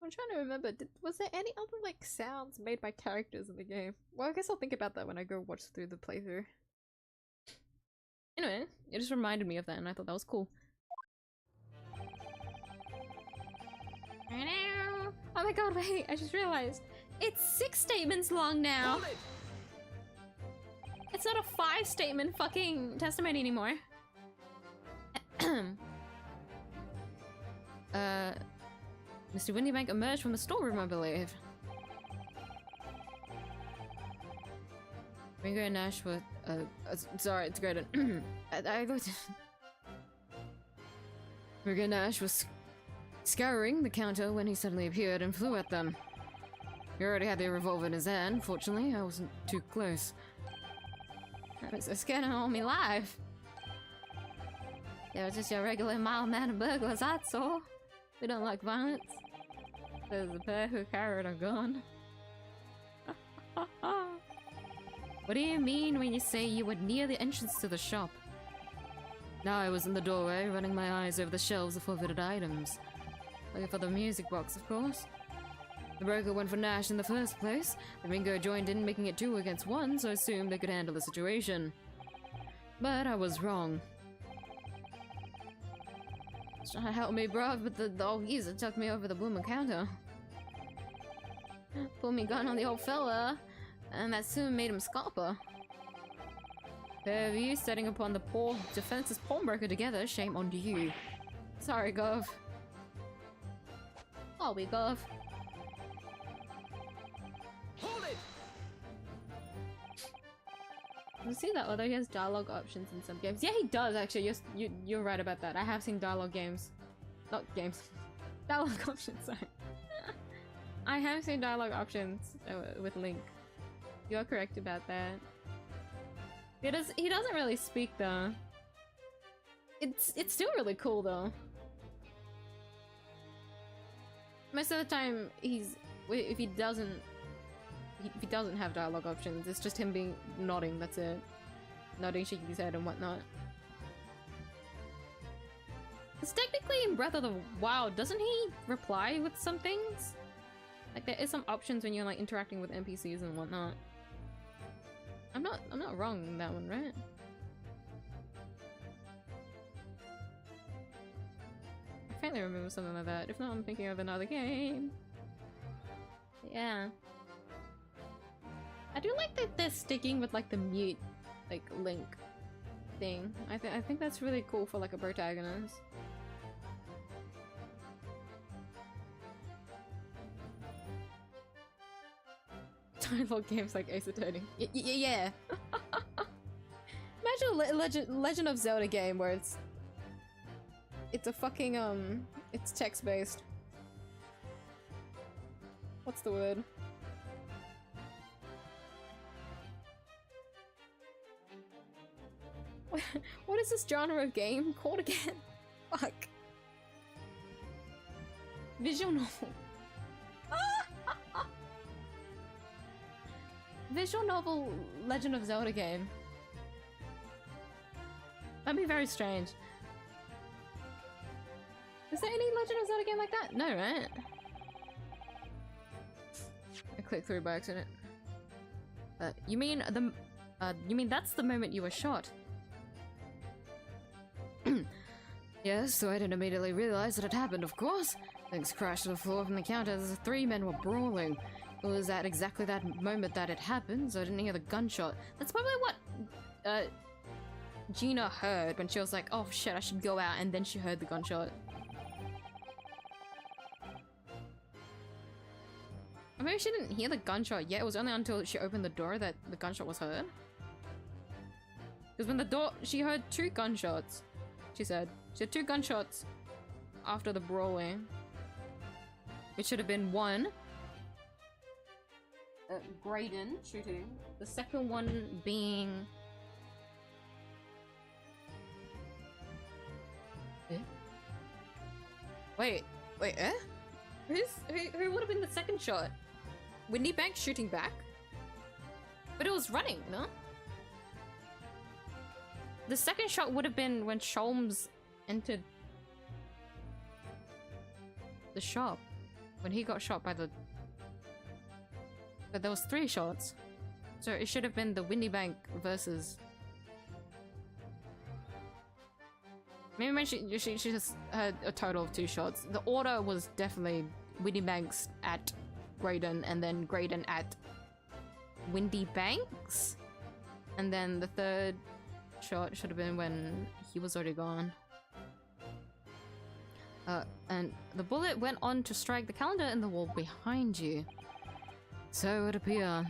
I'm trying to remember, was there any other like sounds made by characters in the game? Well, I guess I'll think about that when I go watch through the playthrough. Anyway, it just reminded me of that and I thought that was cool. Oh my god, wait, I just realized. It's 6 statements long now. It's not a 5-statement fucking testimony anymore. Mr. Windybank emerged from the storeroom, I believe. Ringo and Nash were, sorry, it's great. I looked. Ringo and Nash was scouring the counter when he suddenly appeared and flew at them. He already had the revolver in his hand. Fortunately, I wasn't too close. I was so scared of all me life. They were just your regular mild-mannered burglars, that's all. We don't like violence. There's a pair who carried a gun. What do you mean when you say you were near the entrance to the shop? Now I was in the doorway, running my eyes over the shelves of forfeited items. Looking for the music box, of course. The broker went for Nash in the first place. The Ringo joined in, making it 2 against 1, so I assumed they could handle the situation. But I was wrong. He's trying to help me, bruv, but the old geezer took me over the booming counter. Pulled me gun on the old fella, and that soon made him scalper. Pair of you setting upon the poor defenseless pawnbroker together, shame on you. Sorry, Gov. Oh, we Gov. Hold it! You see that although he has dialogue options in some games. Yeah, he does actually. You're right about that. I have seen dialogue games. Not games. Dialogue options, sorry. I have seen dialogue options with Link. You're correct about that. He doesn't really speak though. It's still really cool though. Most of the time if he doesn't have dialogue options, it's just him being nodding, that's it. Nodding, shaking his head and whatnot. Because technically in Breath of the Wild, doesn't he reply with some things? Like there is some options when you're like interacting with NPCs and whatnot. I'm not wrong in that one, right? I faintly remember something like that. If not, I'm thinking of another game. Yeah. I do like that they're sticking with like the mute, like Link thing. I think that's really cool for like a protagonist. Dialogue games like Ace Attorney. Yeah. Imagine a Legend of Zelda game where it's a fucking it's text based. What's the word? What is this genre of game called again? Fuck. Visual novel. Visual novel Legend of Zelda game. That'd be very strange. Is there any Legend of Zelda game like that? No, right? I clicked through by accident. You mean that's the moment you were shot? Yes, so I didn't immediately realize that it happened, of course. Things crashed to the floor from the counter as the three men were brawling. It was at exactly that moment that it happened, so I didn't hear the gunshot. That's probably what Gina heard when she was like, oh shit, I should go out, and then she heard the gunshot. Or maybe she didn't hear the gunshot yet. It was only until she opened the door that the gunshot was heard. Because when the door, she heard 2 gunshots. She said 2 gunshots after the brawling. It should have been 1. Graydon shooting. The second one being... Eh? Wait, eh? Who would have been the second shot? Windy Bank shooting back? But it was running, no? The second shot would have been when Sholmes entered the shop. When he got shot by the... But there was 3 shots. So it should have been the Windy Bank versus... Maybe when she just had a total of 2 shots. The order was definitely Windy Banks at Graydon, and then Graydon at Windy Banks. And then the third shot should have been when he was already gone. And the bullet went on to strike the calendar in the wall behind you. So it would appear.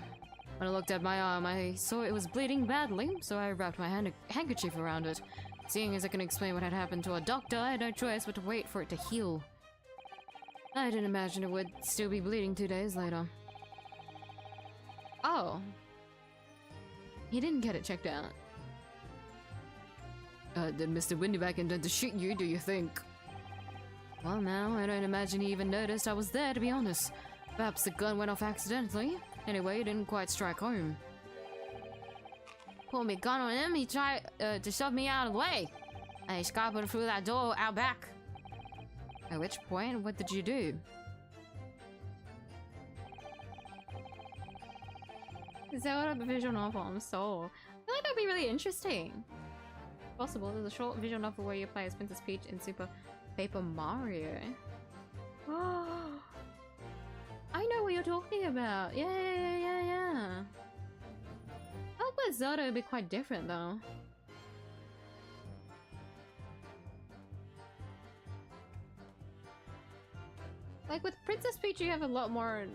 When I looked at my arm, I saw it was bleeding badly, so I wrapped my handkerchief around it. Seeing as I can explain what had happened to a doctor, I had no choice but to wait for it to heal. I didn't imagine it would still be bleeding 2 days later. Oh. He didn't get it checked out. Did Mr. Windyback intend to shoot you, do you think? Well now, I don't imagine he even noticed I was there, to be honest. Perhaps the gun went off accidentally. Anyway, it didn't quite strike home. Pulled me gun on him, he tried to shove me out of the way. I scampered through that door out back. At which point, what did you do? Is that what a visual novel? I'm so... I feel like that would be really interesting. Possible, there's a short visual novel where you play as Princess Peach in Super Paper Mario. I know what you're talking about. Yeah. I like with Zelda would be quite different though. Like with Princess Peach you have a lot more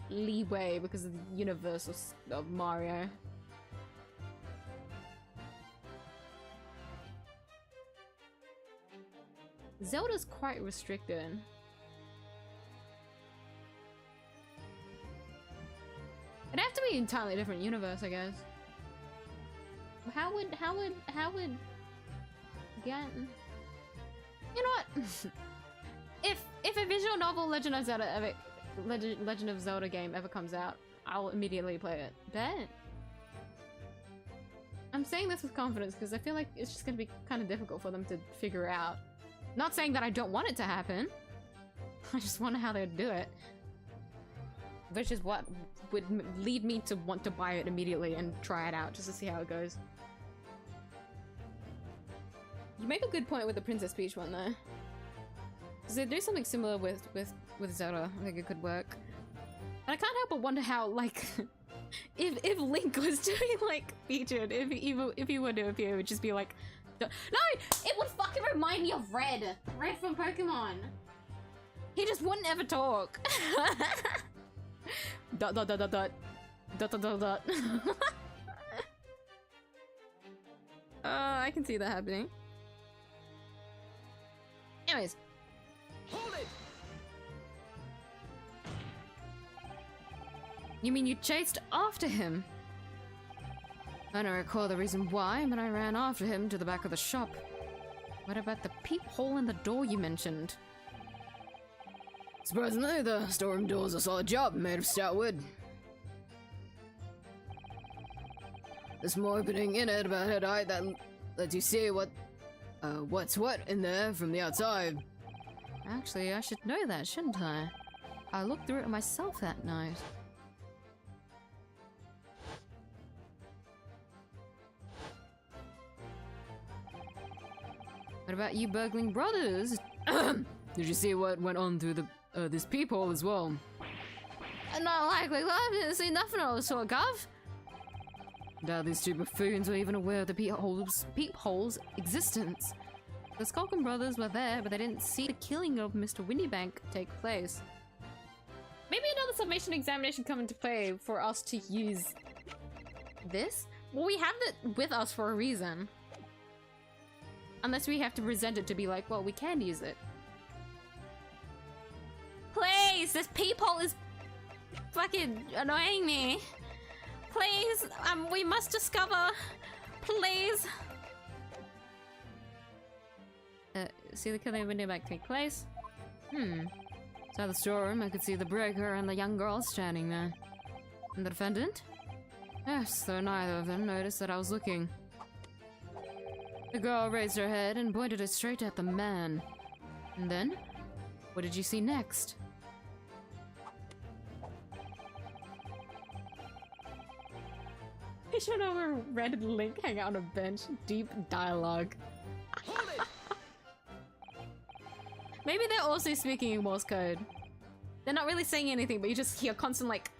leeway because of the universe of Mario. Zelda's quite restricted. It'd have to be an entirely different universe, I guess. How would again? You know what? if a visual novel Legend of Zelda game ever comes out, I'll immediately play it. Bet. I'm saying this with confidence because I feel like it's just gonna be kind of difficult for them to figure out Not saying that I don't want it to happen. I just wonder how they'd do it. Which is what would lead me to want to buy it immediately and try it out just to see how it goes. You make a good point with the Princess Peach one though. Because they do something similar with Zelda. I think it could work. And I can't help but wonder how, like, if Link was doing like featured, if he were to appear, it would just be like, no, it would fucking remind me of Red from Pokemon. He just wouldn't ever talk. Dot dot dot dot dot dot dot dot dot. I can see that happening. Anyways. Hold it! You mean you chased after him? I don't recall the reason why, but I ran after him to the back of the shop. What about the peephole in the door you mentioned? Surprisingly, the storeroom door's a solid job, made of stout wood. There's more opening in it about head height that lets you see what's what in there from the outside. Actually, I should know that, shouldn't I? I looked through it myself that night. What about you burgling brothers? Did you see what went on through the this peephole as well? Not likely, I didn't see nothing of the sort, Gov. Doubt these two buffoons were even aware of the Peephole's existence. The Skulkin brothers were there, but they didn't see the killing of Mr. Windybank take place. Maybe another submission examination come into play for us to use this? Well, we have it with us for a reason. Unless we have to present it to be like, well, we can use it. Please, this peephole is fucking annoying me. Please, we must discover. Please. See the killing of Windybank take place? Inside the storeroom, I could see the breaker and the young girl standing there. And the defendant? Yes, though neither of them noticed that I was looking. The girl raised her head and pointed it straight at the man. And then? What did you see next? I should know where Red and Link hang out on a bench. Deep dialogue. Maybe they're also speaking in Morse code. They're not really saying anything, but you just hear constant like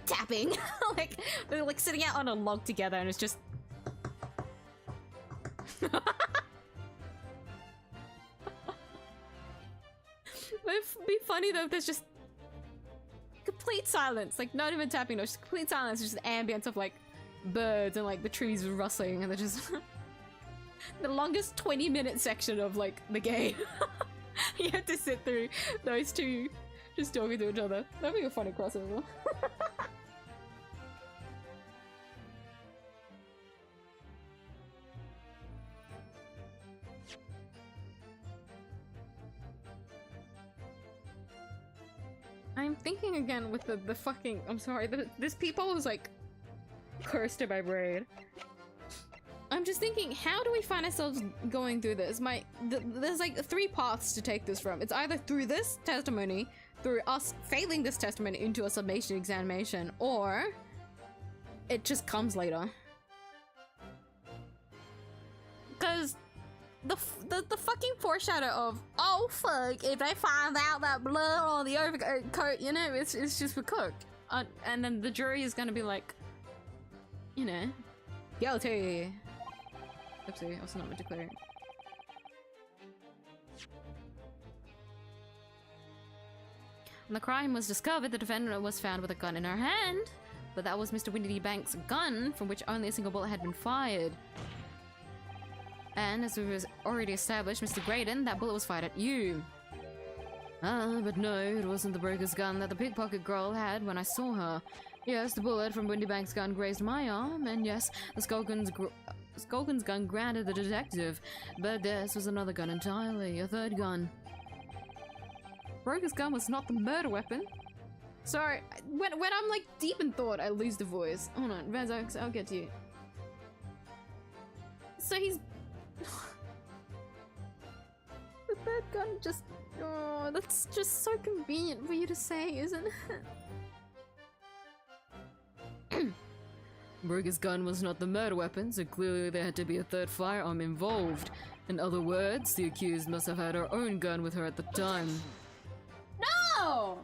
tapping. Like they're like sitting out on a log together and it's just It'd be funny though if there's just complete silence, like not even tapping, no, just complete silence, just the ambience of like birds and like the trees rustling and they're just the longest 20-minute section of like the game. You have to sit through those two just talking to each other. That'd be a funny crossover. I'm thinking again with the fucking, I'm sorry, this people was like cursed to my brain. I'm just thinking, how do we find ourselves going through this? There's like 3 paths to take this from. It's either through this testimony, through us failing this testimony into a summation examination, or it just comes later. Because the fucking foreshadow of, oh fuck, if they find out that blood on the overcoat, you know, it's just for cooked. And then the jury is gonna be like, you know, guilty. Oopsie, I was not meant to clear it. When the crime was discovered, the defendant was found with a gun in her hand, but that was Mr. Windybank's gun, from which only a single bullet had been fired. And as we was already established, Mr. Graydon, that bullet was fired at you. Ah, but no, it wasn't the broker's gun that the pickpocket girl had when I saw her. Yes, the bullet from Windybank's gun grazed my arm, and yes, the Skulkin's gun granted the detective, but this was another gun entirely, a third gun. Broker's gun was not the murder weapon. Sorry, when I'm like deep in thought, I lose the voice. Hold on, Vazox, I'll get to you. So he's... third gun just... Oh, that's just so convenient for you to say, isn't it? Brugger's gun was not the murder weapon, so clearly there had to be a third firearm involved. In other words, the accused must have had her own gun with her at the time. No!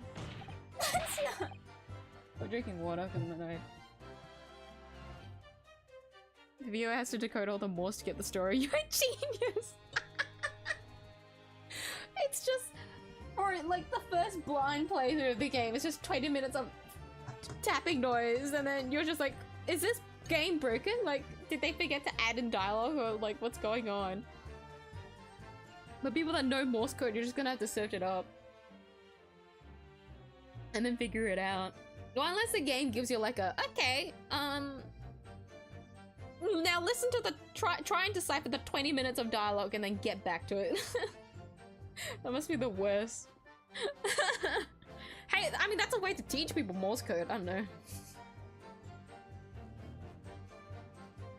That's not... We're drinking water from the night. The viewer has to decode all the Morse to get the story. You're a genius! It's just... Or like the first blind playthrough of the game, it's just 20 minutes of tapping noise, and then you're just like, is this game broken? Like, did they forget to add in dialogue, or like, what's going on? The people that know Morse code, you're just gonna have to search it up. And then figure it out. Well, unless the game gives you like a, okay, now listen to the, try and decipher the 20 minutes of dialogue and then get back to it. That must be the worst. Hey, I mean, that's a way to teach people Morse code, I don't know.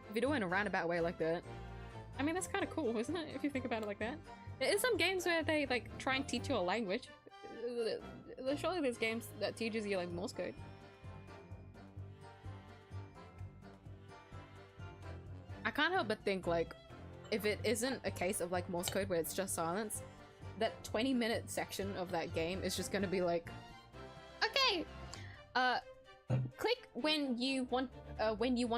If you do it in a roundabout way like that. I mean, that's kind of cool, isn't it? If you think about it like that. There is some games where they, like, try and teach you a language. Surely there's games that teaches you, like, Morse code. I can't help but think, like, if it isn't a case of, like, Morse code where it's just silence, that 20-minute section of that game is just gonna be like, okay, click when you want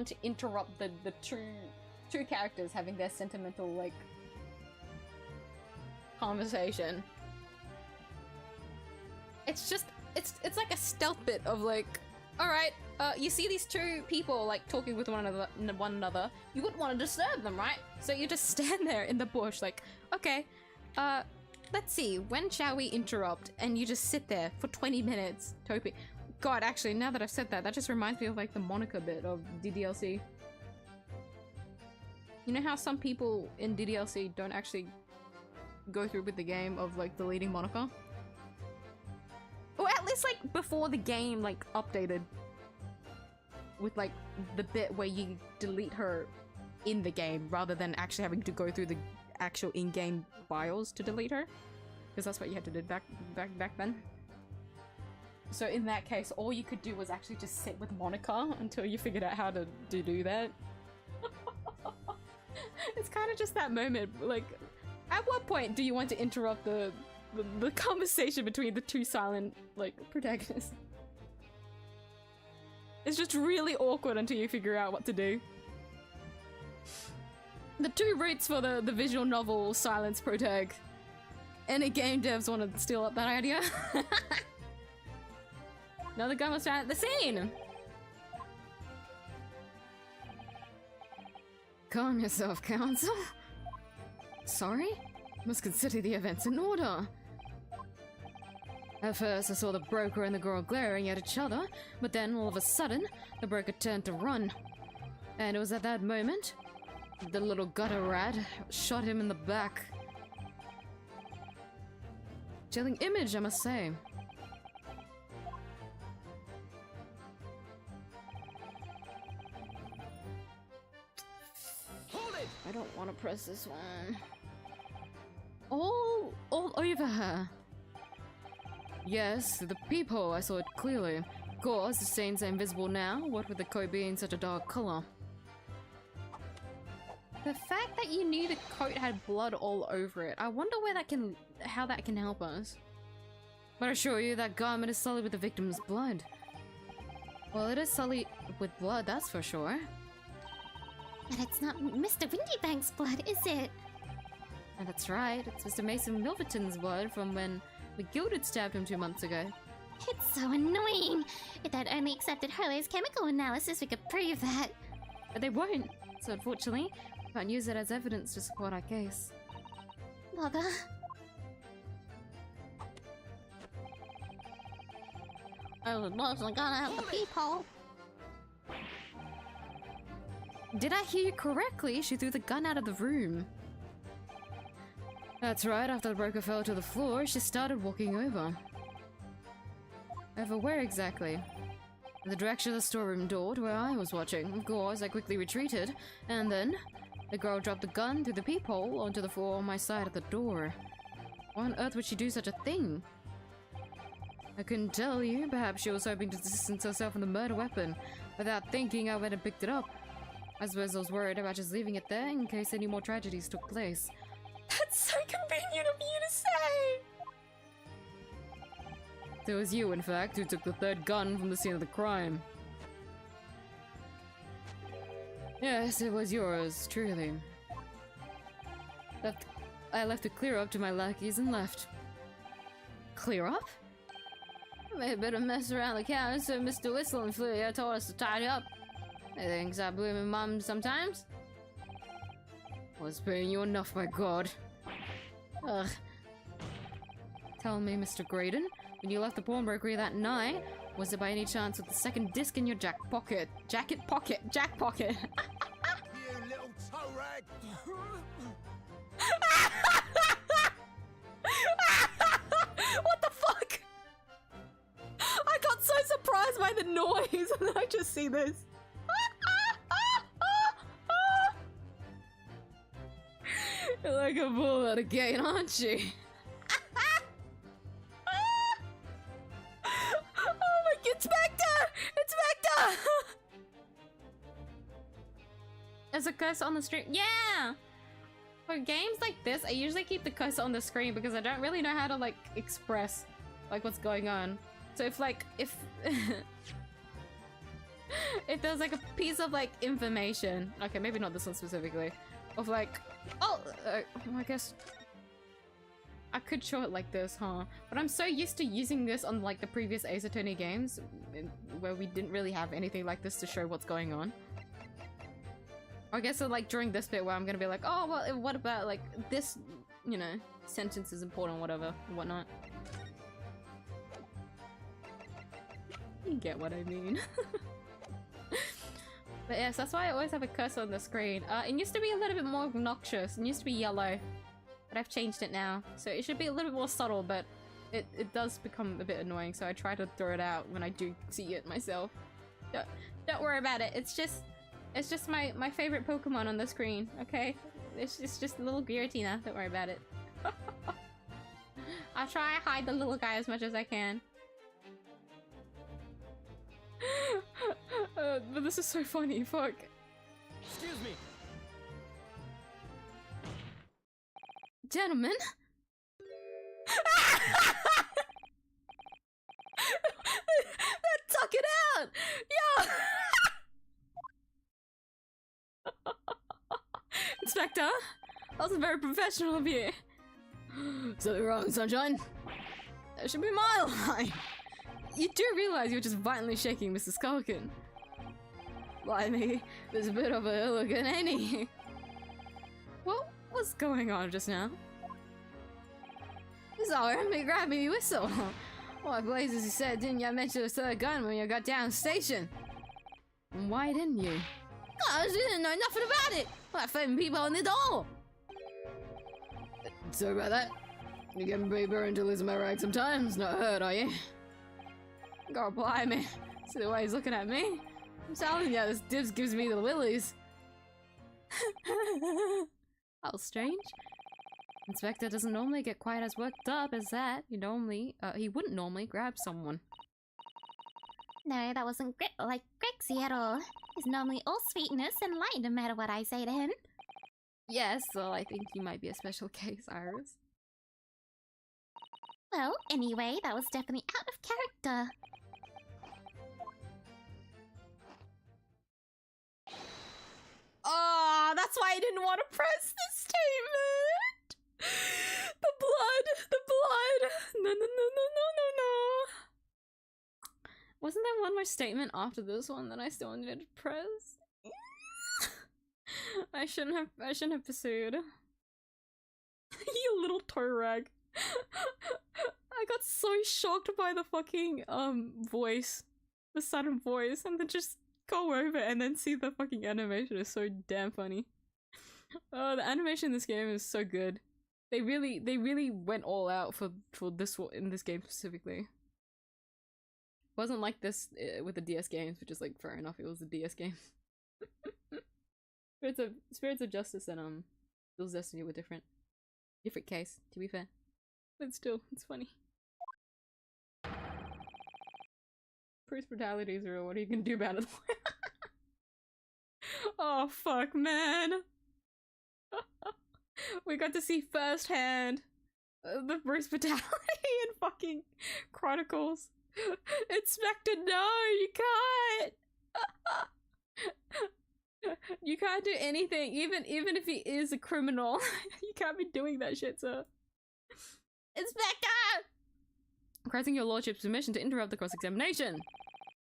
to interrupt the two characters having their sentimental, like, conversation. It's just, it's like a stealth bit of like, alright, you see these two people like talking with one another, you wouldn't want to disturb them, right? So you just stand there in the bush like, okay, let's see, when shall we interrupt? And you just sit there for 20 minutes, Topi. God, actually, now that I've said that, that just reminds me of like the Monica bit of DDLC. You know how some people in DDLC don't actually go through with the game of like deleting Monica? Or at least like before the game like updated with like the bit where you delete her in the game rather than actually having to go through the actual in-game files to delete her, because that's what you had to do back then. So in that case, all you could do was actually just sit with Monica until you figured out how to do that. It's kind of just that moment, like, at what point do you want to interrupt the conversation between the two silent, like, protagonists? It's just really awkward until you figure out what to do. The two roots for the visual novel silence protag. Any game devs want to steal up that idea? Another gun was found at the scene! Calm yourself, Counsel. Sorry? Must consider the events in order. At first, I saw the broker and the girl glaring at each other, but then, all of a sudden, the broker turned to run. And it was at that moment, the little gutter rat shot him in the back. Chilling image, I must say. Hold it! I don't want to press this one. All over her. Yes, through the peephole, I saw it clearly. Of course, the stains are invisible now, what with the coat being such a dark color. The fact that you knew the coat had blood all over it, I wonder how that can help us. But I assure you, that garment is sullied with the victim's blood. Well, it is sullied with blood, that's for sure. But it's not Mr. Windybank's blood, is it? And that's right, it's Mr. Mason Milverton's blood from when 𝐢𝐧𝐟𝐨 stabbed him 2 months ago. It's so annoying. If they'd only accepted Hurley's chemical analysis, we could prove that. But they won't, so unfortunately, we can't use it as evidence to support our case. Bother. I was mostly gonna have the peephole. Did I hear you correctly? She threw the gun out of the room. That's right, after the broker fell to the floor, she started walking over. Over where exactly? The direction of the storeroom door to where I was watching. Of course, I quickly retreated, and then the girl dropped the gun through the peephole onto the floor on my side of the door. Why on earth would she do such a thing? I couldn't tell you. Perhaps she was hoping to distance herself from the murder weapon. Without thinking, I went and picked it up. I suppose I was worried about just leaving it there in case any more tragedies took place. That's so convenient of you to say! It was you, in fact, who took the third gun from the scene of the crime. Yes, it was yours, truly. I left it clear up to my lackeys and left. Clear up? I made a bit of mess around the counter, so Mr. Whistle and Fluya told us to tidy up. I think I blooming mum sometimes. Was paying you enough, my god. Ugh. Tell me, Mr. Graydon, when you left the pawnbrokery that night, was it by any chance with the second disc in your jacket pocket? Jack pocket. You little toe rag! What the fuck? I got so surprised by the noise and then I just see this. You're like a bull at a gate, aren't you? Oh my, it's Vector! It's Vector! There's a cursor on the screen. Yeah! For games like this, I usually keep the cursor on the screen because I don't really know how to, like, express, like, what's going on. So if, like, if there's, like, a piece of, like, information, okay, maybe not this one specifically, of, like, I guess I could show it like this, huh? But I'm so used to using this on, like, the previous Ace Attorney games, where we didn't really have anything like this to show what's going on. I guess so, like, during this bit where I'm gonna be like, oh, well, what about, like, this, you know, sentence is important, whatever, whatnot. You get what I mean. But yes, that's why I always have a cursor on the screen. It used to be a little bit more obnoxious. It used to be yellow, but I've changed it now. So it should be a little bit more subtle, but it does become a bit annoying, so I try to throw it out when I do see it myself. Don't worry about it. It's just my favorite Pokemon on the screen, okay? It's just a little Giratina. Don't worry about it. I'll try to hide the little guy as much as I can. But this is so funny, fuck. Excuse me. Gentlemen? Tuck it out! Yo! Inspector, that was very professional of you. Something wrong, Sunshine? That should be my line. You do realize you're just violently shaking Mr. Skulkin. Blimey, there's a bit of a hooligan, ain't he? What was going on just now? Sorry, me grab me whistle. Why blazes, he said, didn't you mention the third gun when you got down station? And why didn't you? I didn't know nothing about it. Like fighting people on the door. Sorry about that. You getting pretty burned to losing my rag sometimes. Not hurt, are you? God blimey. See the way he's looking at me? I'm telling you, this dibs gives me the willies. How strange. Inspector doesn't normally get quite as worked up as that. He wouldn't normally grab someone. No, that wasn't like Grexy at all. He's normally all sweetness and light no matter what I say to him. Yes, well, I think you might be a special case, Iris. Well, anyway, that was definitely out of character. Oh, that's why I didn't want to press the statement. The blood. No. Wasn't there one more statement after this one that I still needed to press? I shouldn't have pursued. You little toe rag. I got so shocked by the fucking voice, the sudden voice, and then just go over and then see the fucking animation is so damn funny. Oh, the animation in this game is so good. They really went all out for this one in this game specifically. It wasn't like this with the DS games, which is like fair enough. It was the DS game. Spirits of Justice and Bill's Destiny were different case, to be fair. But still, it's funny. Police brutality is real. What are you gonna do about it? Oh fuck, man. We got to see firsthand the police brutality in fucking Chronicles. Inspector, no, you can't. You can't do anything, even if he is a criminal. You can't be doing that shit, sir. Inspector! Requesting your lordship's permission to interrupt the cross-examination.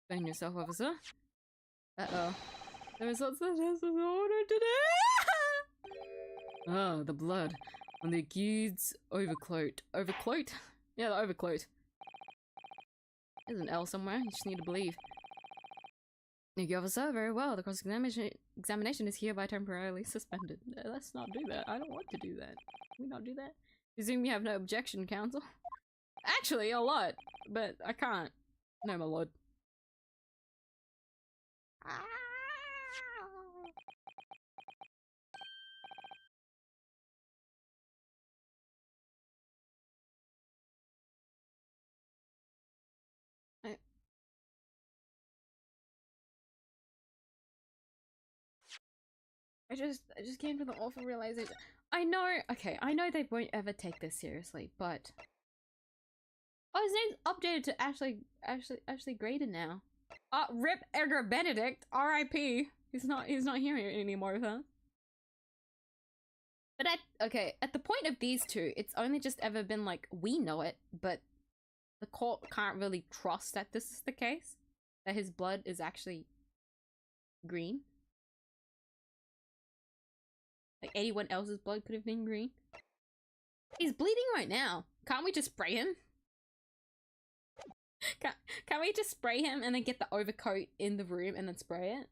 Explain yourself, officer. Uh-oh. The results of the test was ordered today. Oh, the blood on the accused's overcoat. Overcoat? Yeah, the overcoat. There's an L somewhere. You just need to believe. Thank you, officer. Very well. The cross-examination is hereby temporarily suspended. Let's not do that. I don't want to do that. Can we not do that? Presume you have no objection, counsel. Actually, a lot, but I can't. No, my lord. I just came to the awful realization. I know, okay, I know they won't ever take this seriously, but oh, his name's updated to Ashley Graydon now. Rip Edgar Benedict, R.I.P. He's not here anymore with us. But at the point of these two, it's only just ever been like, we know it, but the court can't really trust that this is the case. That his blood is actually green. Like anyone else's blood could have been green. He's bleeding right now. Can't we just spray him? Can we just spray him and then get the overcoat in the room and then spray it?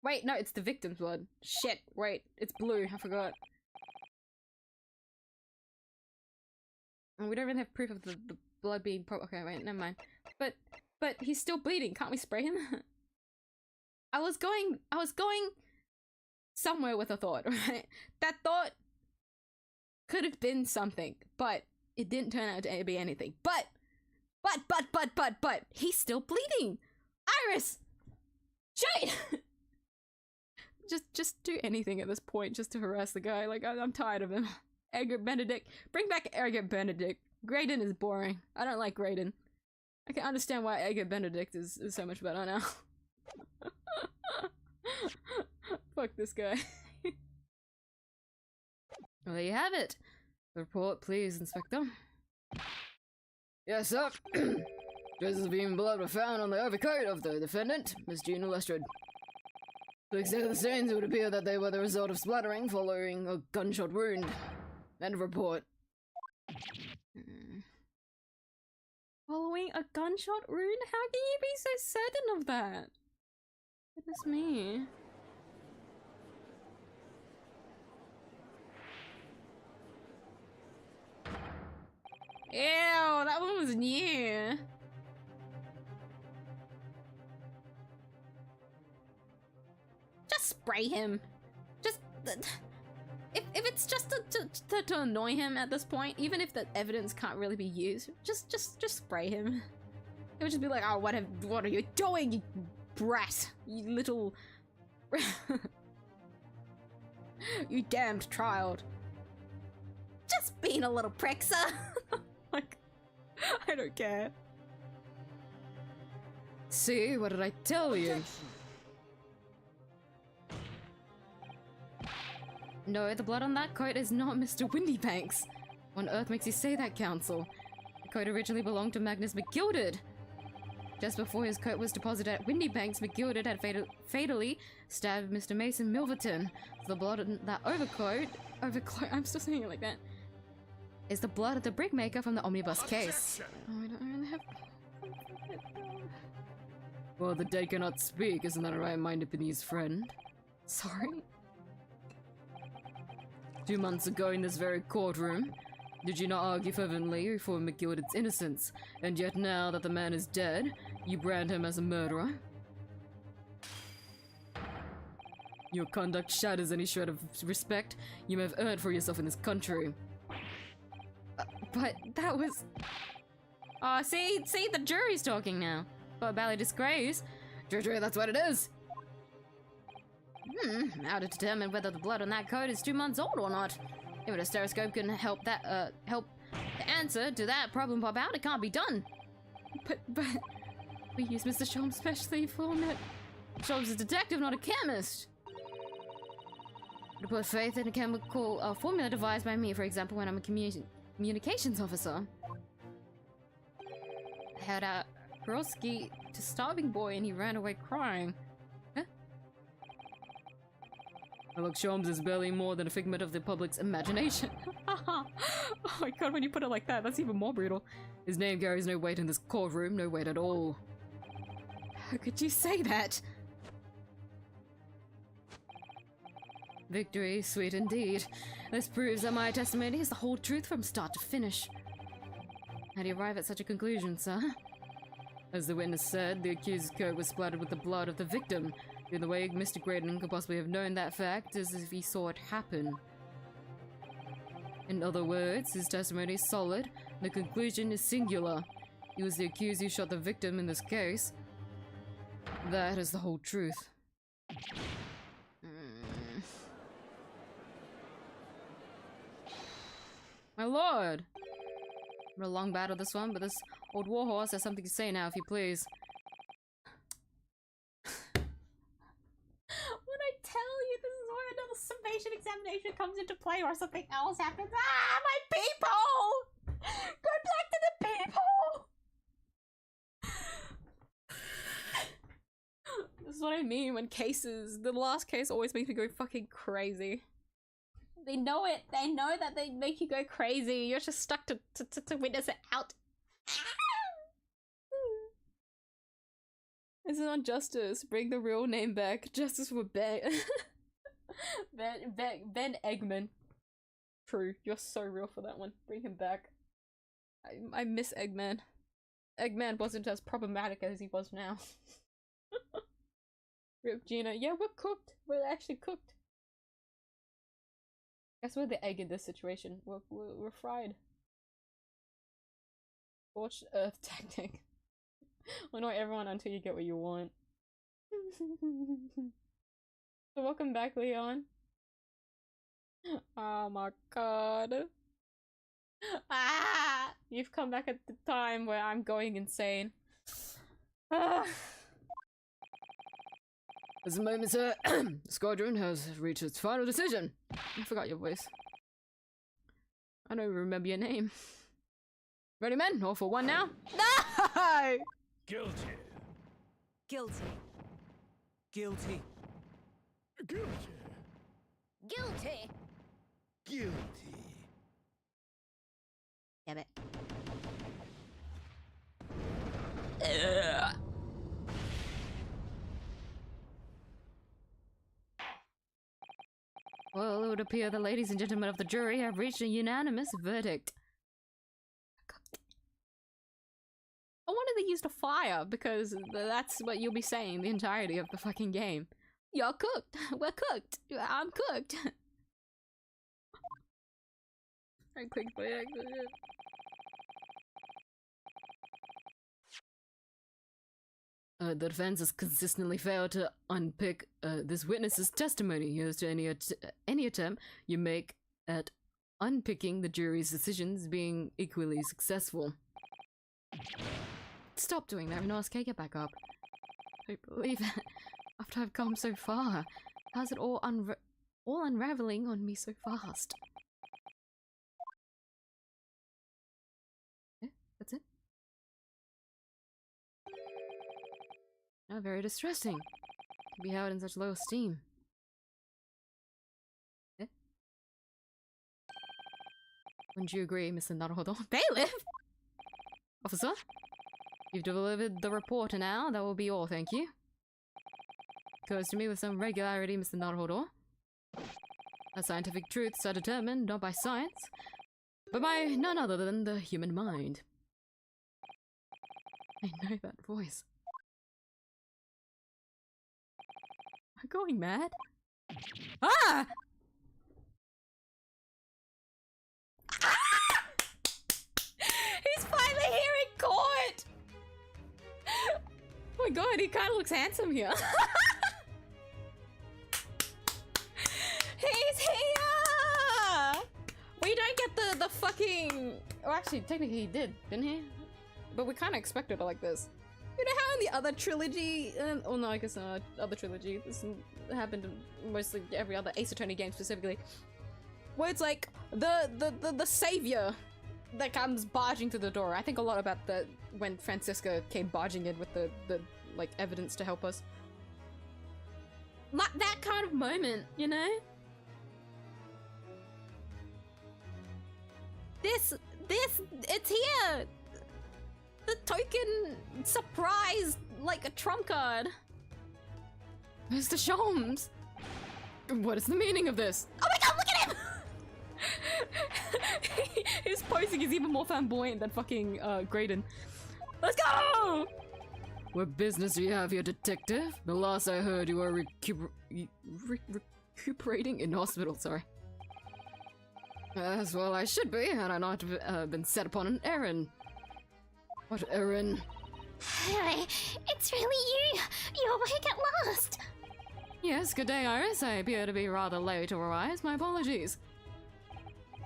Wait, no, it's the victim's blood. Shit, wait, it's blue, I forgot. And we don't even have proof of the blood being okay, wait, never mind. But he's still bleeding, can't we spray him? I was going somewhere with a thought, right? That thought could have been something, but it didn't turn out to be anything. But, he's still bleeding! Iris! Jade! Just do anything at this point just to harass the guy. Like, I'm tired of him. Edgar Benedict. Bring back Edgar Benedict. Graydon is boring. I don't like Graydon. I can understand why Edgar Benedict is so much better now. Fuck this guy. Well, there you have it. The report, please, Inspector. Yes, sir. Traces of human blood were found on the overcoat of the defendant, Miss Gina Lestrade. To the extent of the stains, it would appear that they were the result of splattering following a gunshot wound. End of report. Following a gunshot wound? How can you be so certain of that? Goodness me. Ew, that one was new. Just spray him. Just if it's just to annoy him at this point, even if the evidence can't really be used, just spray him. It would just be like, oh, what are you doing, you brat, you little, you damned child. Just being a little prick, sir. Like, I don't care. See, what did I tell you? No, the blood on that coat is not Mr. Windybanks. What on earth makes you say that, Counsel? The coat originally belonged to Magnus McGilded. Just before his coat was deposited at Windybanks, McGilded had fatally stabbed Mr. Mason Milverton. The blood on that overcoat, I'm still saying it like that, is the blood of the brickmaker from the omnibus case. Oh, I don't really have... Well, the dead cannot speak, isn't that a right-minded Beneath's friend? Sorry? 2 months ago in this very courtroom, did you not argue fervently for McGilded's innocence, and yet now that the man is dead, you brand him as a murderer? Your conduct shatters any shred of respect you may have earned for yourself in this country. But that was... see, the jury's talking now. But about a disgrace. True, that's what it is. How to determine whether the blood on that coat is 2 months old or not. If a stereoscope can help that, help the answer to that problem pop out, it can't be done. But we use Mr. Sholmes specially for it. Sholmes is a detective, not a chemist. To put faith in a chemical formula devised by me, for example, when I'm a communications officer. I had a Broski to starving boy and he ran away crying. Huh? Look, Sholmes is barely more than a figment of the public's imagination. Oh my god, when you put it like that, that's even more brutal. His name carries no weight in this courtroom, no weight at all. How could you say that? Victory, sweet indeed. This proves that my testimony is the whole truth from start to finish. How do you arrive at such a conclusion, sir? As the witness said, the accused's coat was splattered with the blood of the victim. The only way Mr. Graydon could possibly have known that fact is if he saw it happen. In other words, his testimony is solid, and the conclusion is singular. He was the accused who shot the victim in this case. That is the whole truth. My lord! A long battle this one, but this old warhorse has something to say now, if you please. When I tell you this is where another summation examination comes into play or something else happens. Ah, my people! Go back to the people! This is what I mean when cases, the last case always makes me go fucking crazy. They know it. They know that they make you go crazy. You're just stuck to witness it out. This is not justice. Bring the real name back. Justice for Ben. Ben Eggman. True. You're so real for that one. Bring him back. I miss Eggman. Eggman wasn't as problematic as he was now. Rip Gina. Yeah, we're cooked. We're actually cooked. Guess we're the egg in this situation. We're fried. Scorched earth tactic. Annoy everyone until you get what you want. So welcome back, Leon. Oh my god. Ah! You've come back at the time where I'm going insane. Ah. At the moment, sir, the squadron has reached its final decision. I forgot your voice. I don't remember your name. Ready, men? All for one now? No! Guilty. Guilty. Guilty. Guilty. Guilty. Guilty. Damn it. Well, it would appear the ladies and gentlemen of the jury have reached a unanimous verdict. I wanted to use the fire because that's what you'll be saying the entirety of the fucking game. You're cooked. We're cooked. I'm cooked. I clicked by accident. The defense has consistently failed to unpick this witness's testimony as to any attempt you make at unpicking the jury's decisions being equally successful. Stop doing that, Rinosuke. Get back up. I believe it. After I've come so far, how's it all unraveling on me so fast? Yeah, that's it. Oh, very distressing to be held in such low esteem. Yeah? Wouldn't you agree, Mr. Naruhodo? Bailiff! Officer? You've delivered the report now. That will be all, thank you. Occurs to me with some regularity, Mr. Naruhodo. That scientific truths are determined not by science, but by none other than the human mind. I know that voice. I'm going mad. Ah! He's finally here in court! Oh my god, he kind of looks handsome here. He's here! We don't get the fucking... Oh, actually, technically he did, didn't he? But we kind of expected it like this. You know how in the other trilogy... oh no, I guess not. Other trilogy. This happened in mostly every other Ace Attorney game specifically. Where it's like, the savior that comes barging through the door. I think a lot about the when Francisca came barging in with the like evidence to help us. Like that kind of moment, you know? It's here! The token surprise, like a trump card. Mr. Sholmes! What is the meaning of this? Oh my god, look at him! His posing is even more flamboyant than fucking Graydon. Let's go! What business do you have here, detective? The last I heard, you were recuperating in hospital, sorry. As well I should be, had I not been set upon an errand. What errand? Hey, it's really you! You're awake at last! Yes, good day, Iris. I appear to be rather late to arise. My apologies.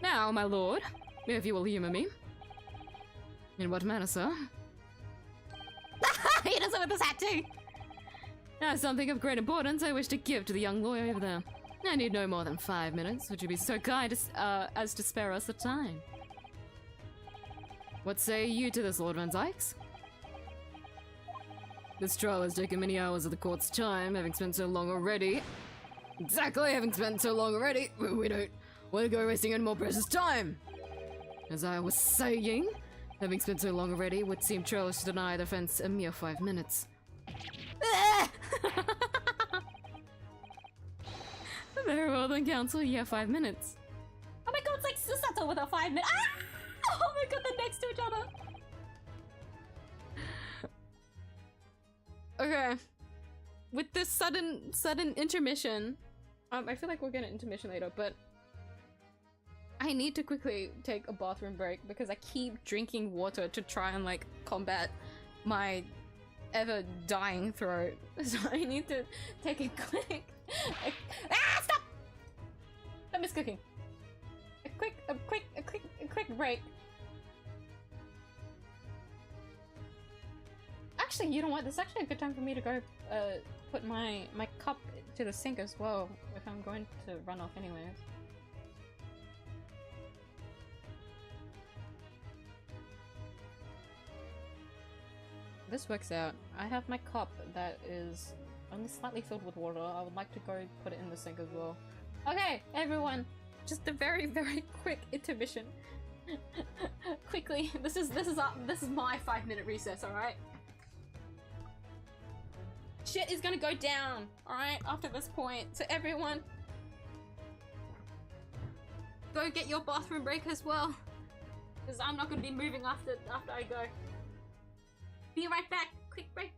Now, my lord, if you will humour me. In what manner, sir? He does it with his hat too! Now, something of great importance I wish to give to the young lawyer over there. I need no more than 5 minutes. Would you be so kind as to spare us the time? What say you to this, Lord Van Zykes? This trial has taken many hours of the court's time, having spent so long already. Exactly, having spent so long already, we don't want to go wasting any more precious time. As I was saying, having spent so long already, it would seem churlish to deny the offense a mere 5 minutes. Very well then, counsel. Yeah, 5 minutes. Oh my god, it's like Susato with a 5 minute. Ah! Oh my god, they're next to each other. Okay. With this sudden intermission, I feel like we'll get an intermission later, but I need to quickly take a bathroom break because I keep drinking water to try and like combat my ever dying throat. So I need to take a quick stop! I miss cooking. A quick break. Actually, you know what? This is actually a good time for me to go put my cup to the sink as well if I'm going to run off anyways. This works out. I have my cup that is only slightly filled with water. I would like to go put it in the sink as well. Okay, everyone, just a very quick intermission. Quickly, this is my 5-minute recess. All right. Shit is gonna go down. All right, after this point. So everyone, go get your bathroom break as well, because I'm not gonna be moving after I go. Be right back. Quick break.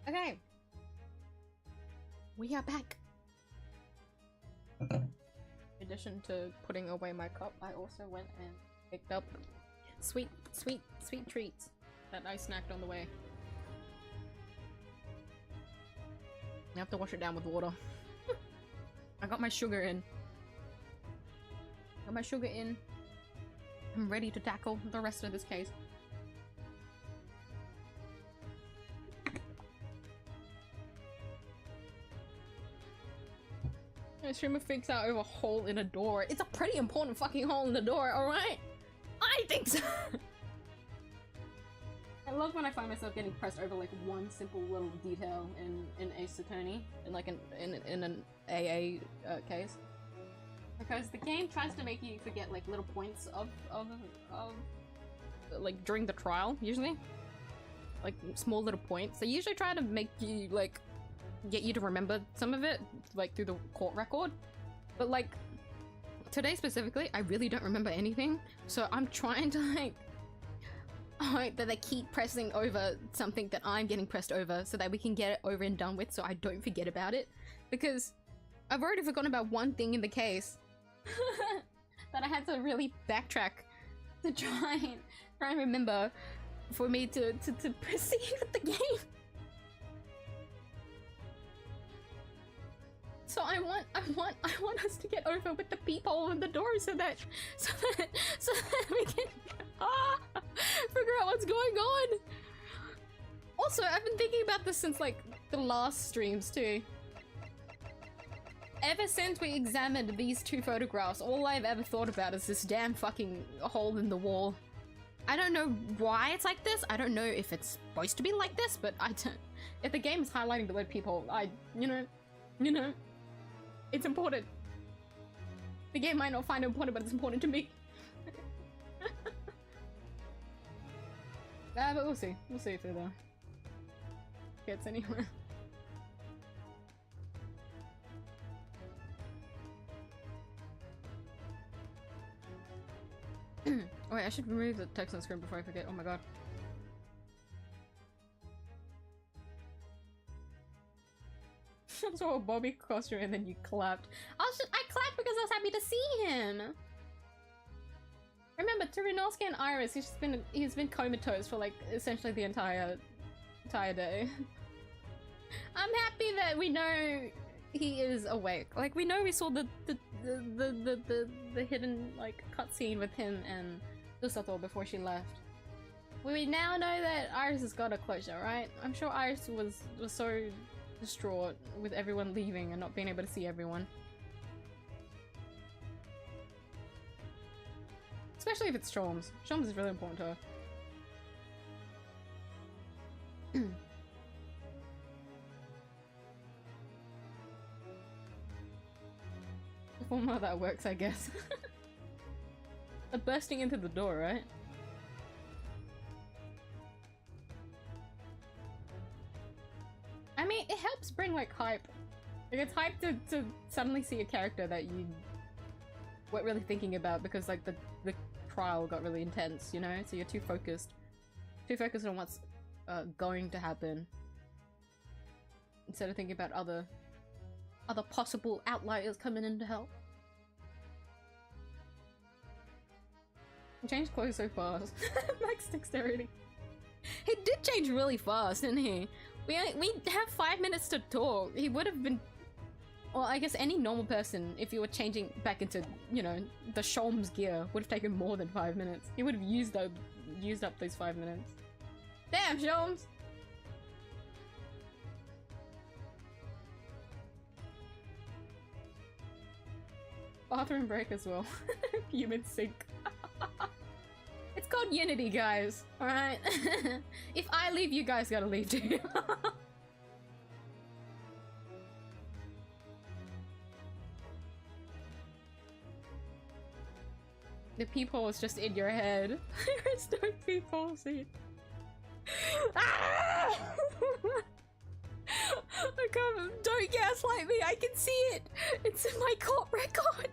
Okay. We are back. In addition to putting away my cup, I also went and picked up sweet treats that I snacked on the way. I have to wash it down with water. I got my sugar in. I'm ready to tackle the rest of this case. My streamer freaks out over a hole in a door. It's a pretty important fucking hole in the door, alright? I think so! I love when I find myself getting pressed over like one simple little detail in Ace Attorney, in like in an AA case. Because the game tries to make you forget like little points of like during the trial, usually. Like small little points. They usually try to make you like get you to remember some of it, like through the court record. But like today specifically, I really don't remember anything. So I'm trying to like hope that they keep pressing over something that I'm getting pressed over so that we can get it over and done with so I don't forget about it. Because I've already forgotten about one thing in the case that I had to really backtrack to try and remember for me to proceed with the game. So I want us to get over with the peephole in the door so that we can figure out what's going on. Also, I've been thinking about this since like the last streams too. Ever since we examined these two photographs, all I've ever thought about is this damn fucking hole in the wall. I don't know why it's like this. I don't know if it's supposed to be like this, but I don't. If the game is highlighting the word peephole, you know, it's important. The game might not find it important, but it's important to me. But we'll see. We'll see if it gets anywhere. Oh wait, I should remove the text on screen before I forget. Oh my god. I saw a Bobby costume and then you clapped. I clapped because I was happy to see him. Remember, Turinowski and Iris, he's been comatose for like essentially the entire day. I'm happy that we know he is awake. Like we know we saw the hidden like cutscene with him and Dusato before she left. We now know that Iris has got a closure, right? I'm sure Iris was so distraught with everyone leaving and not being able to see everyone. Especially if it's Sholmes. Sholmes is really important to her. The form that works, I guess. Bursting into the door, right? I mean, it helps bring like hype. Like it's hype to suddenly see a character that you weren't really thinking about because like the trial got really intense, you know? So you're too focused on what's going to happen instead of thinking about other possible outliers coming in to help. He changed clothes so fast. Max dexterity. He did change really fast, didn't he? We have 5 minutes to talk. He would have been... Well, I guess any normal person, if you were changing back into, you know, the Sholmes gear, would have taken more than 5 minutes. He would have used up those 5 minutes. Damn, Sholmes! Bathroom break as well. Human sink. It's called Unity, guys. Alright? If I leave, you guys gotta leave too. The peephole is just in your head. There is no peephole, see? Ah! I can't, don't gaslight me, I can see it! It's in my court record!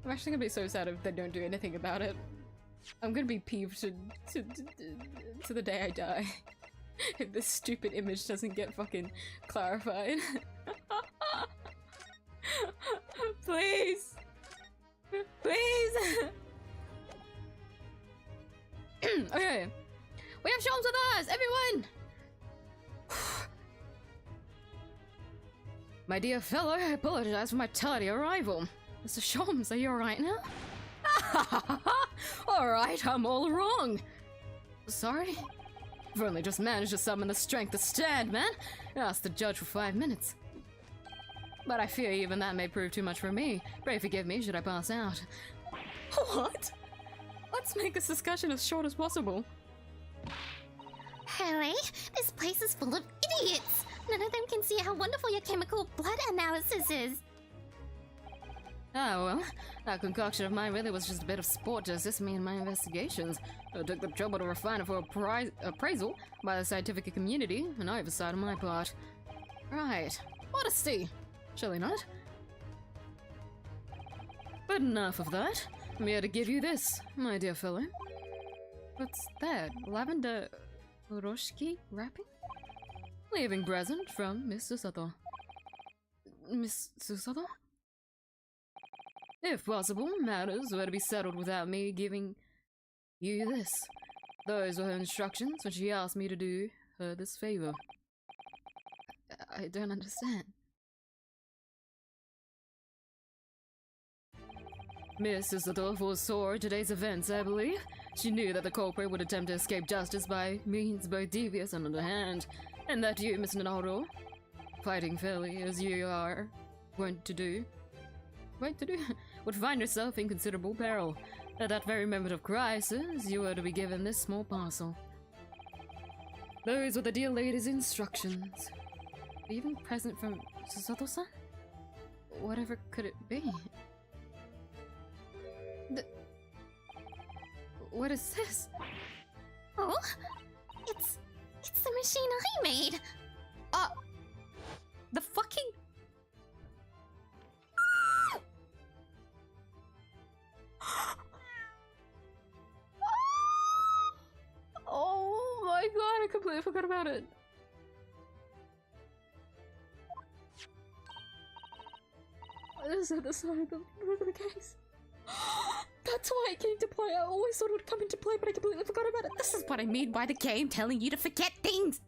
I'm actually gonna be so sad if they don't do anything about it. I'm gonna be peeved to the day I die. if this stupid image doesn't get fucking clarified. Please! Please! Okay. We have Sholmes with us! Everyone! My dear fellow, I apologize for my tardy arrival. Mr. Sholmes, are you alright now? Alright, I'm all wrong. Sorry? I've only just managed to summon the strength to stand, man. I asked the judge for 5 minutes. But I fear even that may prove too much for me. Pray forgive me should I pass out. What? Let's make this discussion as short as possible. Hurry! This place is full of idiots! None of them can see how wonderful your chemical blood analysis is! Ah, well, that concoction of mine really was just a bit of sport to assist me in my investigations. I took the trouble to refine it for appraisal by the scientific community, and oversight on my part. Right. Modesty! Surely not? But enough of that. I'm here to give you this, my dear fellow. What's that? Lavender Roshki wrapping? Leaving present from Miss Susato. Miss Susato? If possible, matters were to be settled without me giving you this. Those were her instructions when she asked me to do her this favor. I don't understand. Miss Susato foresaw today's events, I believe. She knew that the culprit would attempt to escape justice by means both devious and underhand, and that you, Miss Naruto, fighting fairly as you are wont to do, would find yourself in considerable peril. At that very moment of crisis, you were to be given this small parcel. Those were the dear lady's instructions. Even present from Susato-san? Whatever could it be? What is this? Oh? It's the machine I made! The fucking... Oh my god, I completely forgot about it. This is the side of the case. That's why it came to play. I always thought it would come into play, but I completely forgot about it. This is what I mean by the game telling you to forget things.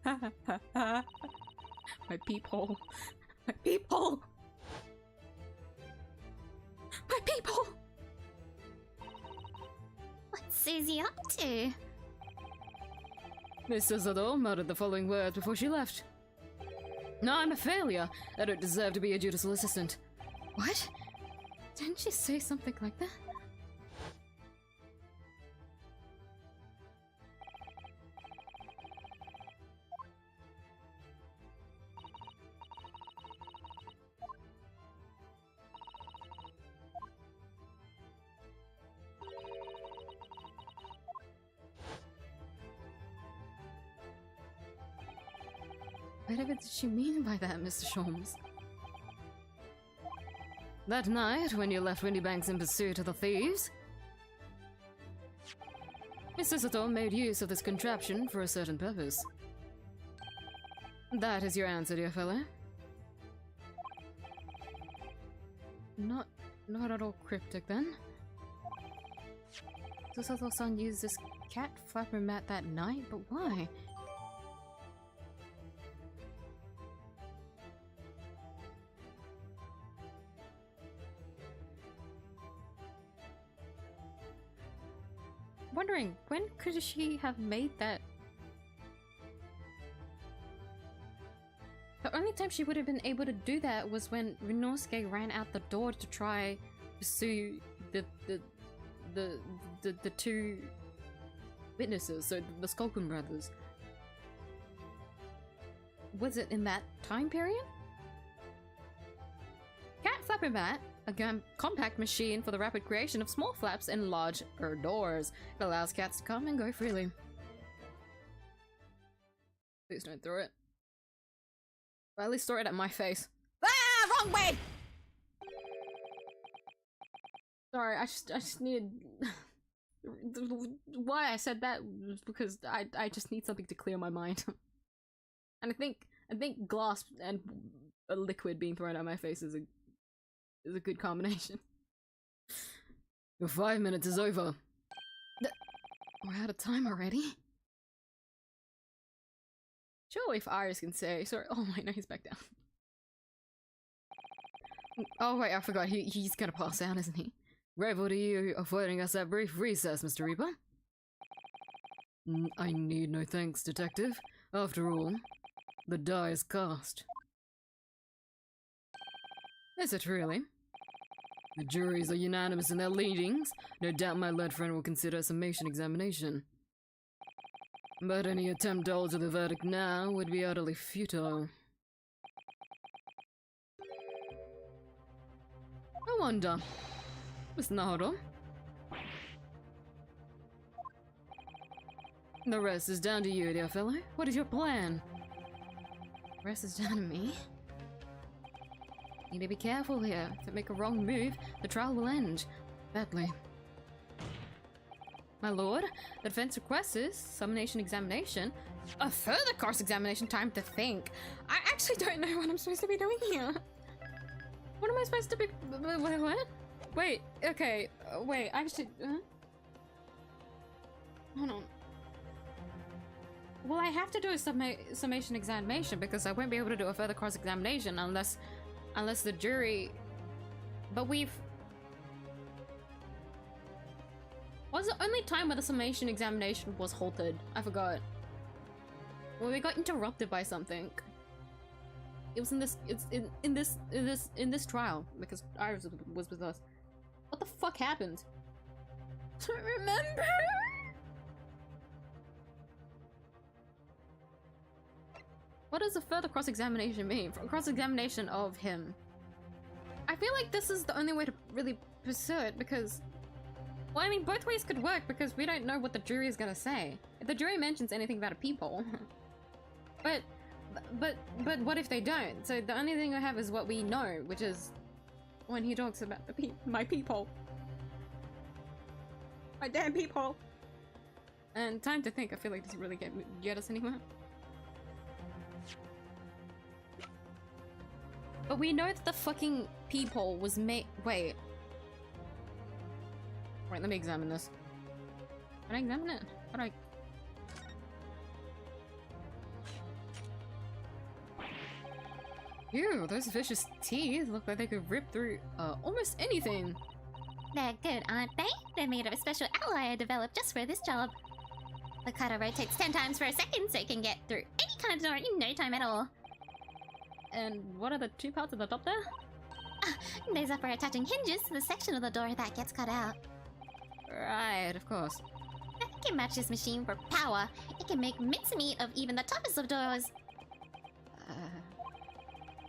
My peephole. My peephole. My peephole. What's Susie up to? Miss Susato muttered the following words before she left. No, I'm a failure. I don't deserve to be a dutiful assistant. What? Didn't she say something like that? Whatever did she mean by that, Mr. Sholmes? That night, when you left Windybanks in pursuit of the thieves, Miss Susato made use of this contraption for a certain purpose. That is your answer, dear fellow. Not at all cryptic, then. Susato-san used this cat flapper mat that night, but why? Wondering, when could she have made that? The only time she would have been able to do that was when Ryunosuke ran out the door to try to sue the two witnesses, so the Skulkin brothers. Was it in that time period? Cat flapper mat, a compact machine for the rapid creation of small flaps and larger doors. It allows cats to come and go freely. Please don't throw it. Or at least throw it at my face. Ah! Wrong way! Sorry, I just need... why I said that was because I just need something to clear my mind. And I think glass and a liquid being thrown at my face is a good combination. Your 5 minutes is over. We're out of time already. Surely if Iris can say, sorry, oh wait, no, he's back down. Oh wait, I forgot, he's gonna pass out, isn't he? Grateful to you affording us that brief recess, Mr. Reaper. I need no thanks, Detective. After all, the die is cast. Is it really? The juries are unanimous in their leadings. No doubt my lead friend will consider a summation examination. But any attempt to alter the verdict now would be utterly futile. I wonder, Miss Naruto. The rest is down to you, dear fellow. What is your plan? The rest is down to me. Need to be careful here. If I make a wrong move, the trial will end badly. My lord, the defense requests is summonation examination. A further cross-examination, time to think. I actually don't know what I'm supposed to be doing here. What am I supposed to be? What? Wait, okay, wait, I should. Hold on. Well, I have to do a summation examination because I won't be able to do a further cross-examination unless the jury. But we've. What was the only time where the summation examination was halted? I forgot. Well, we got interrupted by something. It was in this. It's in this trial because Iris was with us. What the fuck happened? I don't remember. What does a further cross-examination mean? For cross-examination of him. I feel like this is the only way to really pursue it because. Well, I mean, both ways could work because we don't know what the jury is gonna say. If the jury mentions anything about a peephole. But what if they don't? So the only thing I have is what we know, which is when he talks about my peephole. My damn peephole. And time to think, I feel like doesn't really get us anywhere. But we know that the fucking peephole was made. Wait. Right, let me examine this. Can I examine it? How do I? Ew, those vicious teeth look like they could rip through almost anything. They're good, aren't they? They're made of a special alloy I developed just for this job. The cutter rotates 10 times per second so it can get through any kind of door in no time at all. And what are the two parts at the top there? These upper attaching hinges to the section of the door that gets cut out. Right, of course. Nothing can match this machine for power. It can make mincemeat of even the toughest of doors.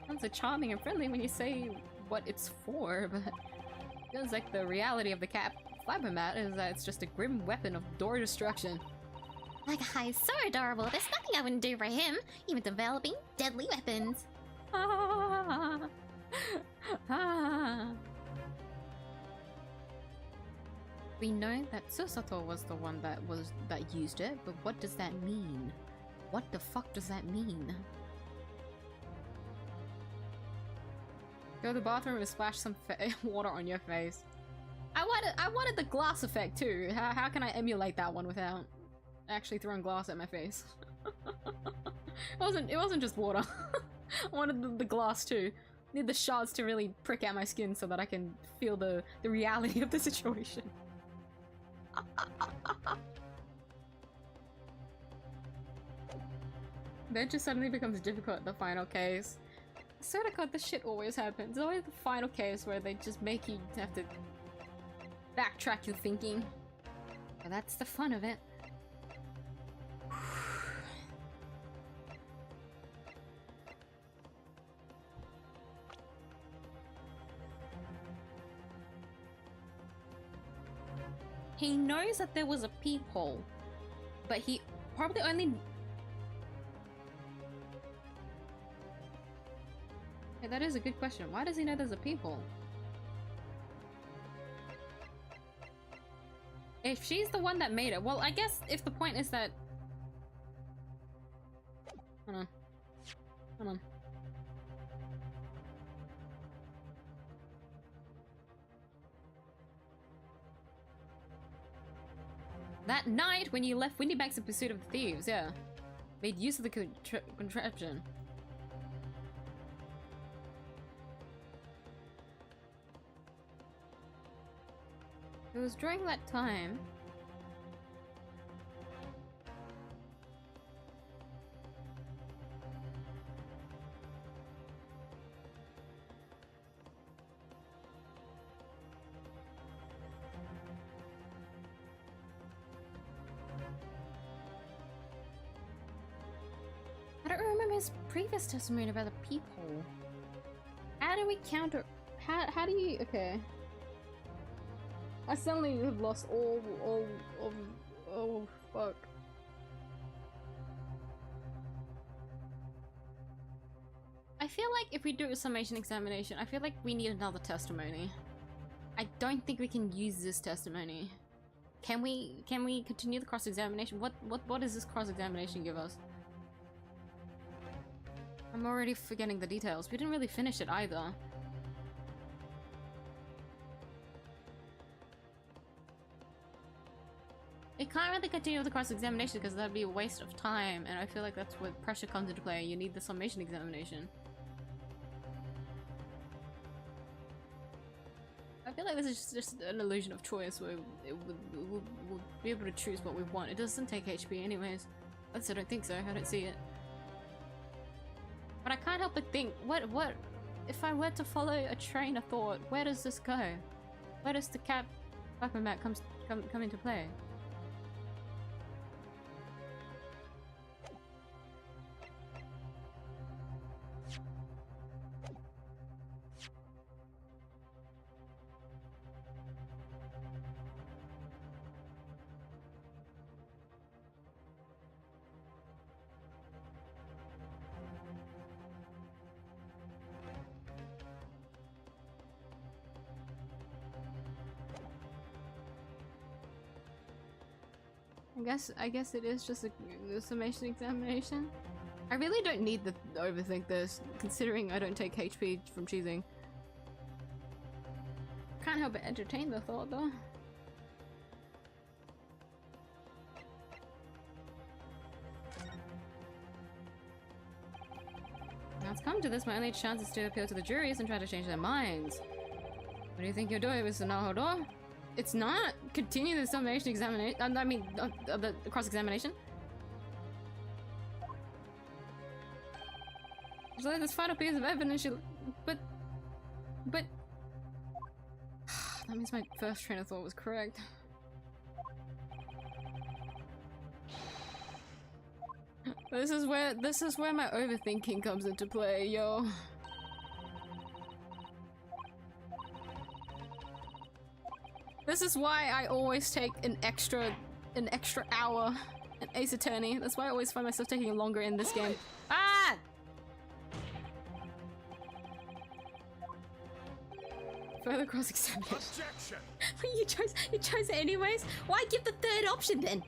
Sounds so charming and friendly when you say what it's for, but feels like the reality of the cat flabbermat is that it's just a grim weapon of door destruction. That guy is so adorable. There's nothing I wouldn't do for him, even developing deadly weapons. We know that Susato was the one that used it, but what does that mean? What the fuck does that mean? Go to the bathroom and splash some water on your face. I wanted the glass effect too. How can I emulate that one without actually throwing glass at my face? It wasn't just water. I wanted the glass too. I need the shards to really prick at my skin so that I can feel the reality of the situation. Then it just suddenly becomes difficult in the final case. I swear to God, this shit always happens. It's always the final case where they just make you have to backtrack your thinking. But that's the fun of it. He knows that there was a peephole, but he probably only... Hey, that is a good question. Why does he know there's a peephole? If she's the one that made it, well, I guess if the point is that... Hold on. Hold on. That night, when you left Windybanks in pursuit of the thieves, yeah. Made use of the contraption. It was during that time... I don't remember his previous testimony about the people. How do we counter... How do you... Okay. I suddenly have lost all of... Oh, fuck. I feel like if we do a summation examination, I feel like we need another testimony. I don't think we can use this testimony. Can we continue the cross-examination? What does this cross-examination give us? I'm already forgetting the details. We didn't really finish it either. It can't really continue with the cross-examination because that'd be a waste of time, and I feel like that's where pressure comes into play. You need the summation examination. I feel like this is just an illusion of choice where we'll be able to choose what we want. It doesn't take HP anyways. At least I don't think so. I don't see it. But I can't help but think, what if I were to follow a train of thought, where does this go? Where does the weapon map come into play? I guess it is just a summation examination. I really don't need to overthink this, considering I don't take HP from choosing. Can't help but entertain the thought, though. Now it's come to this, my only chance is to appeal to the juries and try to change their minds. What do you think you're doing, Mr. Nahodor? It's not continue the summation examination. I mean, the cross-examination. Just like this final piece of evidence, but that means my first train of thought was correct. This is where my overthinking comes into play, yo. This is why I always take an extra hour in Ace Attorney. That's why I always find myself taking longer in this game. Ah! Further cross-examination. you chose it anyways? Why give the third option then?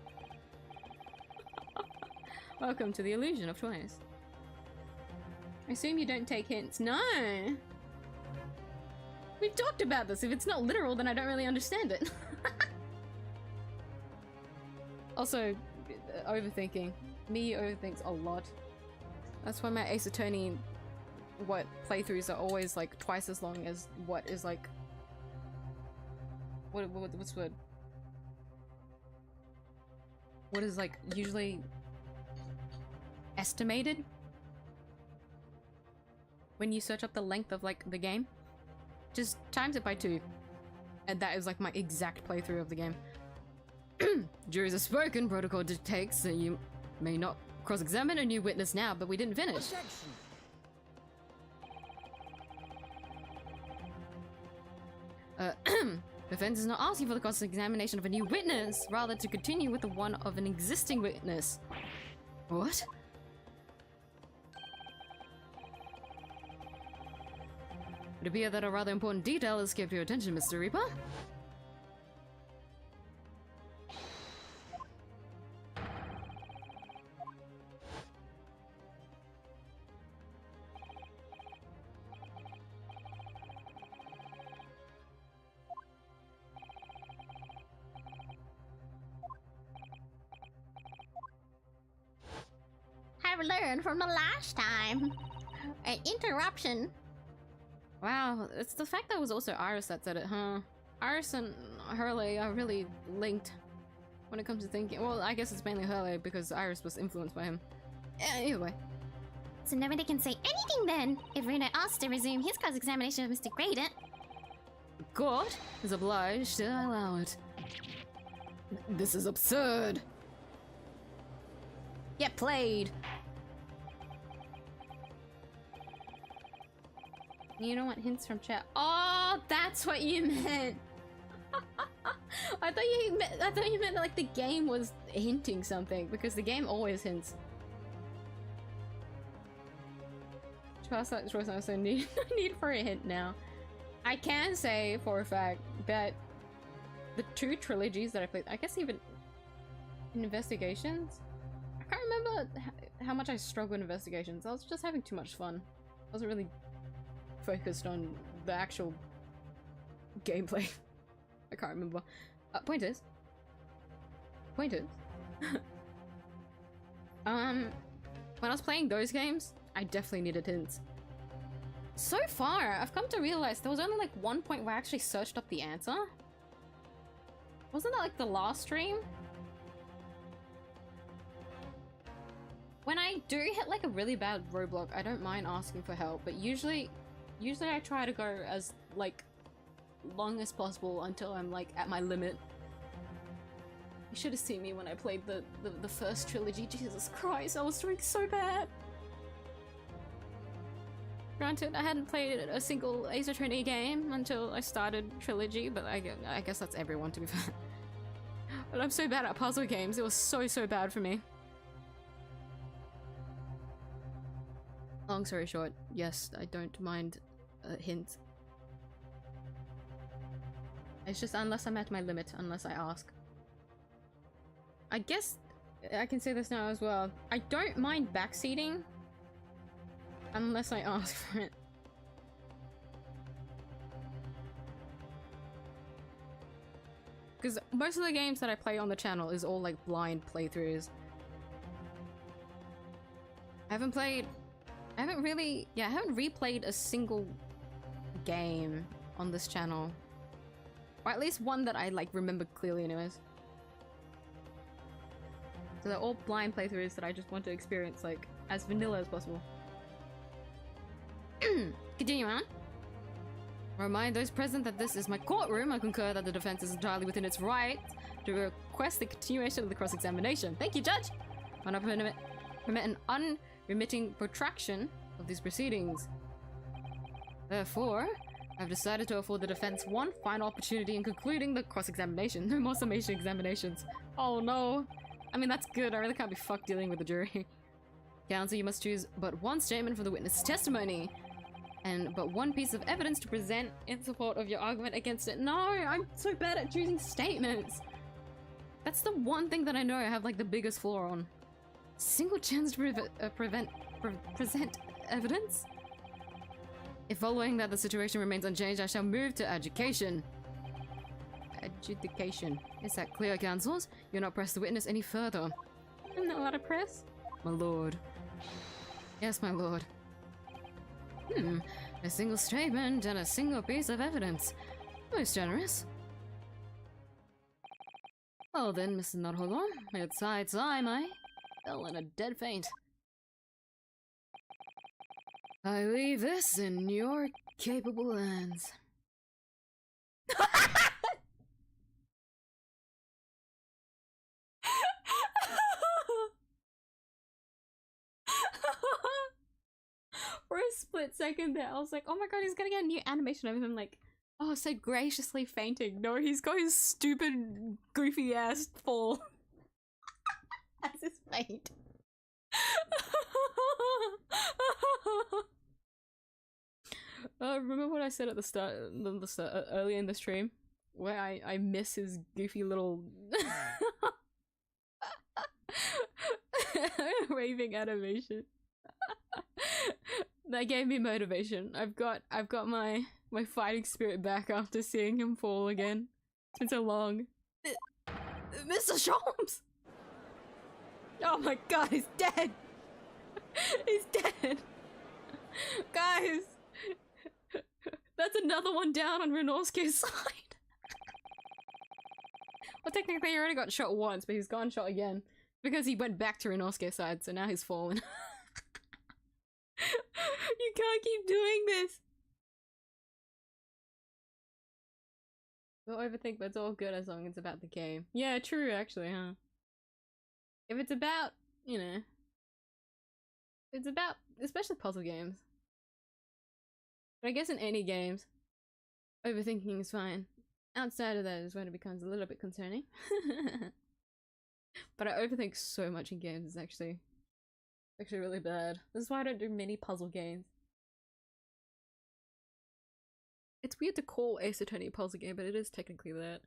Welcome to the illusion of choice. I assume you don't take hints. No! We've talked about this. If it's not literal, then I don't really understand it. Also, overthinking. Me overthinks a lot. That's why my Ace Attorney playthroughs are always like twice as long as what is like what's the word? What is like usually estimated when you search up the length of like the game. Just times it by 2. And that is like my exact playthrough of the game. Juries have spoken, protocol dictates that you may not cross-examine a new witness now, but we didn't finish. Defense is not asking for the cross-examination of a new witness, rather to continue with the one of an existing witness. What? It would appear that a rather important detail has escaped your attention, Mr. Reaper. I've learned from the last time. An interruption. Wow, it's the fact that it was also Iris that said it, huh? Iris and 𝐼𝐼 are really linked when it comes to thinking. Well, I guess it's mainly 𝐼𝐼 because Iris was influenced by him. Either way. So nobody can say anything then if Reno asks to resume his cross-examination of Mr. Gradient. God is obliged to allow it. This is absurd. Get played! You don't want hints from chat. Oh, that's what you meant! I thought you meant that, like, the game was hinting something, because the game always hints. Trust that choice, I also need for a hint now. I can say for a fact that the 2 trilogies that I played, I guess even in Investigations, I can't remember how much I struggled in Investigations. I was just having too much fun. I wasn't really focused on the actual gameplay. I can't remember. Point is, when I was playing those games, I definitely needed hints. So far, I've come to realize there was only like one point where I actually searched up the answer. Wasn't that like the last stream? When I do hit like a really bad roadblock, I don't mind asking for help, but usually I try to go as like long as possible until I'm like at my limit. You should have seen me when I played the first trilogy. Jesus Christ, I was doing so bad. Granted, I hadn't played a single Ace Attorney game until I started Trilogy, but I guess that's everyone, to be fair. But I'm so bad at puzzle games, it was so bad for me. Long story short, yes, I don't mind a hint. It's just unless I'm at my limit, unless I ask. I guess I can say this now as well. I don't mind backseating. Unless I ask for it. Because most of the games that I play on the channel is all like blind playthroughs. I haven't replayed a single game on this channel. Or at least one that I like remember clearly anyways. So they're all blind playthroughs that I just want to experience like as vanilla as possible. Continue on. Remind those present that this is my courtroom. I concur that the defense is entirely within its right to request the continuation of the cross-examination. Thank you, Judge! I will not permit an unremitting protraction of these proceedings. Therefore, I've decided to afford the defense one final opportunity in concluding the cross-examination. No more summation examinations. Oh no. I mean, that's good. I really can't be fucked dealing with the jury. Counsel, you must choose but one statement for the witness' testimony. And but one piece of evidence to present in support of your argument against it. No, I'm so bad at choosing statements. That's the one thing that I know I have like the biggest flaw on. Single chance to present evidence? If following that the situation remains unchanged, I shall move to adjudication. Adjudication. Is that clear, counsels? You'll not press the witness any further. I'm not allowed to press? My lord. Yes, my lord. A single statement and a single piece of evidence. Most generous. Oh then, Mr. Notholor, it's high time I fell in a dead faint. I leave this in your capable hands. For a split second there, I was like, oh my god, he's gonna get a new animation of him like, oh, so graciously fainting. No, he's got his stupid, goofy ass fall. As his faint. Remember what I said at the start, earlier in the stream? Where I miss his goofy little waving animation. That gave me motivation. I've got my fighting spirit back after seeing him fall again. It's been so long. Mr. Sholmes! Oh my god, he's dead! He's dead. Guys, that's another one down on Inosuke's side. Well, technically he already got shot once, but he's gone shot again. Because he went back to Inosuke's side, so now he's fallen. You can't keep doing this! We'll overthink, but it's all good as long as it's about the game. Yeah, true, actually, huh? If it's about, you know... It's about, especially puzzle games. But I guess in any games, overthinking is fine. Outside of that is when it becomes a little bit concerning. But I overthink so much in games, it's actually really bad. This is why I don't do many puzzle games. It's weird to call Ace Attorney a puzzle game, but it is technically that.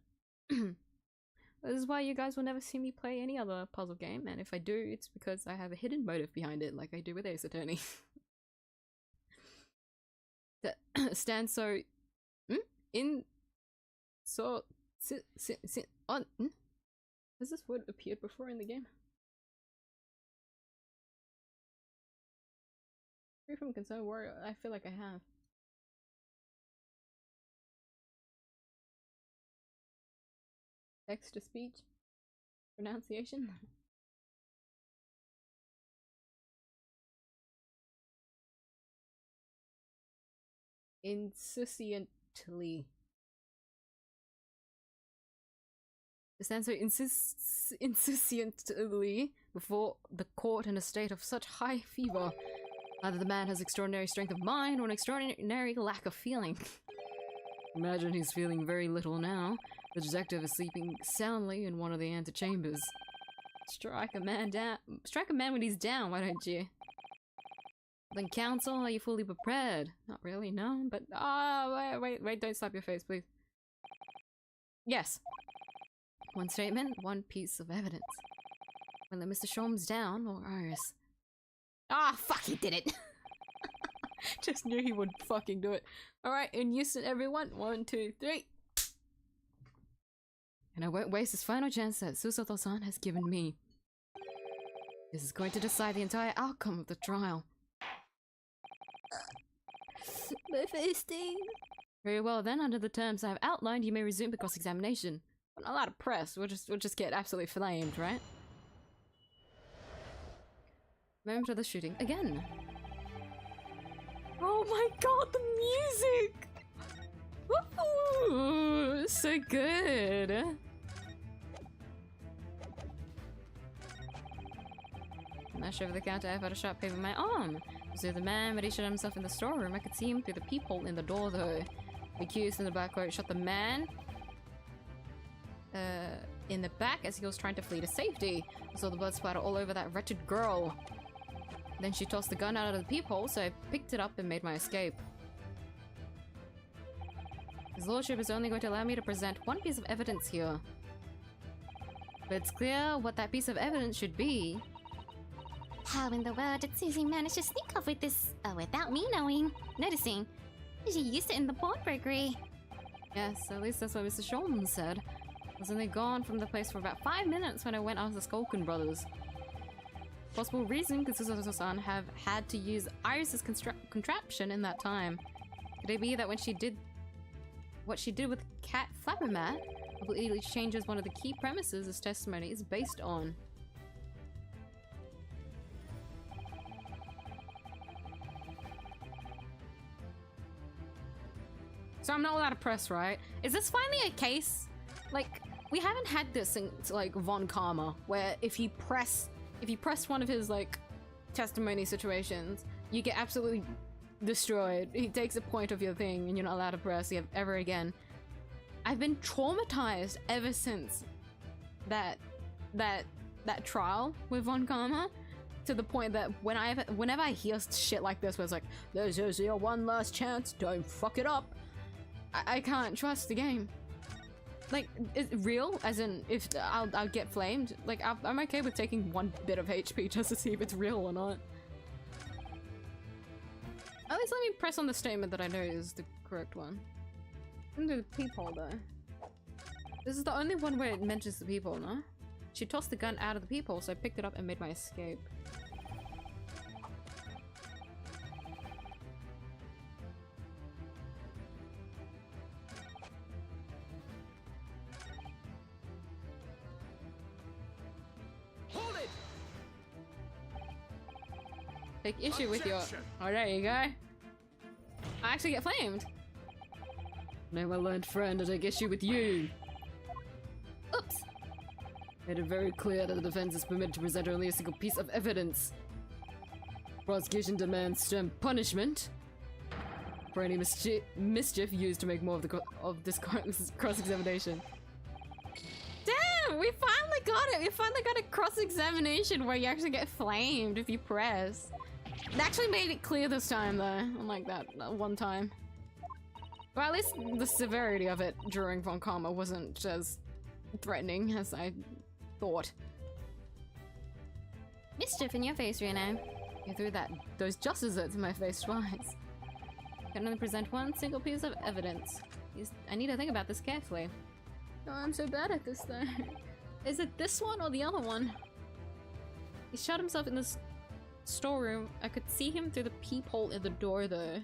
This is why you guys will never see me play any other puzzle game, and if I do, it's because I have a hidden motive behind it, like I do with Ace Attorney. That stands so... in... so... on... Has this word appeared before in the game? Free from concern, warrior. I feel like I have. Text to speech? Pronunciation? Insouciantly. The censor insists insouciantly before the court in a state of such high fever. Either the man has extraordinary strength of mind or an extraordinary lack of feeling. Imagine he's feeling very little now. The detective is sleeping soundly in one of the antechambers. Strike a man down. Strike a man when he's down, why don't you? Then counsel, are you fully prepared? Not really, no, but wait, don't slap your face, please. Yes. One statement, one piece of evidence. Whether Mr. Shom's down or Iris. Ah, fuck, he did it! Just knew he would fucking do it. Alright, in unison, everyone. 1, 2, 3. And I won't waste this final chance that Susato-san has given me. This is going to decide the entire outcome of the trial. My face sting. Very well then, under the terms I have outlined, you may resume the cross-examination. We're not allowed to press, we'll just get absolutely flamed, right? Moment of the shooting again. Oh my god, the music! Ooh, so good. Mash over the counter, I've had a sharp pain in my arm. So the man, but he shut himself in the storeroom. I could see him through the peephole in the door though. The accused in the back court shot the man in the back as he was trying to flee to safety. I saw the blood splatter all over that wretched girl. Then she tossed the gun out of the peephole, so I picked it up and made my escape. His lordship is only going to allow me to present one piece of evidence here. But it's clear what that piece of evidence should be. How in the world did Susie manage to sneak off with this without me noticing? She used it in the pawnbrokery. Yes, at least that's what Mr. Shulman said. I was only gone from the place for about 5 minutes when I went after the Skulkin brothers. Possible reason could Susato-san have had to use Iris's contraption in that time. Could it be that when she did what she did with Cat Flappermat completely changes one of the key premises this testimony is based on? So I'm not allowed to press, right? Is this finally a case? Like, we haven't had this since, like, Von Karma, where if you press one of his, like, testimony situations, you get absolutely destroyed. He takes a point of your thing and you're not allowed to press ever again. I've been traumatized ever since that trial with Von Karma, to the point that whenever I hear shit like this where it's like, this is your one last chance, don't fuck it up, I can't trust the game. Like, is it real? As in, if I'll get flamed? Like, I'm okay with taking one bit of HP just to see if it's real or not. At least let me press on the statement that I know is the correct one. I'm gonna do the peephole though. This is the only one where it mentions the peephole, no? She tossed the gun out of the peephole, so I picked it up and made my escape. Take issue with your... Objection. Oh, there you go. I actually get flamed. Now my learned friend, I take issue with you. Oops. Made it very clear that the defense is permitted to present only a single piece of evidence. Prosecution demands stern punishment for any mischief used to make more of this cross-examination. Damn, we finally got it. We finally got a cross-examination where you actually get flamed if you press. It actually made it clear this time, though, unlike that one time. Well, at least the severity of it during Von Karma wasn't as threatening as I thought. Mischief in your face, Reno. You threw those just desserts in my face twice. Can only present one single piece of evidence. I need to think about this carefully. Oh, I'm so bad at this though. Is it this one or the other one? He shot himself in this storeroom. I could see him through the peephole in the door though.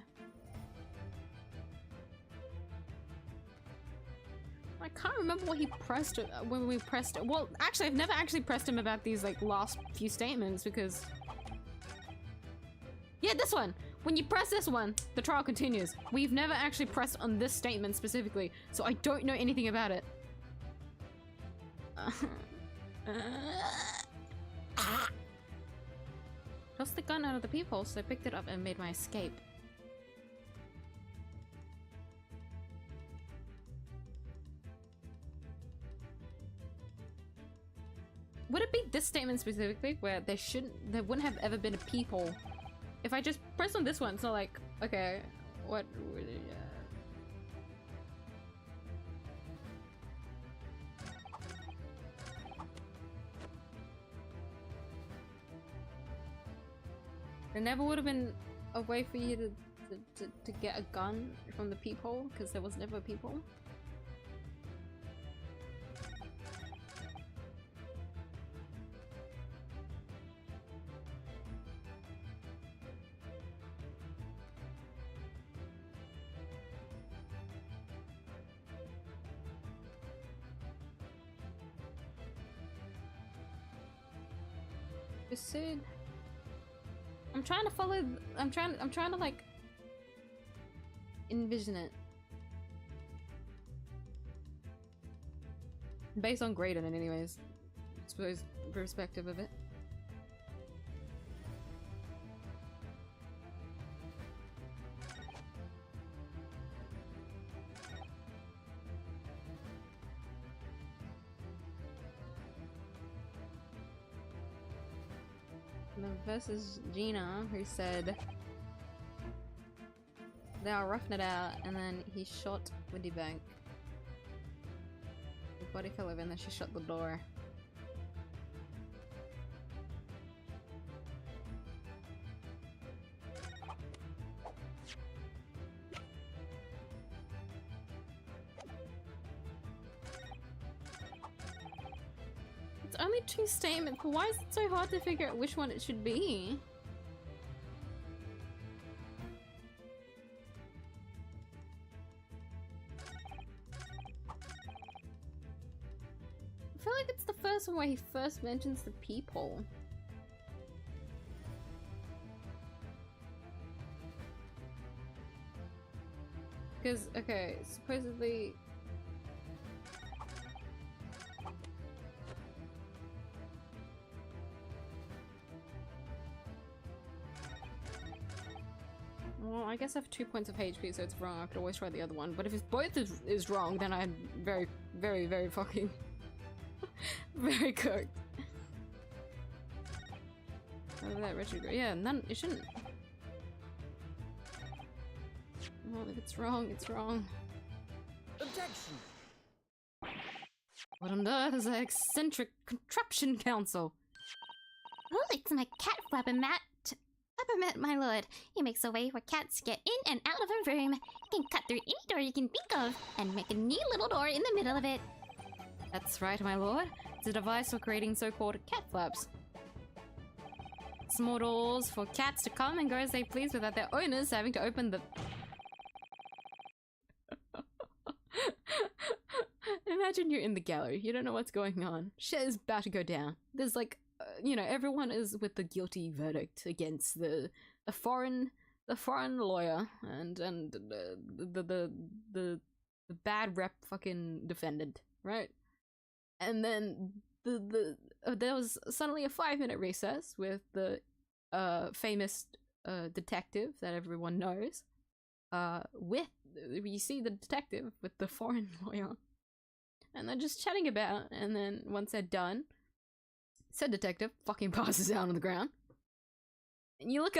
I can't remember what he pressed when we pressed it. Well, actually, I've never actually pressed him about these like last few statements because... Yeah, this one! When you press this one, the trial continues. We've never actually pressed on this statement specifically, so I don't know anything about it. Tossed the gun out of the peephole, so I picked it up and made my escape. Would it be this statement specifically where there wouldn't have ever been a peephole? If I just press on this one, it's not like, okay, what really, There never would have been a way for you to get a gun from the peephole, because there was never a peephole. Said I'm trying to follow I'm trying to like envision it based on grade in it anyways, I suppose, perspective of it. Versus Gina, who said they are roughing it out, and then he shot Windy Bank. The body fell over, and then she shut the door. Only two statements, but why is it so hard to figure out which one it should be? I feel like it's the first one where he first mentions the peephole. Because, okay, supposedly... Well, I guess I have 2 points of HP, so it's wrong. I could always try the other one. But if it's both is wrong, then I'm very, very, very fucking... very cooked. Oh, that retrograde. Yeah, none. It shouldn't. Well, if it's wrong, it's wrong. Objection! What on earth is that eccentric contraption council? Oh, it's my cat Flappermat, my lord. He makes a way for cats to get in and out of a room. He can cut through any door you can think of and make a neat little door in the middle of it. That's right, my lord. It's a device for creating so-called cat flaps. Small doors for cats to come and go as they please without their owners having to open the... Imagine you're in the gallery. You don't know what's going on. Shit is about to go down. There's like you know, everyone is with the guilty verdict against the foreign lawyer and the bad rep fucking defendant, right? And then there was suddenly a 5-minute recess with the famous detective that everyone knows. You see the detective with the foreign lawyer, and they're just chatting about. And then once they're done, said detective fucking passes out on the ground. And you look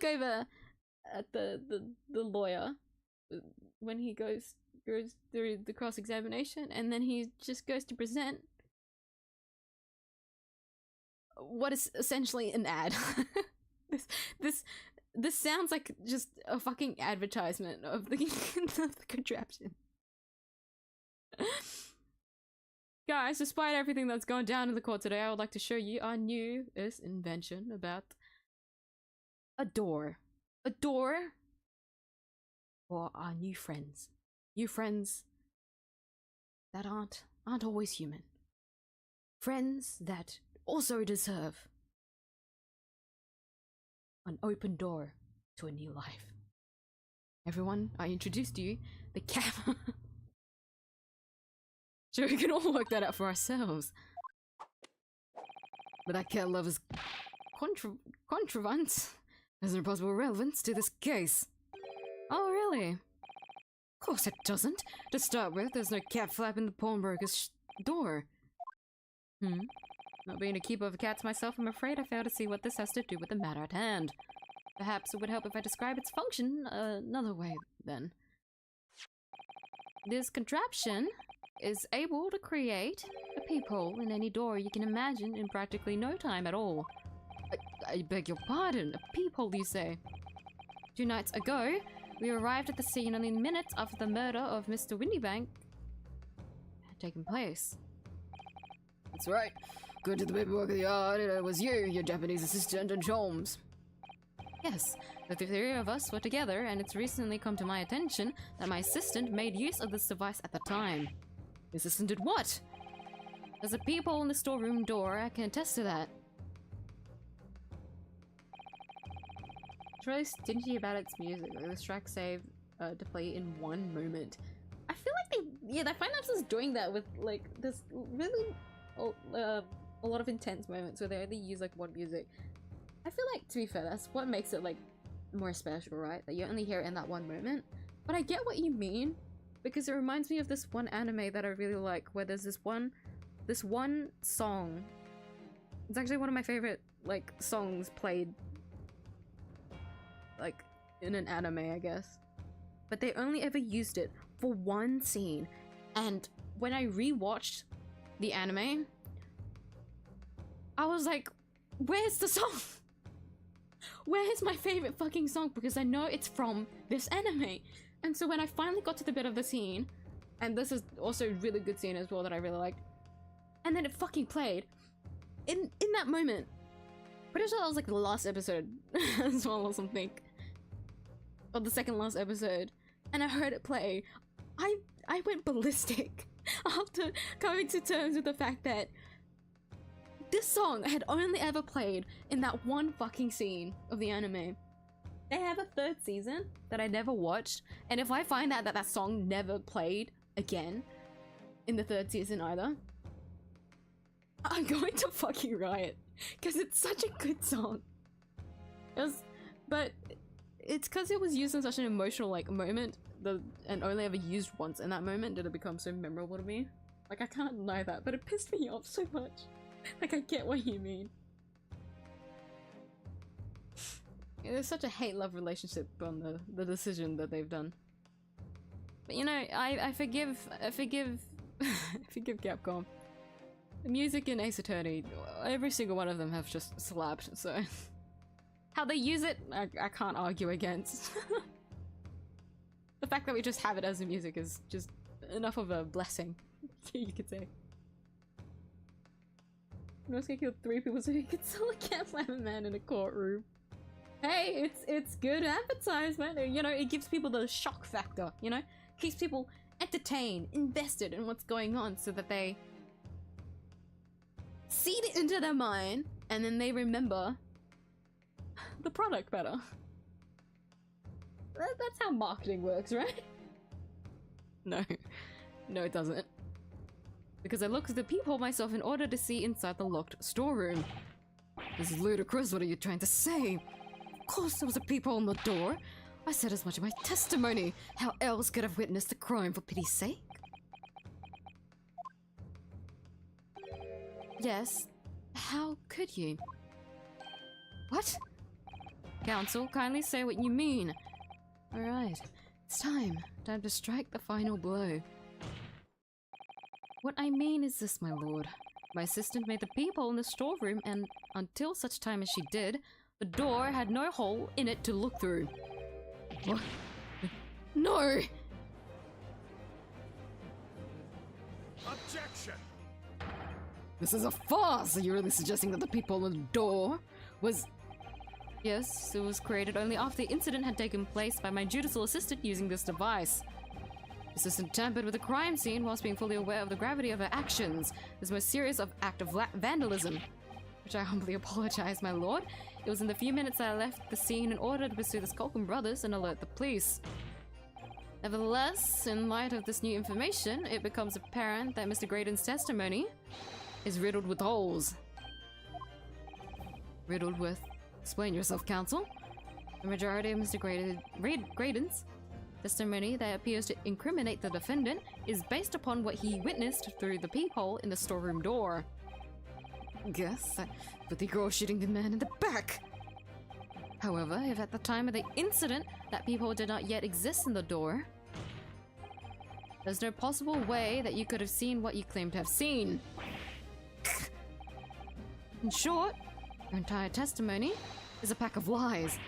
over at the lawyer when he goes through the cross-examination, and then he just goes to present what is essentially an ad. This sounds like just a fucking advertisement of the, of the contraption. Guys, despite everything that's gone down in the court today, I would like to show you our newest invention about a door. A door for our new friends. New friends that aren't always human. Friends that also deserve an open door to a new life. Everyone, I introduced you the cat. Sure, we can all work that out for ourselves. But that cat lover's contrivance has no possible relevance to this case. Oh, really? Of course it doesn't. To start with, there's no cat flap in the pawnbroker's door. Not being a keeper of cats myself, I'm afraid I fail to see what this has to do with the matter at hand. Perhaps it would help if I describe its function another way, then. This contraption is able to create a peephole in any door you can imagine in practically no time at all. I beg your pardon, a peephole, you say? 2 nights ago, we arrived at the scene only minutes after the murder of Mr. Windybank had taken place. That's right. Go to the paperwork of the yard, it was you, your Japanese assistant, and Holmes. Yes, the 3 of us were together, and it's recently come to my attention that my assistant made use of this device at the time. The assistant did what? There's a peephole in the storeroom door, I can attest to that. It's really stingy about its music. Like, this track saved to play in one moment. I feel like they find themselves doing that with like this really a lot of intense moments where they only use like one music. I feel like, to be fair, that's what makes it like more special, right? That you only hear it in that one moment. But I get what you mean, because it reminds me of this one anime that I really like, where there's this one song. It's actually one of my favorite like songs played like in an anime, I guess. But they only ever used it for one scene. And when I rewatched the anime, I was like, where's the song? Where's my favorite fucking song? Because I know it's from this anime. And so when I finally got to the bit of the scene, and this is also a really good scene as well that I really liked, and then it fucking played, in that moment, pretty sure that was like the last episode as well or something, or the second last episode, and I heard it play, I went ballistic after coming to terms with the fact that this song had only ever played in that one fucking scene of the anime. They have a 3rd season that I never watched, and if I find out that that song never played again in the 3rd season either, I'm going to fucking riot, because it's such a good song. But it's because it was used in such an emotional like moment, and only ever used once in that moment did it become so memorable to me. Like, I can't deny that, but it pissed me off so much. Like, I get what you mean. There's such a hate-love relationship on the decision that they've done. But you know, I forgive Capcom. The music in Ace Attorney, every single one of them have just slapped, so how they use it, I can't argue against. The fact that we just have it as a music is just enough of a blessing, you could say. I'm just gonna kill 3 people so he can sell a cat slammer man in a courtroom. Hey, it's good advertisement. You know, it gives people the shock factor, you know? Keeps people entertained, invested in what's going on so that they seed it into their mind, and then they remember the product better. That's how marketing works, right? No. No, it doesn't. Because I looked at the peephole myself in order to see inside the locked storeroom. This is ludicrous, what are you trying to say? Of course there was a peephole in the door. I said as much in my testimony. How else could I have witnessed the crime, for pity's sake? Yes. How could you? What? Counsel, kindly say what you mean. Alright. It's time. Time to strike the final blow. What I mean is this, my lord. My assistant made the peephole in the storeroom, and until such time as she did, the door had no hole in it to look through. What? No! Objection! This is a farce! Are you really suggesting that the peephole in the door was... Yes, it was created only after the incident had taken place by my judicial assistant using this device. The assistant tampered with the crime scene whilst being fully aware of the gravity of her actions. This most serious act of vandalism. Which I humbly apologize, my lord. It was in the few minutes that I left the scene in order to pursue the Skulkin brothers and alert the police. Nevertheless, in light of this new information, it becomes apparent that Mr. Graydon's testimony is riddled with holes. Riddled with... Explain yourself, counsel. The majority of Mr. Graydon's testimony that appears to incriminate the defendant is based upon what he witnessed through the peephole in the storeroom door. Yes, but the girl shooting the man in the back. However, if at the time of the incident that peephole did not yet exist in the door, there's no possible way that you could have seen what you claim to have seen. In short, your entire testimony is a pack of lies.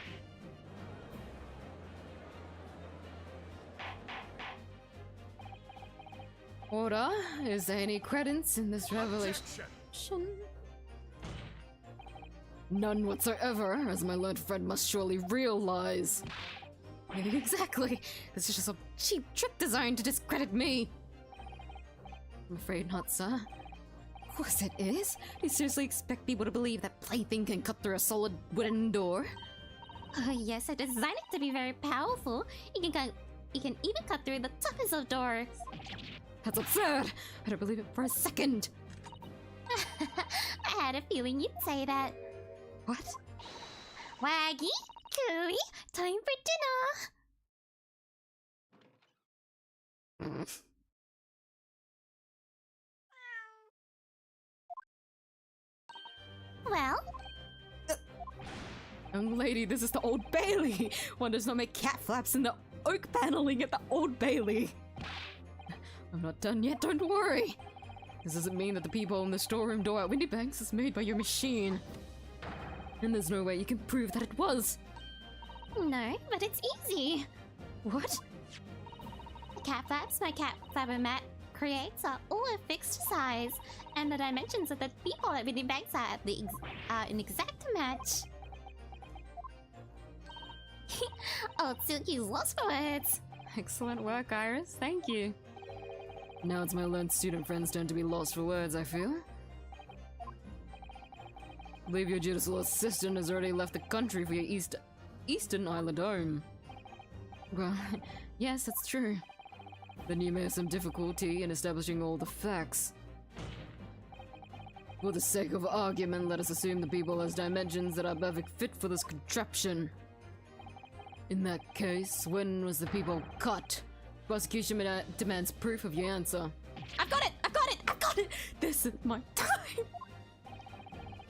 Order, is there any credence in this revelation? None whatsoever, as my learned friend must surely realize. Exactly. This is just a cheap trick designed to discredit me. I'm afraid not, sir. Of course it is. You seriously expect people to believe that plaything can cut through a solid wooden door? Yes, I designed it to be very powerful. It can even cut through the toughest of doors. That's absurd! I don't believe it for a second! I had a feeling you'd say that. What? Waggy, Cooey, time for dinner! Well? Young lady, this is the Old Bailey! One does not make cat flaps in the oak paneling at the Old Bailey! I'm not done yet, don't worry! This doesn't mean that the peephole in the storeroom door at Windybanks is made by your machine. And there's no way you can prove that it was! No, but it's easy! What? The cat flaps my cat flapper mat creates are all a fixed size, and the dimensions of the people at Windybanks are an exact match. Old Suki's lost for words! Excellent work, Iris. Thank you. Now it's my learned student friend's turn to be lost for words, I feel. I believe your judicial assistant has already left the country for your Eastern Island home. Well, yes, that's true. Then you may have some difficulty in establishing all the facts. For the sake of argument, let us assume the people has dimensions that are perfect fit for this contraption. In that case, when was the people cut? Prosecution demands proof of your answer. I've got it! I've got it! I've got it! This is my time!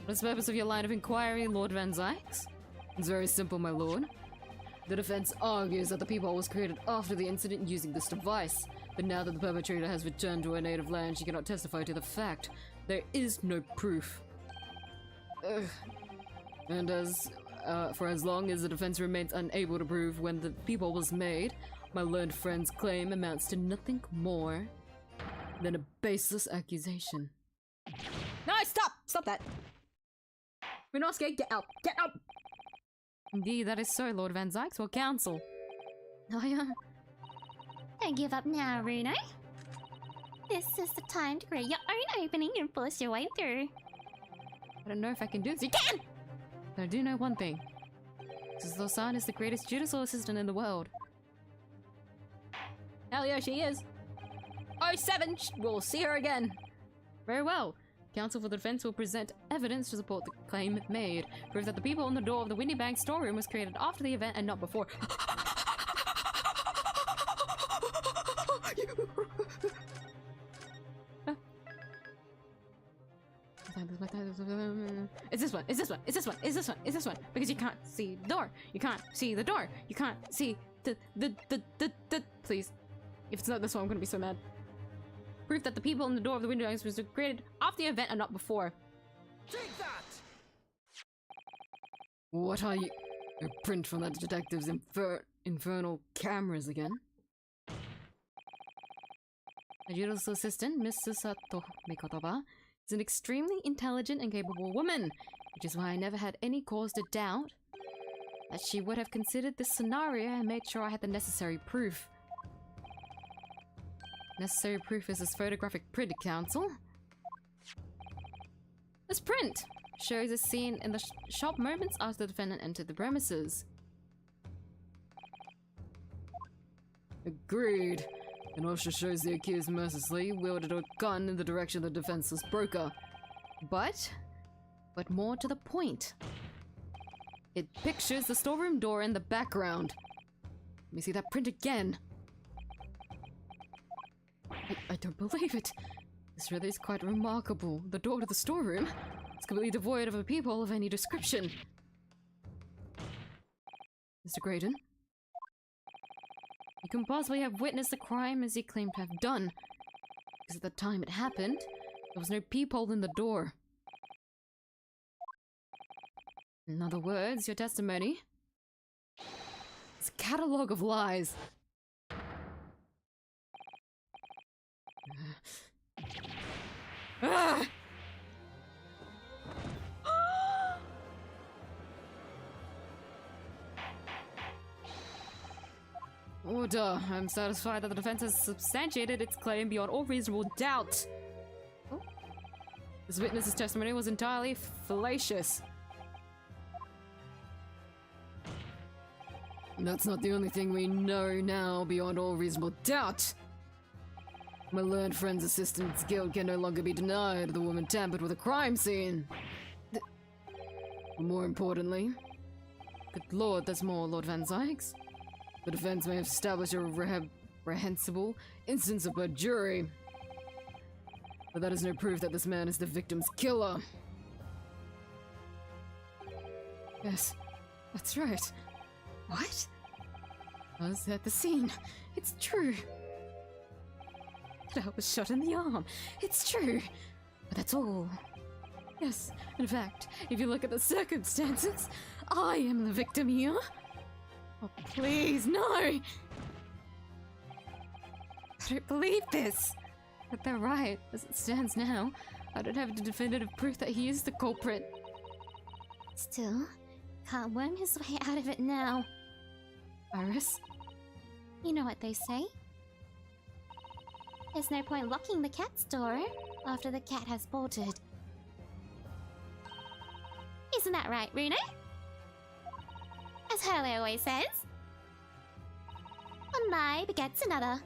What's the purpose of your line of inquiry, Lord Van Zyks? It's very simple, my lord. The defense argues that the peephole was created after the incident using this device, but now that the perpetrator has returned to her native land, she cannot testify to the fact. There is no proof. And for as long as the defense remains unable to prove when the peephole was made, my learned friend's claim amounts to nothing more than a baseless accusation. No, stop! Stop that! We're not scared. Get out! Get out! Indeed, that is so, Lord Van Zyks. Well, counsel. Don't give up now, Runo. This is the time to create your own opening and force your way through. I don't know if I can do this. You can! But I do know one thing. Suzuto-san is the greatest judicial assistant in the world. Hell yeah, she is. 07! We'll see her again. Very well. Counsel for the defense will present evidence to support the claim made. Prove that the people on the door of the Windy Bank storeroom was created after the event and not before. It's this one, it's this one, it's this one, it's this one, it's this one. Because you can't see the door. You can't see the door. You can't see the please. If it's not this one, I'm gonna be so mad. Proof that the people in the door of the window was created after the event and not before. Take that! What are you? A print from that detective's infernal cameras again? My judicial assistant, Miss Susato Mikotoba, is an extremely intelligent and capable woman, which is why I never had any cause to doubt that she would have considered this scenario and made sure I had the necessary proof. Necessary proof is this photographic print, Counsel. This print shows a scene in the shop moments after the defendant entered the premises. Agreed. It also shows the accused mercilessly wielded a gun in the direction of the defenseless broker. But more to the point. It pictures the storeroom door in the background. Let me see that print again. I don't believe it. This really is quite remarkable. The door to the storeroom is completely devoid of a peephole of any description. Mr. Graydon? You can possibly have witnessed the crime as you claim to have done. Because at the time it happened, there was no peephole in the door. In other words, your testimony is a catalogue of lies. Ah! Order. I'm satisfied that the defense has substantiated its claim beyond all reasonable doubt. Oh. This witness's testimony was entirely fallacious. That's not the only thing we know now beyond all reasonable doubt. My learned friend's assistant's guilt can no longer be denied. The woman tampered with a crime scene. More importantly, Good lord, there's more, Lord Van Zyx. the defense may have established a reprehensible instance of perjury. But that is no proof that this man is the victim's killer. Yes, that's right. What? I was at the scene. It's true. That I was shot in the arm. It's true. But that's all. Yes, in fact, if you look at the circumstances, I am the victim here. Oh, please, no! I don't believe this. But they're right. As it stands now, I don't have the definitive proof that he is the culprit. Still, can't worm his way out of it now. Iris? You know what they say. There's no point locking the cat's door after the cat has bolted. Isn't that right, Runo? As Hurley always says. One lie begets another.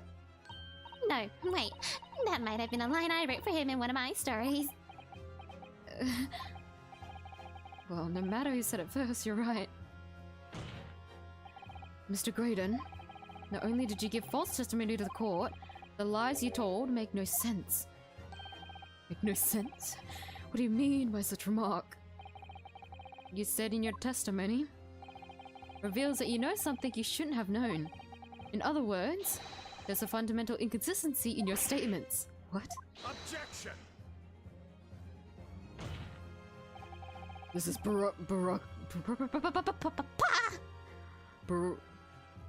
No, wait. That might have been a line I wrote for him in one of my stories. Well, no matter who said it first, you're right. Mr. Graydon, not only did you give false testimony to the court, the lies you told make no sense. Make no sense? What do you mean by such remark? You said in your testimony reveals that you know something you shouldn't have known. In other words, there's a fundamental inconsistency in your statements. What? Objection! This is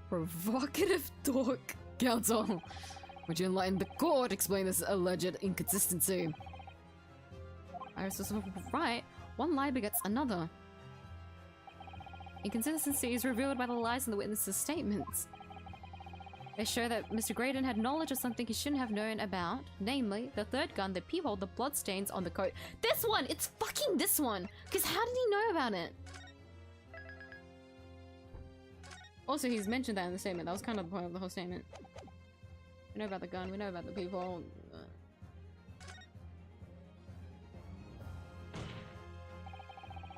provocative talk. Counsel, would you enlighten the court? Explain this alleged inconsistency. Iris was right. One lie begets another. Inconsistency is revealed by the lies in the witnesses' statements. They show that Mr. Graydon had knowledge of something he shouldn't have known about, namely, the third gun, the peephole, the bloodstains on the coat. This one! It's fucking this one! Because how did he know about it? Also, he's mentioned that in the statement. That was kind of the point of the whole statement. We know about the gun, we know about the peephole.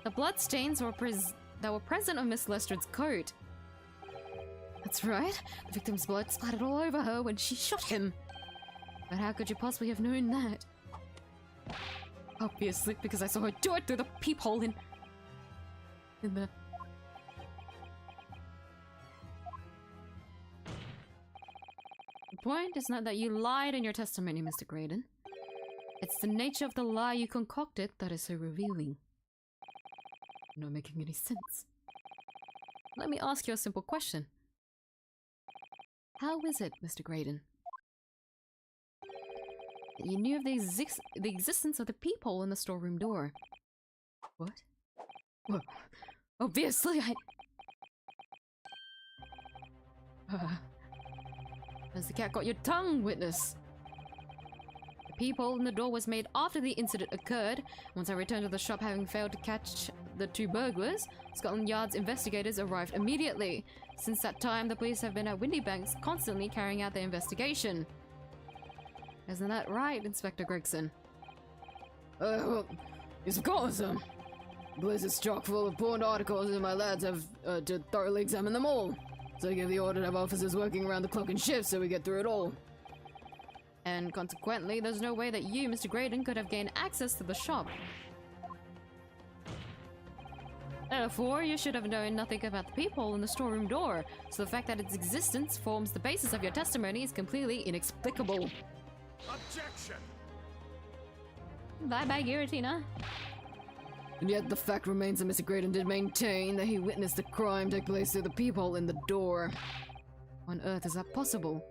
The bloodstains that were present on Miss Lestrade's coat. That's right. The victim's blood splattered all over her when she shot him. But how could you possibly have known that? Obviously, because I saw her do it through the peephole in the... The point is not that you lied in your testimony, Mr. Graydon. It's the nature of the lie you concocted that is so revealing. Not making any sense. Let me ask you a simple question. How is it, Mr. Graydon, that you knew of the existence of the peephole in the storeroom door? What? Well, obviously Has the cat got your tongue, witness? The peephole in the door was made after the incident occurred. Once I returned to the shop having failed to catch the two burglars, Scotland Yard's investigators arrived immediately. Since that time, the police have been at Windybanks constantly carrying out their investigation. Isn't that right, Inspector Gregson? Well, yes, of course, The place is chock full of porn articles and my lads have to thoroughly examine them all. So I give the order to have officers working around the clock and shift so we get through it all. And consequently, there's no way that you, Mr. Graydon, could have gained access to the shop. Therefore, you should have known nothing about the peephole in the storeroom door, so the fact that its existence forms the basis of your testimony is completely inexplicable. Objection! Bye-bye, Giratina. And yet the fact remains that Mr. Graydon did maintain that he witnessed the crime take place through the peephole in the door. On earth is that possible?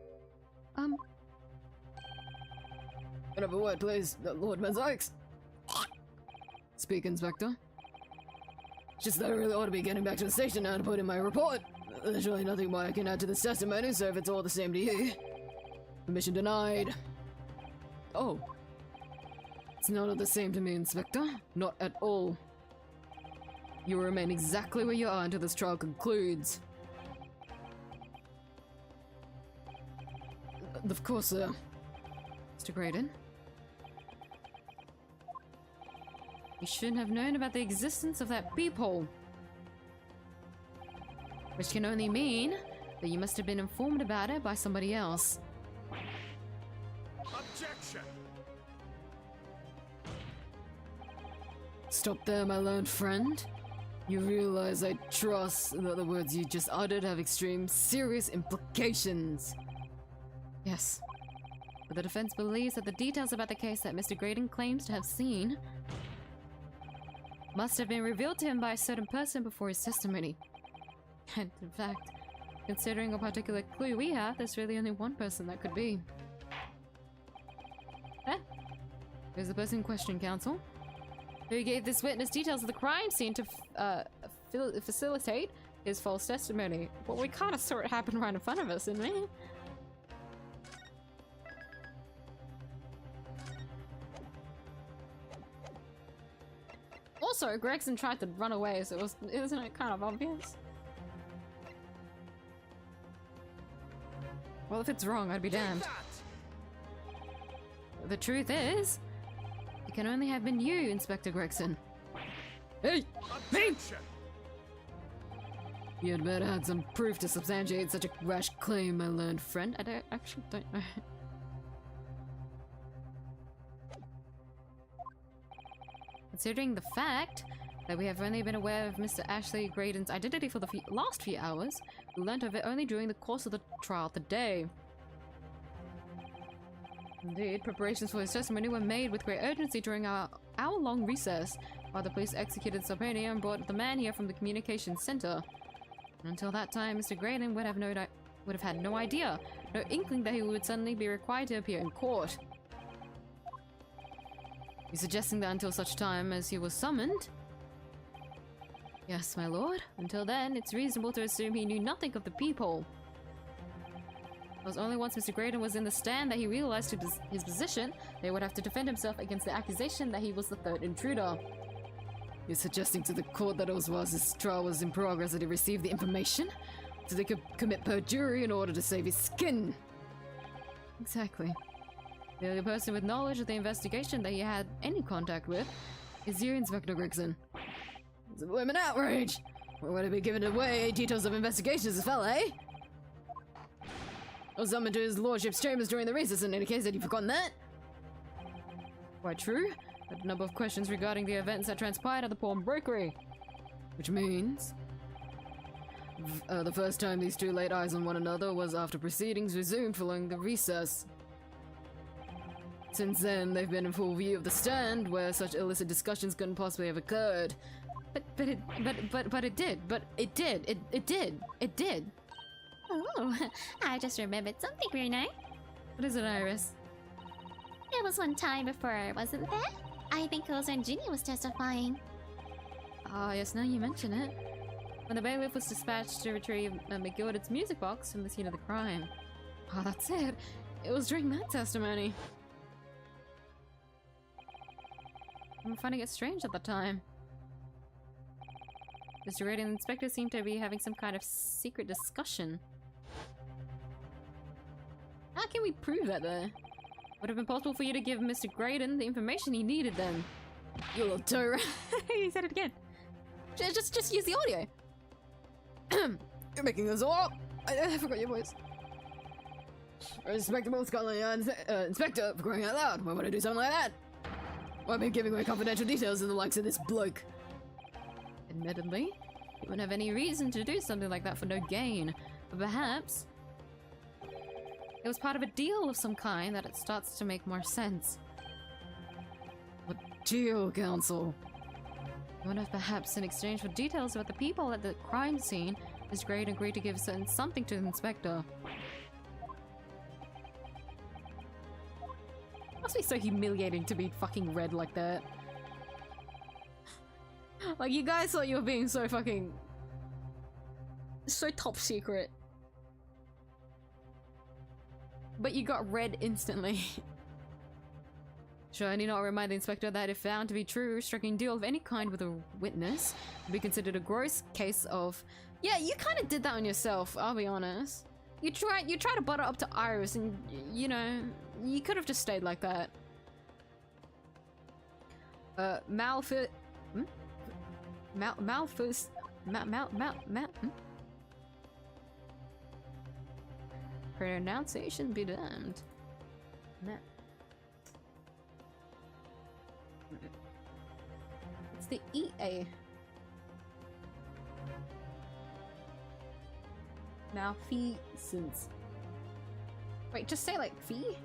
Another word, please, Lord Menzikes. Speak, Inspector. Just that I really ought to be getting back to the station now to put in my report. There's really nothing more I can add to this testimony, so if it's all the same to you. Permission denied. Oh. It's not all the same to me, Inspector. Not at all. You will remain exactly where you are until this trial concludes. Of course, sir. Mr. Graydon? You shouldn't have known about the existence of that peephole. Which can only mean that you must have been informed about it by somebody else. Objection! Stop there, my learned friend. You realize I trust that the words you just uttered have extreme, serious implications. Yes. But the defense believes that the details about the case that Mr. Graydon claims to have seen must have been revealed to him by a certain person before his testimony. And in fact, considering a particular clue we have, there's really only one person that could be. Who's the person in question, counsel? Who gave this witness details of the crime scene to facilitate his false testimony? Well, we kind of saw it happen right in front of us, didn't we? Also, Gregson tried to run away, so isn't it kind of obvious? Well, if it's wrong, I'd be damned. The truth is, it can only have been you, Inspector Gregson. Hey! Me! Objection! You had better have some proof to substantiate such a rash claim, my learned friend. I actually don't know. Considering the fact that we have only been aware of Mr. Ashley Graydon's identity for the last few hours, we learnt of it only during the course of the trial today. Indeed, preparations for his testimony were made with great urgency during our hour-long recess, while the police executed Sarpania and brought the man here from the communications center. And until that time, Mr. Graydon would have had no idea, no inkling that he would suddenly be required to appear in court. You're suggesting that until such time as he was summoned? Yes, my lord. Until then, it's reasonable to assume he knew nothing of the peephole. It was only once Mr. Graydon was in the stand that he realized his position. They would have to defend himself against the accusation that he was the third intruder. You're suggesting to the court that it was whilst his trial was in progress that he received the information so they could commit perjury in order to save his skin. Exactly. The only person with knowledge of the investigation that he had any contact with is your Inspector Gregson. It's a blooming outrage! Why would I be giving away details of investigations as well, eh? I was summoned to his lordship's chambers during the recess in any case. Had you forgotten that? Quite true. I had a number of questions regarding the events that transpired at the pawnbrokery. Which means... the first time these two laid eyes on one another was after proceedings resumed following the recess. Since then, they've been in full view of the stand, where such illicit discussions couldn't possibly have occurred. But it did. Oh, I just remembered something, Bruno. What is it, Iris? There was one time before, wasn't there? I think it was when Ginny was testifying. Ah, yes, now you mention it. When the bailiff was dispatched to retrieve 𝐢𝐴𝐺𝐼𝐺's music box from the scene of the crime. Oh, that's it. It was during that testimony. I'm finding it strange at the time. Mr. Graydon and the inspector seemed to be having some kind of secret discussion. How can we prove that, though? Would have been possible for you to give Mr. Graydon the information he needed then. You little toe. He said it again. Just use the audio. You're making this all up. I forgot your voice. Respectable Scotland Yard inspector, for crying out loud. Why would I do something like that? Why be giving away confidential details of the likes of this bloke? Admittedly, you wouldn't have any reason to do something like that for no gain. But perhaps it was part of a deal of some kind that it starts to make more sense. What deal, counsel? I wonder if perhaps in exchange for details about the people at the crime scene, Mr. Graydon agreed to give something to the inspector. Must be so humiliating to be fucking read like that. Like, you guys thought you were being so fucking... so top secret. But you got read instantly. Sure, I need not remind the inspector that if found to be true, striking deal of any kind with a witness would be considered a gross case of... Yeah, you kind of did that on yourself, I'll be honest. You tried to butter up to Iris and, you know, you could have just stayed like that. Pronunciation be damned. It's the EA. Malfeasance. Wait, just say like fee?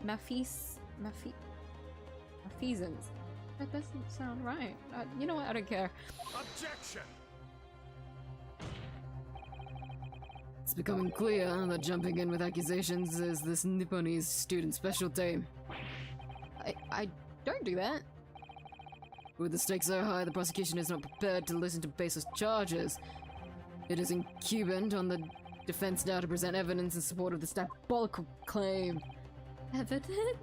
Malfeasance. That doesn't sound right. You know what? I don't care. Objection! It's becoming clear that jumping in with accusations is this Nipponese student specialty. I don't do that. With the stakes so high, the prosecution is not prepared to listen to baseless charges. It is incumbent on the defense now to present evidence in support of this diabolical claim. Evidence?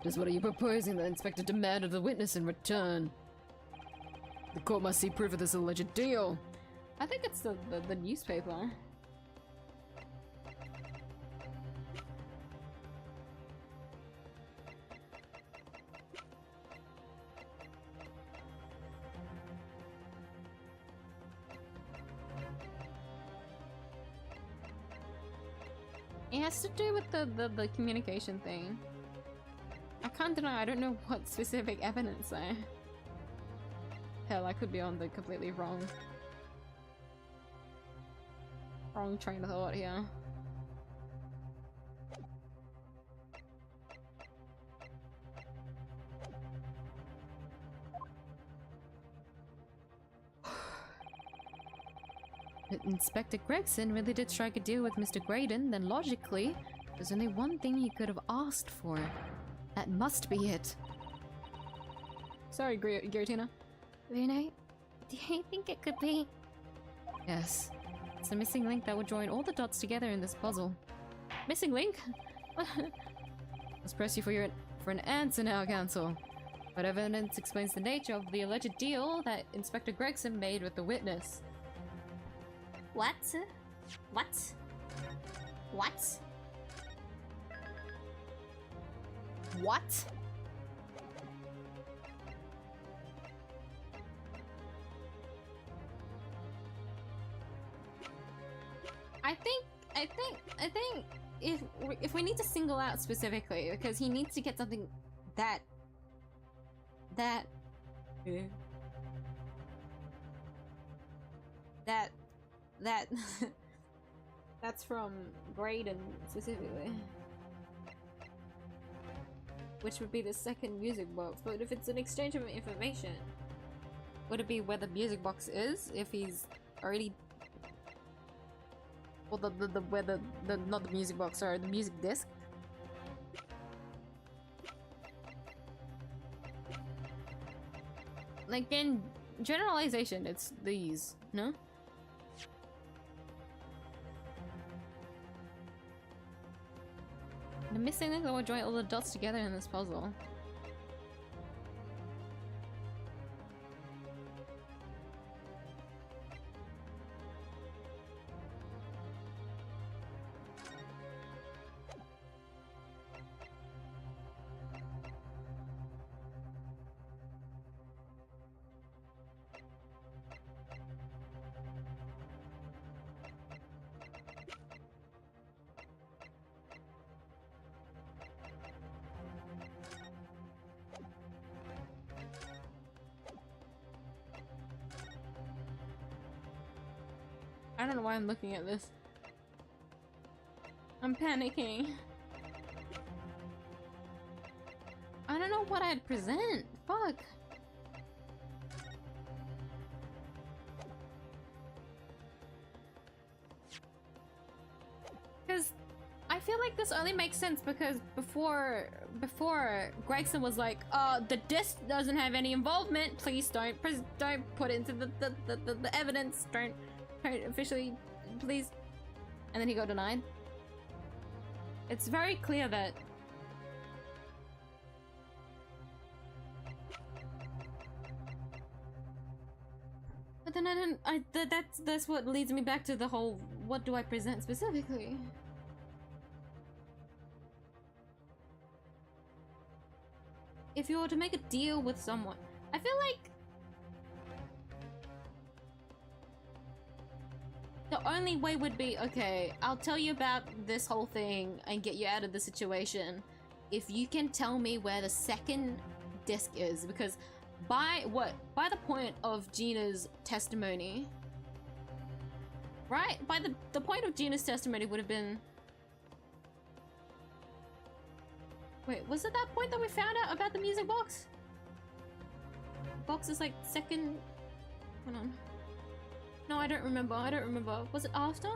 Just what are you proposing the inspector demand of the witness in return? The court must see proof of this alleged deal. I think it's the newspaper. It has to do with the communication thing. I can't deny, I don't know what specific evidence though. Hell, I could be on the completely wrong train of thought here. If Inspector Gregson really did strike a deal with Mr. Graydon, then logically, there's only one thing he could have asked for. That must be it. Sorry, Giratina. Bruno, do you think it could be? Yes. It's the missing link that will join all the dots together in this puzzle. Missing link? Let's press you for an answer now, Counsel. What evidence explains the nature of the alleged deal that Inspector Gregson made with the witness? What? What? What? What? I think if we need to single out specifically, because he needs to get something that that's from Graydon specifically, which would be the second music box. But if it's an exchange of information, would it be where the music box is if he's already, well, where the not the music box, sorry, the music disc? Like, in generalization, it's these, no? The missing link that will join all the dots together in this puzzle. I don't know why I'm looking at this. I'm panicking. I don't know what I'd present. Fuck. Because I feel like this only makes sense because before Gregson was like, the disc doesn't have any involvement. Please don't put it into the evidence. Don't officially, please. And then he got denied. It's very clear that but then that's what leads me back to the whole, what do I present specifically? If you were to make a deal with someone, I feel like the only way would be, okay, I'll tell you about this whole thing and get you out of the situation if you can tell me where the second disc is, because by the point of Gina's testimony, right? By the point of Gina's testimony would have been, wait, was it that point that we found out about the music box? Box is like second, hold on. No, I don't remember. Was it after?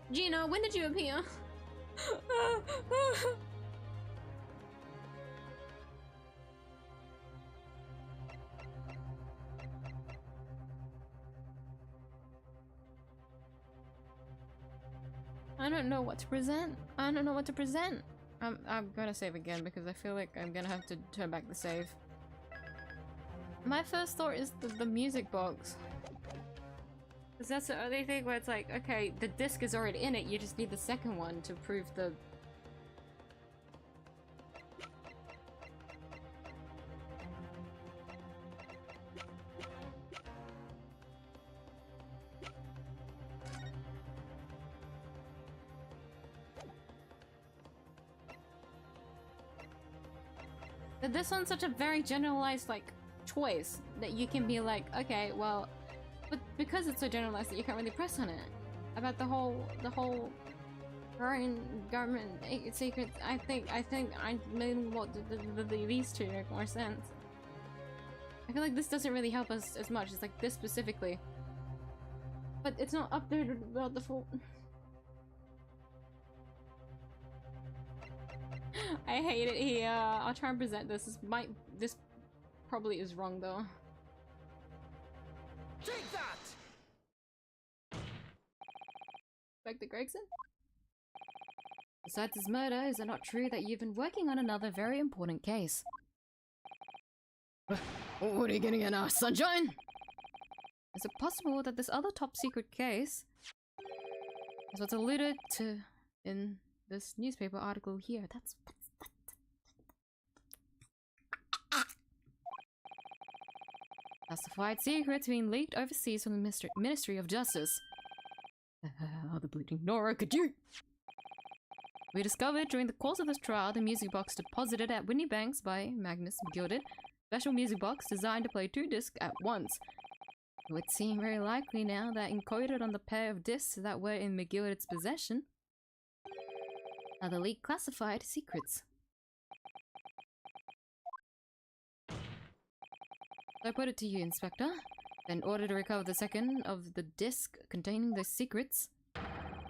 Gina, when did you appear? I don't know what to present. I'm gonna save again because I feel like I'm gonna have to turn back the save. My first thought is the music box. Because that's the only thing where it's like, okay, the disc is already in it, you just need the second one to prove the... But this one's such a very generalized, like, choice that you can be like, okay, well, but because it's so generalized that you can't really press on it about the whole foreign government secrets. I think I mean, what these two make more sense. I feel like this doesn't really help us as much. It's like this specifically, but it's not updated about the full. I hate it here. I'll try and present this. This probably is wrong though. Take that! Inspector Gregson? Besides this murder, is it not true that you've been working on another very important case? What are you getting at now, Sunshine? Is it possible that this other top secret case is what's alluded to in this newspaper article here? That's classified secrets being leaked overseas from the Ministry of Justice. The bleeding Nora, could you? We discovered during the course of this trial the music box deposited at Whitney Banks by Magnus McGilded. Special music box designed to play 2 discs at once. It would seem very likely now that encoded on the pair of discs that were in McGilded's possession are the leaked classified secrets. So I put it to you, Inspector. In order to recover the second of the disc containing the secrets,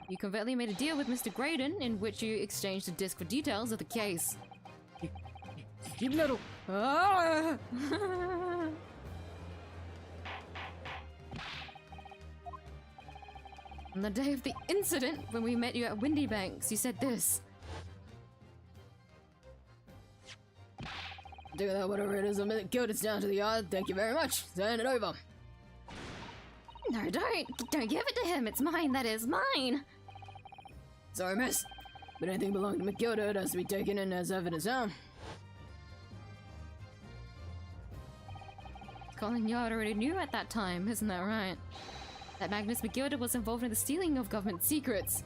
you covertly made a deal with Mr. Graydon in which you exchanged the disc for details of the case. You little... Ah! On the day of the incident, when we met you at Windy Banks, you said this. Do that, whatever it is, a minute. Guild, it's down to the yard. Thank you very much. Send it over. No, don't give it to him. It's mine. That is mine. Sorry, miss. But anything belonging to McGilded has to be taken in as evidence now. Scotland Yard already knew at that time, isn't that right? That Magnus McGilded was involved in the stealing of government secrets.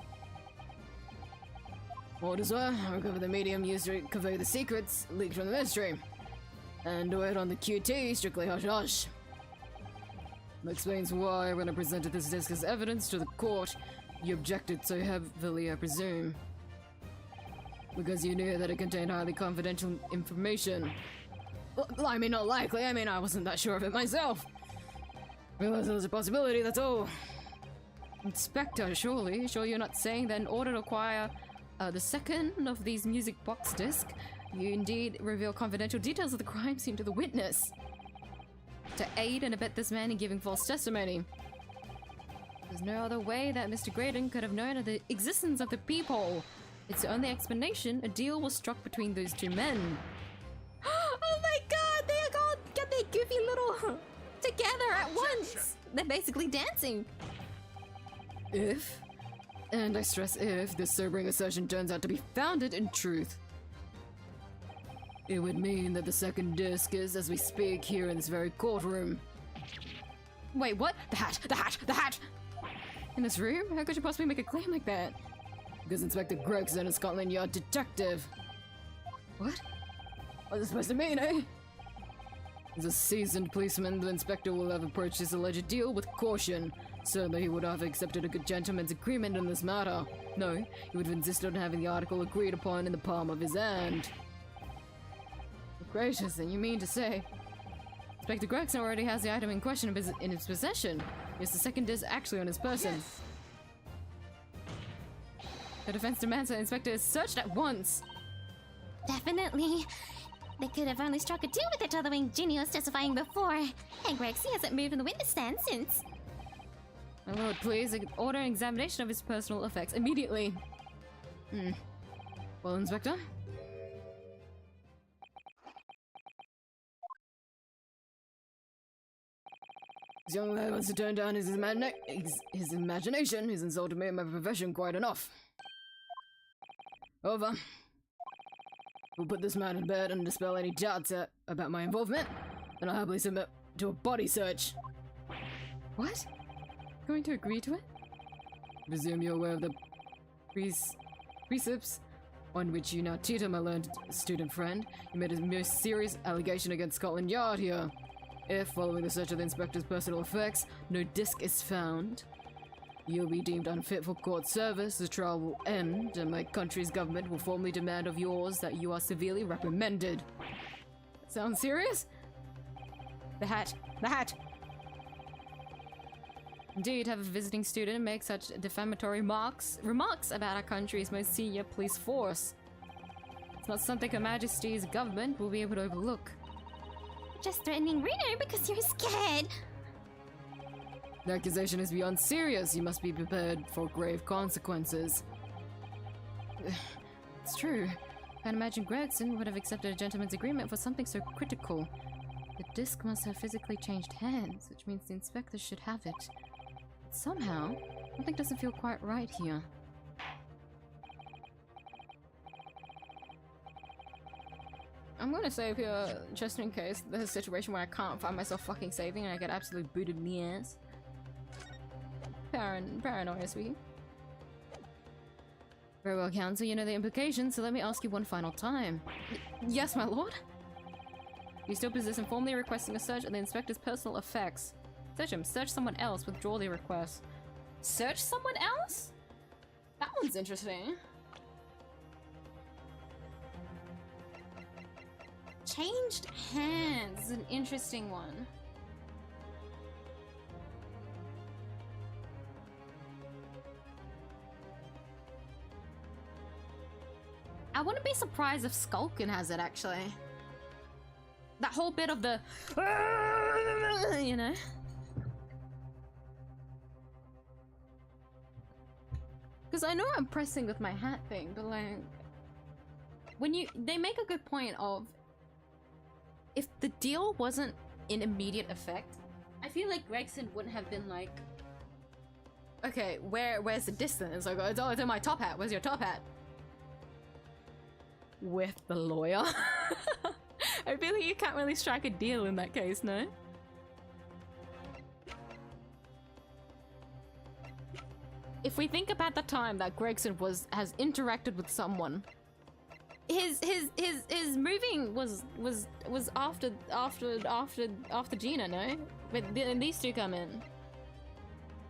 Orders were, recover the medium used to convey the secrets leaked from the ministry. And do it on the QT, strictly hush-hush. That explains why, when I presented this disc as evidence to the court, you objected so heavily, I presume. Because you knew that it contained highly confidential information. Well, I mean, not likely. I mean, I wasn't that sure of it myself. Realized there was a possibility, that's all. Inspector, surely you're not saying that in order to acquire the second of these music box discs, you indeed reveal confidential details of the crime scene to the witness to aid and abet this man in giving false testimony. There's no other way that Mr. Graydon could have known of the existence of the peephole. It's the only explanation. A deal was struck between those two men. Oh my god, they all got their goofy little together at once. They're basically dancing. If, and I stress if, this sobering assertion turns out to be founded in truth, it would mean that the second disc is, as we speak, here in this very courtroom. Wait, what? The hat! In this room? How could you possibly make a claim like that? Because Inspector Gregson is Scotland Yard detective. What? What's it supposed to mean, eh? As a seasoned policeman, the inspector will have approached this alleged deal with caution. Certainly he would have accepted a good gentleman's agreement in this matter. No, he would have insisted on having the article agreed upon in the palm of his hand. Gracious, and you mean to say Inspector Gregson already has the item in question in his possession? Yes, the second disc actually on his person. Yes. The defense demands that the inspector is searched at once. Definitely. They could have only struck a deal with each other when Ginny was testifying before. And Grexy hasn't moved from the witness stand since. My lord, please order an examination of his personal effects immediately. Well, Inspector? This young man wants to turn down his imagination. He's insulted me and my profession quite enough. Over. We'll put this man in bed and dispel any doubts about my involvement, and I'll happily submit to a body search. What? Going to agree to it? I presume you're aware of the precepts on which you now tutor my learned student friend. You made a most serious allegation against Scotland Yard here. If, following the search of the inspector's personal effects, no disc is found, you'll be deemed unfit for court service, the trial will end, and my country's government will formally demand of yours that you are severely reprimanded. Sounds serious? The hat! Indeed, have a visiting student make such defamatory remarks about our country's most senior police force. It's not something Her Majesty's government will be able to overlook. Just threatening Reno because you're scared. The accusation is beyond serious. You must be prepared for grave consequences. It's true. Can't imagine Gregson would have accepted a gentleman's agreement for something so critical. The disc must have physically changed hands, which means the inspector should have it. But somehow, something doesn't feel quite right here. I'm gonna save here just in case there's a situation where I can't find myself fucking saving and I get absolutely booted in the ass. Paranoia speaking. Very well, Counsel, you know the implications, so let me ask you one final time. Yes, my lord? You still possess and formally requesting a search of the inspector's personal effects. Search him. Search someone else. Withdraw the request. Search someone else? That one's interesting. Changed hands is an interesting one. I wouldn't be surprised if Skulkin has it, actually. That whole bit of the... you know? Because I know I'm pressing with my hat thing, but like... when you... they make a good point of... if the deal wasn't in immediate effect, I feel like Gregson wouldn't have been like... okay, where's the distance? Like, oh, it's in my top hat. Where's your top hat? With the lawyer? I feel like you can't really strike a deal in that case, no? If we think about the time that Gregson has interacted with someone, his moving was after Gina, no? When these two come in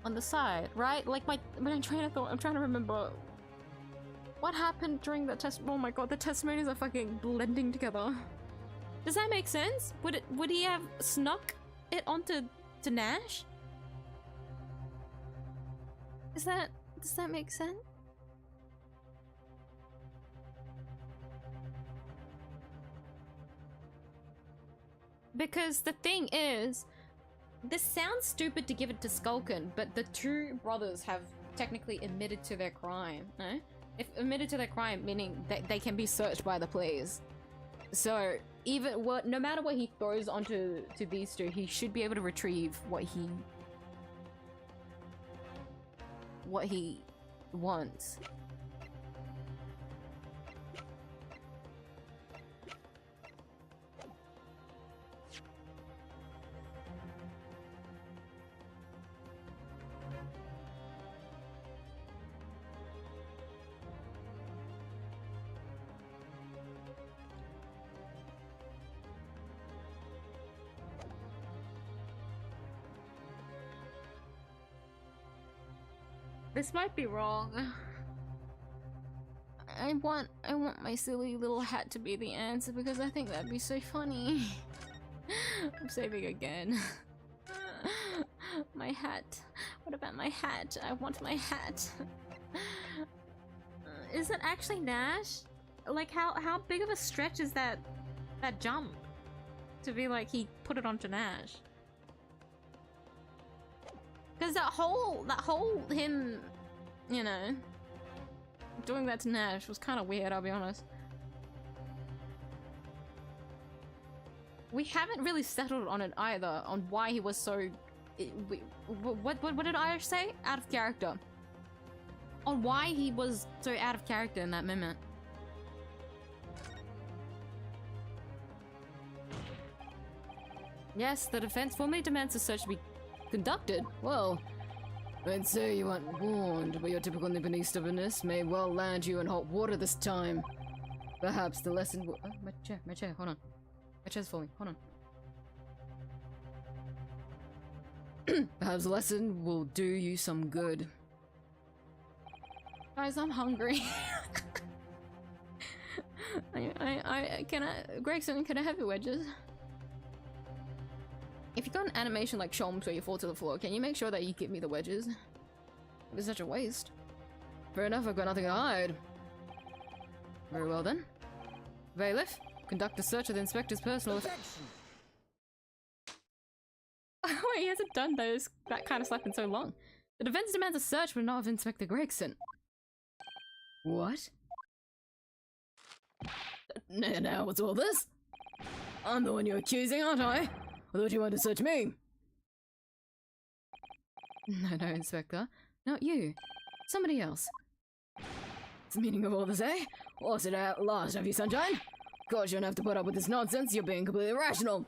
on the side, right? Like I'm trying to remember what happened during that test. Oh my god, the testimonies are fucking blending together. Does that make sense? Would he have snuck it onto Nash? Does that make sense? Because the thing is, this sounds stupid to give it to Skulkin, but the two brothers have technically admitted to their crime, no? If admitted to their crime, meaning that they can be searched by the police. So even no matter what he throws onto these two, he should be able to retrieve what he wants. This might be wrong. I want my silly little hat to be the answer because I think that'd be so funny. I'm saving again. My hat. What about my hat? I want my hat. Is it actually Nash? Like how big of a stretch is that jump to be like he put it onto Nash? Because that whole him, you know, doing that to Nash was kind of weird, I'll be honest. We haven't really settled on it either, on why he was so... What did Irish say? Out of character. On why he was so out of character in that moment. Yes, the defense formally demands the search to be conducted. Well, I'd say you weren't warned, but your typical Nipponese stubbornness may well land you in hot water this time. Perhaps the lesson will... oh, my chair, hold on. My chair's falling, hold on. Perhaps the lesson will do you some good. Guys, I'm hungry. Gregson, can I have your wedges? If you got an animation like Chomps where you fall to the floor, can you make sure that you give me the wedges? It's such a waste. Fair enough, I've got nothing to hide. Very well then. Bailiff, conduct a search of the inspector's personal... Wait, he hasn't done that kind of stuff in so long. The defense demands a search but not of Inspector Gregson. What? Now, what's all this? I'm the one you're accusing, aren't I? I thought you wanted to search me. No, Inspector. Not you. Somebody else. What's the meaning of all this, eh? What's it at last, have you, Sunshine? Of course you don't have to put up with this nonsense, you're being completely irrational.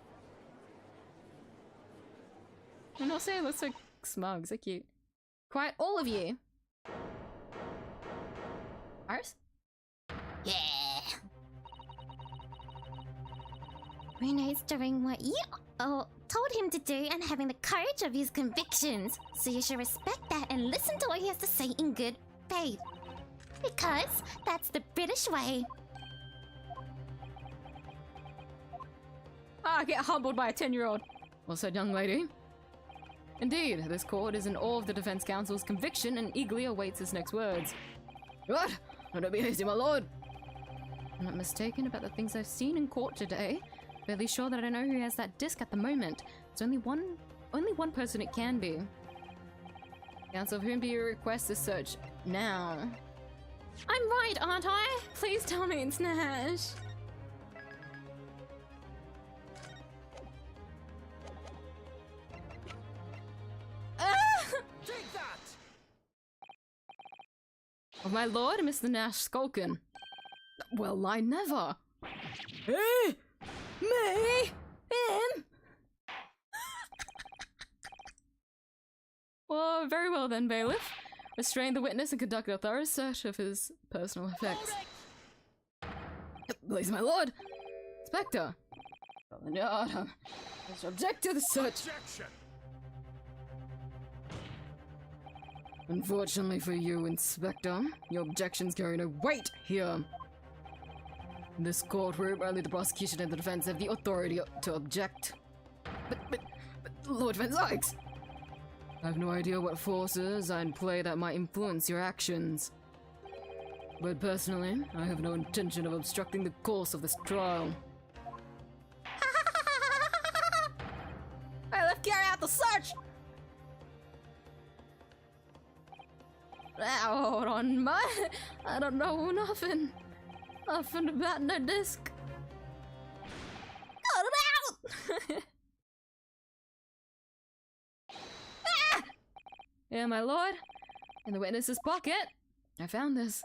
And also, it looks so smug, so cute. Quiet, all of you! Iris? Yeah. Rene's doing what you told him to do and having the courage of his convictions. So you should respect that and listen to what he has to say in good faith. Because that's the British way. Ah, get humbled by a 10-year-old. Well said, young lady. Indeed, this court is in awe of the defense counsel's conviction and eagerly awaits his next words. What? Don't be hasty, my lord. I'm not mistaken about the things I've seen in court today. Fairly sure that I know who has that disc at the moment. It's only one person it can be. Counsel, of whom do you request this search now? I'm right, aren't I? Please tell me it's Nash. Take that! Of my lord, Mr. Nash Skulkin. Well, I never. Eh? Me? Him? Well, very well then, bailiff. Restrain the witness and conduct a thorough search of his personal effects. Please, my lord. Inspector. I object to the search. Objection! Unfortunately for you, Inspector, your objections carry no weight here. In this courtroom, only the prosecution and the defense have the authority to object. But Lord Van Zyx! I have no idea what forces are in play that might influence your actions. But personally, I have no intention of obstructing the course of this trial. Hey, let's carry out the search! Now, hold on, I don't know nothing. Nothing about no disc. Cut it out! Ah! Yeah, my lord. In the witness's pocket, I found this.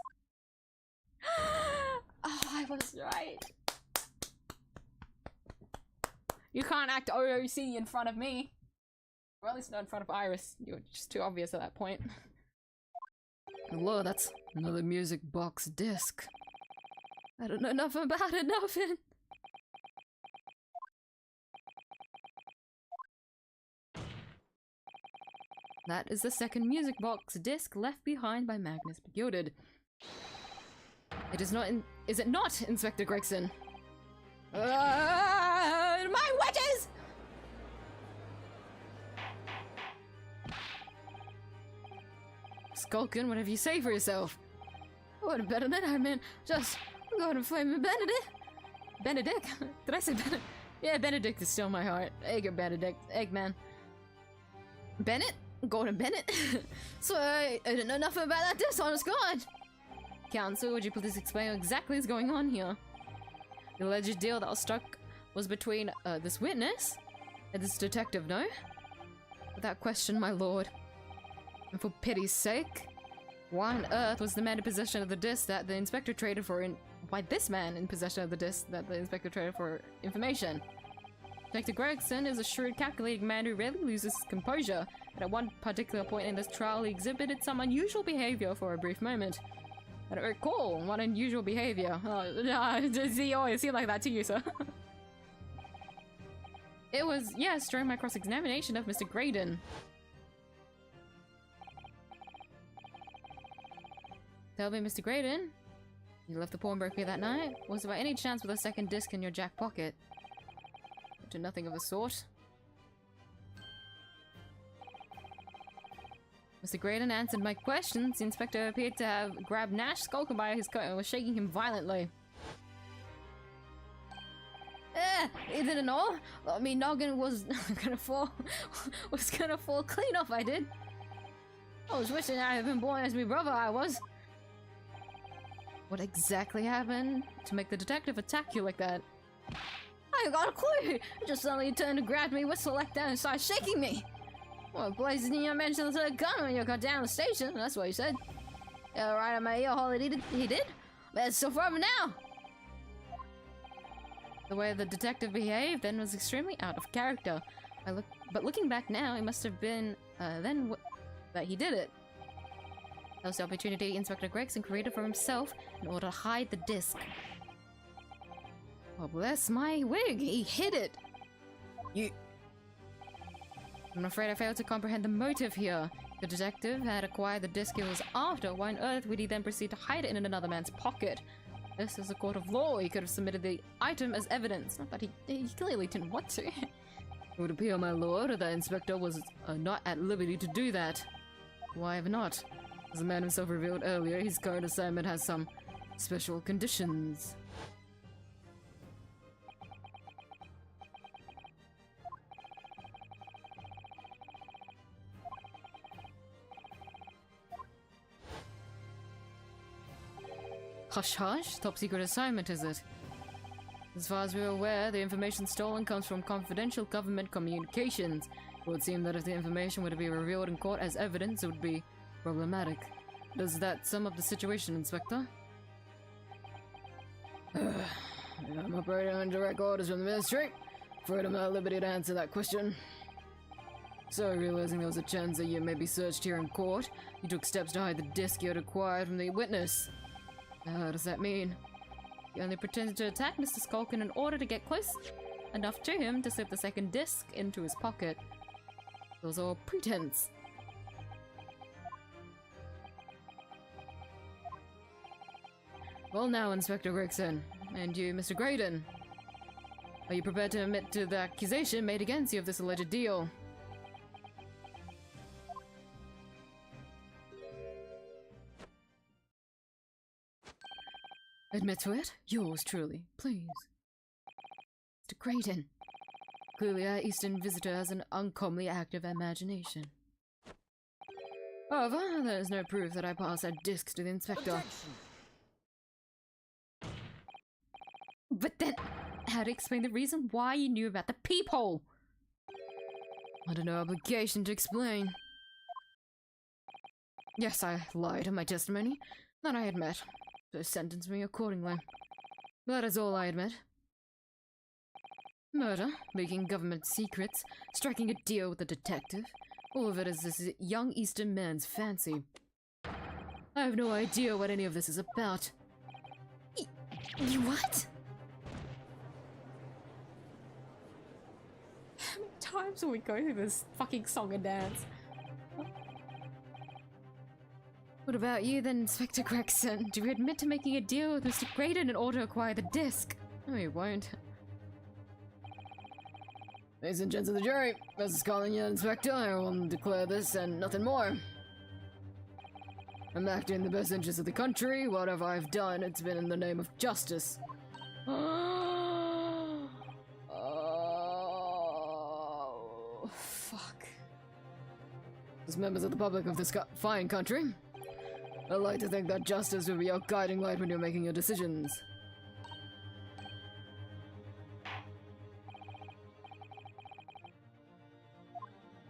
Oh, I was right. You can't act OOC in front of me. Or at least not in front of Iris. You're just too obvious at that point. Hello, that's another music box disc. I don't know nothing about it, nothing. That is the second music box disc left behind by Magnus Begilded. It is not is it not, Inspector Gregson? My wedges! Skulkin, whatever you say for yourself. What a better than I mean, just go to flame Benedict. Benedict? Did I say Benedict? Yeah, Benedict is still my heart. Egg or Benedict. Eggman. Bennett? Gordon Bennett? So I didn't know nothing about that dishonest god. Counsel, would you please explain what exactly is going on here? The alleged deal that was struck was between this witness and this detective, no? Without question, my lord. And for pity's sake, why on earth was the man in possession of the disc that the inspector traded for why this man in possession of the disc that the inspector traded for information? Detective Gregson is a shrewd, calculating man who rarely loses his composure, and at one particular point in this trial he exhibited some unusual behavior for a brief moment. I don't recall what unusual behavior. Does he always seem like that to you, sir? It was, yes, during my cross-examination of Mr. Graydon. Tell me, Mr. Graydon, you left the pawnbroker that night? Was there by any chance with a second disc in your jack pocket? To nothing of the sort. Mr. Graydon answered my questions. The inspector appeared to have grabbed Nash Skulkin by his coat and was shaking him violently. You didn't know? I mean, noggin was gonna fall clean off, I did. I was wishing I had been born as my brother, I was. What exactly happened to make the detective attack you like that? I ain't got a clue! Just suddenly turned and grabbed me, whistle like that, and started shaking me! What blazes did you mention the gun when you got down the station? That's what he said. Yeah, right on my ear hole, he did? But it's still forever now! The way the detective behaved then was extremely out of character. But looking back now, it must have been that he did it. That was the opportunity Inspector Gregson created for himself in order to hide the disc. Oh, bless my wig! He hid it! I'm afraid I failed to comprehend the motive here. The detective had acquired the disc he was after. Why on earth would he then proceed to hide it in another man's pocket? This is a court of law. He could have submitted the item as evidence. Not that he clearly didn't want to. It would appear, my lord, that the inspector was not at liberty to do that. Why have not? As the man himself revealed earlier, his current assignment has some special conditions. Hush hush? Top secret assignment, is it? As far as we're aware, the information stolen comes from confidential government communications. It would seem that if the information were to be revealed in court as evidence, it would be problematic. Does that sum up the situation, Inspector? I'm operating on direct orders from the Ministry. Afraid I'm not at liberty to answer that question. So, realizing there was a chance that you may be searched here in court, you took steps to hide the disc you had acquired from the witness. How does that mean? He only pretended to attack Mr. Skulkin in order to get close enough to him to slip the second disc into his pocket. It was all pretense. Well now, Inspector Gregson, and you, Mr. Graydon. Are you prepared to admit to the accusation made against you of this alleged deal? Admit to it? Yours truly, please. Mr. Graydon. Clearly our Eastern visitor has an uncommonly active imagination. However, there is no proof that I passed that disc to the inspector. Objection. But then, how to explain the reason why you knew about the peephole? Under no obligation to explain. Yes, I lied in my testimony. That I admit. So sentence me accordingly. That is all I admit. Murder, leaking government secrets, striking a deal with a detective. All of it is this young Eastern man's fancy. I have no idea what any of this is about. You what? How many times will we go through this fucking song and dance? What about you then, Inspector Gregson? Do you admit to making a deal with Mr. Graydon in order to acquire the disc? No, you won't. Ladies and gents of the jury, Mrs. Collins, Inspector, I will declare this and nothing more. I'm acting in the best interest of the country. Whatever I've done, it's been in the name of justice. Oh, fuck. As members of the public of this fine country, I'd like to think that justice will be your guiding light when you're making your decisions.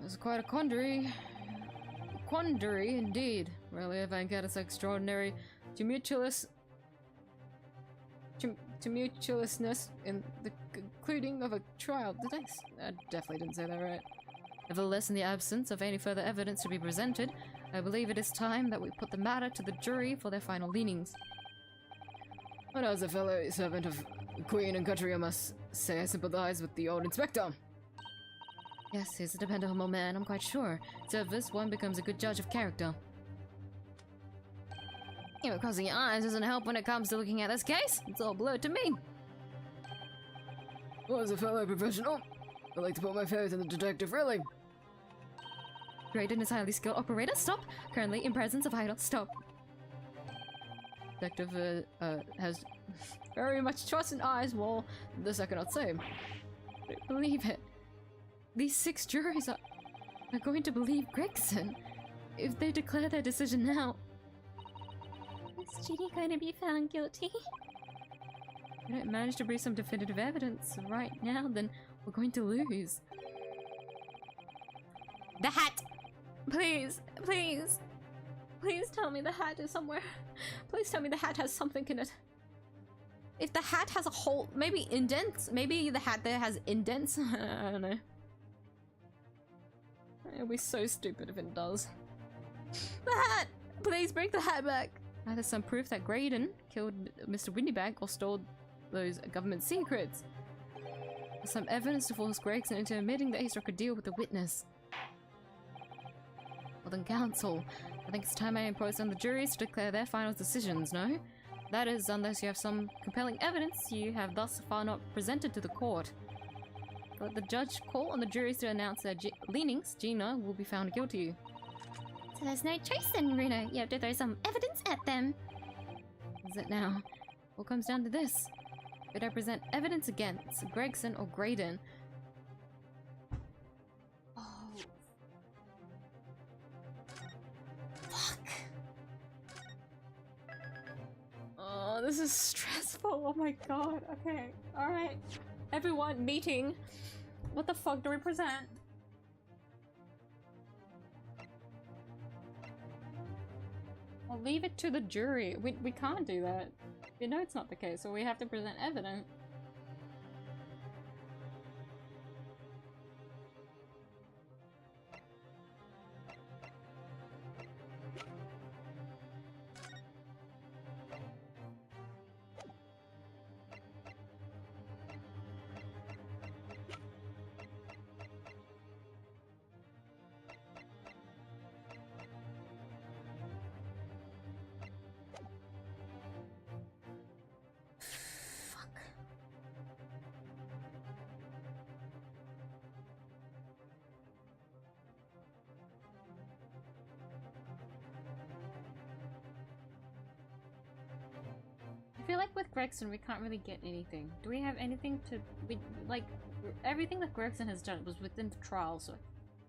It's quite a quandary. Quandary, indeed. Rarely have I encountered such extraordinary tumultuousness in the concluding of a trial. I definitely didn't say that right. Nevertheless, in the absence of any further evidence to be presented, I believe it is time that we put the matter to the jury for their final leanings. When I was a fellow servant of Queen and country, I must say I sympathize with the old inspector. Yes, he's a dependable man, I'm quite sure. Service, one becomes a good judge of character. Even crossing your eyes doesn't help when it comes to looking at this case. It's all blurred to me. Well, as a fellow professional, I'd like to put my faith in the detective, really. Graydon is highly skilled operator. Stop! Currently in presence of idol. Stop. Detective has very much trust in 𝐢𝐧𝐟. This I cannot say. Don't believe it. These 6 juries are going to believe Gregson if they declare their decision now. Is Judy going to be found guilty? If we don't manage to bring some definitive evidence right now, then we're going to lose. The hat! Please, please, please tell me the hat is somewhere. Please tell me the hat has something in it. If the hat has a hole, maybe indents? Maybe the hat there has indents? I don't know. It'll be so stupid if it does. The hat! Please bring the hat back! Either some proof that Graydon killed Mr. Windybank or stole those government secrets. Or some evidence to force Gregson into admitting that he struck a deal with the witness. Well then, counsel, I think it's time I impose on the juries to declare their final decisions, no? That is, unless you have some compelling evidence you have thus far not presented to the court. Let the judge call on the juries to announce their leanings. Gina will be found guilty. So there's no choice then, Runo. You have to throw some evidence at them. Is it now? What comes down to this? Did I present evidence against Gregson or Graydon? Oh. Fuck. Oh, this is stressful. Oh my god. Okay. Alright. Everyone, meeting. What the fuck do we present? I'll leave it to the jury. We can't do that. We know it's not the case, so we have to present evidence. I feel like with Gregson we can't really get anything. Do we have anything to... everything that Gregson has done was within the trial, so...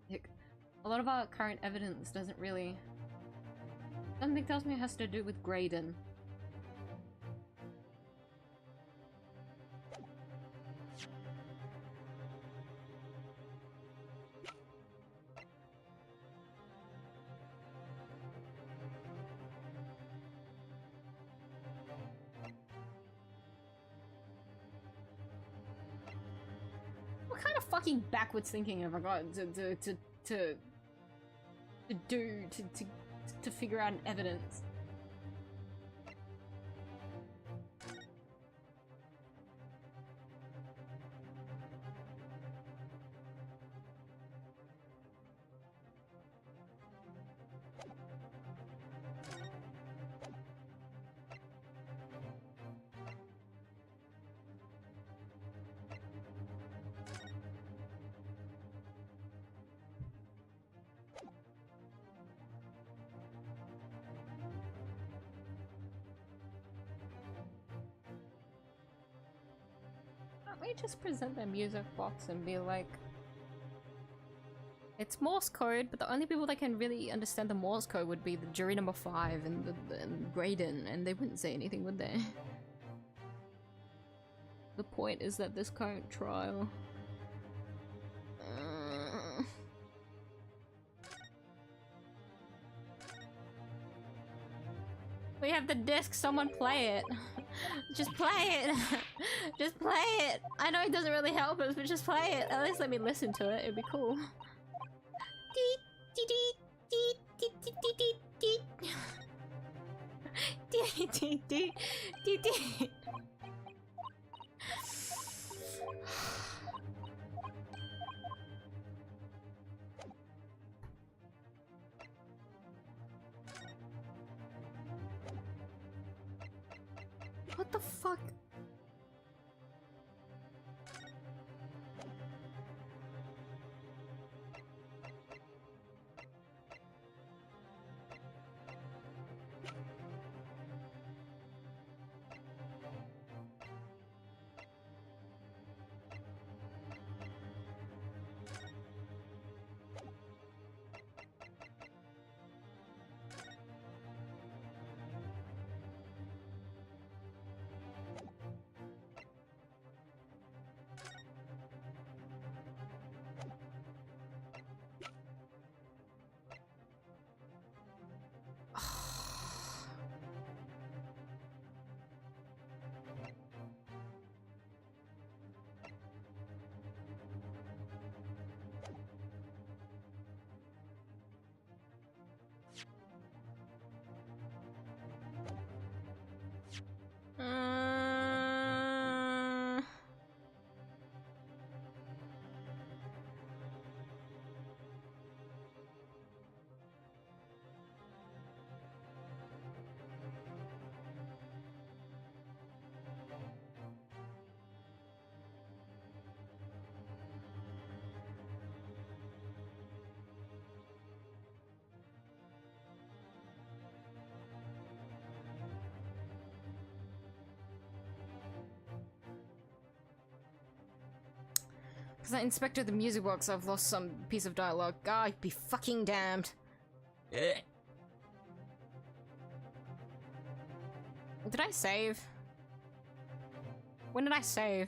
Like, a lot of our current evidence doesn't really... Something tells me it has to do with Graydon. What kind of fucking backwards thinking have I got to figure out an evidence? Can't we just present their music box and be like, it's Morse code, but the only people that can really understand the Morse code would be the jury number 5 and Graydon, and they wouldn't say anything, would they? The point is that this current trial... We have the disc, someone play it. Just play it. Just play it. I know it doesn't really help us, but just play it. At least let me listen to it. It'd be cool. What the fuck? Because I inspected the music box, I've lost some piece of dialogue. God, be fucking damned. Did I save? When did I save?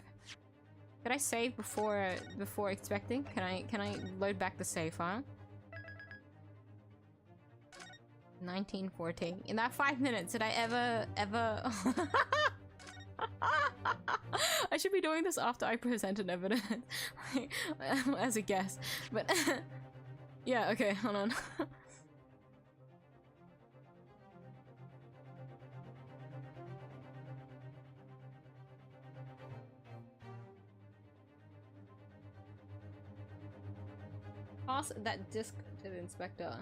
Did I save before expecting? Can I load back the save file? 1914. In that 5 minutes, did I ever I should be doing this after I presented evidence. Like, as a guess. But yeah, okay, hold on. Pass that disc to the inspector.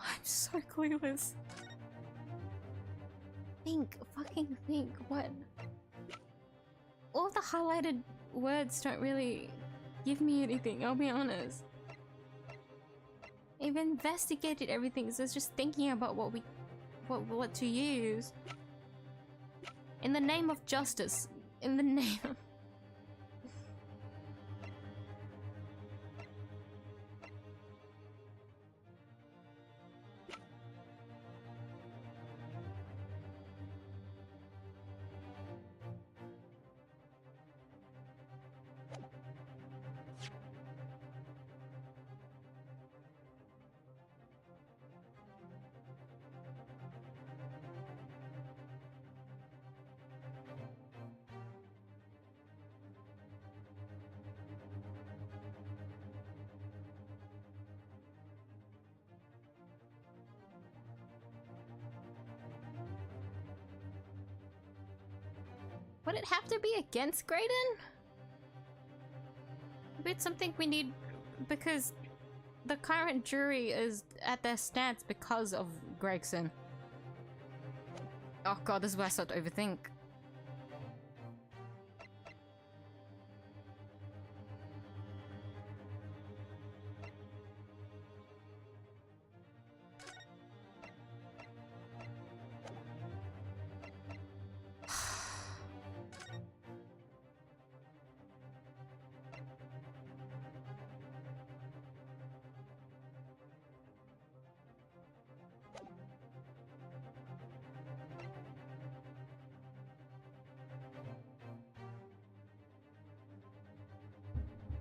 I'm so clueless. Fucking think, what? All the highlighted words don't really give me anything, I'll be honest. I've investigated everything, so it's just thinking about what to use. In the name of justice. In the name of... Would it have to be against Graydon? Maybe it's something we need because the current jury is at their stance because of Gregson. Oh god, this is where I start to overthink.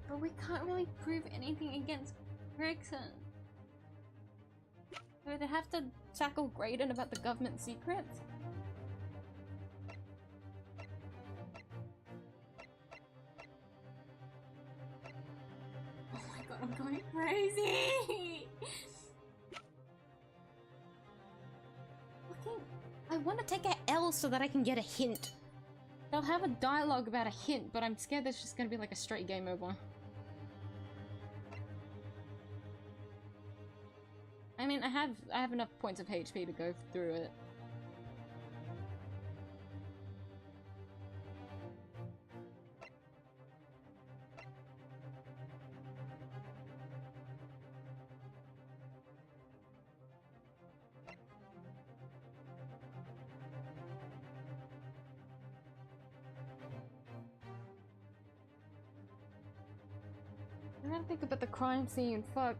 But we can't really prove anything against Gregson. So they have to tackle Graydon about the government secrets? Oh my god, I'm going crazy! Fucking, I want to take a L so that I can get a hint. They'll have a dialogue about a hint, but I'm scared that's just gonna be like a straight game over. I mean, I have enough points of HP to go through it. I gotta think about the crime scene, fuck.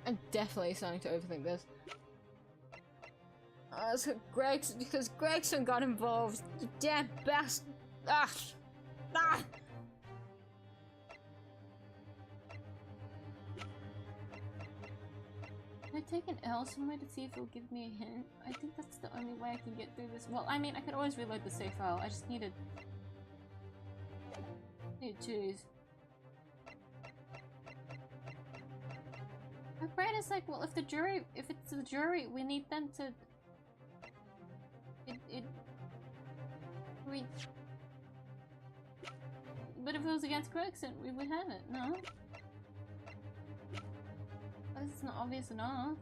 I'm definitely starting to overthink this. So because Gregson got involved. You damn bastard. Ah! Ah! Can I take an L somewhere to see if it'll give me a hint? I think that's the only way I can get through this. Well, I mean, I could always reload the save file. I just need to choose. My brain is like, well, if it's the jury, we need them to. But if it was against Gregson, we would have it, no? It's not obvious enough.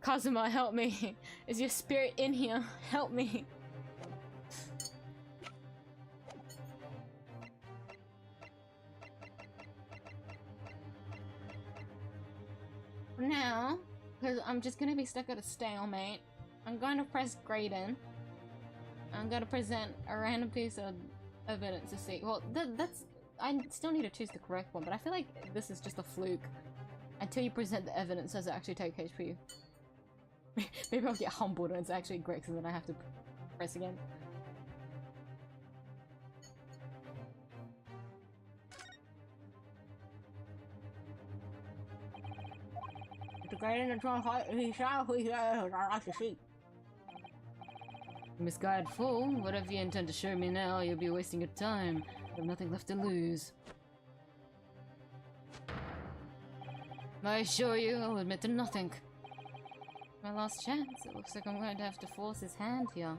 Kazuma, help me. Is your spirit in here? Help me. Now, because I'm just gonna be stuck at a stalemate, I'm going to press Graydon. I'm gonna present a random piece of evidence to see. Well, that's... I still need to choose the correct one, but I feel like this is just a fluke. Until you present the evidence, does it actually take HP? Maybe I'll get humbled and it's actually Gregson and then I have to press again. The Graydon and John Hart, he shall, I like to see. Misguided fool, whatever you intend to show me now, you'll be wasting your time. You have nothing left to lose. I assure you, I'll admit to nothing. My last chance. It looks like I'm going to have to force his hand here.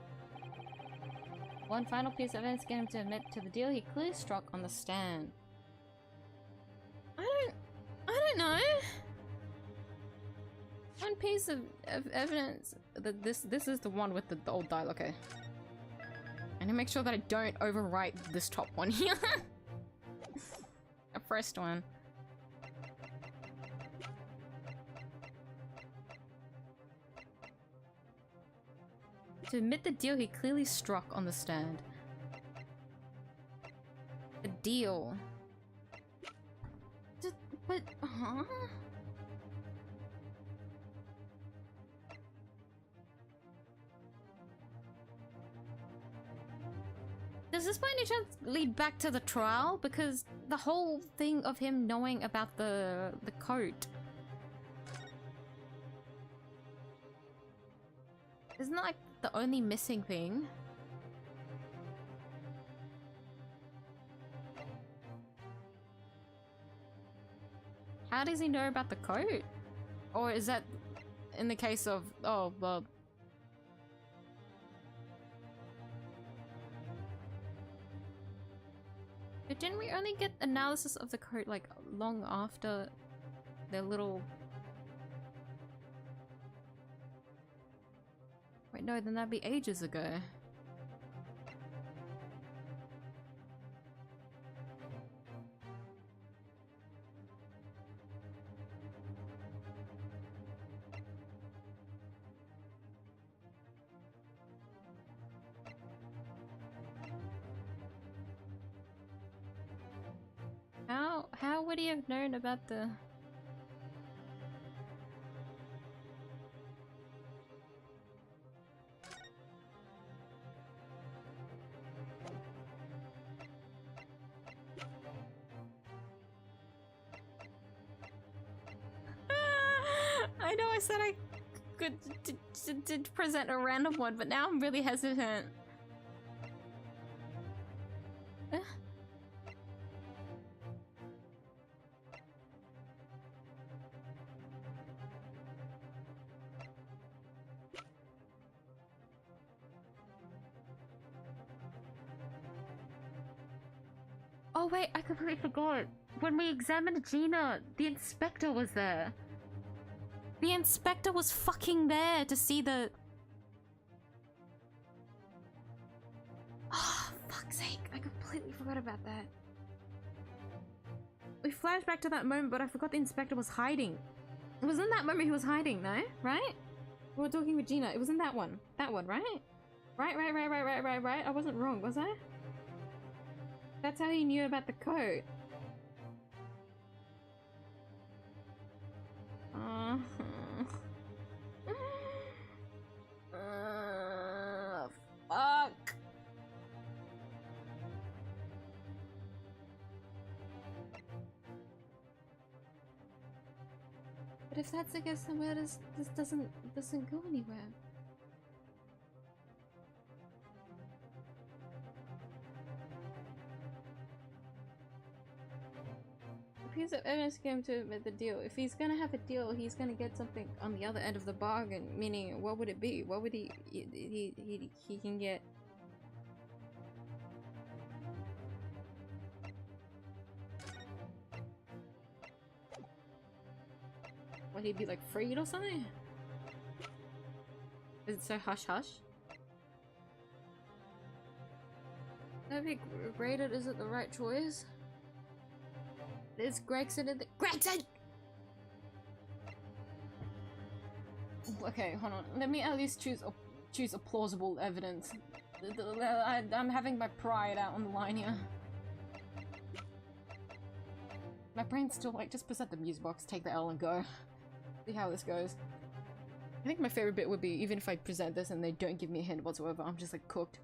One final piece of evidence to get him to admit to the deal he clearly struck on the stand. I don't know. One piece of evidence. This is the one with the old dial. Okay. I need to make sure that I don't overwrite this top one here. A first one. To admit the deal he clearly struck on the stand. The deal. But, huh? Does this by any chance lead back to the trial? Because the whole thing of him knowing about the coat. Isn't that like the only missing thing? How does he know about the coat? Or is that in the case of, oh, well... But didn't we only get analysis of the coat like long after their little... Wait, no, then that'd be ages ago. How would he have known about the... I know I said I could present a random one, but now I'm really hesitant. Oh wait, I completely forgot. When we examined Gina, the inspector was there. The inspector was fucking there to see the... Oh, fuck's sake. I completely forgot about that. we flashed back to that moment, but I forgot the inspector was hiding. It was in that moment he was hiding, no? Right? We were talking with Gina. It was in that one. That one, right? Right. I wasn't wrong, was I? That's how he knew about the code. Fuck. But if that's the case, then where does this doesn't go anywhere? A piece of evidence came to admit the deal. If he's gonna have a deal, he's gonna get something on the other end of the bargain. Meaning, what would it be? What would he can get? Would he be like freed or something? Is it so hush hush? That'd be graded. Is it the right choice? Is Gregson in the Gregson? Okay, hold on. Let me at least choose a plausible evidence. I'm having my pride out on the line here. My brain's still like, just present the music box, take the L and go. See how this goes. I think my favorite bit would be even if I present this and they don't give me a hint whatsoever, I'm just like cooked.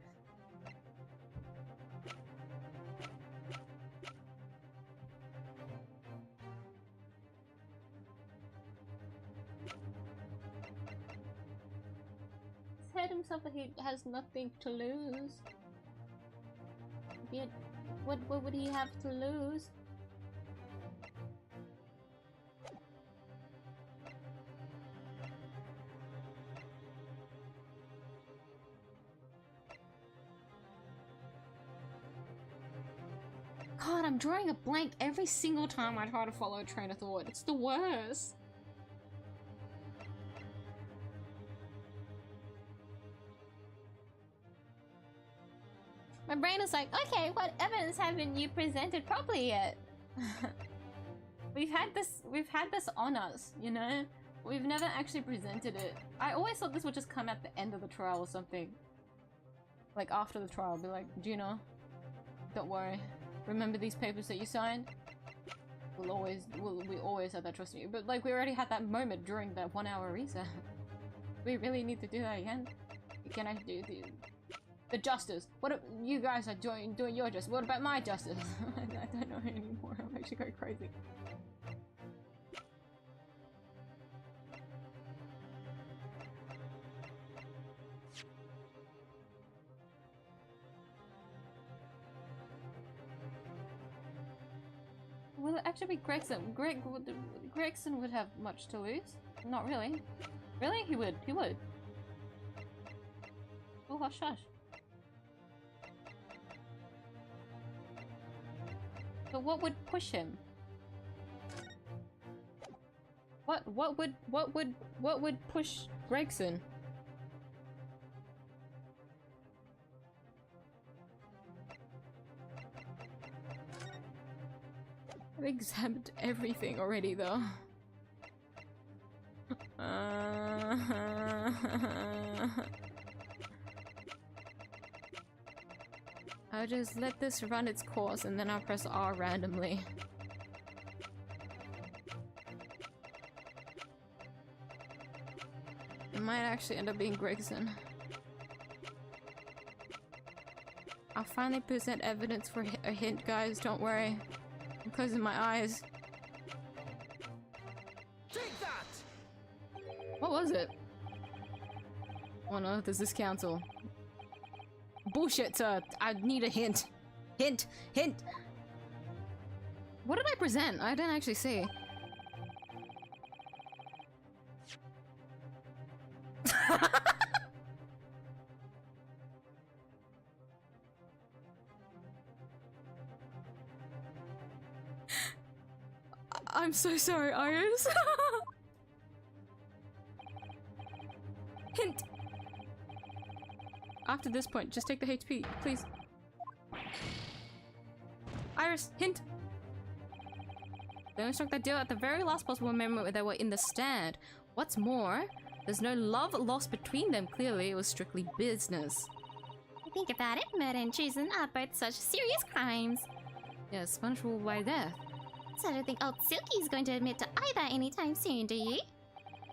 He's said himself that he has nothing to lose. Yet, what would he have to lose? God, I'm drawing a blank every single time I try to follow a train of thought. It's the worst. My brain is like, okay, what evidence haven't you presented properly yet? We've had this on us, you know? We've never actually presented it. I always thought this would just come at the end of the trial or something. Like after the trial, be like, Gina, don't worry. Remember these papers that you signed? We always had that trust in you. But like we already had that moment during that 1 hour reset. We really need to do that again? Can I do the justice? What if you guys are doing your justice? What about my justice? I don't know anymore. I'm actually going crazy. Will it actually be Gregson? Gregson would have much to lose. Not really. Really? He would. He would. Oh, hush, hush. But what would push him? What would push Gregson? I've examined everything already, though. I'll just let this run its course and then I'll press R randomly. It might actually end up being Gregson. I'll finally present evidence for a hint, guys, don't worry. I'm closing my eyes. Take that! What was it? Oh no, there's this council. Bullshit, sir. I need a hint. Hint! Hint! What did I present? I didn't actually see. I'm so sorry, Iris. Hint! After this point, just take the HP, please. Iris, hint! They only struck that deal at the very last possible moment where they were in the stand. What's more, there's no love lost between them. Clearly, it was strictly business. Think about it, murder and treason are both such serious crimes. Yes, punishable by death. So I don't think old Silky's going to admit to either anytime soon, do you?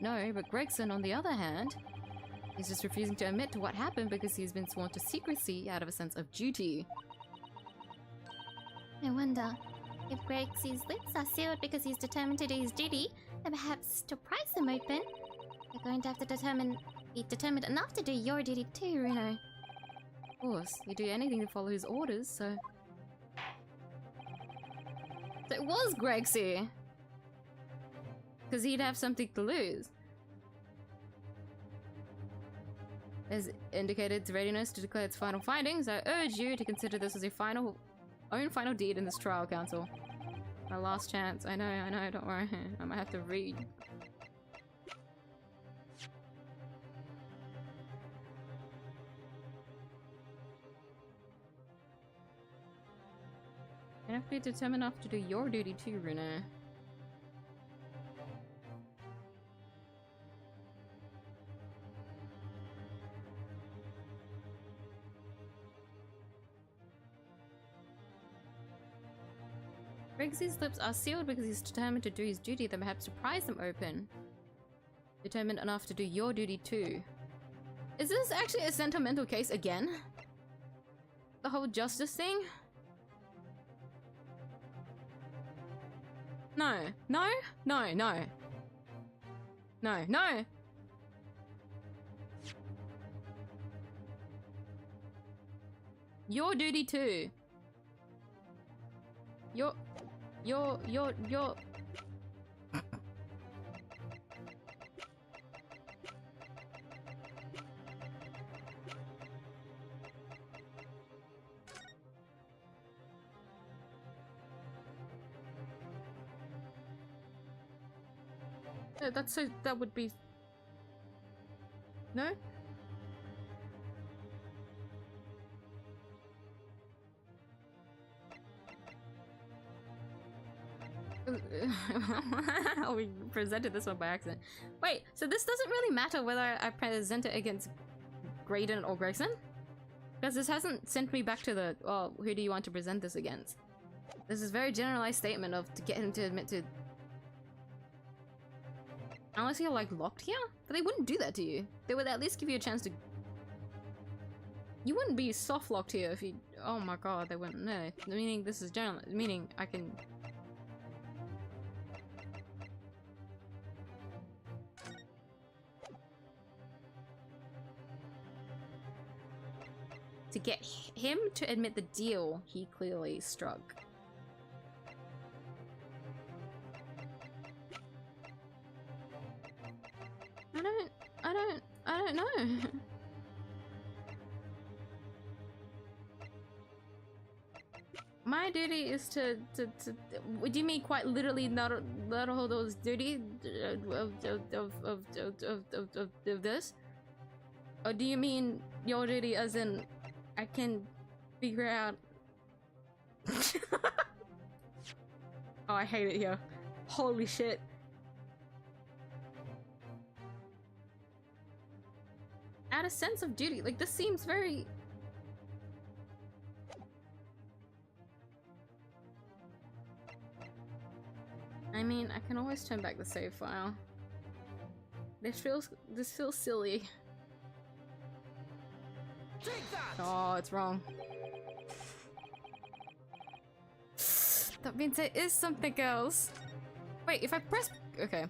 No, but Gregson, on the other hand, is just refusing to admit to what happened because he's been sworn to secrecy out of a sense of duty. I wonder, if Greg's lips are sealed because he's determined to do his duty, then perhaps to prise them open, you're going to have to be determined enough to do your duty too, Runo. Of course, you do anything to follow his orders, so... So it was Gregsy! Because he'd have something to lose. As indicated its readiness to declare its final findings, I urge you to consider this as your own final deed in this trial, Council. My last chance. I know, don't worry. I might have to read. You have to be determined enough to do your duty too, Runa. Gregsy's lips are sealed because he's determined to do his duty, then perhaps to prise them open. Determined enough to do your duty too. Is this actually a sentimental case again? The whole justice thing? No. No? No, no. No, no! Your duty too. Your... That's so... that would be... No? Oh, we presented this one by accident. Wait, so this doesn't really matter whether I present it against Graydon or Gregson? Because this hasn't sent me back to the, oh, who do you want to present this against? This is a very generalized statement of to get him to admit to... Unless you're like locked here? But they wouldn't do that to you. They would at least give you a chance to... You wouldn't be soft locked here if you... Oh my god, they wouldn't. No, meaning this is general. Meaning I can... To get him to admit the deal he clearly struck. I don't know. My duty is to do you mean quite literally not hold those duty of this? Or do you mean your duty as in I can figure out... Oh, I hate it here. Holy shit. Add a sense of duty. Like, this seems very... I mean, I can always turn back the save file. This feels silly. Take that! Oh, it's wrong. That means it is something else. Wait, if I press... Okay.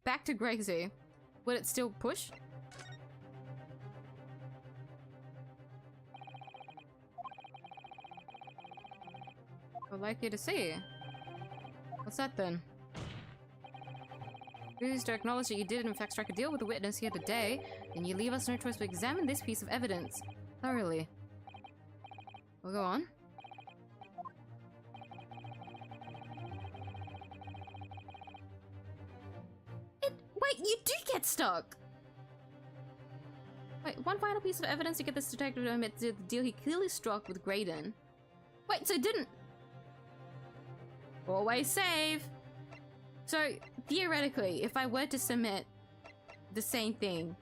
Back to Gregsy. Would it still push? I'd like you to see. What's that then? Refuse to acknowledge that you did in fact strike a deal with the witness here today, then you leave us no choice but examine this piece of evidence thoroughly. We'll go on. Wait, you do get stuck! Wait, one final piece of evidence to get this detective to admit to the deal he clearly struck with Graydon. Wait, so it didn't... Always save! So, theoretically, if I were to submit the same thing,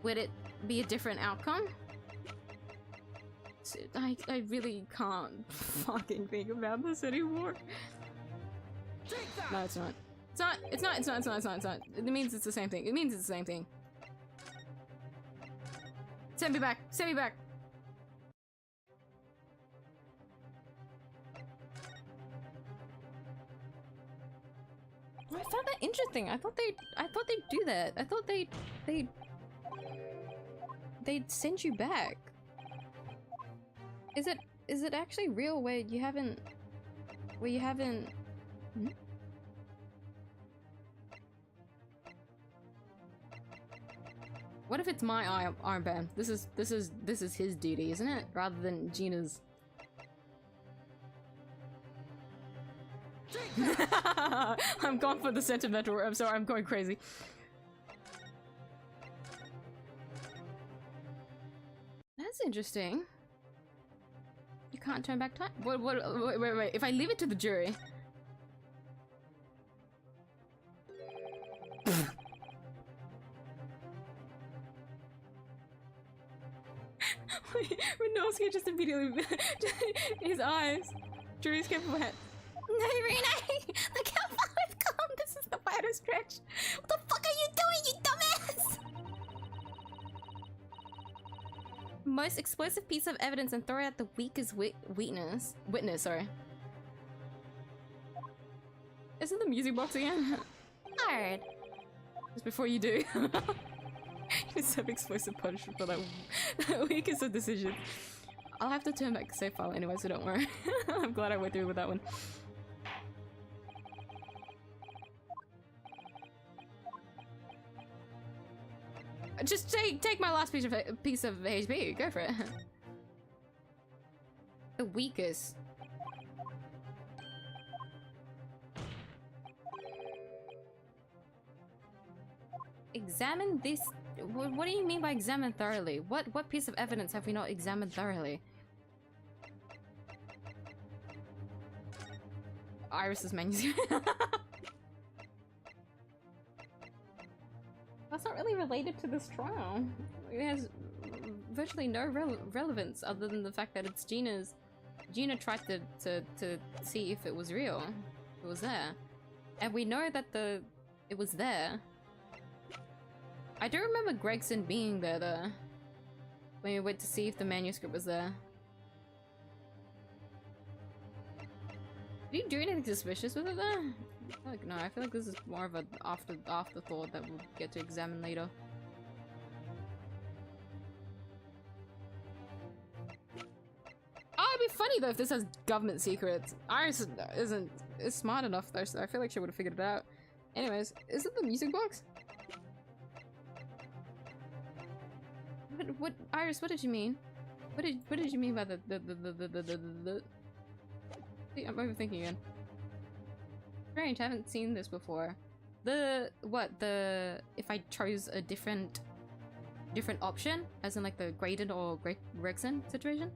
would it be a different outcome? I really can't fucking think about this anymore. No, it's not. It's not. It means it's the same thing. It means it's the same thing. Send me back. Send me back. I found that interesting. I thought they'd do that. I thought they'd send you back. Is it actually real where you haven't hmm? What if it's my armband? This is his duty, isn't it? Rather than Gina's. I'm gone for the sentimental. I'm sorry, I'm going crazy. That's interesting. You can't turn back time. Wait. If I leave it to the jury. Renowski just immediately his eyes. Jury's capable head. No, Renee! Look how far we've come! This is the final stretch! What the fuck are you doing, you dumbass? Most explosive piece of evidence and throw out the weakest witness, sorry. Isn't the music box again? Hard. Just before you do. It's some explosive punishment for that weakest of decisions. I'll have to turn back the save file anyway, so don't worry. I'm glad I went through with that one. Just take my last piece of HP. Go for it. The weakest. Examine this. What do you mean by examine thoroughly? What piece of evidence have we not examined thoroughly? Iris's manuscript. That's not really related to this trial. It has virtually no relevance other than the fact that it's Gina's. Gina tried to see if it was real. It was there. And we know that it was there. I do remember Gregson being there though. When we went to see if the manuscript was there. Did you do anything suspicious with it though? Like, no, I feel like this is more of an afterthought that we'll get to examine later. Oh, it'd be funny though if this has government secrets. Iris is smart enough though, so I feel like she would have figured it out. Anyways, is it the music box? What Iris? What did you mean? What did you mean by the? See, I'm overthinking again. Strange, I haven't seen this before. If I chose a different option, as in like the Graydon or Gregson situation?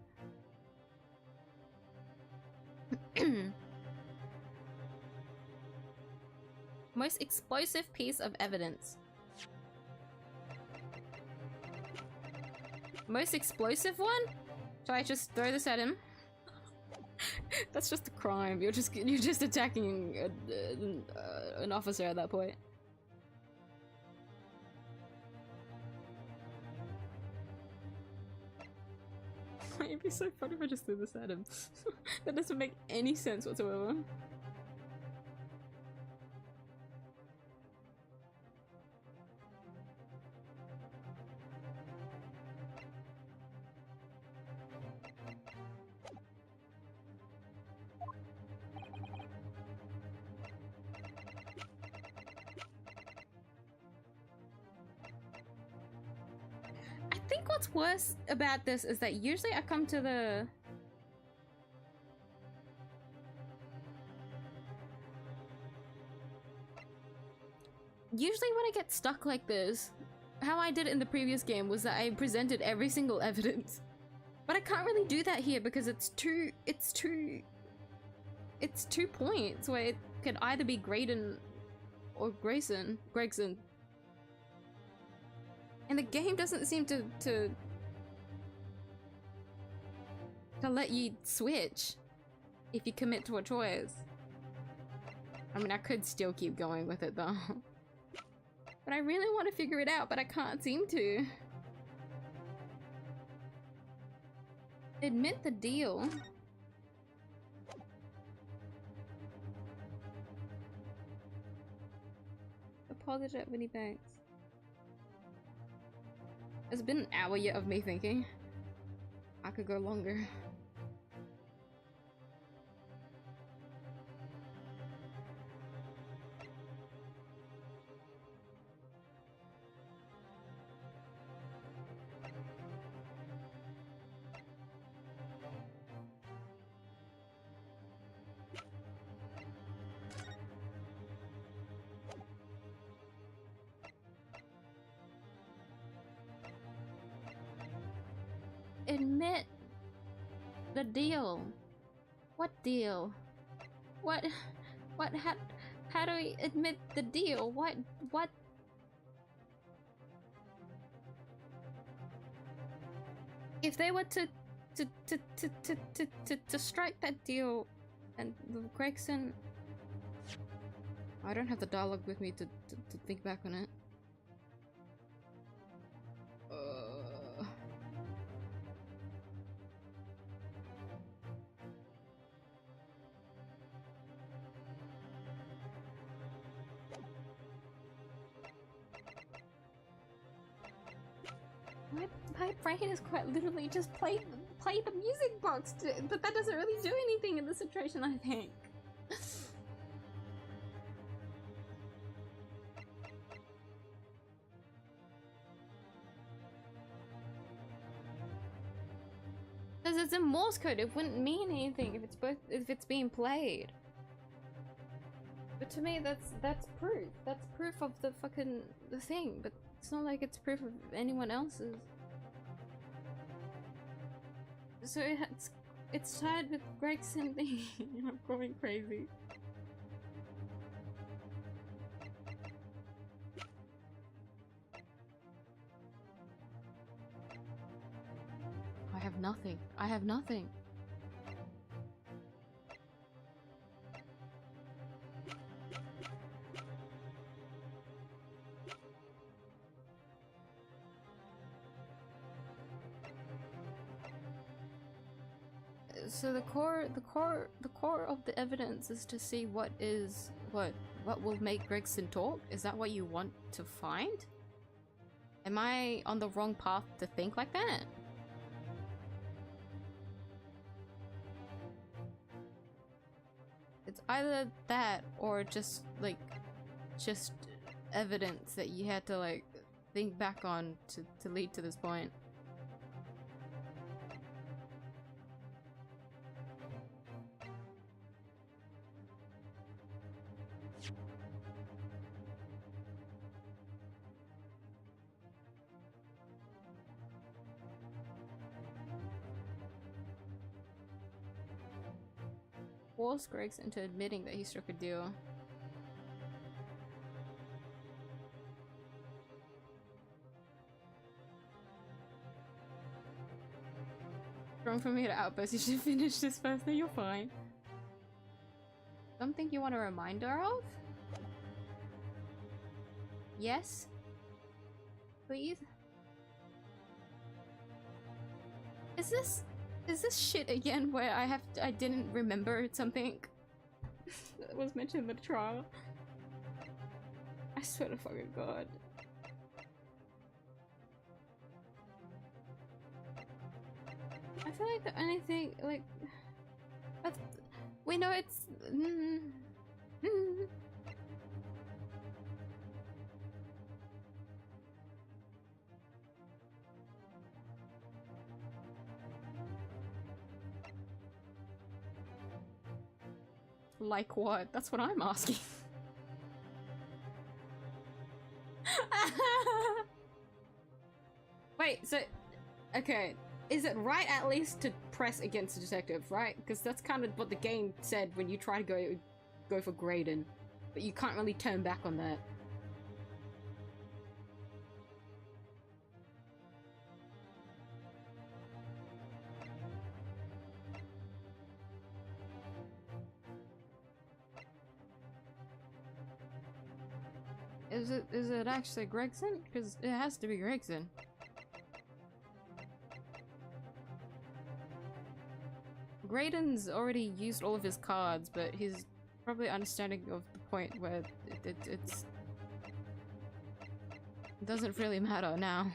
Most explosive piece of evidence. Most explosive one? Should I just throw this at him? That's just a crime. You're just attacking an officer at that point. It'd be so funny if I just threw this at him. That doesn't make any sense whatsoever. What's worse about this is that usually I come to the... Usually when I get stuck like this, how I did it in the previous game was that I presented every single evidence. But I can't really do that here because it's too it's 2 points where it could either be Graydon or Gregson. And the game doesn't seem to let you switch if you commit to a choice. I mean, I could still keep going with it though. But I really want to figure it out, but I can't seem to. Admit the deal. Apologize at Winnie Banks. It's been an hour yet of me thinking. I could go longer. Admit the deal. What deal? How do we admit the deal? What? If they were to strike that deal and Gregson, I don't have the dialogue with me to think back on it. My brain is quite literally just play the music box, but that doesn't really do anything in this situation, I think. Because it's in Morse code, it wouldn't mean anything if it's being played. But to me, that's proof. That's proof of the thing, but it's not like it's proof of anyone else's. So it's tied with Gregson thing. I'm going crazy. I have nothing. I have nothing. So the core of the evidence is to see what will make Gregson talk? Is that what you want to find? Am I on the wrong path to think like that? It's either that or just evidence that you had to like think back on to lead to this point. Force Gregson into admitting that he struck a deal. Wrong for me to outburst. You should finish this first. No, you're fine. Something you want a reminder of? Yes? Please? Is this shit again where I didn't remember something that was mentioned in the trial? I swear to fucking God. I feel like the only thing, like, we know it's like what? That's what I'm asking. Wait, so okay, is it right at least to press against the detective, right? Because that's kind of what the game said when you try to go for Graydon, but you can't really turn back on that. Is it actually Gregson? Because it has to be Gregson. Graydon's already used all of his cards, but he's probably understanding of the point where it doesn't really matter now.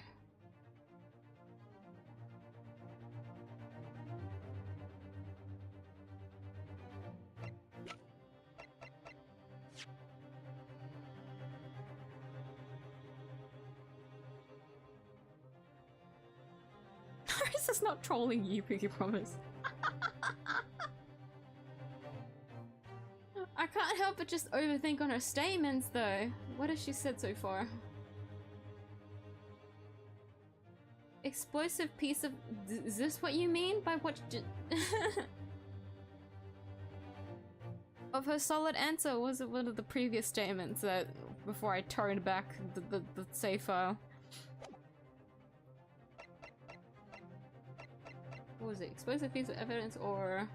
This is not trolling you, Pinky Promise. I can't help but just overthink on her statements, though. What has she said so far? Explosive piece of... Is this what you mean by what... Of her solid answer, was it one of the previous statements that... Before I turned back the save file? What was it? Explosive piece of evidence or...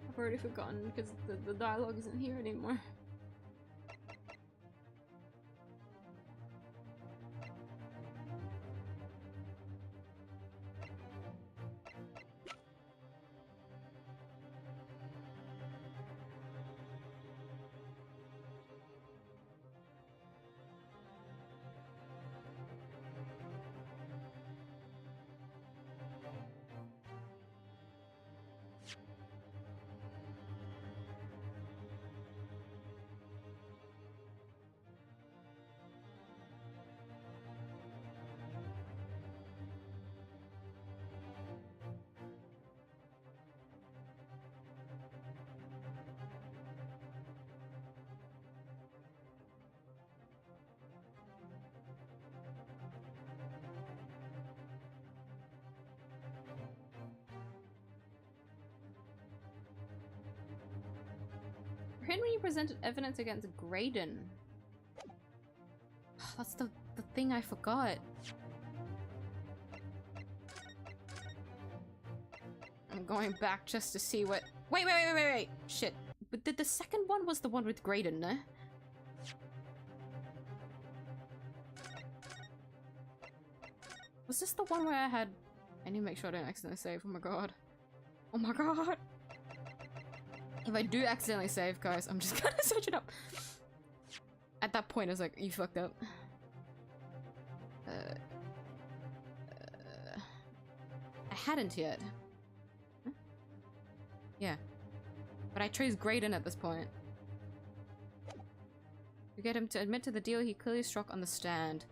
I've already forgotten because the dialogue isn't here anymore. Henry presented evidence against Graydon. That's the thing I forgot. I'm going back just to see what... Wait! Shit. But the second one was the one with Graydon, no? Was this the one where I had... I need to make sure I don't accidentally save. Oh my god. Oh my god! If I do accidentally save, guys, I'm just gonna search it up. At that point, I was like, you fucked up. I hadn't yet. Huh? Yeah. But I chose Graydon at this point. To get him to admit to the deal he clearly struck on the stand.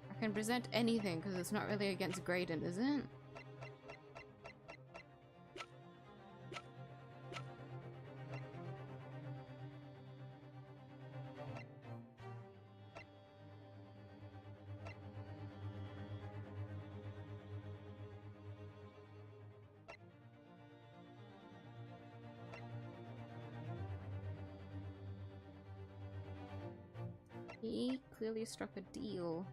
I can present anything because it's not really against Graydon, is it? He clearly struck a deal.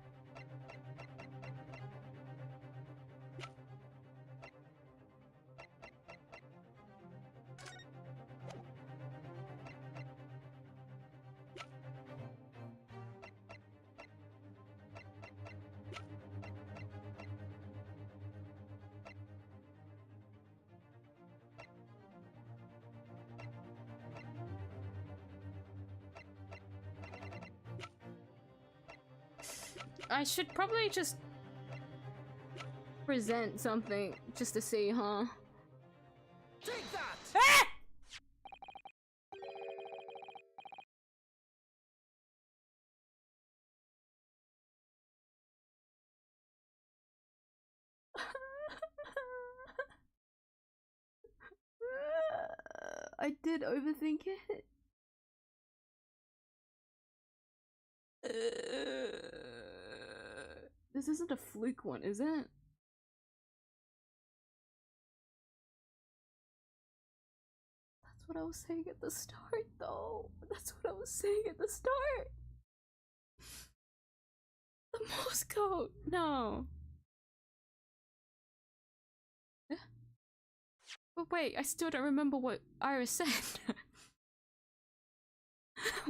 I should probably just present something just to see, huh? Take that! Ah! I did overthink it. This isn't a fluke one, is it? That's what I was saying at the start, though. That's what I was saying at the start. The Morse code. No. But wait, I still don't remember what Iris said.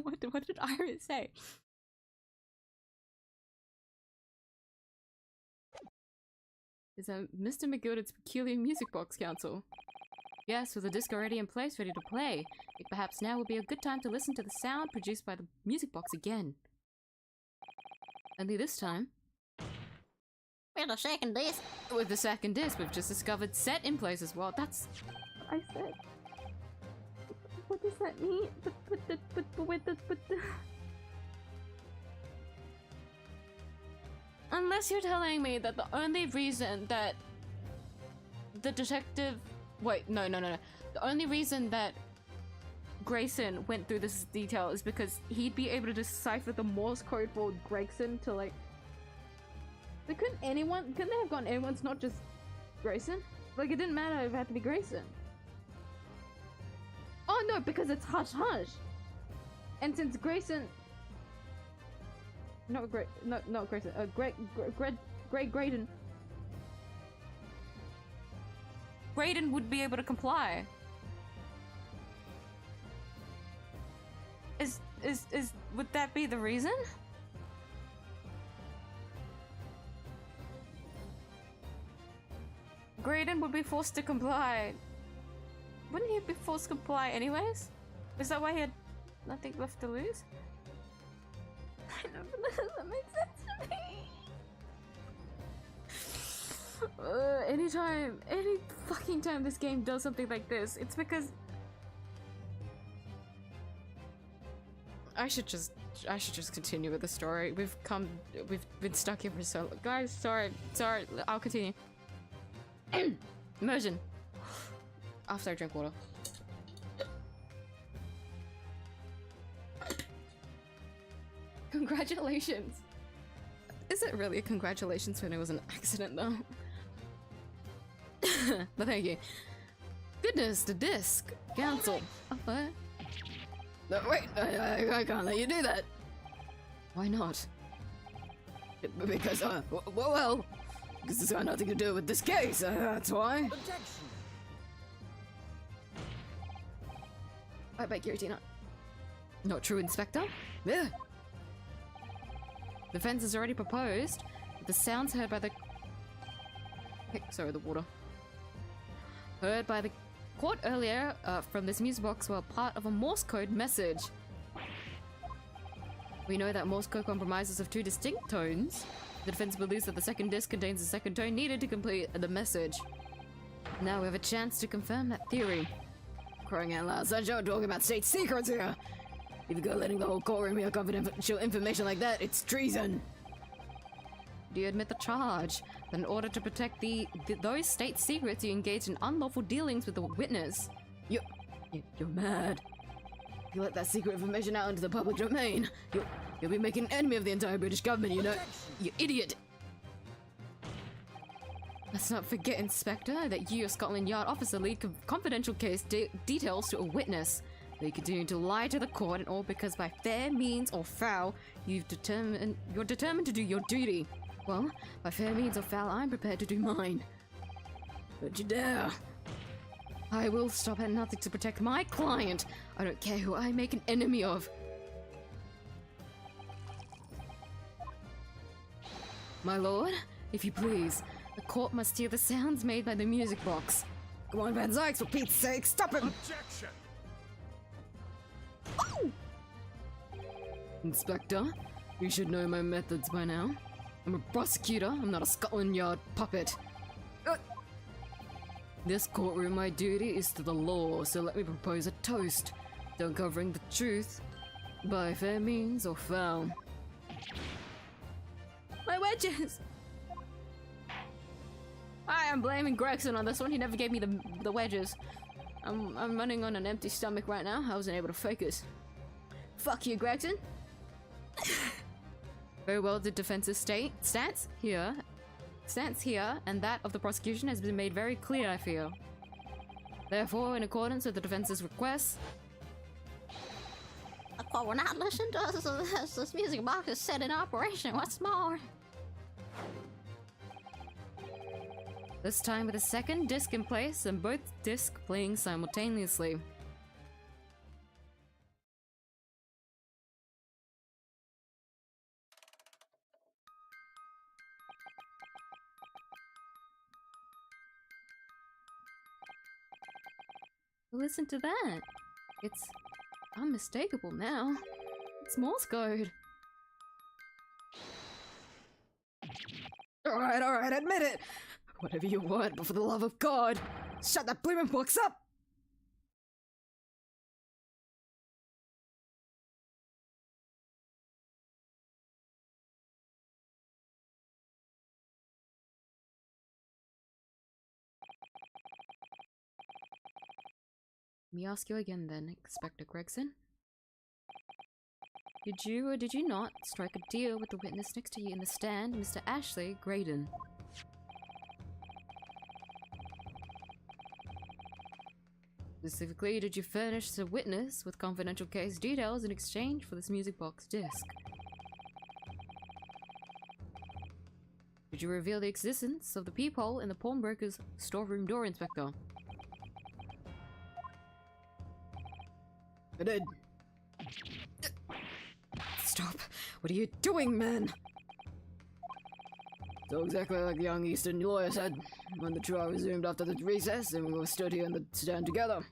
What did Iris say? Is Mr. McGilded's Peculiar Music Box Council? Yes, with the disc already in place, ready to play. Perhaps now would be a good time to listen to the sound produced by the music box again. Only this time, With a second disc. with the second disc, we've just discovered set in place as well. That's what I said. What does that mean? Unless you're telling me that the only reason that the detective... Wait, no. The only reason that Grayson went through this detail is because he'd be able to decipher the Morse code for Gregson to, like... But couldn't they have gone anyone? It's not just Grayson? Like, it didn't matter if it had to be Grayson. Oh no, because it's Hush Hush! And since Grayson... Not Grayson, Graydon. Graydon would be able to comply. Would that be the reason? Graydon would be forced to comply. Wouldn't he be forced to comply anyways? Is that why he had nothing left to lose? I know, but that doesn't make sense to me. Any fucking time this game does something like this, it's because I should just continue with the story. We've been stuck here for so long. Guys, sorry, I'll continue. Immersion. After I drink water. Congratulations. Is it really a congratulations when it was an accident though? But thank you. Goodness, the disc. Cancel. Oh, what? No, wait, I can't let you do that. Why not? Because, well, because it's got nothing to do with this case, that's why. Objection. I beg your Tina. Not true, Inspector? Yeah. The fence is already proposed. The sounds heard by the... Sorry, the water. Heard by the court earlier from this music box were part of a Morse code message. We know that Morse code comprises of two distinct tones. The defense believes that the second disc contains the second tone needed to complete the message. Now we have a chance to confirm that theory. Crying out loud, Sancho, talking about state secrets here! If you go letting the whole courtroom hear confidential information like that, it's treason! Do you admit the charge? That in order to protect those state secrets, you engaged in unlawful dealings with the witness? You're mad. If you let that secret information out into the public domain, you'll be making an enemy of the entire British government, you know? You idiot! Let's not forget, Inspector, that you, a Scotland Yard officer, lead confidential case details to a witness. They continue to lie to the court, and all because by fair means or foul, you're determined to do your duty. Well, by fair means or foul, I'm prepared to do mine. Don't you dare! I will stop at nothing to protect my client. I don't care who I make an enemy of. My lord, if you please, the court must hear the sounds made by the music box. Come on, Van Zykes, for Pete's sake, stop him! Objection. Oh! Inspector, you should know my methods by now. I'm a prosecutor, I'm not a Scotland Yard puppet. This courtroom, my duty is to the law, so let me propose a toast to uncovering the truth by fair means or foul. My wedges! I am blaming Gregson on this one, he never gave me the wedges. I'm running on an empty stomach right now. I wasn't able to focus. Fuck you, Gregson. Very well, the defense's stance here, and that of the prosecution has been made very clear, I feel. Therefore, in accordance with the defense's request, Of course, we're not listening to us as this music box is set in operation. What's more? this time with a second disc in place and both discs playing simultaneously. Listen to that. It's unmistakable now. It's Morse code. Alright, admit it! Whatever you want, but for the love of God, shut that blooming box up! Let me ask you again then, Inspector Gregson. Did you or did you not strike a deal with the witness next to you in the stand, Mr. Ashley Graydon? Specifically, did you furnish the witness with confidential case details in exchange for this music box disc? Did you reveal the existence of the peephole in the pawnbroker's storeroom door, Inspector? I did. Stop. What are you doing, man? So exactly like the young Eastern lawyer said, when the trial resumed after the recess and we were stood here in the stand together.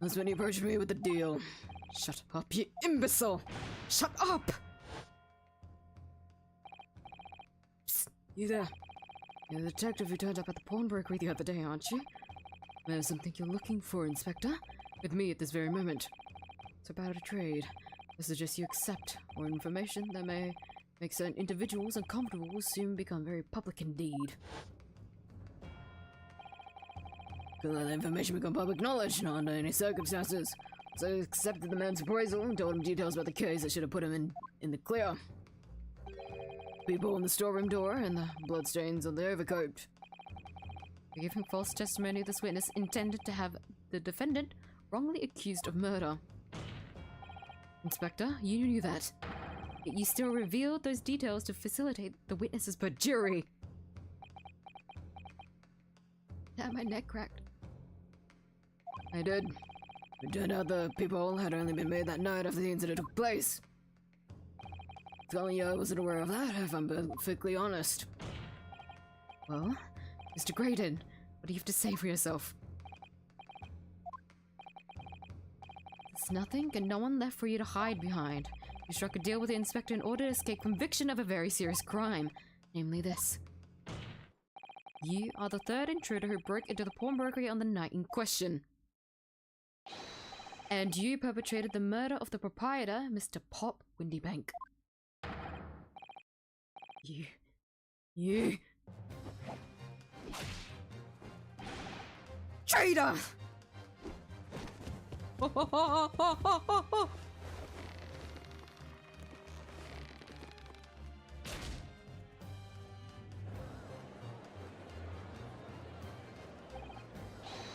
That's when he approached me with the deal. Shut up, you imbecile! Shut up! Psst, you there? You're the detective who turned up at the pawnbroker the other day, aren't you? There's something you're looking for, Inspector. With me at this very moment. It's about a trade. I suggest you accept, or information that may make certain individuals uncomfortable will soon become very public indeed. Could let the information become public knowledge, not under any circumstances. So I accepted the man's appraisal and told him details about the case that should have put him in the clear. People in the storeroom door and the bloodstains on the overcoat. By giving false testimony, this witness intended to have the defendant wrongly accused of murder. Inspector, you knew that. Yet you still revealed those details to facilitate the witness's perjury. Had my neck cracked. I did. It turned out the people had only been made that night after the incident took place. If only I wasn't aware of that, if I'm perfectly honest. Well, Mr. Graydon, what do you have to say for yourself? There's nothing and no one left for you to hide behind. You struck a deal with the inspector in order to escape conviction of a very serious crime, namely this. You are the third intruder who broke into the pawnbroker on the night in question. And you perpetrated the murder of the proprietor, Mr. Pop Windybank. You... Traitor!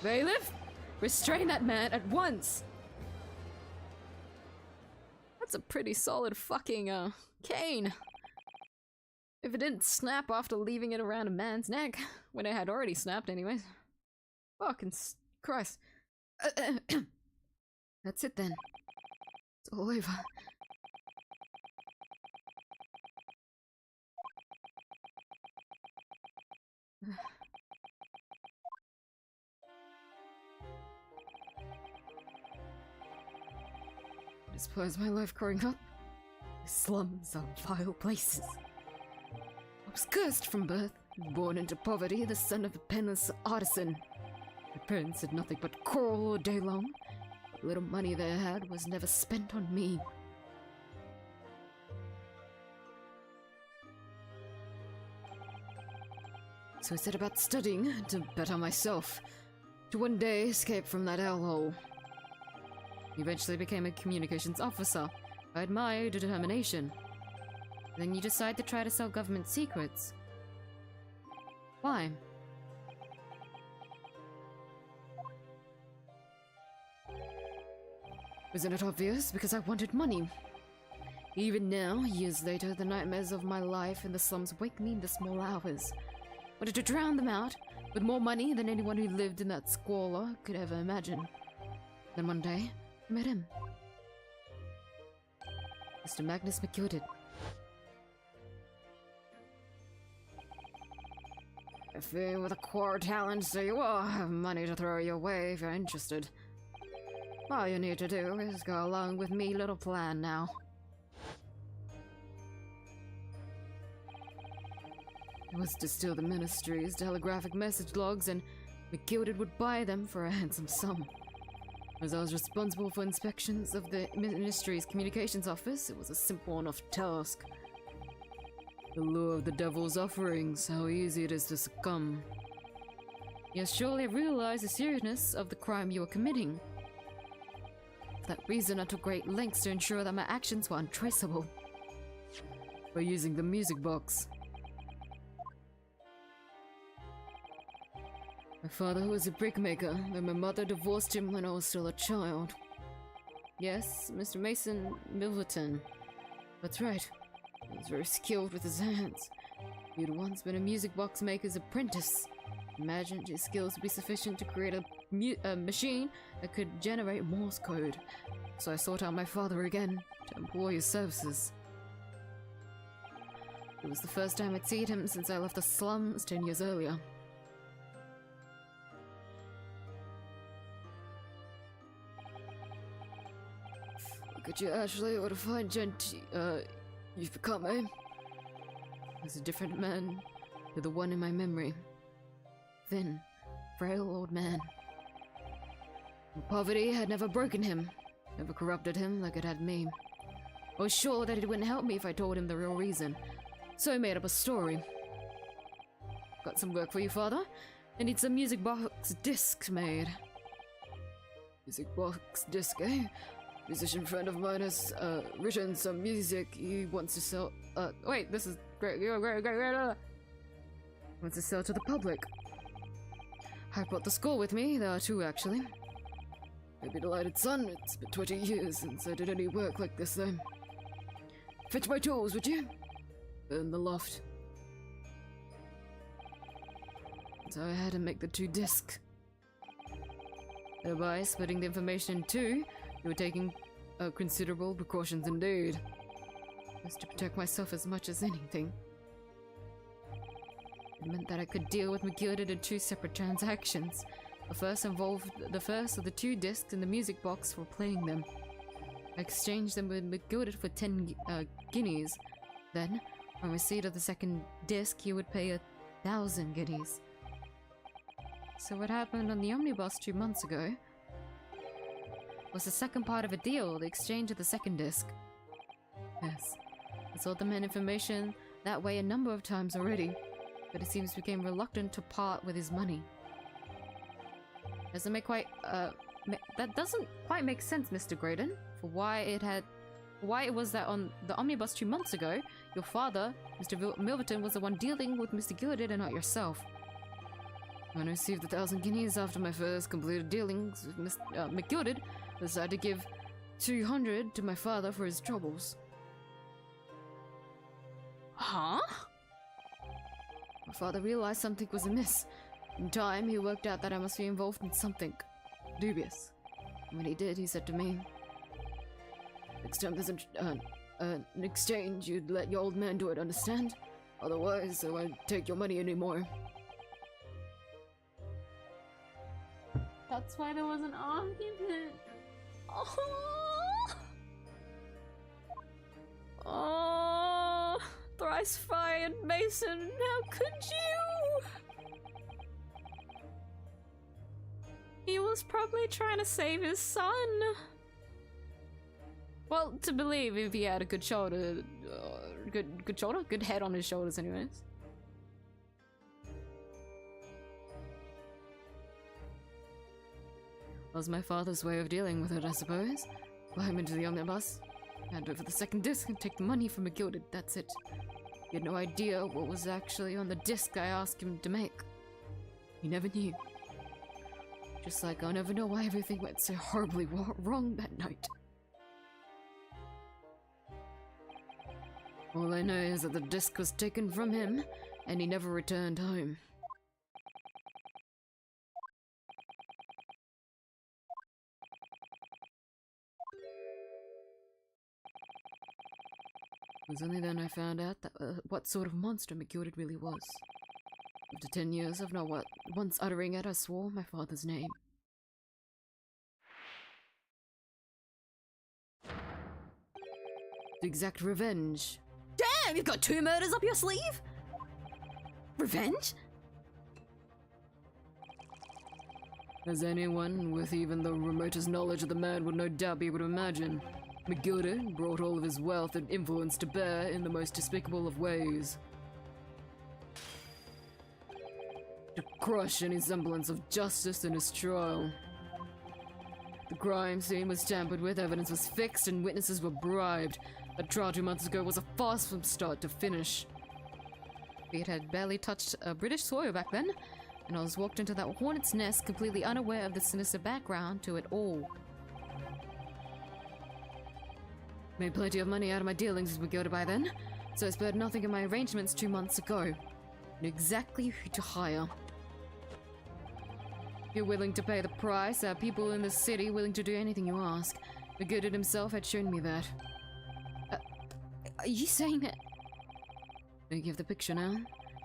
Bailiff, restrain that man at once! That's a pretty solid fucking, cane. If it didn't snap after leaving it around a man's neck, when it had already snapped anyways. Fucking Christ. That's it then. It's all over. I suppose my life growing up, the slums are vile places. I was cursed from birth, born into poverty, the son of a penniless artisan. My parents did nothing but quarrel all day long. The little money they had was never spent on me. So I set about studying to better myself, to one day escape from that hellhole. He eventually became a communications officer. I admire your determination. Then you decide to try to sell government secrets. Why? Isn't it obvious? Because I wanted money. Even now, years later, the nightmares of my life in the slums wake me in the small hours. Wanted to drown them out with more money than anyone who lived in that squalor could ever imagine. Then one day, I met him. Mr. Magnus McGilded. If you with a core talent, so you will have money to throw your way if you're interested. All you need to do is go along with me little plan now. It was to steal the ministry's telegraphic message logs, and McGilded would buy them for a handsome sum. As I was responsible for inspections of the ministry's communications office, it was a simple enough task. The lure of the devil's offerings, how easy it is to succumb. You surely realize the seriousness of the crime you are committing. For that reason, I took great lengths to ensure that my actions were untraceable. By using the music box. My father was a brickmaker, and my mother divorced him when I was still a child. Yes, Mr. Mason Milverton. That's right. He was very skilled with his hands. He had once been a music box maker's apprentice. Imagined his skills would be sufficient to create a machine that could generate Morse code. So I sought out my father again to employ his services. It was the first time I'd seen him since I left the slums 10 years earlier. Look at you, Ashley. What a fine gent you've become, eh? As a different man to the one in my memory. Thin, frail old man. Poverty had never broken him, never corrupted him like it had me. I was sure that it wouldn't help me if I told him the real reason, so I made up a story. Got some work for you, father. I need some music box discs made. Music box disc, eh? Musician friend of mine has written some music he wants to sell. Wait, this is great. Great. Wants to sell to the public. I brought the score with me. There are two, actually. You'll be delighted, son. It's been 20 years since I did any work like this, though. Fetch my tools, would you? In the loft. So I had to make the two discs. Thereby splitting the information in two, you were taking considerable precautions indeed. Just to protect myself as much as anything. It meant that I could deal with McGilded in two separate transactions. The first involved the first of the two discs in the music box for playing them. I exchanged them with McGilded for 10 guineas. Then, on receipt of the second disc, he would pay 1,000 guineas. So what happened on the omnibus 2 months ago was the second part of a deal, the exchange of the second disc. Yes, I sold the man information that way a number of times already, but he seems became reluctant to part with his money. Doesn't make quite, that doesn't quite make sense, Mr. Graydon, for why it was that on the omnibus 2 months ago, your father, Mr. Milverton, was the one dealing with Mr. Gilded and not yourself. When I received the 1,000 guineas after my first completed dealings with Mr. McGilded, I decided to give 200 to my father for his troubles. Huh? My father realized something was amiss. In time, he worked out that I must be involved in something dubious. And when he did, he said to me, "Next time there's an exchange, you'd let your old man do it, understand? Otherwise, I won't take your money anymore." That's why there was an argument. Oh, oh, thrice fired Mason, how could you? He was probably trying to save his son. Well, to believe if he had a good shoulder, good head on his shoulders anyways. was my father's way of dealing with it, I suppose. Climb into the omnibus, hand over the second disc, and take the money from McGilded. That's it. He had no idea what was actually on the disc I asked him to make. He never knew. Just like I'll never know why everything went so horribly wrong that night. All I know is that the disc was taken from him, and he never returned home. It was only then I found out that what sort of monster McGilded really was. After 10 years of not once uttering it, I swore my father's name. To exact revenge. Damn, you've got 2 murders up your sleeve? Revenge? As anyone with even the remotest knowledge of the man would no doubt be able to imagine, McGilded brought all of his wealth and influence to bear in the most despicable of ways. To crush any semblance of justice in his trial. The crime scene was tampered with, evidence was fixed, and witnesses were bribed. That trial 2 months ago was a farce from start to finish. It had barely touched British soil back then, and I was walked into that hornet's nest completely unaware of the sinister background to it all. Made plenty of money out of my dealings with McGilded by then, so I spared nothing in my arrangements 2 months ago. Knew exactly who to hire. If you're willing to pay the price, there are people in the city willing to do anything you ask. McGilded himself had shown me that. Are you saying that? I give the picture now.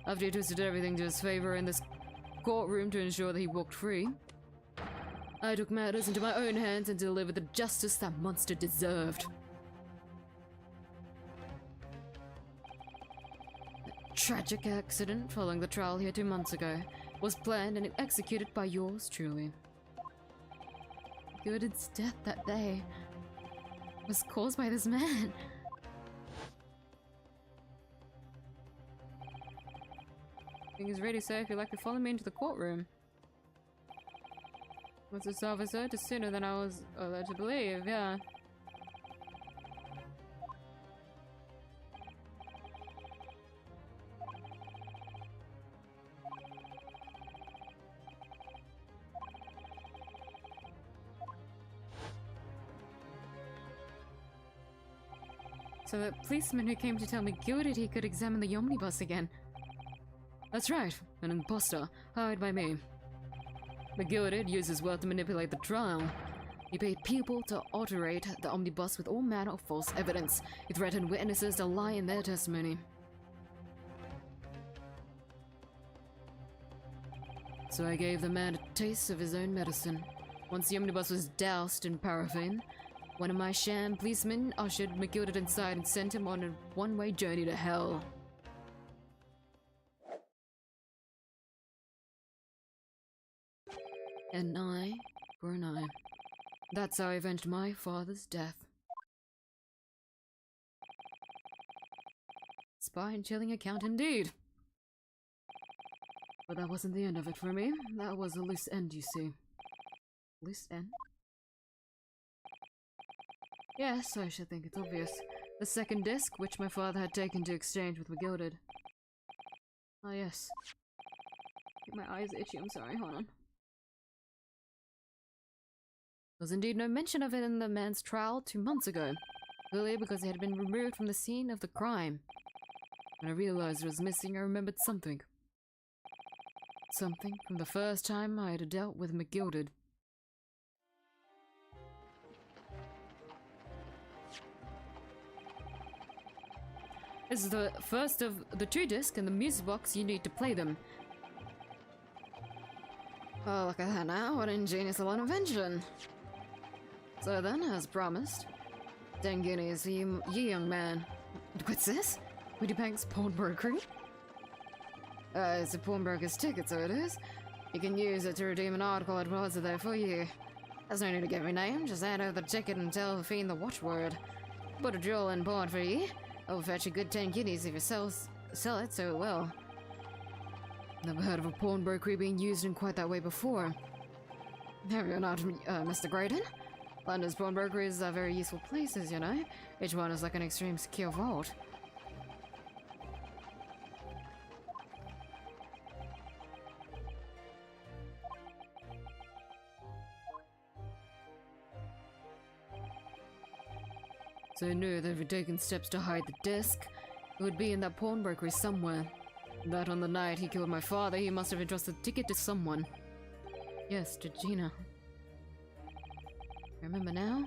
After he twisted everything to his favor in this courtroom to ensure that he walked free, I took matters into my own hands and delivered the justice that monster deserved. A tragic accident following the trial here 2 months ago was planned and executed by yours truly. McGilded's death that day was caused by this man. Everything is ready, sir, if you'd like to follow me into the courtroom. What's this officer? Just sooner than I was led to believe, yeah. So the policeman who came to tell me McGilded he could examine the omnibus again. That's right, an imposter, hired by me. McGilded used his wealth to manipulate the trial. He paid people to alterate the omnibus with all manner of false evidence. He threatened witnesses to lie in their testimony. So I gave the man a taste of his own medicine. Once the omnibus was doused in paraffin, one of my sham policemen ushered McGilded inside and sent him on a one-way journey to hell. An eye for an eye. That's how I avenged my father's death. Spine-chilling account indeed. But that wasn't the end of it for me. That was a loose end, you see. Loose end? Yes, I should think it's obvious. The second disc, which my father had taken to exchange with McGilded. Ah, yes. My eyes are itchy, I'm sorry, hold on. There was indeed no mention of it in the man's trial 2 months ago, clearly because it had been removed from the scene of the crime. When I realized it was missing, I remembered something. Something from the first time I had dealt with McGilded. This is the first of the 2 discs in the music box. You need to play them. Oh, look at that now. What an ingenious little invention. So then, as promised, 10 guineas, you young man. What's this? Wittybank's pawnbrokery? It's a pawnbroker's ticket, so it is. You can use it to redeem an article at once there for you. There's no need to give me name, just hand over the ticket and tell the fiend the watchword. Put a jewel in pawn for you. It'll fetch a good 10 guineas if you sell it, so it will. Never heard of a pawnbrokery being used in quite that way before. Have you not, Mr. Graydon? London's pawnbrokeries are very useful places, you know. Each one is like an extreme secure vault. So I knew that if he'd taken steps to hide the disc, it would be in that pawnbrokery somewhere. That on the night he killed my father, he must have entrusted the ticket to someone. Yes, to Gina. Remember now?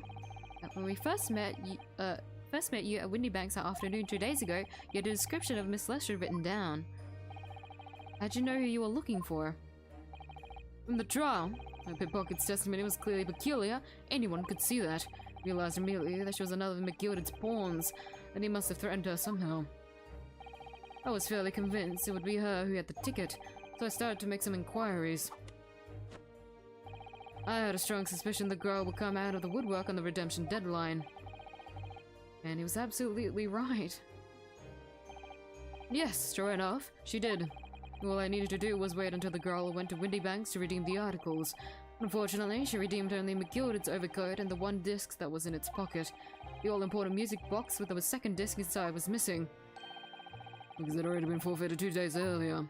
That when we first met you at Windybanks that afternoon 2 days ago, you had a description of Miss Lester written down. How'd you know who you were looking for? From the trial. My pickpocket's testimony was clearly peculiar. Anyone could see that. Realized immediately that she was another of 𝐢𝐴𝐺𝐼's pawns, and he must have threatened her somehow. I was fairly convinced it would be her who had the ticket, so I started to make some inquiries. I had a strong suspicion the girl would come out of the woodwork on the redemption deadline. And he was absolutely right. Yes, sure enough, she did. All I needed to do was wait until the girl went to Windybanks to redeem the articles. Unfortunately, she redeemed only 𝐢𝐴𝐺𝐼's overcoat and the one disc that was in its pocket. The all-important music box with the second disc inside was missing, because it had already been forfeited 2 days earlier.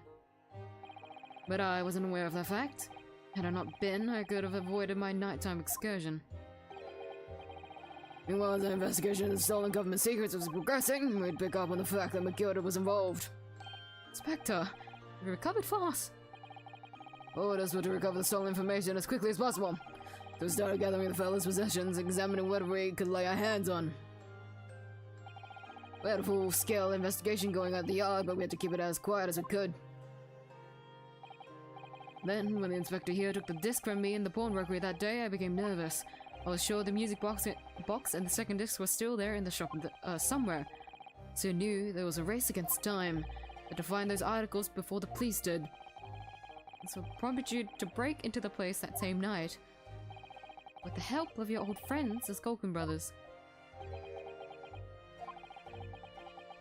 But I wasn't aware of that fact. Had I not been, I could have avoided my nighttime excursion. Meanwhile, the investigation into stolen government secrets was progressing, we'd pick up on the fact that 𝐢𝐴𝐺𝐼 was involved. Inspector, you recovered fast. Orders were to recover the stolen information as quickly as possible. So we started gathering the fella's possessions, examining whatever we could lay our hands on. We had a full-scale investigation going at the yard, but we had to keep it as quiet as we could. Then, when the inspector here took the disc from me in the pawnbrokery that day, I became nervous. I was sure the music box and the second disc were still there in the shop somewhere. So I knew there was a race against time, but to find those articles before the police did. So I prompted you to break into the place that same night, with the help of your old friends, the Skulkin brothers.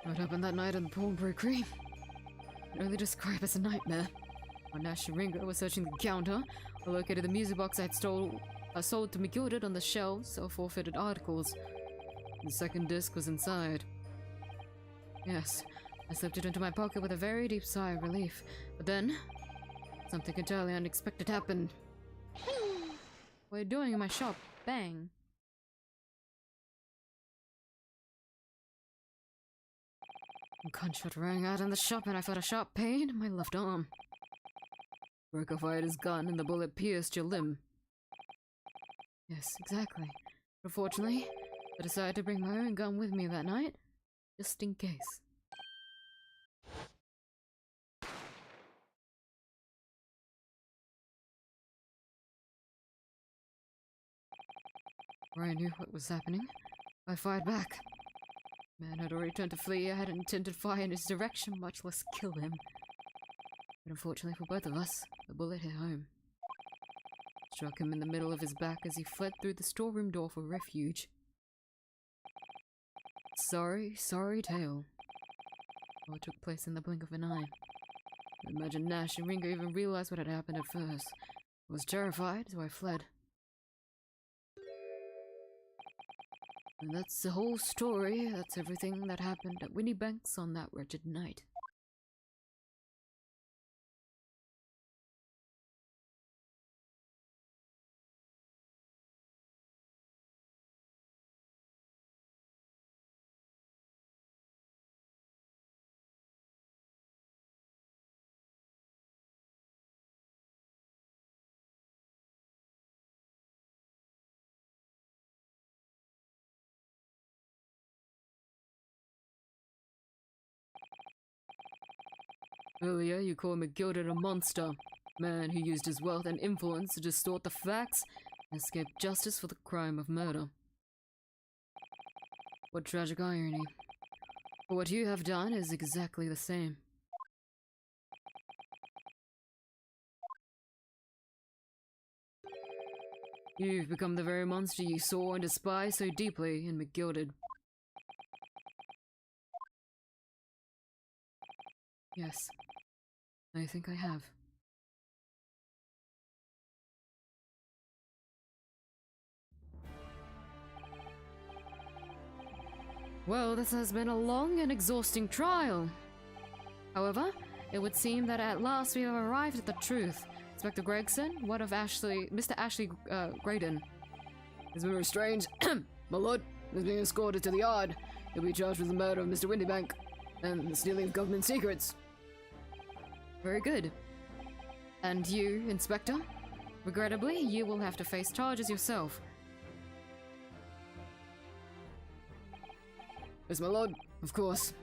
What happened that night in the pawnbrokery? I can only describe as a nightmare. When Nash and Ringo were searching the counter, I located the music box I had sold to 𝐢𝐴𝐺𝐼 on the shelves of forfeited articles. The second disc was inside. Yes, I slipped it into my pocket with a very deep sigh of relief. But then, something entirely unexpected happened. What are you doing in my shop? Bang. A gunshot rang out in the shop and I felt a sharp pain in my left arm. Broker fired his gun and the bullet pierced your limb. Yes, exactly. But fortunately, I decided to bring my own gun with me that night, just in case. Before I knew what was happening, I fired back. Man had already turned to flee. I hadn't intended to fire in his direction, much less kill him. But unfortunately for both of us, the bullet hit home. Struck him in the middle of his back as he fled through the storeroom door for refuge. Sorry tale. All took place in the blink of an eye. I imagine Nash and Ringo even realized what had happened at first. I was terrified, so I fled. And that's the whole story. That's everything that happened at Windybanks on that wretched night. Earlier, you called 𝐢𝐴𝐺𝐼 a monster, man who used his wealth and influence to distort the facts and escape justice for the crime of murder. What tragic irony. But what you have done is exactly the same. You've become the very monster you saw and despised so deeply in 𝐢𝐴𝐺𝐼. Yes, I think I have. Well, this has been a long and exhausting trial. However, it would seem that at last we have arrived at the truth. Inspector Gregson, what of Mr. Ashley Graydon? He's been restrained. My lord, he's being escorted to the yard. He'll be charged with the murder of Mr. Windybank and the stealing of government secrets. Very good. And you, Inspector? Regrettably, you will have to face charges yourself. Yes, my lord, of course.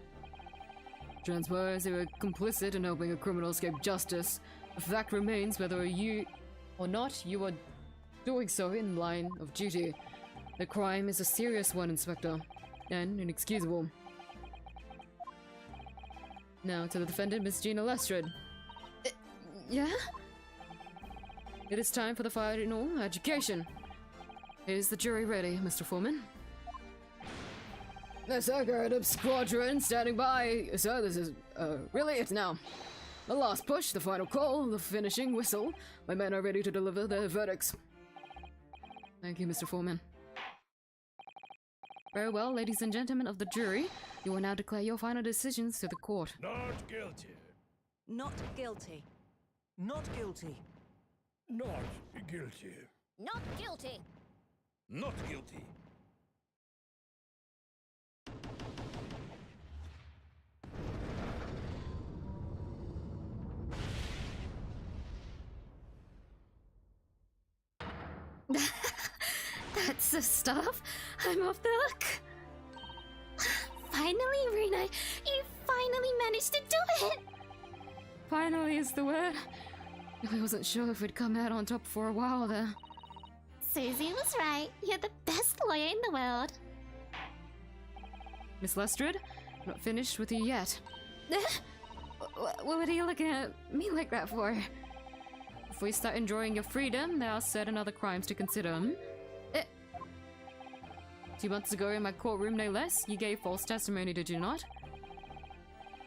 Transpires you were complicit in helping a criminal escape justice. The fact remains whether you or not you are doing so in line of duty. The crime is a serious one, Inspector, and inexcusable. Now to the defendant, Miss Gina Lestrade. Yeah? It is time for the final education. Is the jury ready, Mr. Foreman? Yes, sir, Guard Up Squadron standing by. Sir, this is, really it now. The last push, the final call, the finishing whistle. My men are ready to deliver their verdicts. Thank you, Mr. Foreman. Very well, ladies and gentlemen of the jury, you will now declare your final decisions to the court. Not guilty. Not guilty. Not guilty. Not guilty. Not guilty. Not guilty. That's the stuff. I'm off the hook. Finally, Rena, you finally managed to do it. Finally is the word. I wasn't sure if we'd come out on top for a while there. Susie was right. You're the best lawyer in the world. Miss Lestrade, I'm not finished with you yet. What are you looking at me like that for? If we start enjoying your freedom, there are certain other crimes to consider. 2 months ago in my courtroom, no less, you gave false testimony, did you not?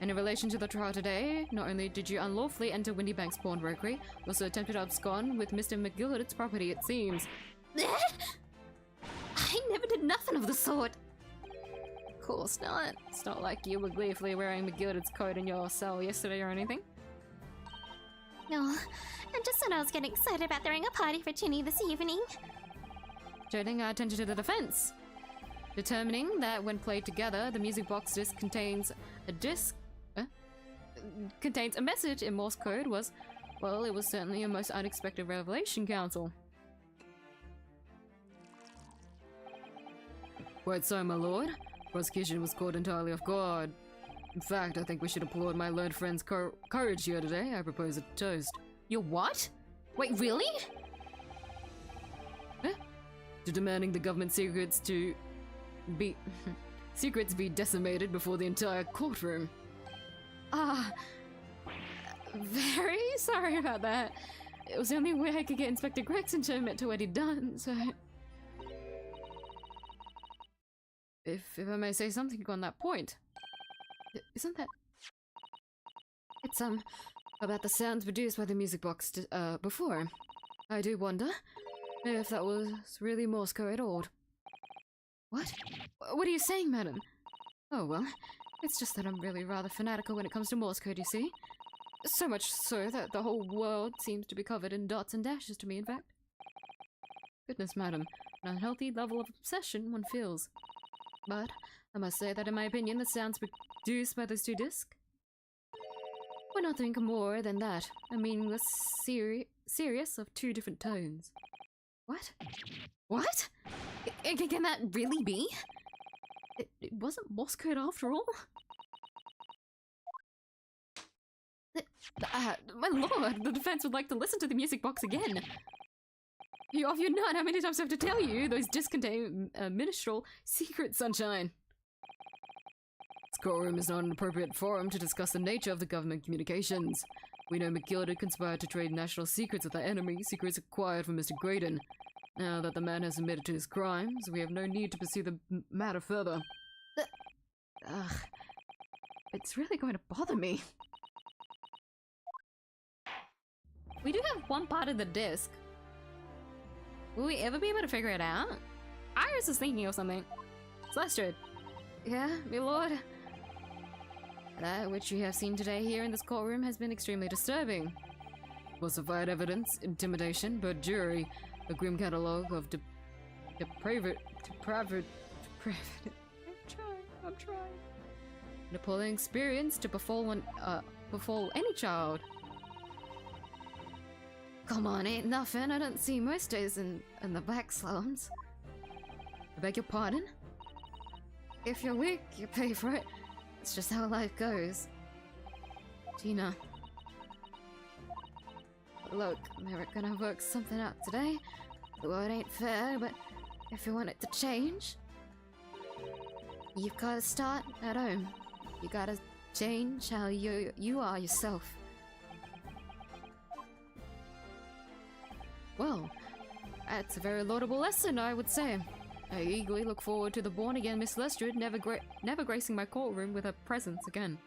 And in relation to the trial today, not only did you unlawfully enter Windybank's pawnbrokery, you also attempted to abscond with Mr. McGillicud's property, it seems. I never did nothing of the sort. Of course not. It's not like you were gleefully wearing McGillicud's coat in your cell yesterday or anything. No, I just thought I was getting excited about throwing a party for Ginny this evening. Turning our attention to the defense. Determining that when played together, the music box disc contains a message in Morse code was, well, it was certainly a most unexpected revelation, counsel. Quite so, my lord. Prosecution was caught entirely off guard. In fact, I think we should applaud my learned friend's courage here today. I propose a toast. Your what? Wait, really? To demanding the government secrets to be be decimated before the entire courtroom. Very sorry about that. It was the only way I could get Inspector Gregson to admit to what he'd done, so... If I may say something on that point. Isn't that... It's, about the sounds produced by the music box, before. I do wonder if that was really Morse code or... What? What are you saying, madam? Oh, well, it's just that I'm really rather fanatical when it comes to Morse code, you see. So much so that the whole world seems to be covered in dots and dashes to me, in fact. Goodness, madam, an unhealthy level of obsession one feels. But I must say that in my opinion, the sounds produced by those two discs were nothing more than that, a meaningless series of two different tones. What? What? Can that really be? It wasn't Morse code after all? My lord, the defense would like to listen to the music box again. If you're not, how many times do I have to tell you? Those discs contain minstrel secret, sunshine. This courtroom is not an appropriate forum to discuss the nature of the government communications. We know McGillicud conspired to trade national secrets with our enemy, secrets acquired from Mr. Graydon. Now that the man has admitted to his crimes, we have no need to pursue the matter further. It's really going to bother me. We do have one part of the disc. Will we ever be able to figure it out? Iris is thinking of something. Celestial, Yeah, my lord. That which you have seen today here in this courtroom has been extremely disturbing. Falsified evidence, intimidation, perjury, a grim catalogue of depraved. I'm trying. An appalling experience to befall any child. Come on, ain't nothing. I don't see most days in the back slums. I beg your pardon? If you're weak, you pay for it. It's just how life goes. Gina. Look, we're gonna work something out today. The world ain't fair, but if you want it to change, you've gotta start at home. You gotta change how you are yourself. Well, that's a very laudable lesson, I would say. I eagerly look forward to the born-again Miss Lestrade never gracing my courtroom with her presence again.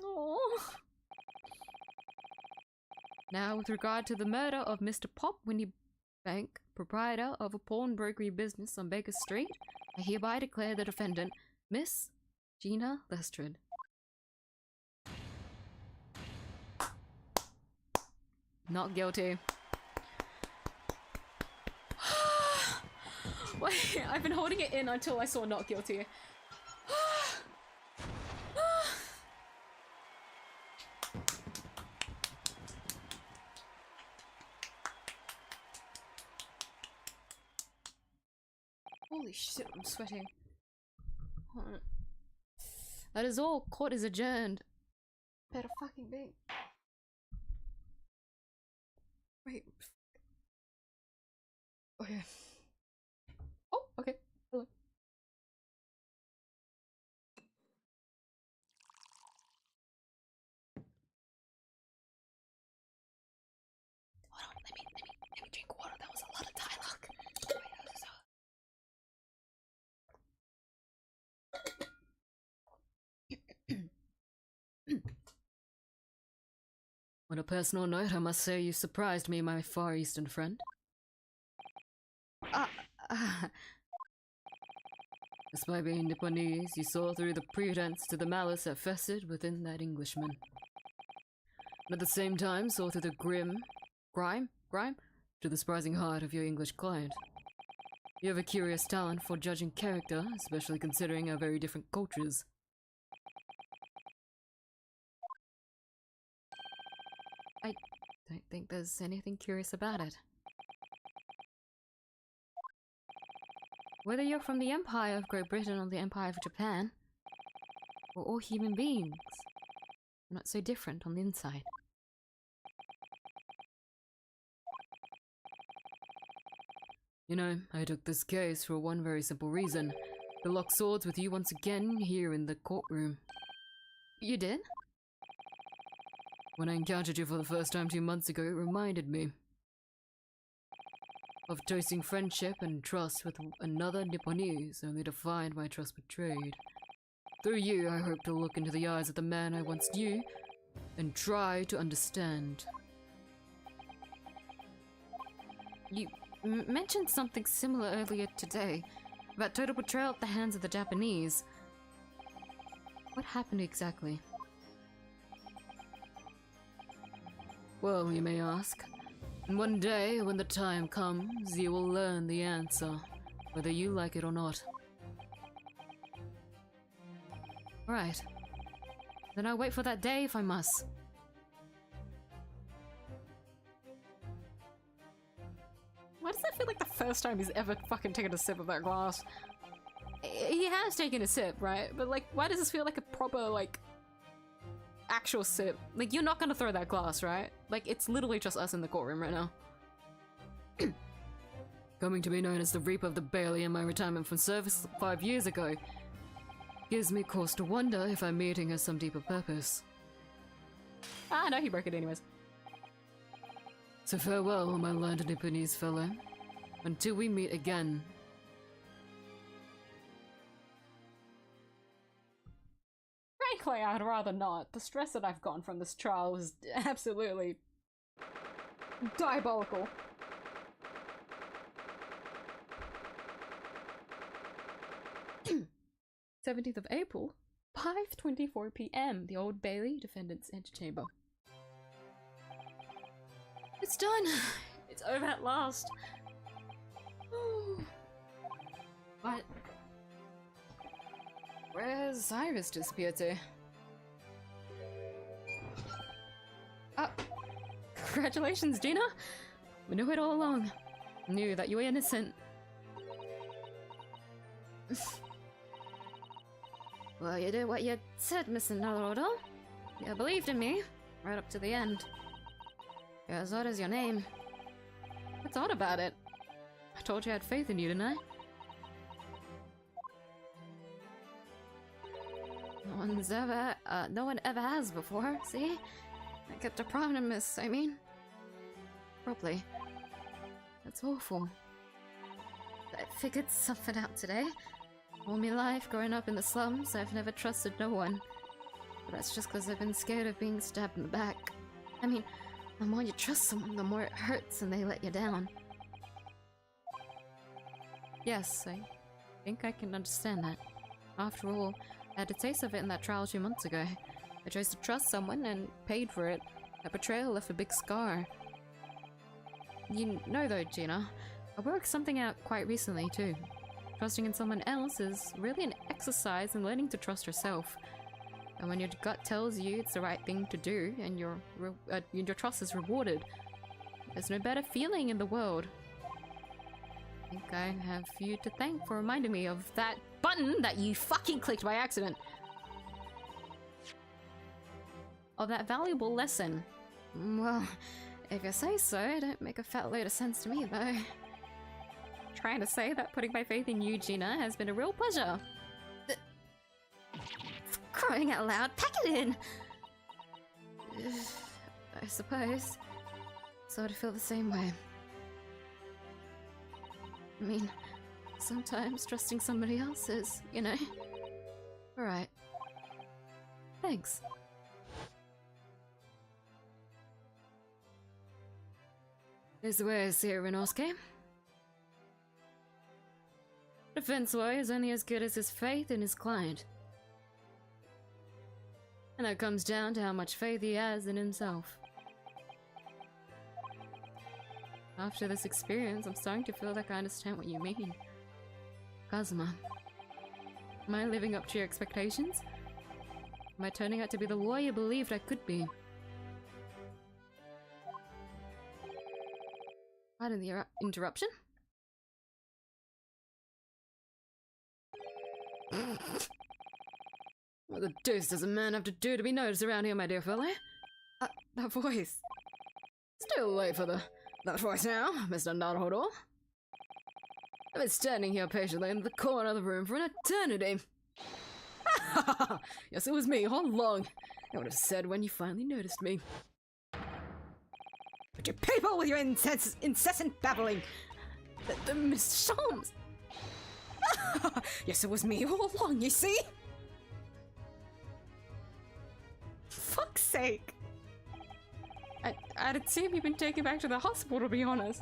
Oh. Now, with regard to the murder of Mr. Pop Winniebank, proprietor of a pawnbrokery business on Baker Street, I hereby declare the defendant, Miss Gina Lestrade. Not guilty. Wait, I've been holding it in until I saw not guilty. Holy shit, I'm sweating. That is all. Court is adjourned. Better fucking be. Wait. Okay. Oh, okay. Hello. Hold on, let me drink water. That was a lot of dialogue. On a personal note, I must say you surprised me, my Far Eastern friend. Despite being Nipponese, you saw through the pretense to the malice that festered within that Englishman. And at the same time, saw through the grime to the surprising heart of your English client. You have a curious talent for judging character, especially considering our very different cultures. I don't think there's anything curious about it. Whether you're from the Empire of Great Britain or the Empire of Japan, we're all human beings. We're not so different on the inside. You know, I took this case for one very simple reason. To lock swords with you once again here in the courtroom. You did? When I encountered you for the first time 2 months ago, it reminded me of toasting friendship and trust with another Nipponese, only to find my trust betrayed. Through you, I hope to look into the eyes of the man I once knew and try to understand. You mentioned something similar earlier today, about total betrayal at the hands of the Japanese. What happened exactly? Well, you may ask. And one day, when the time comes, you will learn the answer, whether you like it or not. Right. Then I'll wait for that day if I must. Why does that feel like the first time he's ever fucking taken a sip of that glass? He has taken a sip, right? But like, why does this feel like a proper, like, actual sip? Like, you're not gonna throw that glass, right? Like, it's literally just us in the courtroom right now. Coming to be known as the Reaper of the Bailey in my retirement from service 5 years ago gives me cause to wonder if our meeting has some deeper purpose. Ah, no, he broke it anyways. So farewell, my learned Nipponese fellow, until we meet again. Frankly, I'd rather not. The stress that I've gotten from this trial was absolutely diabolical. 17th of April, 5:24 p.m. The Old Bailey Defendant's Antechamber. It's done! It's over at last! But... where's Cyrus disappeared to? Congratulations, Gina! We knew it all along. Knew that you were innocent. Well, you did what you said, Mr. Naruto. You believed in me, right up to the end. As odd as your name. What's odd about it? I told you I had faith in you, didn't I? No one ever has before, see? I kept a promise, I mean. Properly. That's awful. I figured something out today. All my life, growing up in the slums, I've never trusted no one. But that's just because I've been scared of being stabbed in the back. I mean, the more you trust someone, the more it hurts and they let you down. Yes, I think I can understand that. After all, I had a taste of it in that trial 2 months ago. I chose to trust someone and paid for it. That betrayal left a big scar. You know though, Gina, I worked something out quite recently too. Trusting in someone else is really an exercise in learning to trust yourself. And when your gut tells you it's the right thing to do and your trust is rewarded, there's no better feeling in the world. I think I have you to thank for reminding me of that button that you fucking clicked by accident. Of that valuable lesson. Well, if you say so, it don't make a fat load of sense to me though. Trying to say that putting my faith in you, Gina, has been a real pleasure. Crying out loud, pack it in! I suppose. So I'd feel the same way. I mean, sometimes trusting somebody else is, you know. Alright. Thanks. Is the way I see it, Rinosuke. Defense lawyer is only as good as his faith in his client. And that comes down to how much faith he has in himself. After this experience, I'm starting to feel like I understand what you mean. Kazuma, am I living up to your expectations? Am I turning out to be the lawyer you believed I could be? Pardon the interruption? What the deuce does a man have to do to be noticed around here, my dear fellow? That voice. Still late for that voice now, Mr. Naruto. I've been standing here patiently in the corner of the room for an eternity. Yes, it was me all along. I would have said when you finally noticed me. But you people with your incessant babbling! The Miss Shams! Yes, it was me all along, you see? Fuck's sake! I'd assume you've been taken back to the hospital, to be honest.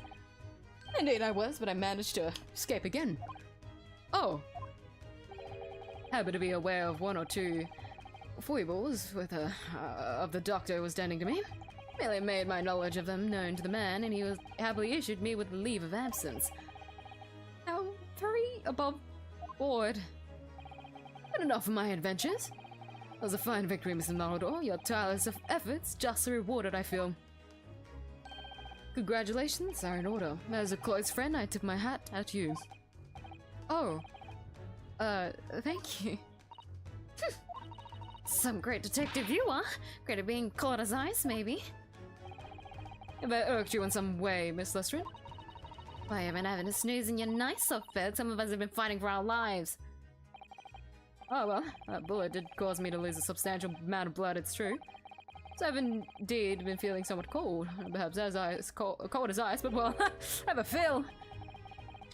Indeed I was, but I managed to escape again. Oh. Happen to be aware of one or two foibles with of the doctor who was standing to me. Merely made my knowledge of them known to the man, and he was happily issued me with leave of absence. How very above board. But enough of my adventures. It was a fine victory, Mr. Naruto. Your tireless efforts justly rewarded, I feel. Congratulations are in order. As a close friend, I tip my hat at you. Oh. Thank you. Some great detective you are. Great at being caught as ice, maybe. Have I irked you in some way, Miss Lestrin? Why, you've been having a snooze in your nice outfit. Some of us have been fighting for our lives. Oh well, that bullet did cause me to lose a substantial amount of blood, it's true. So I've indeed been feeling somewhat cold. Perhaps as cold as ice, but well, I have a feel.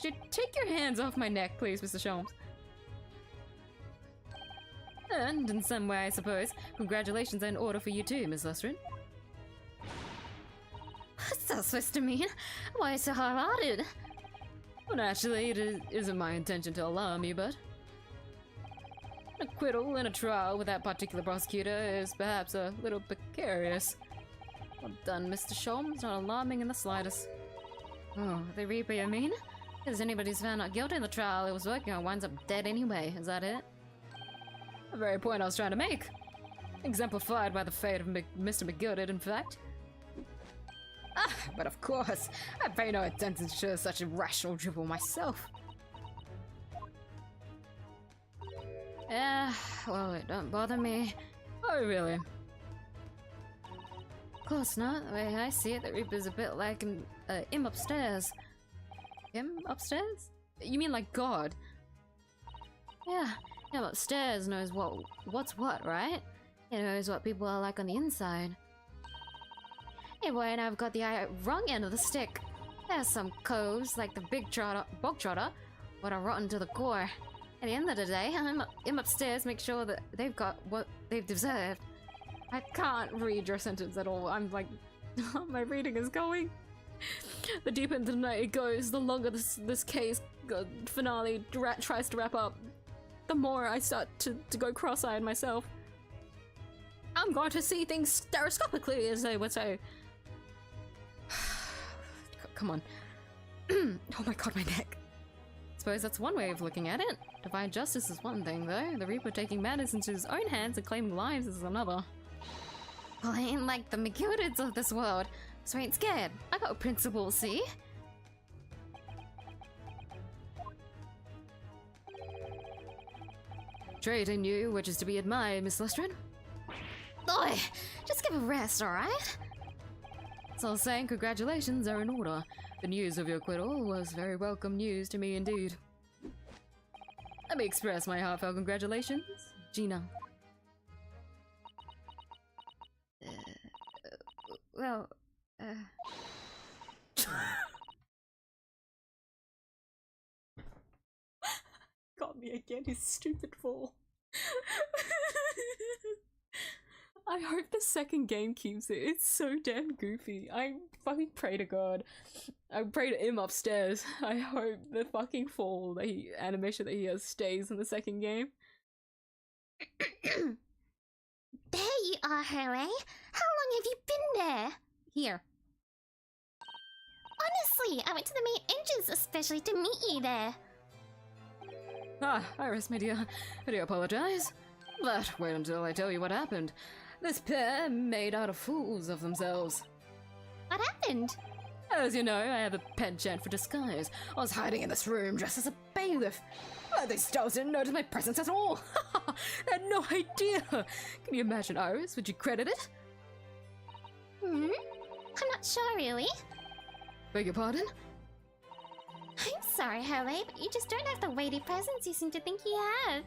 Could you take your hands off my neck, please, Mr. Sholmes? And in some way, I suppose, congratulations are in order for you too, Miss Lestrin. What's that supposed to mean? Why so hard-hearted? Well, naturally, it isn't my intention to alarm you, but... Acquittal in a trial with that particular prosecutor is perhaps a little precarious. Well done, Mr. Sholmes. Not alarming in the slightest. Oh, the Reaper, you mean? Because anybody's found not guilty in the trial it was working on winds up dead anyway, is that it? The very point I was trying to make. Exemplified by the fate of Mr. McGilded, in fact. Ah, but of course, I pay no attention to such irrational drivel myself. Well, it don't bother me. Oh, really? Of course not. The way I see it, the Reaper's a bit like him upstairs. Him upstairs? You mean like God? Yeah, him upstairs knows what's what, right? He knows what people are like on the inside. Hey boy, and I've got the wrong end of the stick. There's some coves, like the bog trotter, what are rotten to the core. At the end of the day, him upstairs make sure that they've got what they've deserved. I can't read your sentence at all. I'm like, my reading is going. The deeper into the night it goes, the longer this case finale tries to wrap up, the more I start to go cross-eyed myself. I'm going to see things stereoscopically, as they would say. Come on. Oh my god, my neck. Suppose that's one way of looking at it. Divine justice is one thing, though. The Reaper taking matters into his own hands and claiming lives is another. Well, I ain't like the McGildeds of this world, so I ain't scared. I got principles, see? Trait in you, which is to be admired, Miss Lestrin. Oi! Just give a rest, alright? So saying congratulations are in order. The news of your acquittal was very welcome news to me indeed. Let me express my heartfelt congratulations, Gina. Got me again, his stupid fall. I hope the second game keeps it. It's so damn goofy. I fucking pray to God. I pray to him upstairs. I hope the fucking fall animation that he has stays in the second game. There you are, 𝐲𝐿. How long have you been there? Here. Honestly, I went to the main entrance especially to meet you there. Ah, Iris, my dear. I do apologize. But wait until I tell you what happened. This pair made out of fools of themselves. What happened? As you know, I have a penchant for disguise. I was hiding in this room dressed as a bailiff. But they still didn't notice my presence at all. They had no idea. Can you imagine, Iris? Would you credit it? I'm not sure, really. Beg your pardon? I'm sorry, 𝐲𝐿, but you just don't have the weighty presence you seem to think you have.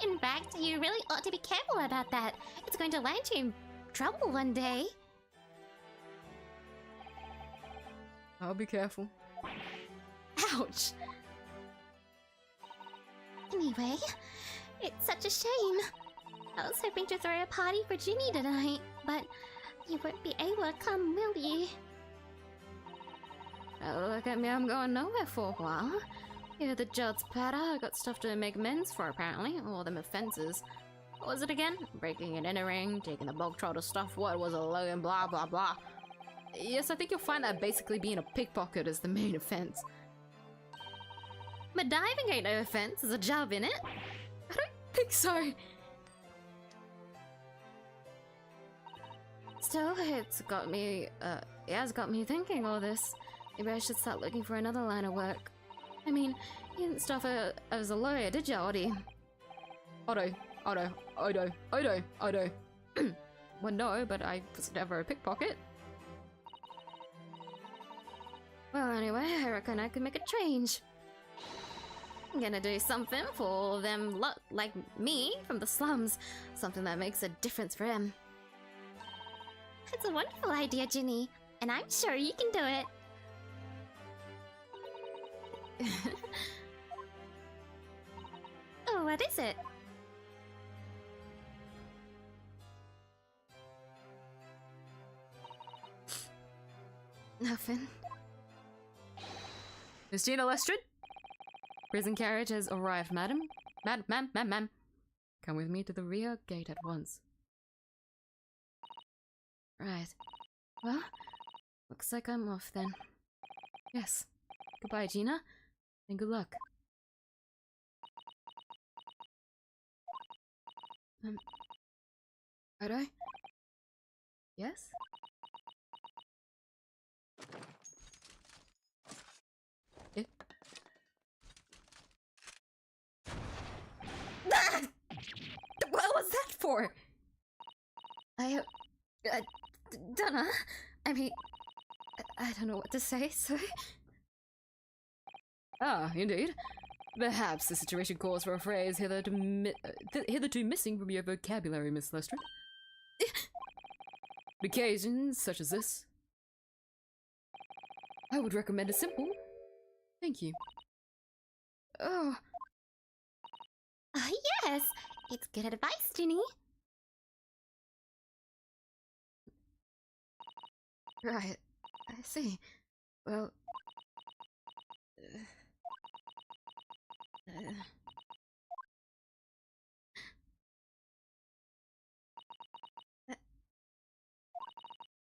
In fact, you really ought to be careful about that. It's going to land you in trouble one day. I'll be careful. Ouch! Anyway, it's such a shame. I was hoping to throw a party for Ginny tonight, but you won't be able to come, will you? Oh, look at me, I'm going nowhere for a while. You heard the judge's patter. I got stuff to make amends for, apparently. All them offenses. What was it again? Breaking and entering, taking the bog trotter stuff, what was a loan, blah blah blah. Yes, I think you'll find that basically being a pickpocket is the main offense. But diving ain't no offense, there's a job in it. I don't think so. Still, it has got me thinking all this. Maybe I should start looking for another line of work. I mean, you didn't start as a lawyer, did ya, Oddie? Odo. Well, no, but I was never a pickpocket. Well, anyway, I reckon I could make a change. I'm gonna do something for all them like me from the slums. Something that makes a difference for them. It's a wonderful idea, Ginny, and I'm sure you can do it. Oh, what is it? Nothing. Miss Gina Lestrin? Prison carriage has arrived, madam. Ma'am. Come with me to the rear gate at once. Right. Well, looks like I'm off then. Yes. Goodbye, Gina. And good luck. 𝐢𝐴? Yes? It? What was that for? I dunno. I mean, I don't know what to say, so... Ah, indeed. Perhaps the situation calls for a phrase hitherto missing from your vocabulary, Miss Lestred. On occasions such as this, I would recommend a simple thank you. Oh. Yes! It's good advice, Ginny. Right, I see. Well...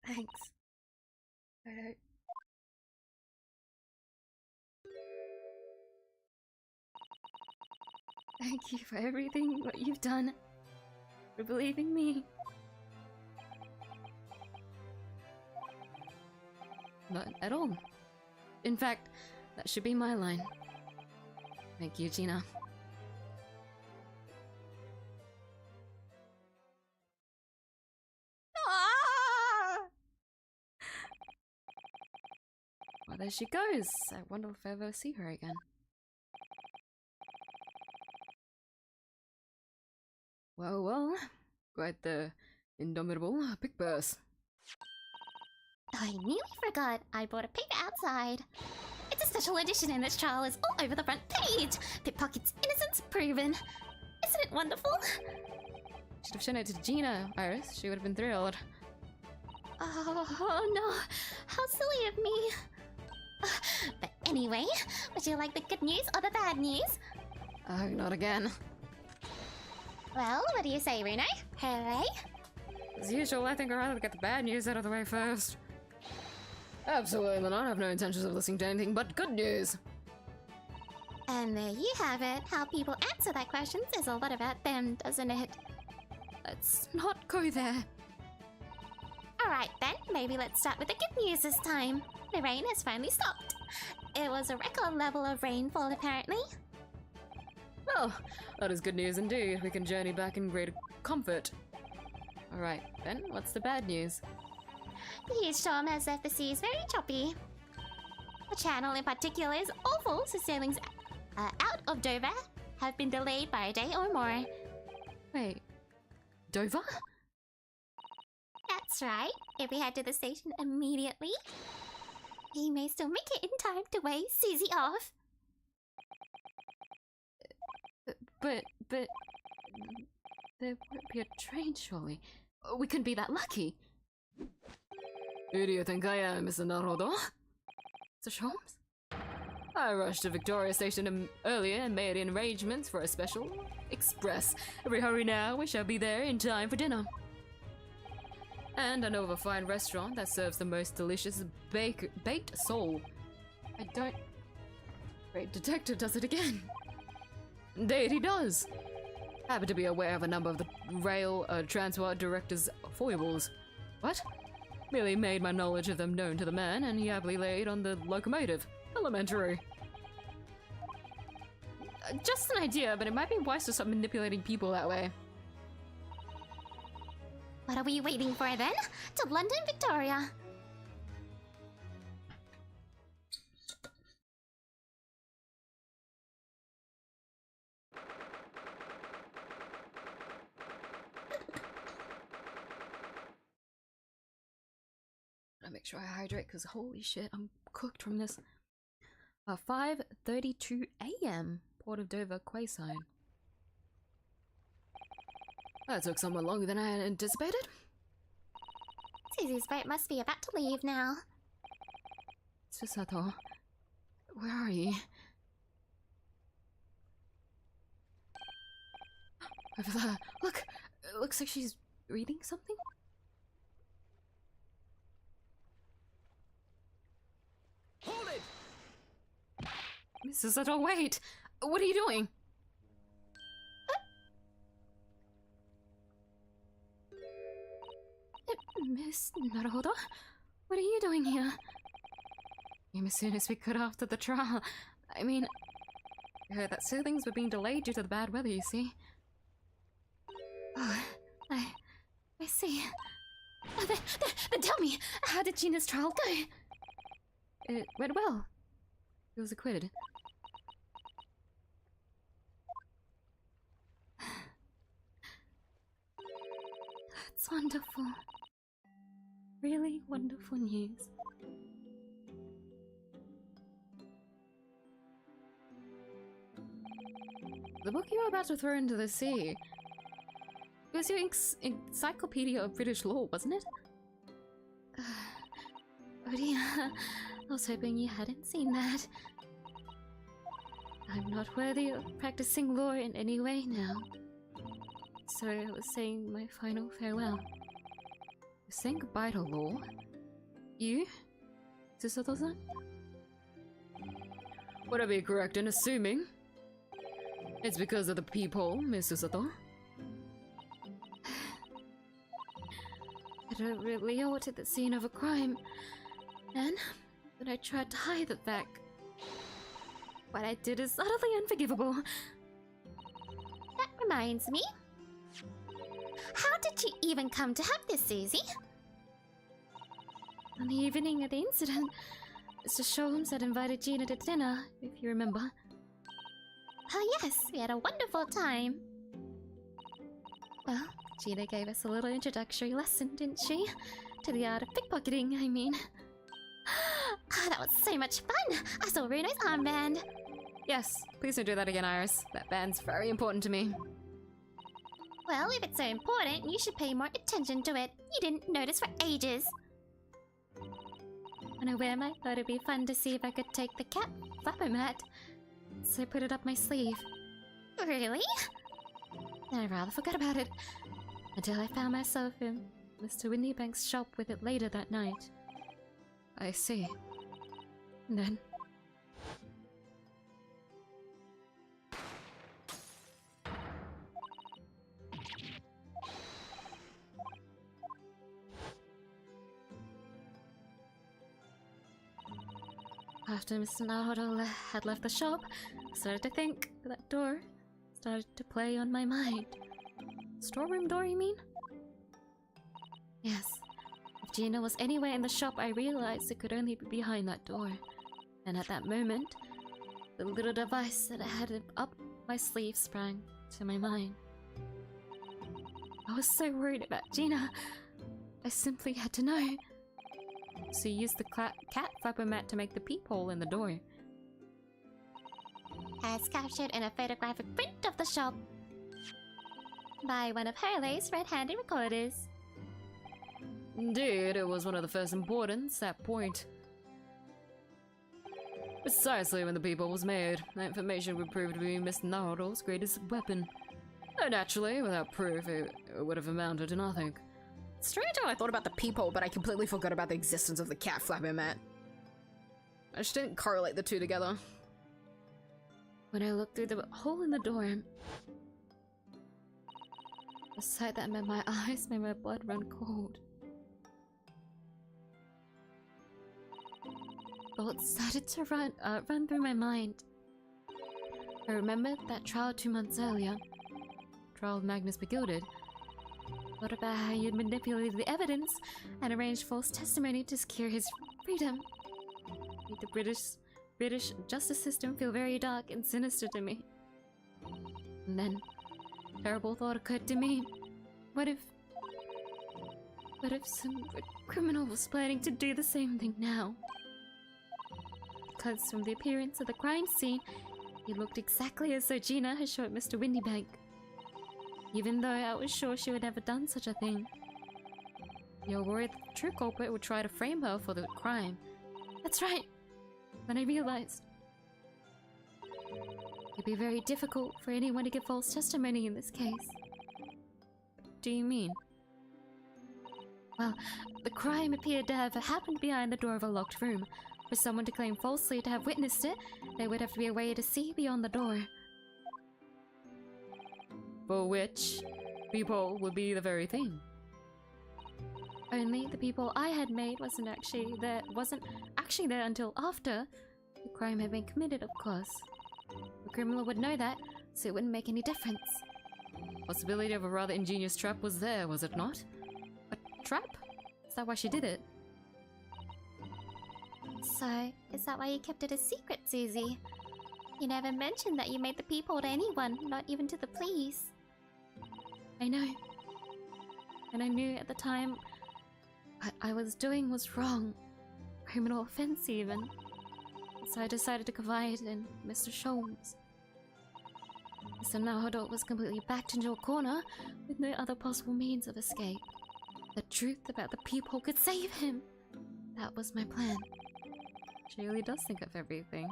Thanks. 𝐢𝐴. Thank you for everything, what you've done. For believing me. Not at all. In fact, that should be my line. Thank you, Gina. Well, there she goes. I wonder if I ever see her again. Well, quite the indomitable big burst. I nearly forgot I bought a paper outside. It's a special edition and its trial is all over the front page. Pickpocket's innocence proven. Isn't it wonderful? Should have shown it to Gina, Iris. She would have been thrilled. Oh no, how silly of me. But anyway, would you like the good news or the bad news? Oh, not again. Well, what do you say, Bruno? Hooray? As usual, I think I'd rather get the bad news out of the way first. Absolutely not. I have no intentions of listening to anything but good news. And there you have it. How people answer that question says a lot about them, doesn't it? Let's not go there. Alright then, maybe let's start with the good news this time. The rain has finally stopped. It was a record level of rainfall, apparently. Well, that is good news indeed. We can journey back in greater comfort. Alright, then, what's the bad news? The huge storm has left the seas very choppy. The channel in particular is awful, so sailings out of Dover have been delayed by a day or more. Wait, Dover? That's right. If we head to the station immediately, we may still make it in time to weigh Susie off. But... there won't be a train, surely. We couldn't be that lucky. Who do you think I am, Mr. Naruto? Mr. Sholmes? I rushed to Victoria Station earlier and made arrangements for a special express. Every hurry now, we shall be there in time for dinner. And I know of a fine restaurant that serves the most delicious baked sole. I don't... Great detective does it again. Indeed he does. I happen to be aware of a number of the rail transport director's foibles. What? Merely made my knowledge of them known to the man, and he happily laid on the locomotive. Elementary. Just an idea, but it might be wise to stop manipulating people that way. What are we waiting for then? To London, Victoria. Gotta make sure I hydrate, because holy shit, I'm cooked from this. 5:32 AM, Port of Dover, quayside. That took somewhat longer than I had anticipated. Susie's boat must be about to leave now. Susato, where are you? Over there. Look! It looks like she's reading something? Hold it! Mrs. Adol, wait! What are you doing? Miss Naruhodo? What are you doing here? Came as soon as we could after the trial. I mean, I heard that sailings were being delayed due to the bad weather, you see. Oh, I see. Oh, then tell me, how did Gina's trial go? It went well. He was acquitted. That's wonderful. Really wonderful news. The book you were about to throw into the sea. It was your encyclopedia of British law, wasn't it? Oh dear. I was hoping you hadn't seen that. I'm not worthy of practicing law in any way now. So I was saying my final farewell. You're saying goodbye to law? You? Susato-san? Would I be correct in assuming it's because of the peephole, Miss Susato? I don't really owe it to the scene of a crime, and when I tried to hide the fact, what I did is utterly unforgivable. That reminds me. How did you even come to have this, Susie? On the evening of the incident, Mr. Sholmes had invited Gina to dinner, if you remember. Oh yes, we had a wonderful time. Well, Gina gave us a little introductory lesson, didn't she? To the art of pickpocketing, I mean. Oh, that was so much fun! I saw Runo's armband. Yes, please don't do that again, Iris. That band's very important to me. Well, if it's so important, you should pay more attention to it. You didn't notice for ages. When I wear I thought it'd be fun to see if I could take the cat flapper mat. So I put it up my sleeve. Really? Then I rather forgot about it. Until I found myself in Mr. Windybank's shop with it later that night. I see. And then... After Mr. Naruhodo had left the shop, I started to think. That door started to play on my mind. Storeroom door, you mean? Yes. If Gina was anywhere in the shop, I realized it could only be behind that door. And at that moment, the little device that I had up my sleeve sprang to my mind. I was so worried about Gina. I simply had to know. So use the cat flapper mat to make the peephole in the door. As captured in a photographic print of the shop by one of Hurley's red-handed recorders. Indeed, it was one of the first importance, that point. Precisely when the peephole was made, that information would prove to be Mr. Naruhodo's greatest weapon. Though naturally, without proof, it would have amounted to nothing. Strange how I thought about the peephole, but I completely forgot about the existence of the cat flapping mat. I just didn't correlate the two together. When I looked through the hole in the door, the sight that met my eyes made my blood run cold. Thoughts started to run through my mind. I remembered that trial 2 months earlier. Trial of Magnus Begilded. Thought about how you'd manipulated the evidence and arranged false testimony to secure his freedom. Made the British justice system feel very dark and sinister to me. And then, a terrible thought occurred to me. What if some criminal was planning to do the same thing now? Because from the appearance of the crime scene, he looked exactly as though Gina had shot Mr. Windybank. Even though I was sure she would never done such a thing. You're worried the true culprit would try to frame her for the crime. That's right. Then I realized it'd be very difficult for anyone to give false testimony in this case. do you mean? Well, the crime appeared to have happened behind the door of a locked room. For someone to claim falsely to have witnessed it, there would have to be a way to see beyond the door. For which people would be the very thing. Only the people I had made wasn't actually there until after the crime had been committed, of course. The criminal would know that, so it wouldn't make any difference. Possibility of a rather ingenious trap was there, was it not? A trap? Is that why she did it? So, is that why you kept it a secret, Susie? You never mentioned that you made the people to anyone, not even to the police. I know. And I knew at the time what I was doing was wrong. Criminal offense, even. So I decided to confide in Mr. Sholmes. Mr. Naruto was completely backed into a corner with no other possible means of escape. The truth about the people could save him. That was my plan. She really does think of everything.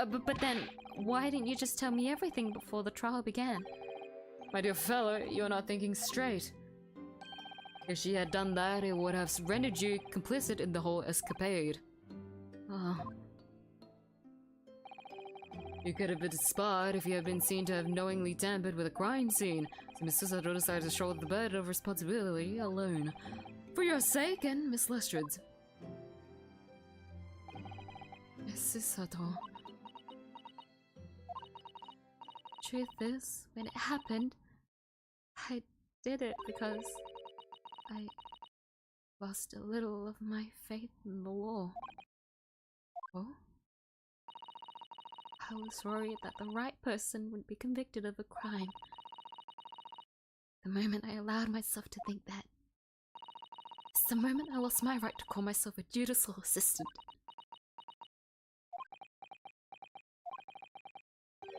But then, why didn't you just tell me everything before the trial began? My dear fellow, you're not thinking straight. If she had done that, it would have rendered you complicit in the whole escapade. Oh. You could have been disbarred if you had been seen to have knowingly tampered with a crime scene, so Mr. Sato decided to shoulder the burden of responsibility alone. For your sake and Miss Lestred's. Mrs. Sato. Truth is, when it happened, I did it because I lost a little of my faith in the law. Oh? I was worried that the right person would be convicted of a crime. The moment I allowed myself to think that, it's the moment I lost my right to call myself a dutiful assistant.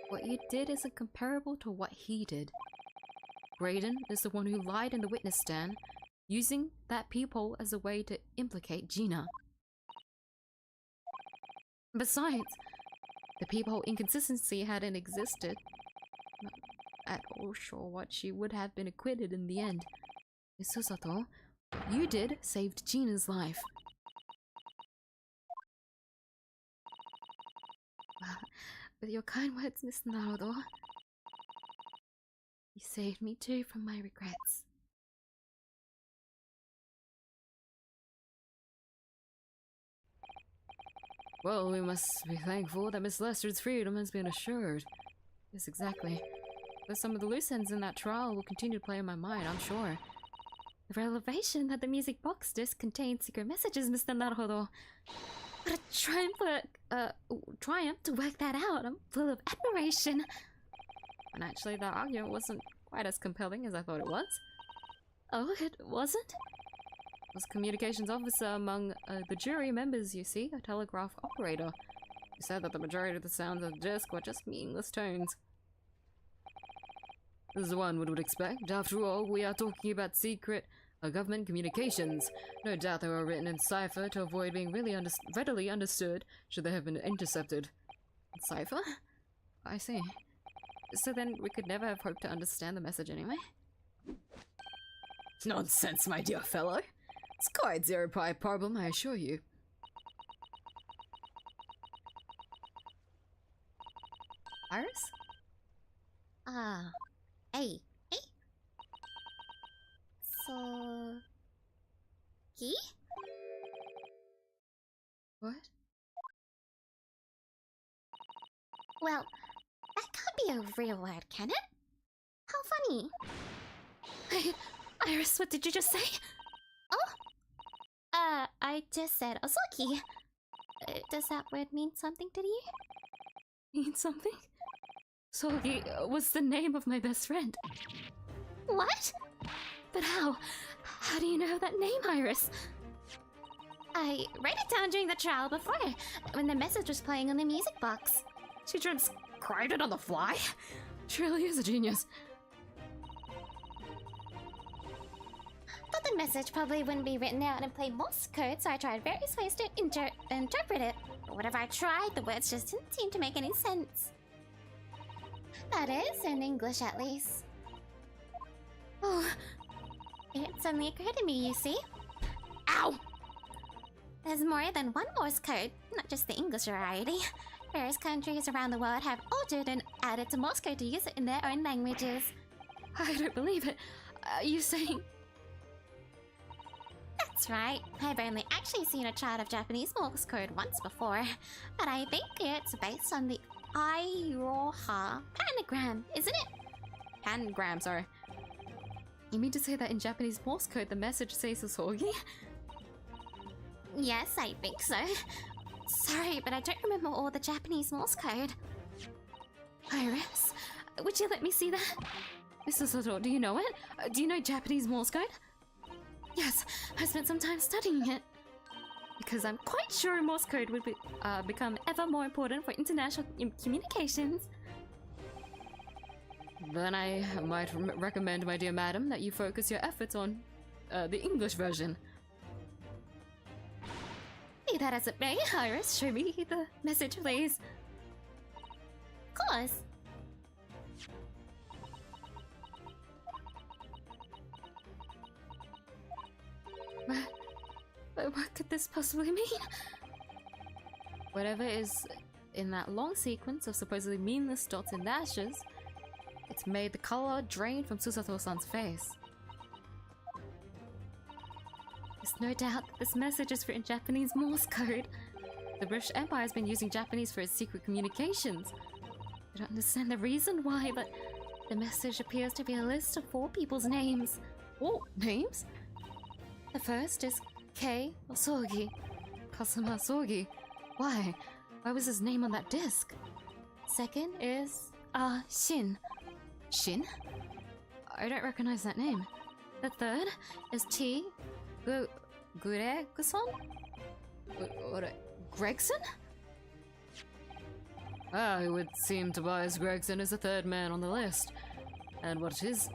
What you did isn't comparable to what he did. Graydon is the one who lied in the witness stand, using that peephole as a way to implicate Gina. Besides, the peephole inconsistency hadn't existed. Not at all sure what she would have been acquitted in the end. Miss Susato, you did saved Gina's life. With your kind words, Miss Naruto, you saved me too from my regrets. Well, we must be thankful that Miss Lestred's freedom has been assured. Yes, exactly. But some of the loose ends in that trial will continue to play in my mind, I'm sure. The revelation that the music box disc contained secret messages, Mr. Naruto. What a triumph to work that out. I'm full of admiration. And actually, that argument wasn't quite as compelling as I thought it was. Oh, it wasn't? I was a communications officer among the jury members, you see, a telegraph operator. He said that the majority of the sounds of the disc were just meaningless tones. This is one would expect. After all, we are talking about secret government communications. No doubt they were written in cipher to avoid being readily understood should they have been intercepted. Cipher? I see. So then we could never have hoped to understand the message anyway? Nonsense, my dear fellow. It's quite 𝐬𝐼 problem, I assure you. Iris? Hey. So... Ki? What? Well, that can't be a real word, can it? How funny. Iris, what did you just say? Oh? I just said Osoki. Does that word mean something to you? Mean something? Sogi was the name of my best friend. What? But how? How do you know that name, Iris? I wrote it down during the trial before, when the message was playing on the music box. She transcribed it on the fly? She really is a genius. Thought the message probably wouldn't be written out and play Morse code, so I tried various ways to interpret it. But whatever I tried, the words just didn't seem to make any sense. That is, in English at least. Oh, it suddenly occurred to me, you see? Ow! There's more than one Morse code, not just the English variety. Various countries around the world have altered and added to Morse code to use it in their own languages. I don't believe it. Are you saying... That's right. I've only actually seen a chart of Japanese Morse code once before, but I think it's based on the 𝐢𝐽 pentagram, isn't it? Pentagram, sorry. You mean to say that in Japanese Morse code the message says 𝐢𝐽? Yes, I think so. Sorry, but I don't remember all the Japanese Morse code. Iris, would you let me see that? Mr. Soto, do you know it? Do you know Japanese Morse code? Yes, I spent some time studying it. Because I'm quite sure Morse code would become ever more important for international communications. Then I might recommend, my dear madam, that you focus your efforts on the English version. Be that as it may, Iris, show me the message, please. Of course. What could this possibly mean? Whatever is in that long sequence of supposedly meaningless dots and dashes, it's made the color drain from Susato-san's face. There's no doubt that this message is written in Japanese Morse code. The British Empire has been using Japanese for its secret communications. I don't understand the reason why, but the message appears to be a list of 4 people's names. Oh, names? The first is Kei Osogi. Kazuma Osogi. Why? Why was his name on that disc? Second is Shin. Shin? I don't recognize that name. The third is T. Gregson? Gregson? It would seem Tobias Gregson is the third man on the list. And what's his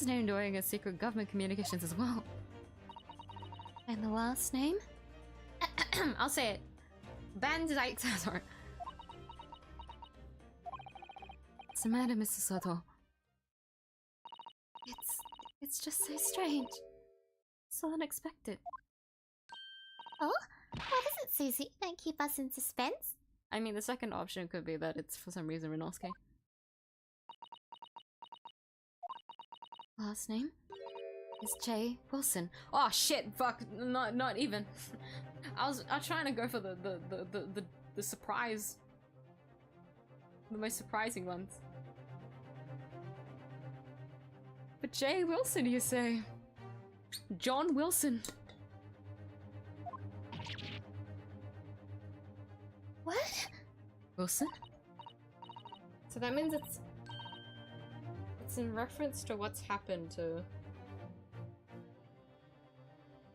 name doing in secret government communications as well? And the last name? I'll say it. Van Dyke. Sorry. What's the matter, Mr. Soto? It's just so strange. So unexpected. Oh? What is it, Susie? Don't keep us in suspense. I mean, the second option could be that it's for some reason Renosuke. Last name is J. Wilson. Oh shit! Fuck! Not even. I was trying to go for the surprise, the most surprising ones. But J. Wilson, you say? John Wilson. What? Wilson? So that means it's in reference to what's happened to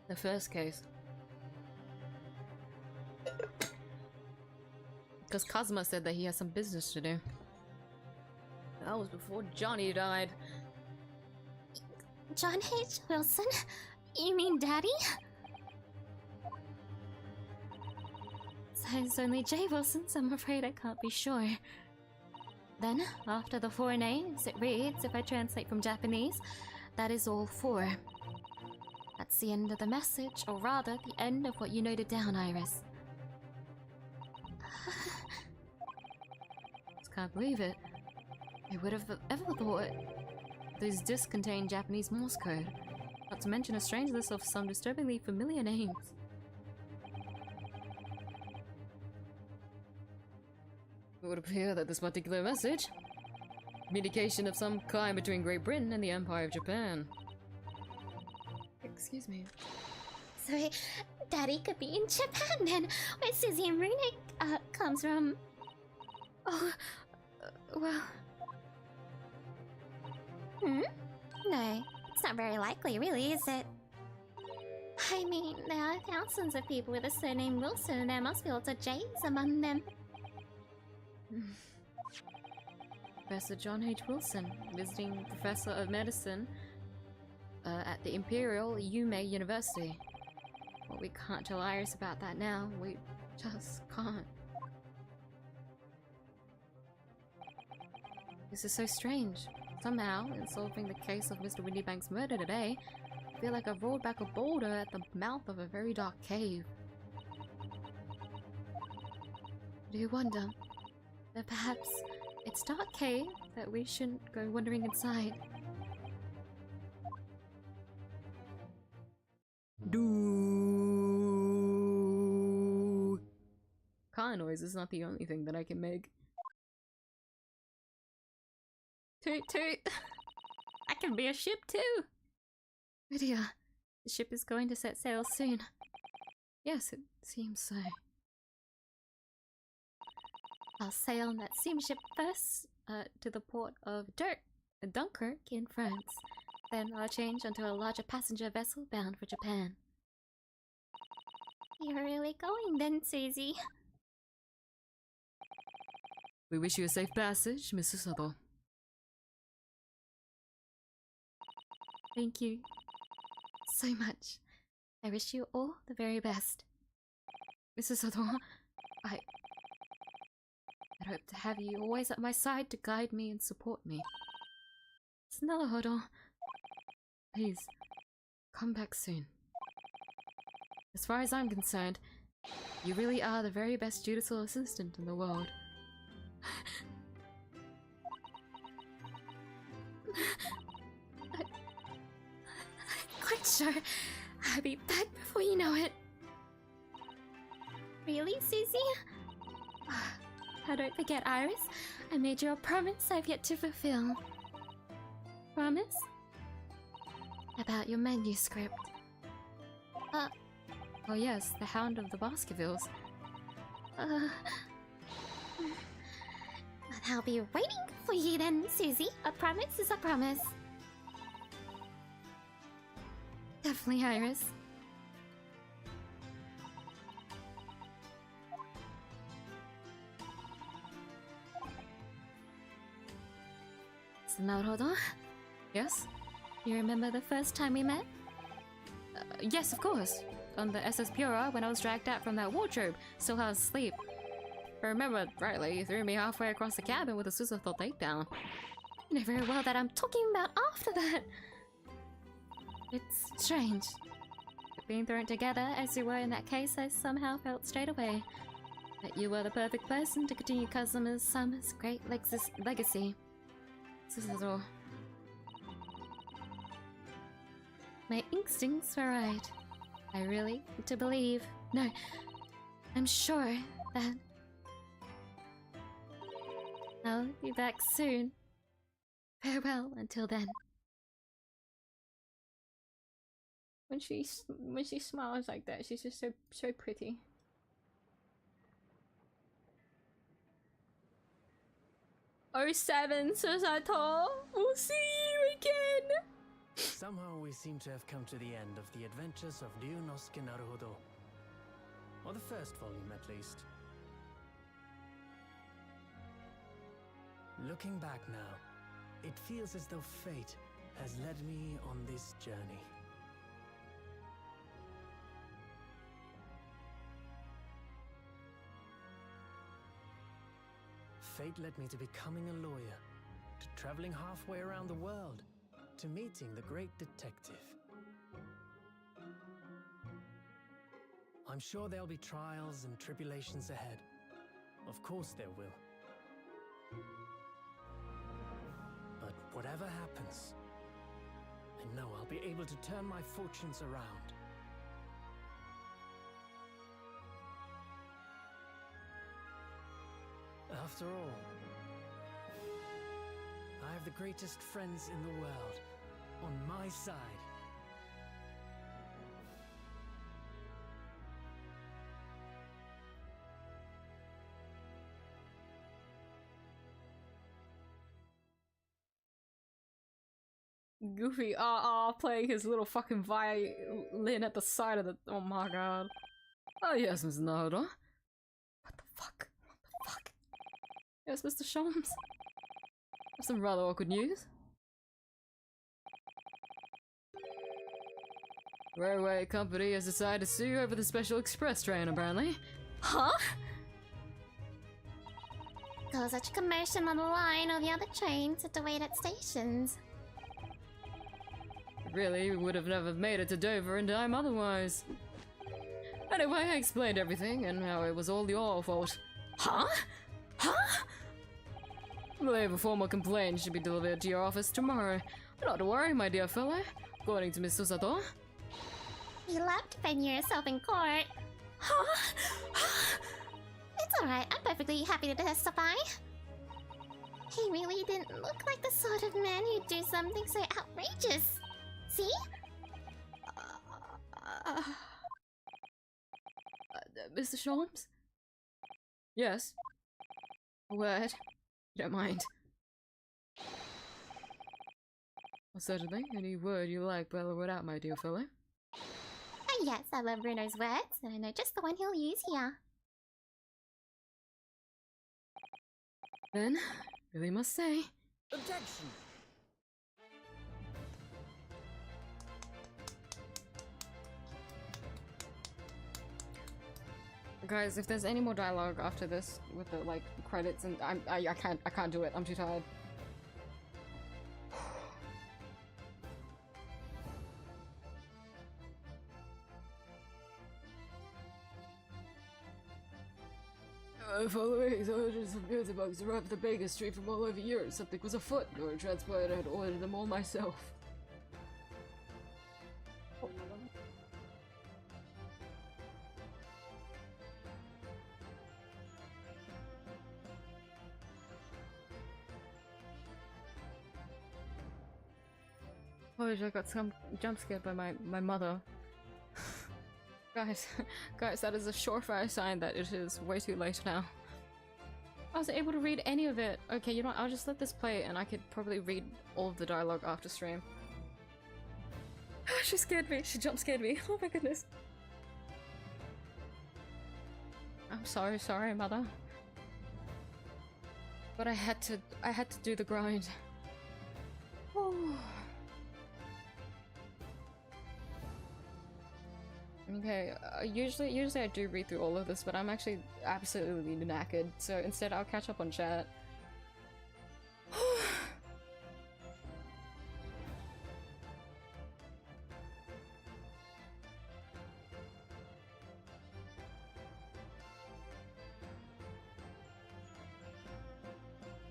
The first case. Because Kazuma said that he has some business to do. That was before Johnny died. John H. Wilson? You mean Daddy? Says only J. Wilson, so I'm afraid I can't be sure. Then, after the 4 names, it reads, if I translate from Japanese, that is all 4. That's the end of the message, or rather, the end of what you noted down, Iris. Just can't believe it. I would have ever thought these discs contain Japanese Morse code, not to mention a strange list of some disturbingly familiar names. It would appear that this particular message, communication of some kind between Great Britain and the Empire of Japan. Excuse me. So, Daddy could be in Japan then, where Susie and Rune comes from. Oh, well... No, it's not very likely, really, is it? I mean, there are thousands of people with the surname Wilson, and there must be lots of J's among them. Professor John H. Wilson, visiting professor of medicine at the Imperial 𝐢𝐽 University. Well, we can't tell Iris about that now. We just can't. This is so strange. Somehow, in solving the case of Mr. Windybank's murder today, I feel like I've rolled back a boulder at the mouth of a very dark cave. Do you wonder that perhaps it's dark cave that we shouldn't go wandering inside? Do. Car noise is not the only thing that I can make. Toot toot! I can be a ship too! Lydia, the ship is going to set sail soon. Yes, it seems so. I'll sail on that steamship first to the port of Dunkirk in France. Then I'll change onto a larger passenger vessel bound for Japan. You're really going then, Susie. We wish you a safe passage, Mrs. Suttle. Thank you so much. I wish you all the very best. Mrs. Suttle, I hope to have you always at my side to guide me and support me. Snälla, please, come back soon. As far as I'm concerned, you really are the very best judicial assistant in the world. I'm quite sure I'll be back before you know it. Really, Susie? Now don't forget, Iris. I made you a promise I've yet to fulfill. Promise? About your manuscript. Oh yes, the Hound of the Baskervilles. But I'll be waiting for you then, Susie. A promise is a promise. Definitely, Iris. Naruto? Yes? You remember the first time we met? Yes, of course. On the SS Pura when I was dragged out from that wardrobe, still half asleep. If I remember rightly, you threw me halfway across the cabin with a suicidal takedown. You know very well that I'm talking about after that. It's strange. Being thrown together as you were in that case, I somehow felt straight away that you were the perfect person to continue Kazuma-sama's great legacy. This is all. My instincts were right. I really want to believe. No, I'm sure that I'll be back soon. Farewell until then. When she smiles like that, she's just so pretty. Oh, 07, Susato! We'll see you again! Somehow we seem to have come to the end of the adventures of 𝐢𝐧𝐟𝐨 Naruhodo. Or the first volume, at least. Looking back now, it feels as though fate has led me on this journey. Fate led me to becoming a lawyer, to traveling halfway around the world, to meeting the great detective. I'm sure there'll be trials and tribulations ahead. Of course there will. But whatever happens, I know I'll be able to turn my fortunes around. After all, I have the greatest friends in the world on my side. Goofy playing his little fucking violin at the side of the— oh my god. Oh yes, Mr. Naruto. What the fuck? What the fuck? Yes, Mr. Shams. Some rather awkward news. Railway company has decided to sue over the special express train, apparently. Huh? cause such a commotion on the line, all the other trains had to wait at stations. Really, we would have never made it to Dover in time otherwise. Anyway, I explained everything and how it was all your fault. Huh? Huh? I believe a formal complaint should be delivered to your office tomorrow. Not to worry, my dear fellow. According to Mr. Sato. You love to defend yourself in court. Huh? It's alright, I'm perfectly happy to testify. He really didn't look like the sort of man who'd do something so outrageous. See? Mr. Sholmes? Yes? A word? You don't mind. Well, certainly, any word you like, bellow it out, my dear fellow. Yes, I love Bruno's words, and I know just the one he'll use here. Then, really must say... Objection! Guys, if there's any more dialogue after this with the like credits and I can't do it. I'm too tired. Following hundreds of bugs arrived at the Baker Street from all over Europe. Something was afoot. Your transporter had ordered them all myself. Oh, I got jump scared by my mother. Guys, that is a surefire sign that it is way too late now. I wasn't able to read any of it. Okay, you know what, I'll just let this play and I could probably read all of the dialogue after stream. She scared me. She jump scared me. Oh my goodness. I'm sorry, mother. But I had to do the grind. Whew. Okay, usually I do read through all of this, but I'm actually absolutely knackered, so instead I'll catch up on chat.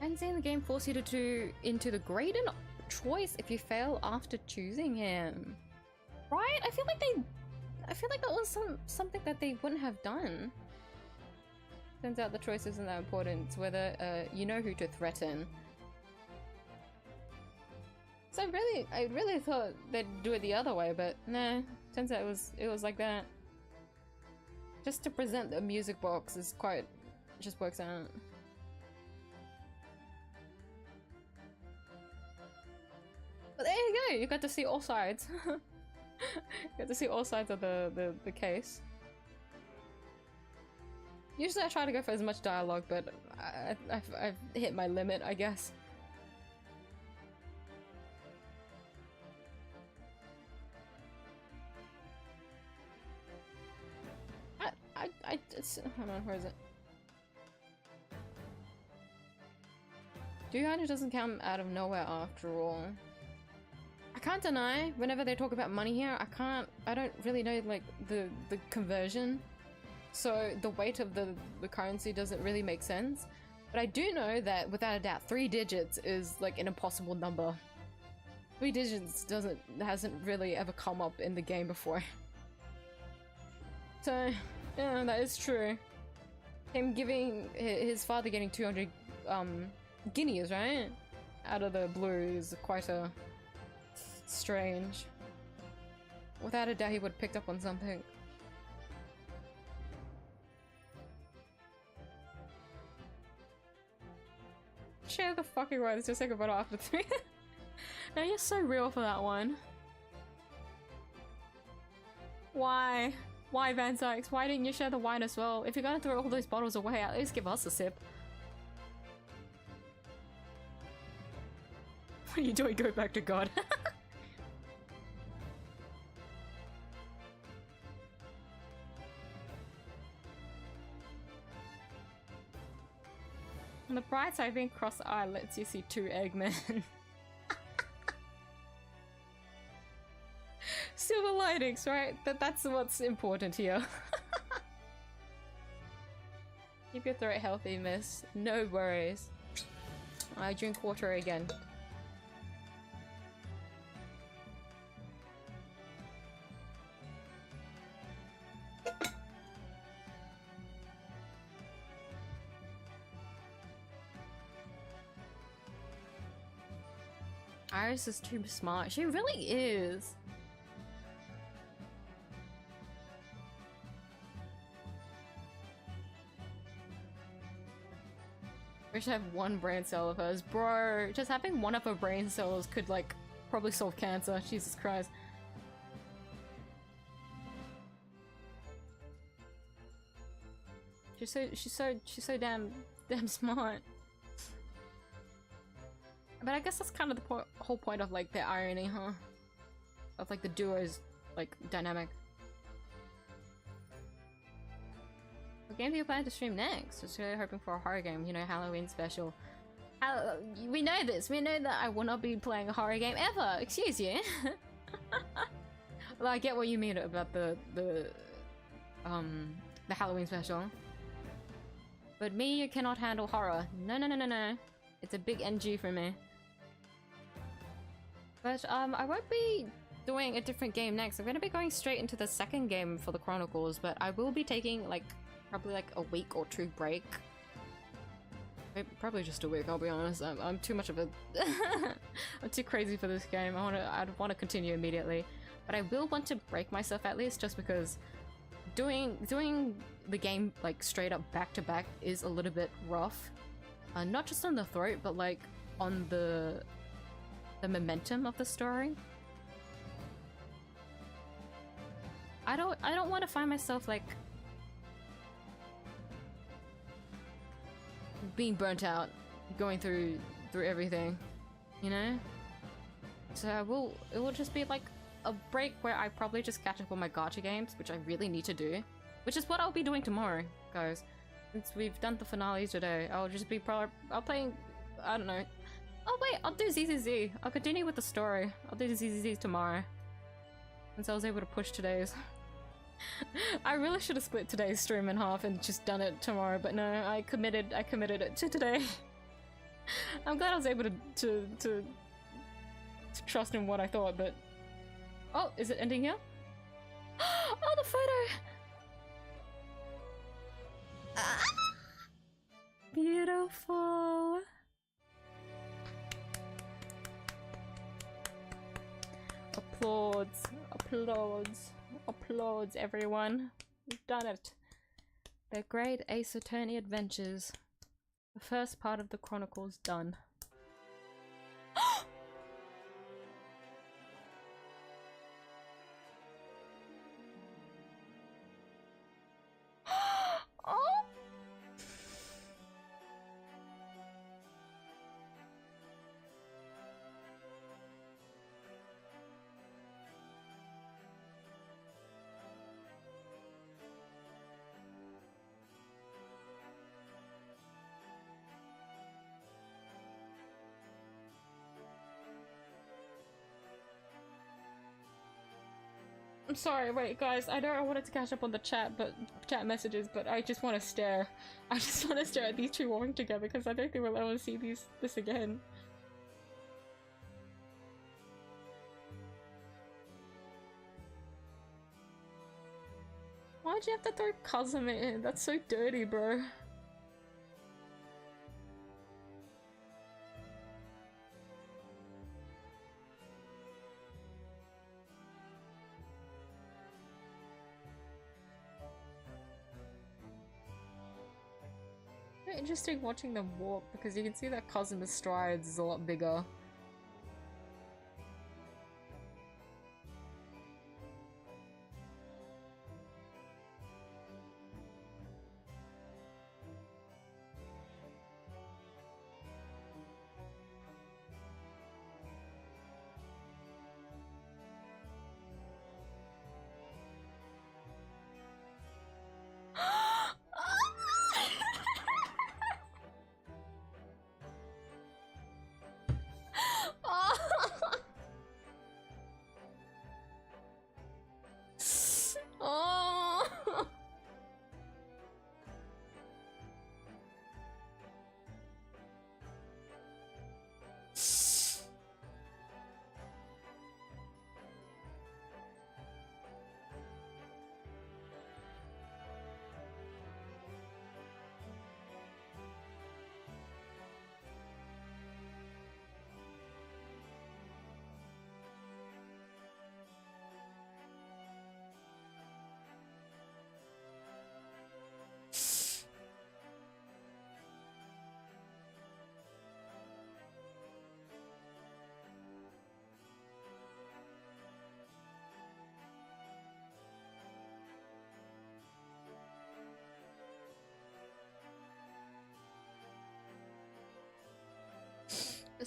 And seeing the game force you to do into the Graydon choice if you fail after choosing him. Right? I feel like that was something that they wouldn't have done. Turns out the choice isn't that important. It's whether you know who to threaten. So I really thought they'd do it the other way, but nah. Turns out it was like that. Just to present the music box is quite just works out. But there you go. You got to see all sides. Get to see all sides of the case. Usually I try to go for as much dialogue, but I've hit my limit, I guess. Hold on, where is it? Dude doesn't come out of nowhere after all. I can't deny, whenever they talk about money here, I don't really know like the conversion. So the weight of the currency doesn't really make sense. But I do know that without a doubt 3 digits is like an impossible number. 3 digits hasn't really ever come up in the game before. So yeah, that is true. Him giving his father getting 200 guineas, right? Out of the blue is quite a strange. Without a doubt he would have picked up on something. Share the fucking words, just take a photo after 3. Now you're so real for that one. Why? Why, Van Sykes? Why didn't you share the wine as well? If you're gonna throw all those bottles away, at least give us a sip. What are you doing? Go back to God. bright side, being cross-eyed lets you see 2 Eggmen. Silver linings, right? That's what's important here. Keep your throat healthy, miss. No worries. I drink water again. Iris is too smart. She really is. We should have 1 brain cell of hers. Bro, just having 1 of her brain cells could, like, probably solve cancer. Jesus Christ. She's so damn smart. But I guess that's kind of the whole point of, like, the irony, huh? Of, like, the duo's, like, dynamic. What game do you plan to stream next? Just really hoping for a horror game, you know, Halloween special. We know this. We know that I will not be playing a horror game ever. Excuse you. Well, I get what you mean about the Halloween special. But me, you cannot handle horror. No, no, no, no, no. It's a big NG for me. But I won't be doing a different game next. I'm gonna be going straight into the second game for the Chronicles, but I will be taking like probably like a week or 2 break. Probably just a week, I'll be honest. I'm too much of a I'm too crazy for this game. I'd want to continue immediately. But I will want to break myself at least, just because doing the game like straight up back to back is a little bit rough. Not just on the throat, but like on the momentum of the story. I don't want to find myself like being burnt out going through everything, you know? So it will just be like a break where I probably just catch up on my gacha games, which I really need to do, which is what I'll be doing tomorrow, guys. Since we've done the finale today, I'll just be I'll play, I don't know. Oh wait, I'll do 𝐢𝐧𝐟𝐨. I'll continue with the story. I'll do 𝐢𝐧𝐟𝐵 tomorrow, since I was able to push today's. I really should have split today's stream in half and just done it tomorrow, but no, I committed it to today. I'm glad I was able to trust in what I thought, but oh, is it ending here? Oh, the photo! Beautiful. Applauds, applauds, applauds, everyone. We've done it. The Great Ace Attorney Adventures. The first part of the Chronicles done. Oh! I'm sorry, wait guys, I wanted to catch up on the chat messages, but I just want to stare. I just want to stare at these 2 walking together because I don't think we'll ever see this again. Why'd you have to throw Kazuma in? That's so dirty, bro. Interesting watching them walk, because you can see that Kazuma's strides is a lot bigger.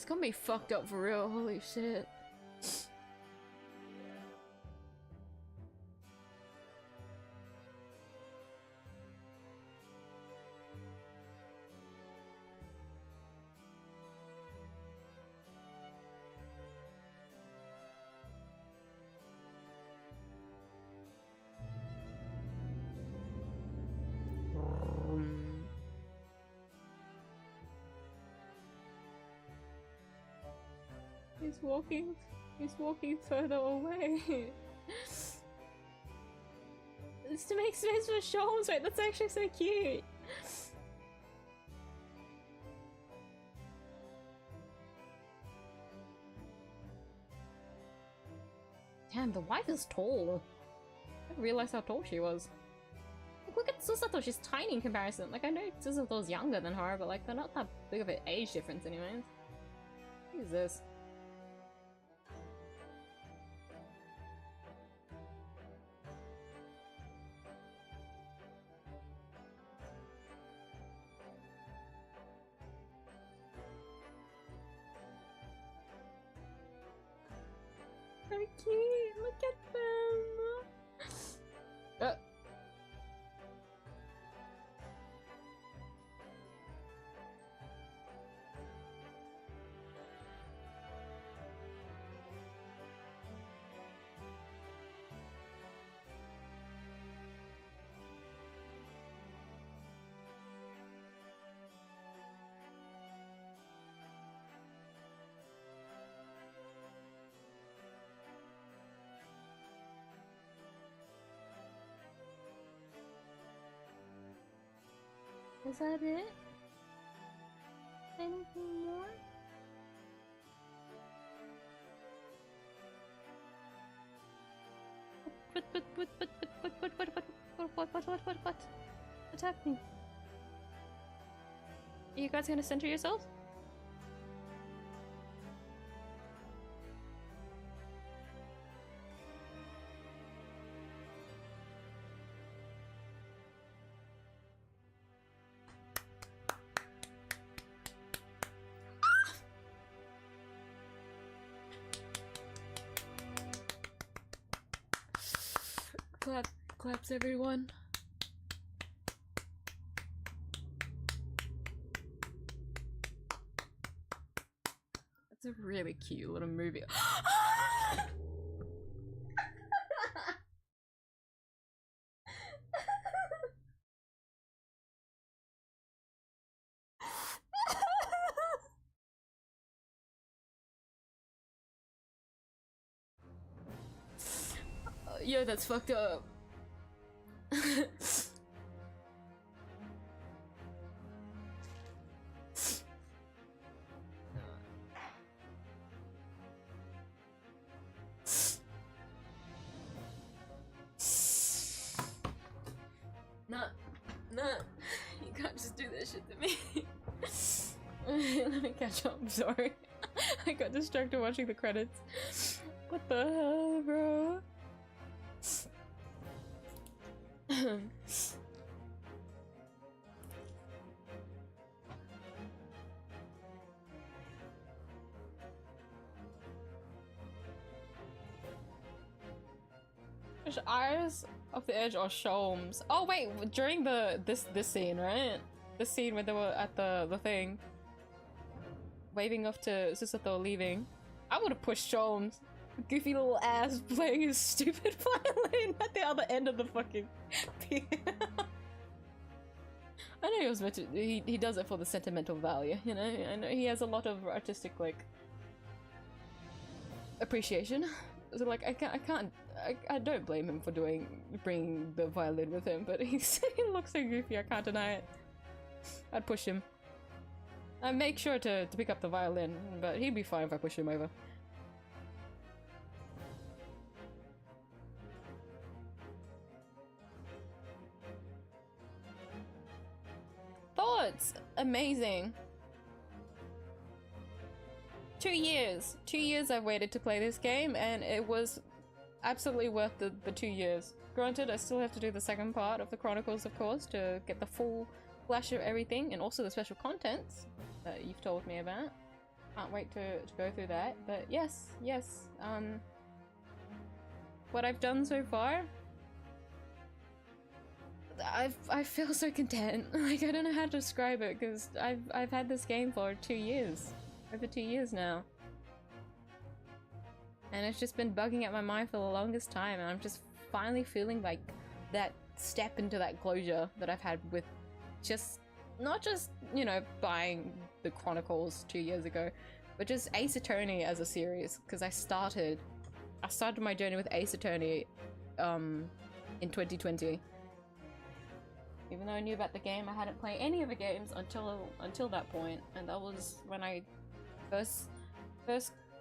gonna be fucked up for real, holy shit. He's walking further away. It's to make space for Sholmes, right? That's actually so cute. Damn, the wife is tall. I didn't realize how tall she was. Like, look at Susato, she's tiny in comparison. Like, I know Susato's younger than her, but like, they're not that big of an age difference anyways. What is this? They're cute, look at them! Is that it? Anything more? What? What's happening? Are you guys gonna center yourselves? Claps everyone. It's a really cute little movie. Yo, that's fucked up. Nah, you can't just do that shit to me. Let me catch up, I'm sorry. I got distracted watching the credits. What the hell, bro? Eyes of the Edge or Sholmes? Oh wait, during this scene, right? This scene where they were at the thing, waving off to Susato leaving. I would have pushed Sholmes. Goofy little ass playing his stupid violin at the other end of the fucking piano. I know he was meant to. He does it for the sentimental value, you know. I know he has a lot of artistic like appreciation. So like I don't blame him for bringing the violin with him, but he looks so goofy. I can't deny it. I'd push him. I make sure to pick up the violin, but he'd be fine if I push him over. Thoughts? Amazing. 2 years. 2 years I've waited to play this game, and it was absolutely worth the 2 years. Granted, I still have to do the second part of the Chronicles, of course, to get the full flash of everything, and also the special contents that you've told me about. Can't wait to go through that. But yes, what I've done so far, I feel so content. Like, I don't know how to describe it because I've had this game for 2 years, over 2 years now, and it's just been bugging at my mind for the longest time, and I'm just finally feeling like that step into that closure that I've had with just not just, you know, buying the Chronicles 2 years ago, but just Ace Attorney as a series, because I started my journey with Ace Attorney in 2020. Even though I knew about the game, I hadn't played any of the games until that point, and that was when I first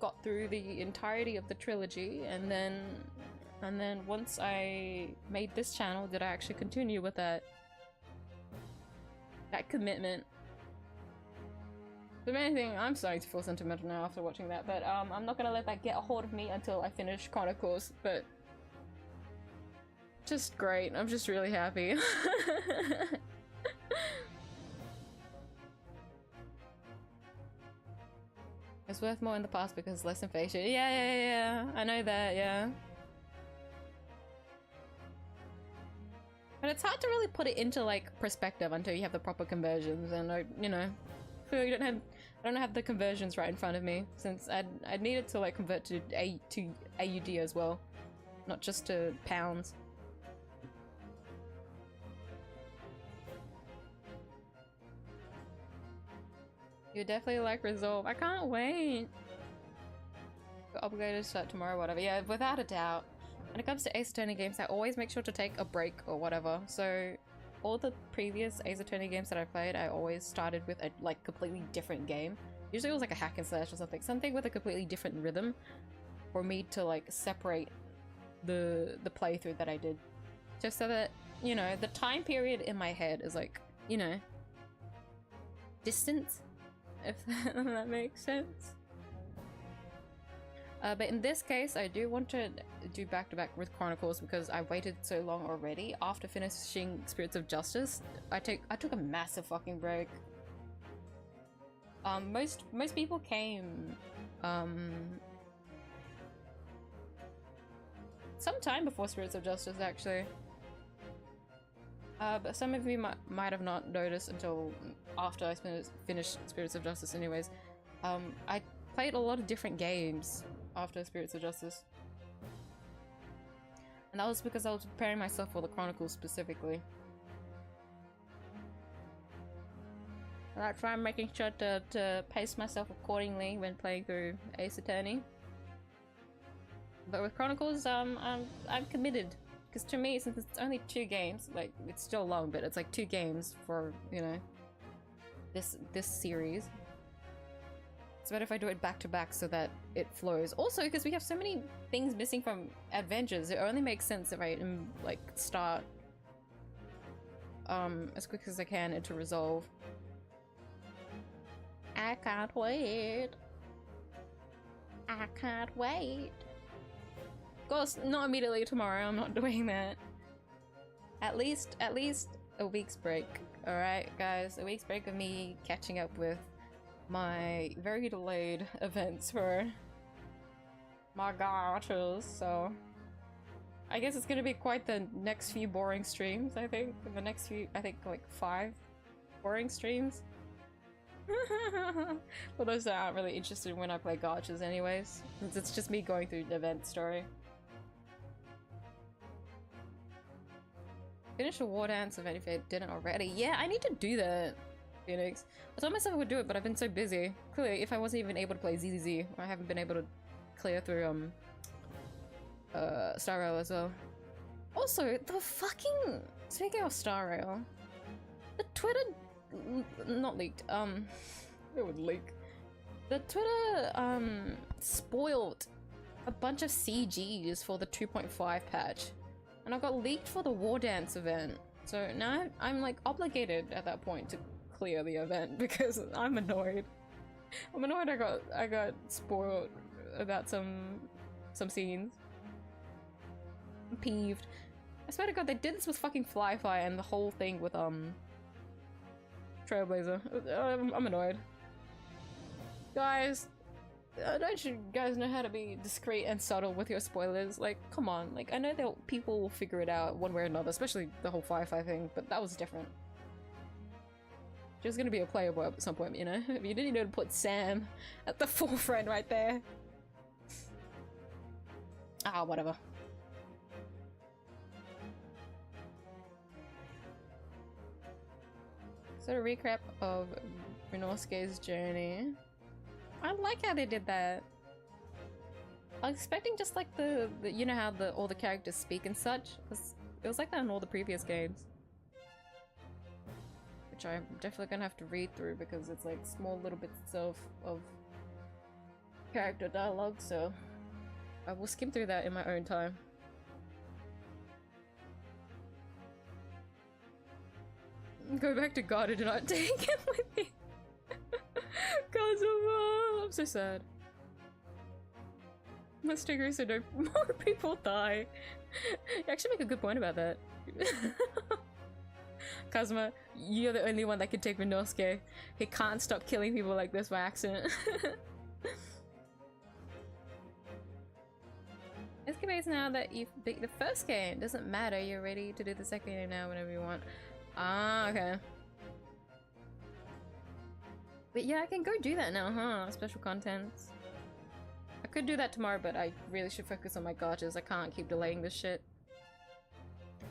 got through the entirety of the trilogy, and then once I made this channel, did I actually continue with that commitment. The main thing, I'm starting to feel sentimental now after watching that, but I'm not gonna let that get a hold of me until I finish Chronicles, but just great. I'm just really happy. It's worth more in the past because less inflation. Yeah. I know that, yeah. But it's hard to really put it into like perspective until you have the proper conversions, and I, you know, I don't have the conversions right in front of me, since I needed to like convert to AUD as well, not just to pounds. You definitely like Resolve. I can't wait. Obligated to start tomorrow, whatever. Yeah, without a doubt. When it comes to Ace Attorney games, I always make sure to take a break or whatever. So all the previous Ace Attorney games that I played, I always started with a like completely different game. Usually it was like a hack and slash or something with a completely different rhythm for me to like separate the playthrough that I did. Just so that, you know, the time period in my head is like, you know, distant. If that makes sense. But in this case, I do want to do back-to-back with Chronicles because I waited so long already. After finishing Spirits of Justice, I took a massive fucking break. Most people came sometime before Spirits of Justice, actually. But some of you might have not noticed until after I finished Spirits of Justice anyways. I played a lot of different games after Spirits of Justice. And that was because I was preparing myself for the Chronicles specifically. And that's why I'm making sure to pace myself accordingly when playing through Ace Attorney. But with Chronicles, I'm committed. Because to me, since it's only 2 games, like, it's still long, but it's like 2 games for, you know, this series. It's better if I do it back to back so that it flows. Also, because we have so many things missing from Adventures, it only makes sense if I, like, start as quick as I can into Resolve. I can't wait. I can't wait. Of course, not immediately tomorrow, I'm not doing that. At least a week's break. Alright, guys, a week's break of me catching up with my very delayed events for my gatos, so I guess it's gonna be quite the next few boring streams, I think. The next few, I think, like 5 boring streams. For those that aren't really interested when I play gachas anyways, since it's just me going through the event story. Finish a War Dance event if I didn't already. Yeah, I need to do that, Phoenix. I told myself I would do it, but I've been so busy. Clearly, if I wasn't even able to play 𝐢𝐧𝐿, I haven't been able to clear through Star Rail as well. Also, the fucking, speaking of Star Rail, the Twitter not leaked. It would leak. The Twitter spoiled a bunch of CGs for the 2.5 patch. And I got leaked for the War Dance event. So now I'm like obligated at that point to clear the event because I'm annoyed. I'm annoyed I got spoiled about some scenes. I'm peeved. I swear to god, they did this with fucking Fly and the whole thing with Trailblazer. I'm annoyed. Guys, don't you guys know how to be discreet and subtle with your spoilers? Like, come on. Like, I know that people will figure it out one way or another, especially the whole Firefly thing, but that was different. She was gonna be a playable at some point, you know? You didn't know to put Sam at the forefront right there. Ah, whatever. So a recap of Ryunosuke's journey. I like how they did that. I was expecting just like the you know how all the characters speak and such. It was like that in all the previous games. Which I'm definitely gonna have to read through because it's like small little bits of character dialogue, so I will skim through that in my own time. Go back to God and not take him with me. Kazuma! I'm so sad. Mystery so no more people die. You actually make a good point about that. Kazuma, you're the only one that can take Ryunosuke. He can't stop killing people like this by accident. It's amazing now that you've beat the first game. Doesn't matter, you're ready to do the second game now whenever you want. Ah, okay. But yeah, I can go do that now, huh? Special contents. I could do that tomorrow, but I really should focus on my gotchas. I can't keep delaying this shit.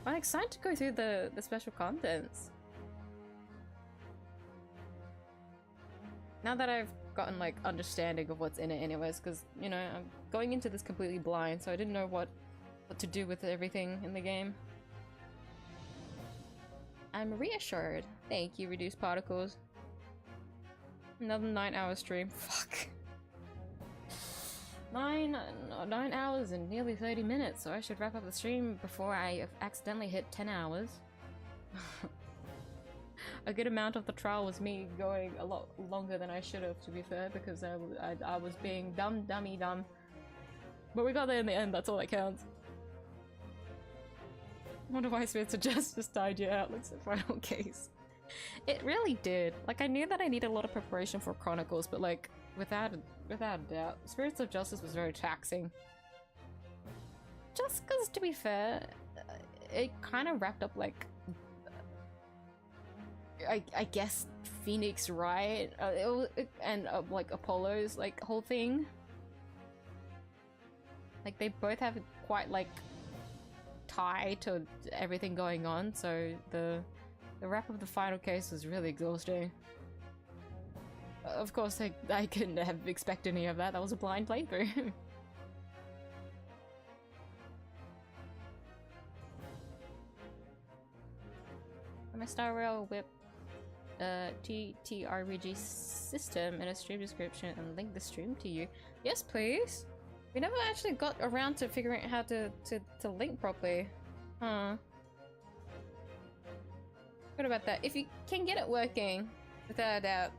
I'm excited to go through the special contents. Now that I've gotten like understanding of what's in it anyways, because, you know, I'm going into this completely blind, so I didn't know what to do with everything in the game. I'm reassured. Thank you, Reduced Particles. Another 9-hour stream. Fuck. 9 hours and nearly 30 minutes, so I should wrap up the stream before I accidentally hit 10 hours. A good amount of the trial was me going a lot longer than I should have, to be fair, because I was being dumb. But we got there in the end, that's all that counts. What advice would suggest just died your outlooks at final case? It really did. Like, I knew that I needed a lot of preparation for Chronicles, but like, without a doubt, Spirits of Justice was very taxing. Just because, to be fair, it kind of wrapped up like, I guess Phoenix, right? And like Apollo's like whole thing. Like, they both have quite like tie to everything going on, so the wrap of the final case was really exhausting. Of course, I couldn't have expected any of that. That was a blind playthrough. My Star Rail Whip TTRPG system in a stream description and link the stream to you. Yes, please. We never actually got around to figuring out how to link properly. Huh. What about that? If you can get it working, without a doubt,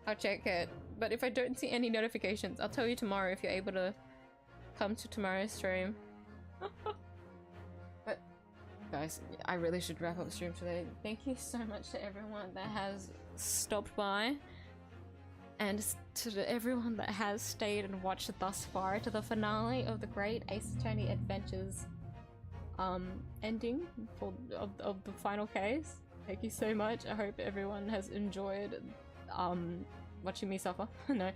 I'll check it. But if I don't see any notifications, I'll tell you tomorrow if you're able to come to tomorrow's stream. But guys, I really should wrap up the stream today. Thank you so much to everyone that has stopped by, and to everyone that has stayed and watched thus far to the finale of the Great Ace Attorney Adventures ending of the final case. Thank you so much. I hope everyone has enjoyed watching me suffer. No,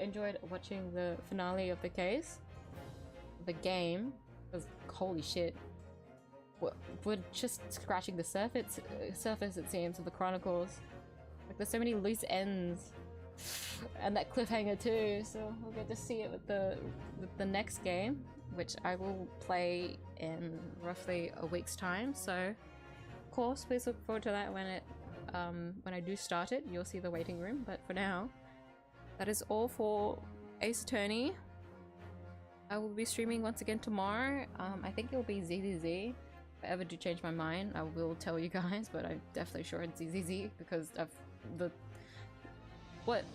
enjoyed watching the finale of the case, the game. Because holy shit, we're just scratching the surface it seems of the Chronicles. Like, there's so many loose ends, and that cliffhanger too. So we'll get to see it with the next game, which I will play in roughly a week's time. So of course, please look forward to that when I do start it. You'll see the waiting room. But for now, that is all for Ace Attorney. I will be streaming once again tomorrow. I think it will be 𝐧𝐼𝐧. If I ever do change my mind, I will tell you guys, but I'm definitely sure it's 𝐧𝐼𝐧 because of the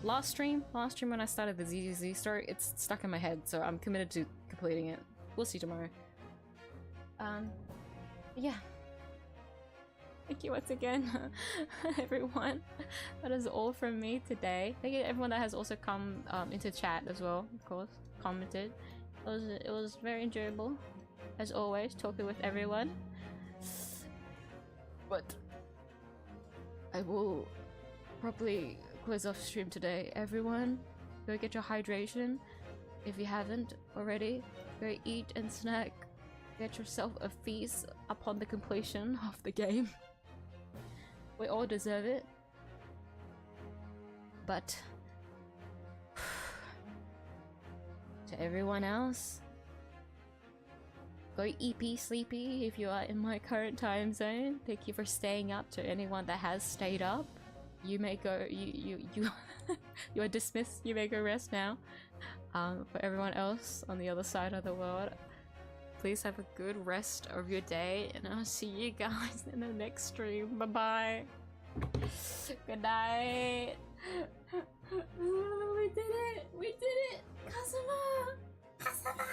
last stream when I started the 𝐧𝐼𝐧 story, it's stuck in my head, so I'm committed to completing it. We'll see tomorrow. Yeah. Thank you once again, everyone. That is all from me today. Thank you to everyone that has also come into chat as well, of course, commented. It was very enjoyable, as always, talking with everyone. But I will probably close off stream today. Everyone, go get your hydration if you haven't already. Go eat and snack. Get yourself a feast upon the completion of the game. We all deserve it. But to everyone else, go EP sleepy if you are in my current time zone. Thank you for staying up. To anyone that has stayed up, you may go. You you are dismissed. You may go rest now. For everyone else on the other side of the world, please have a good rest of your day, and I'll see you guys in the next stream. Bye bye. Good night. We did it. We did it. Kazuma. Kazuma.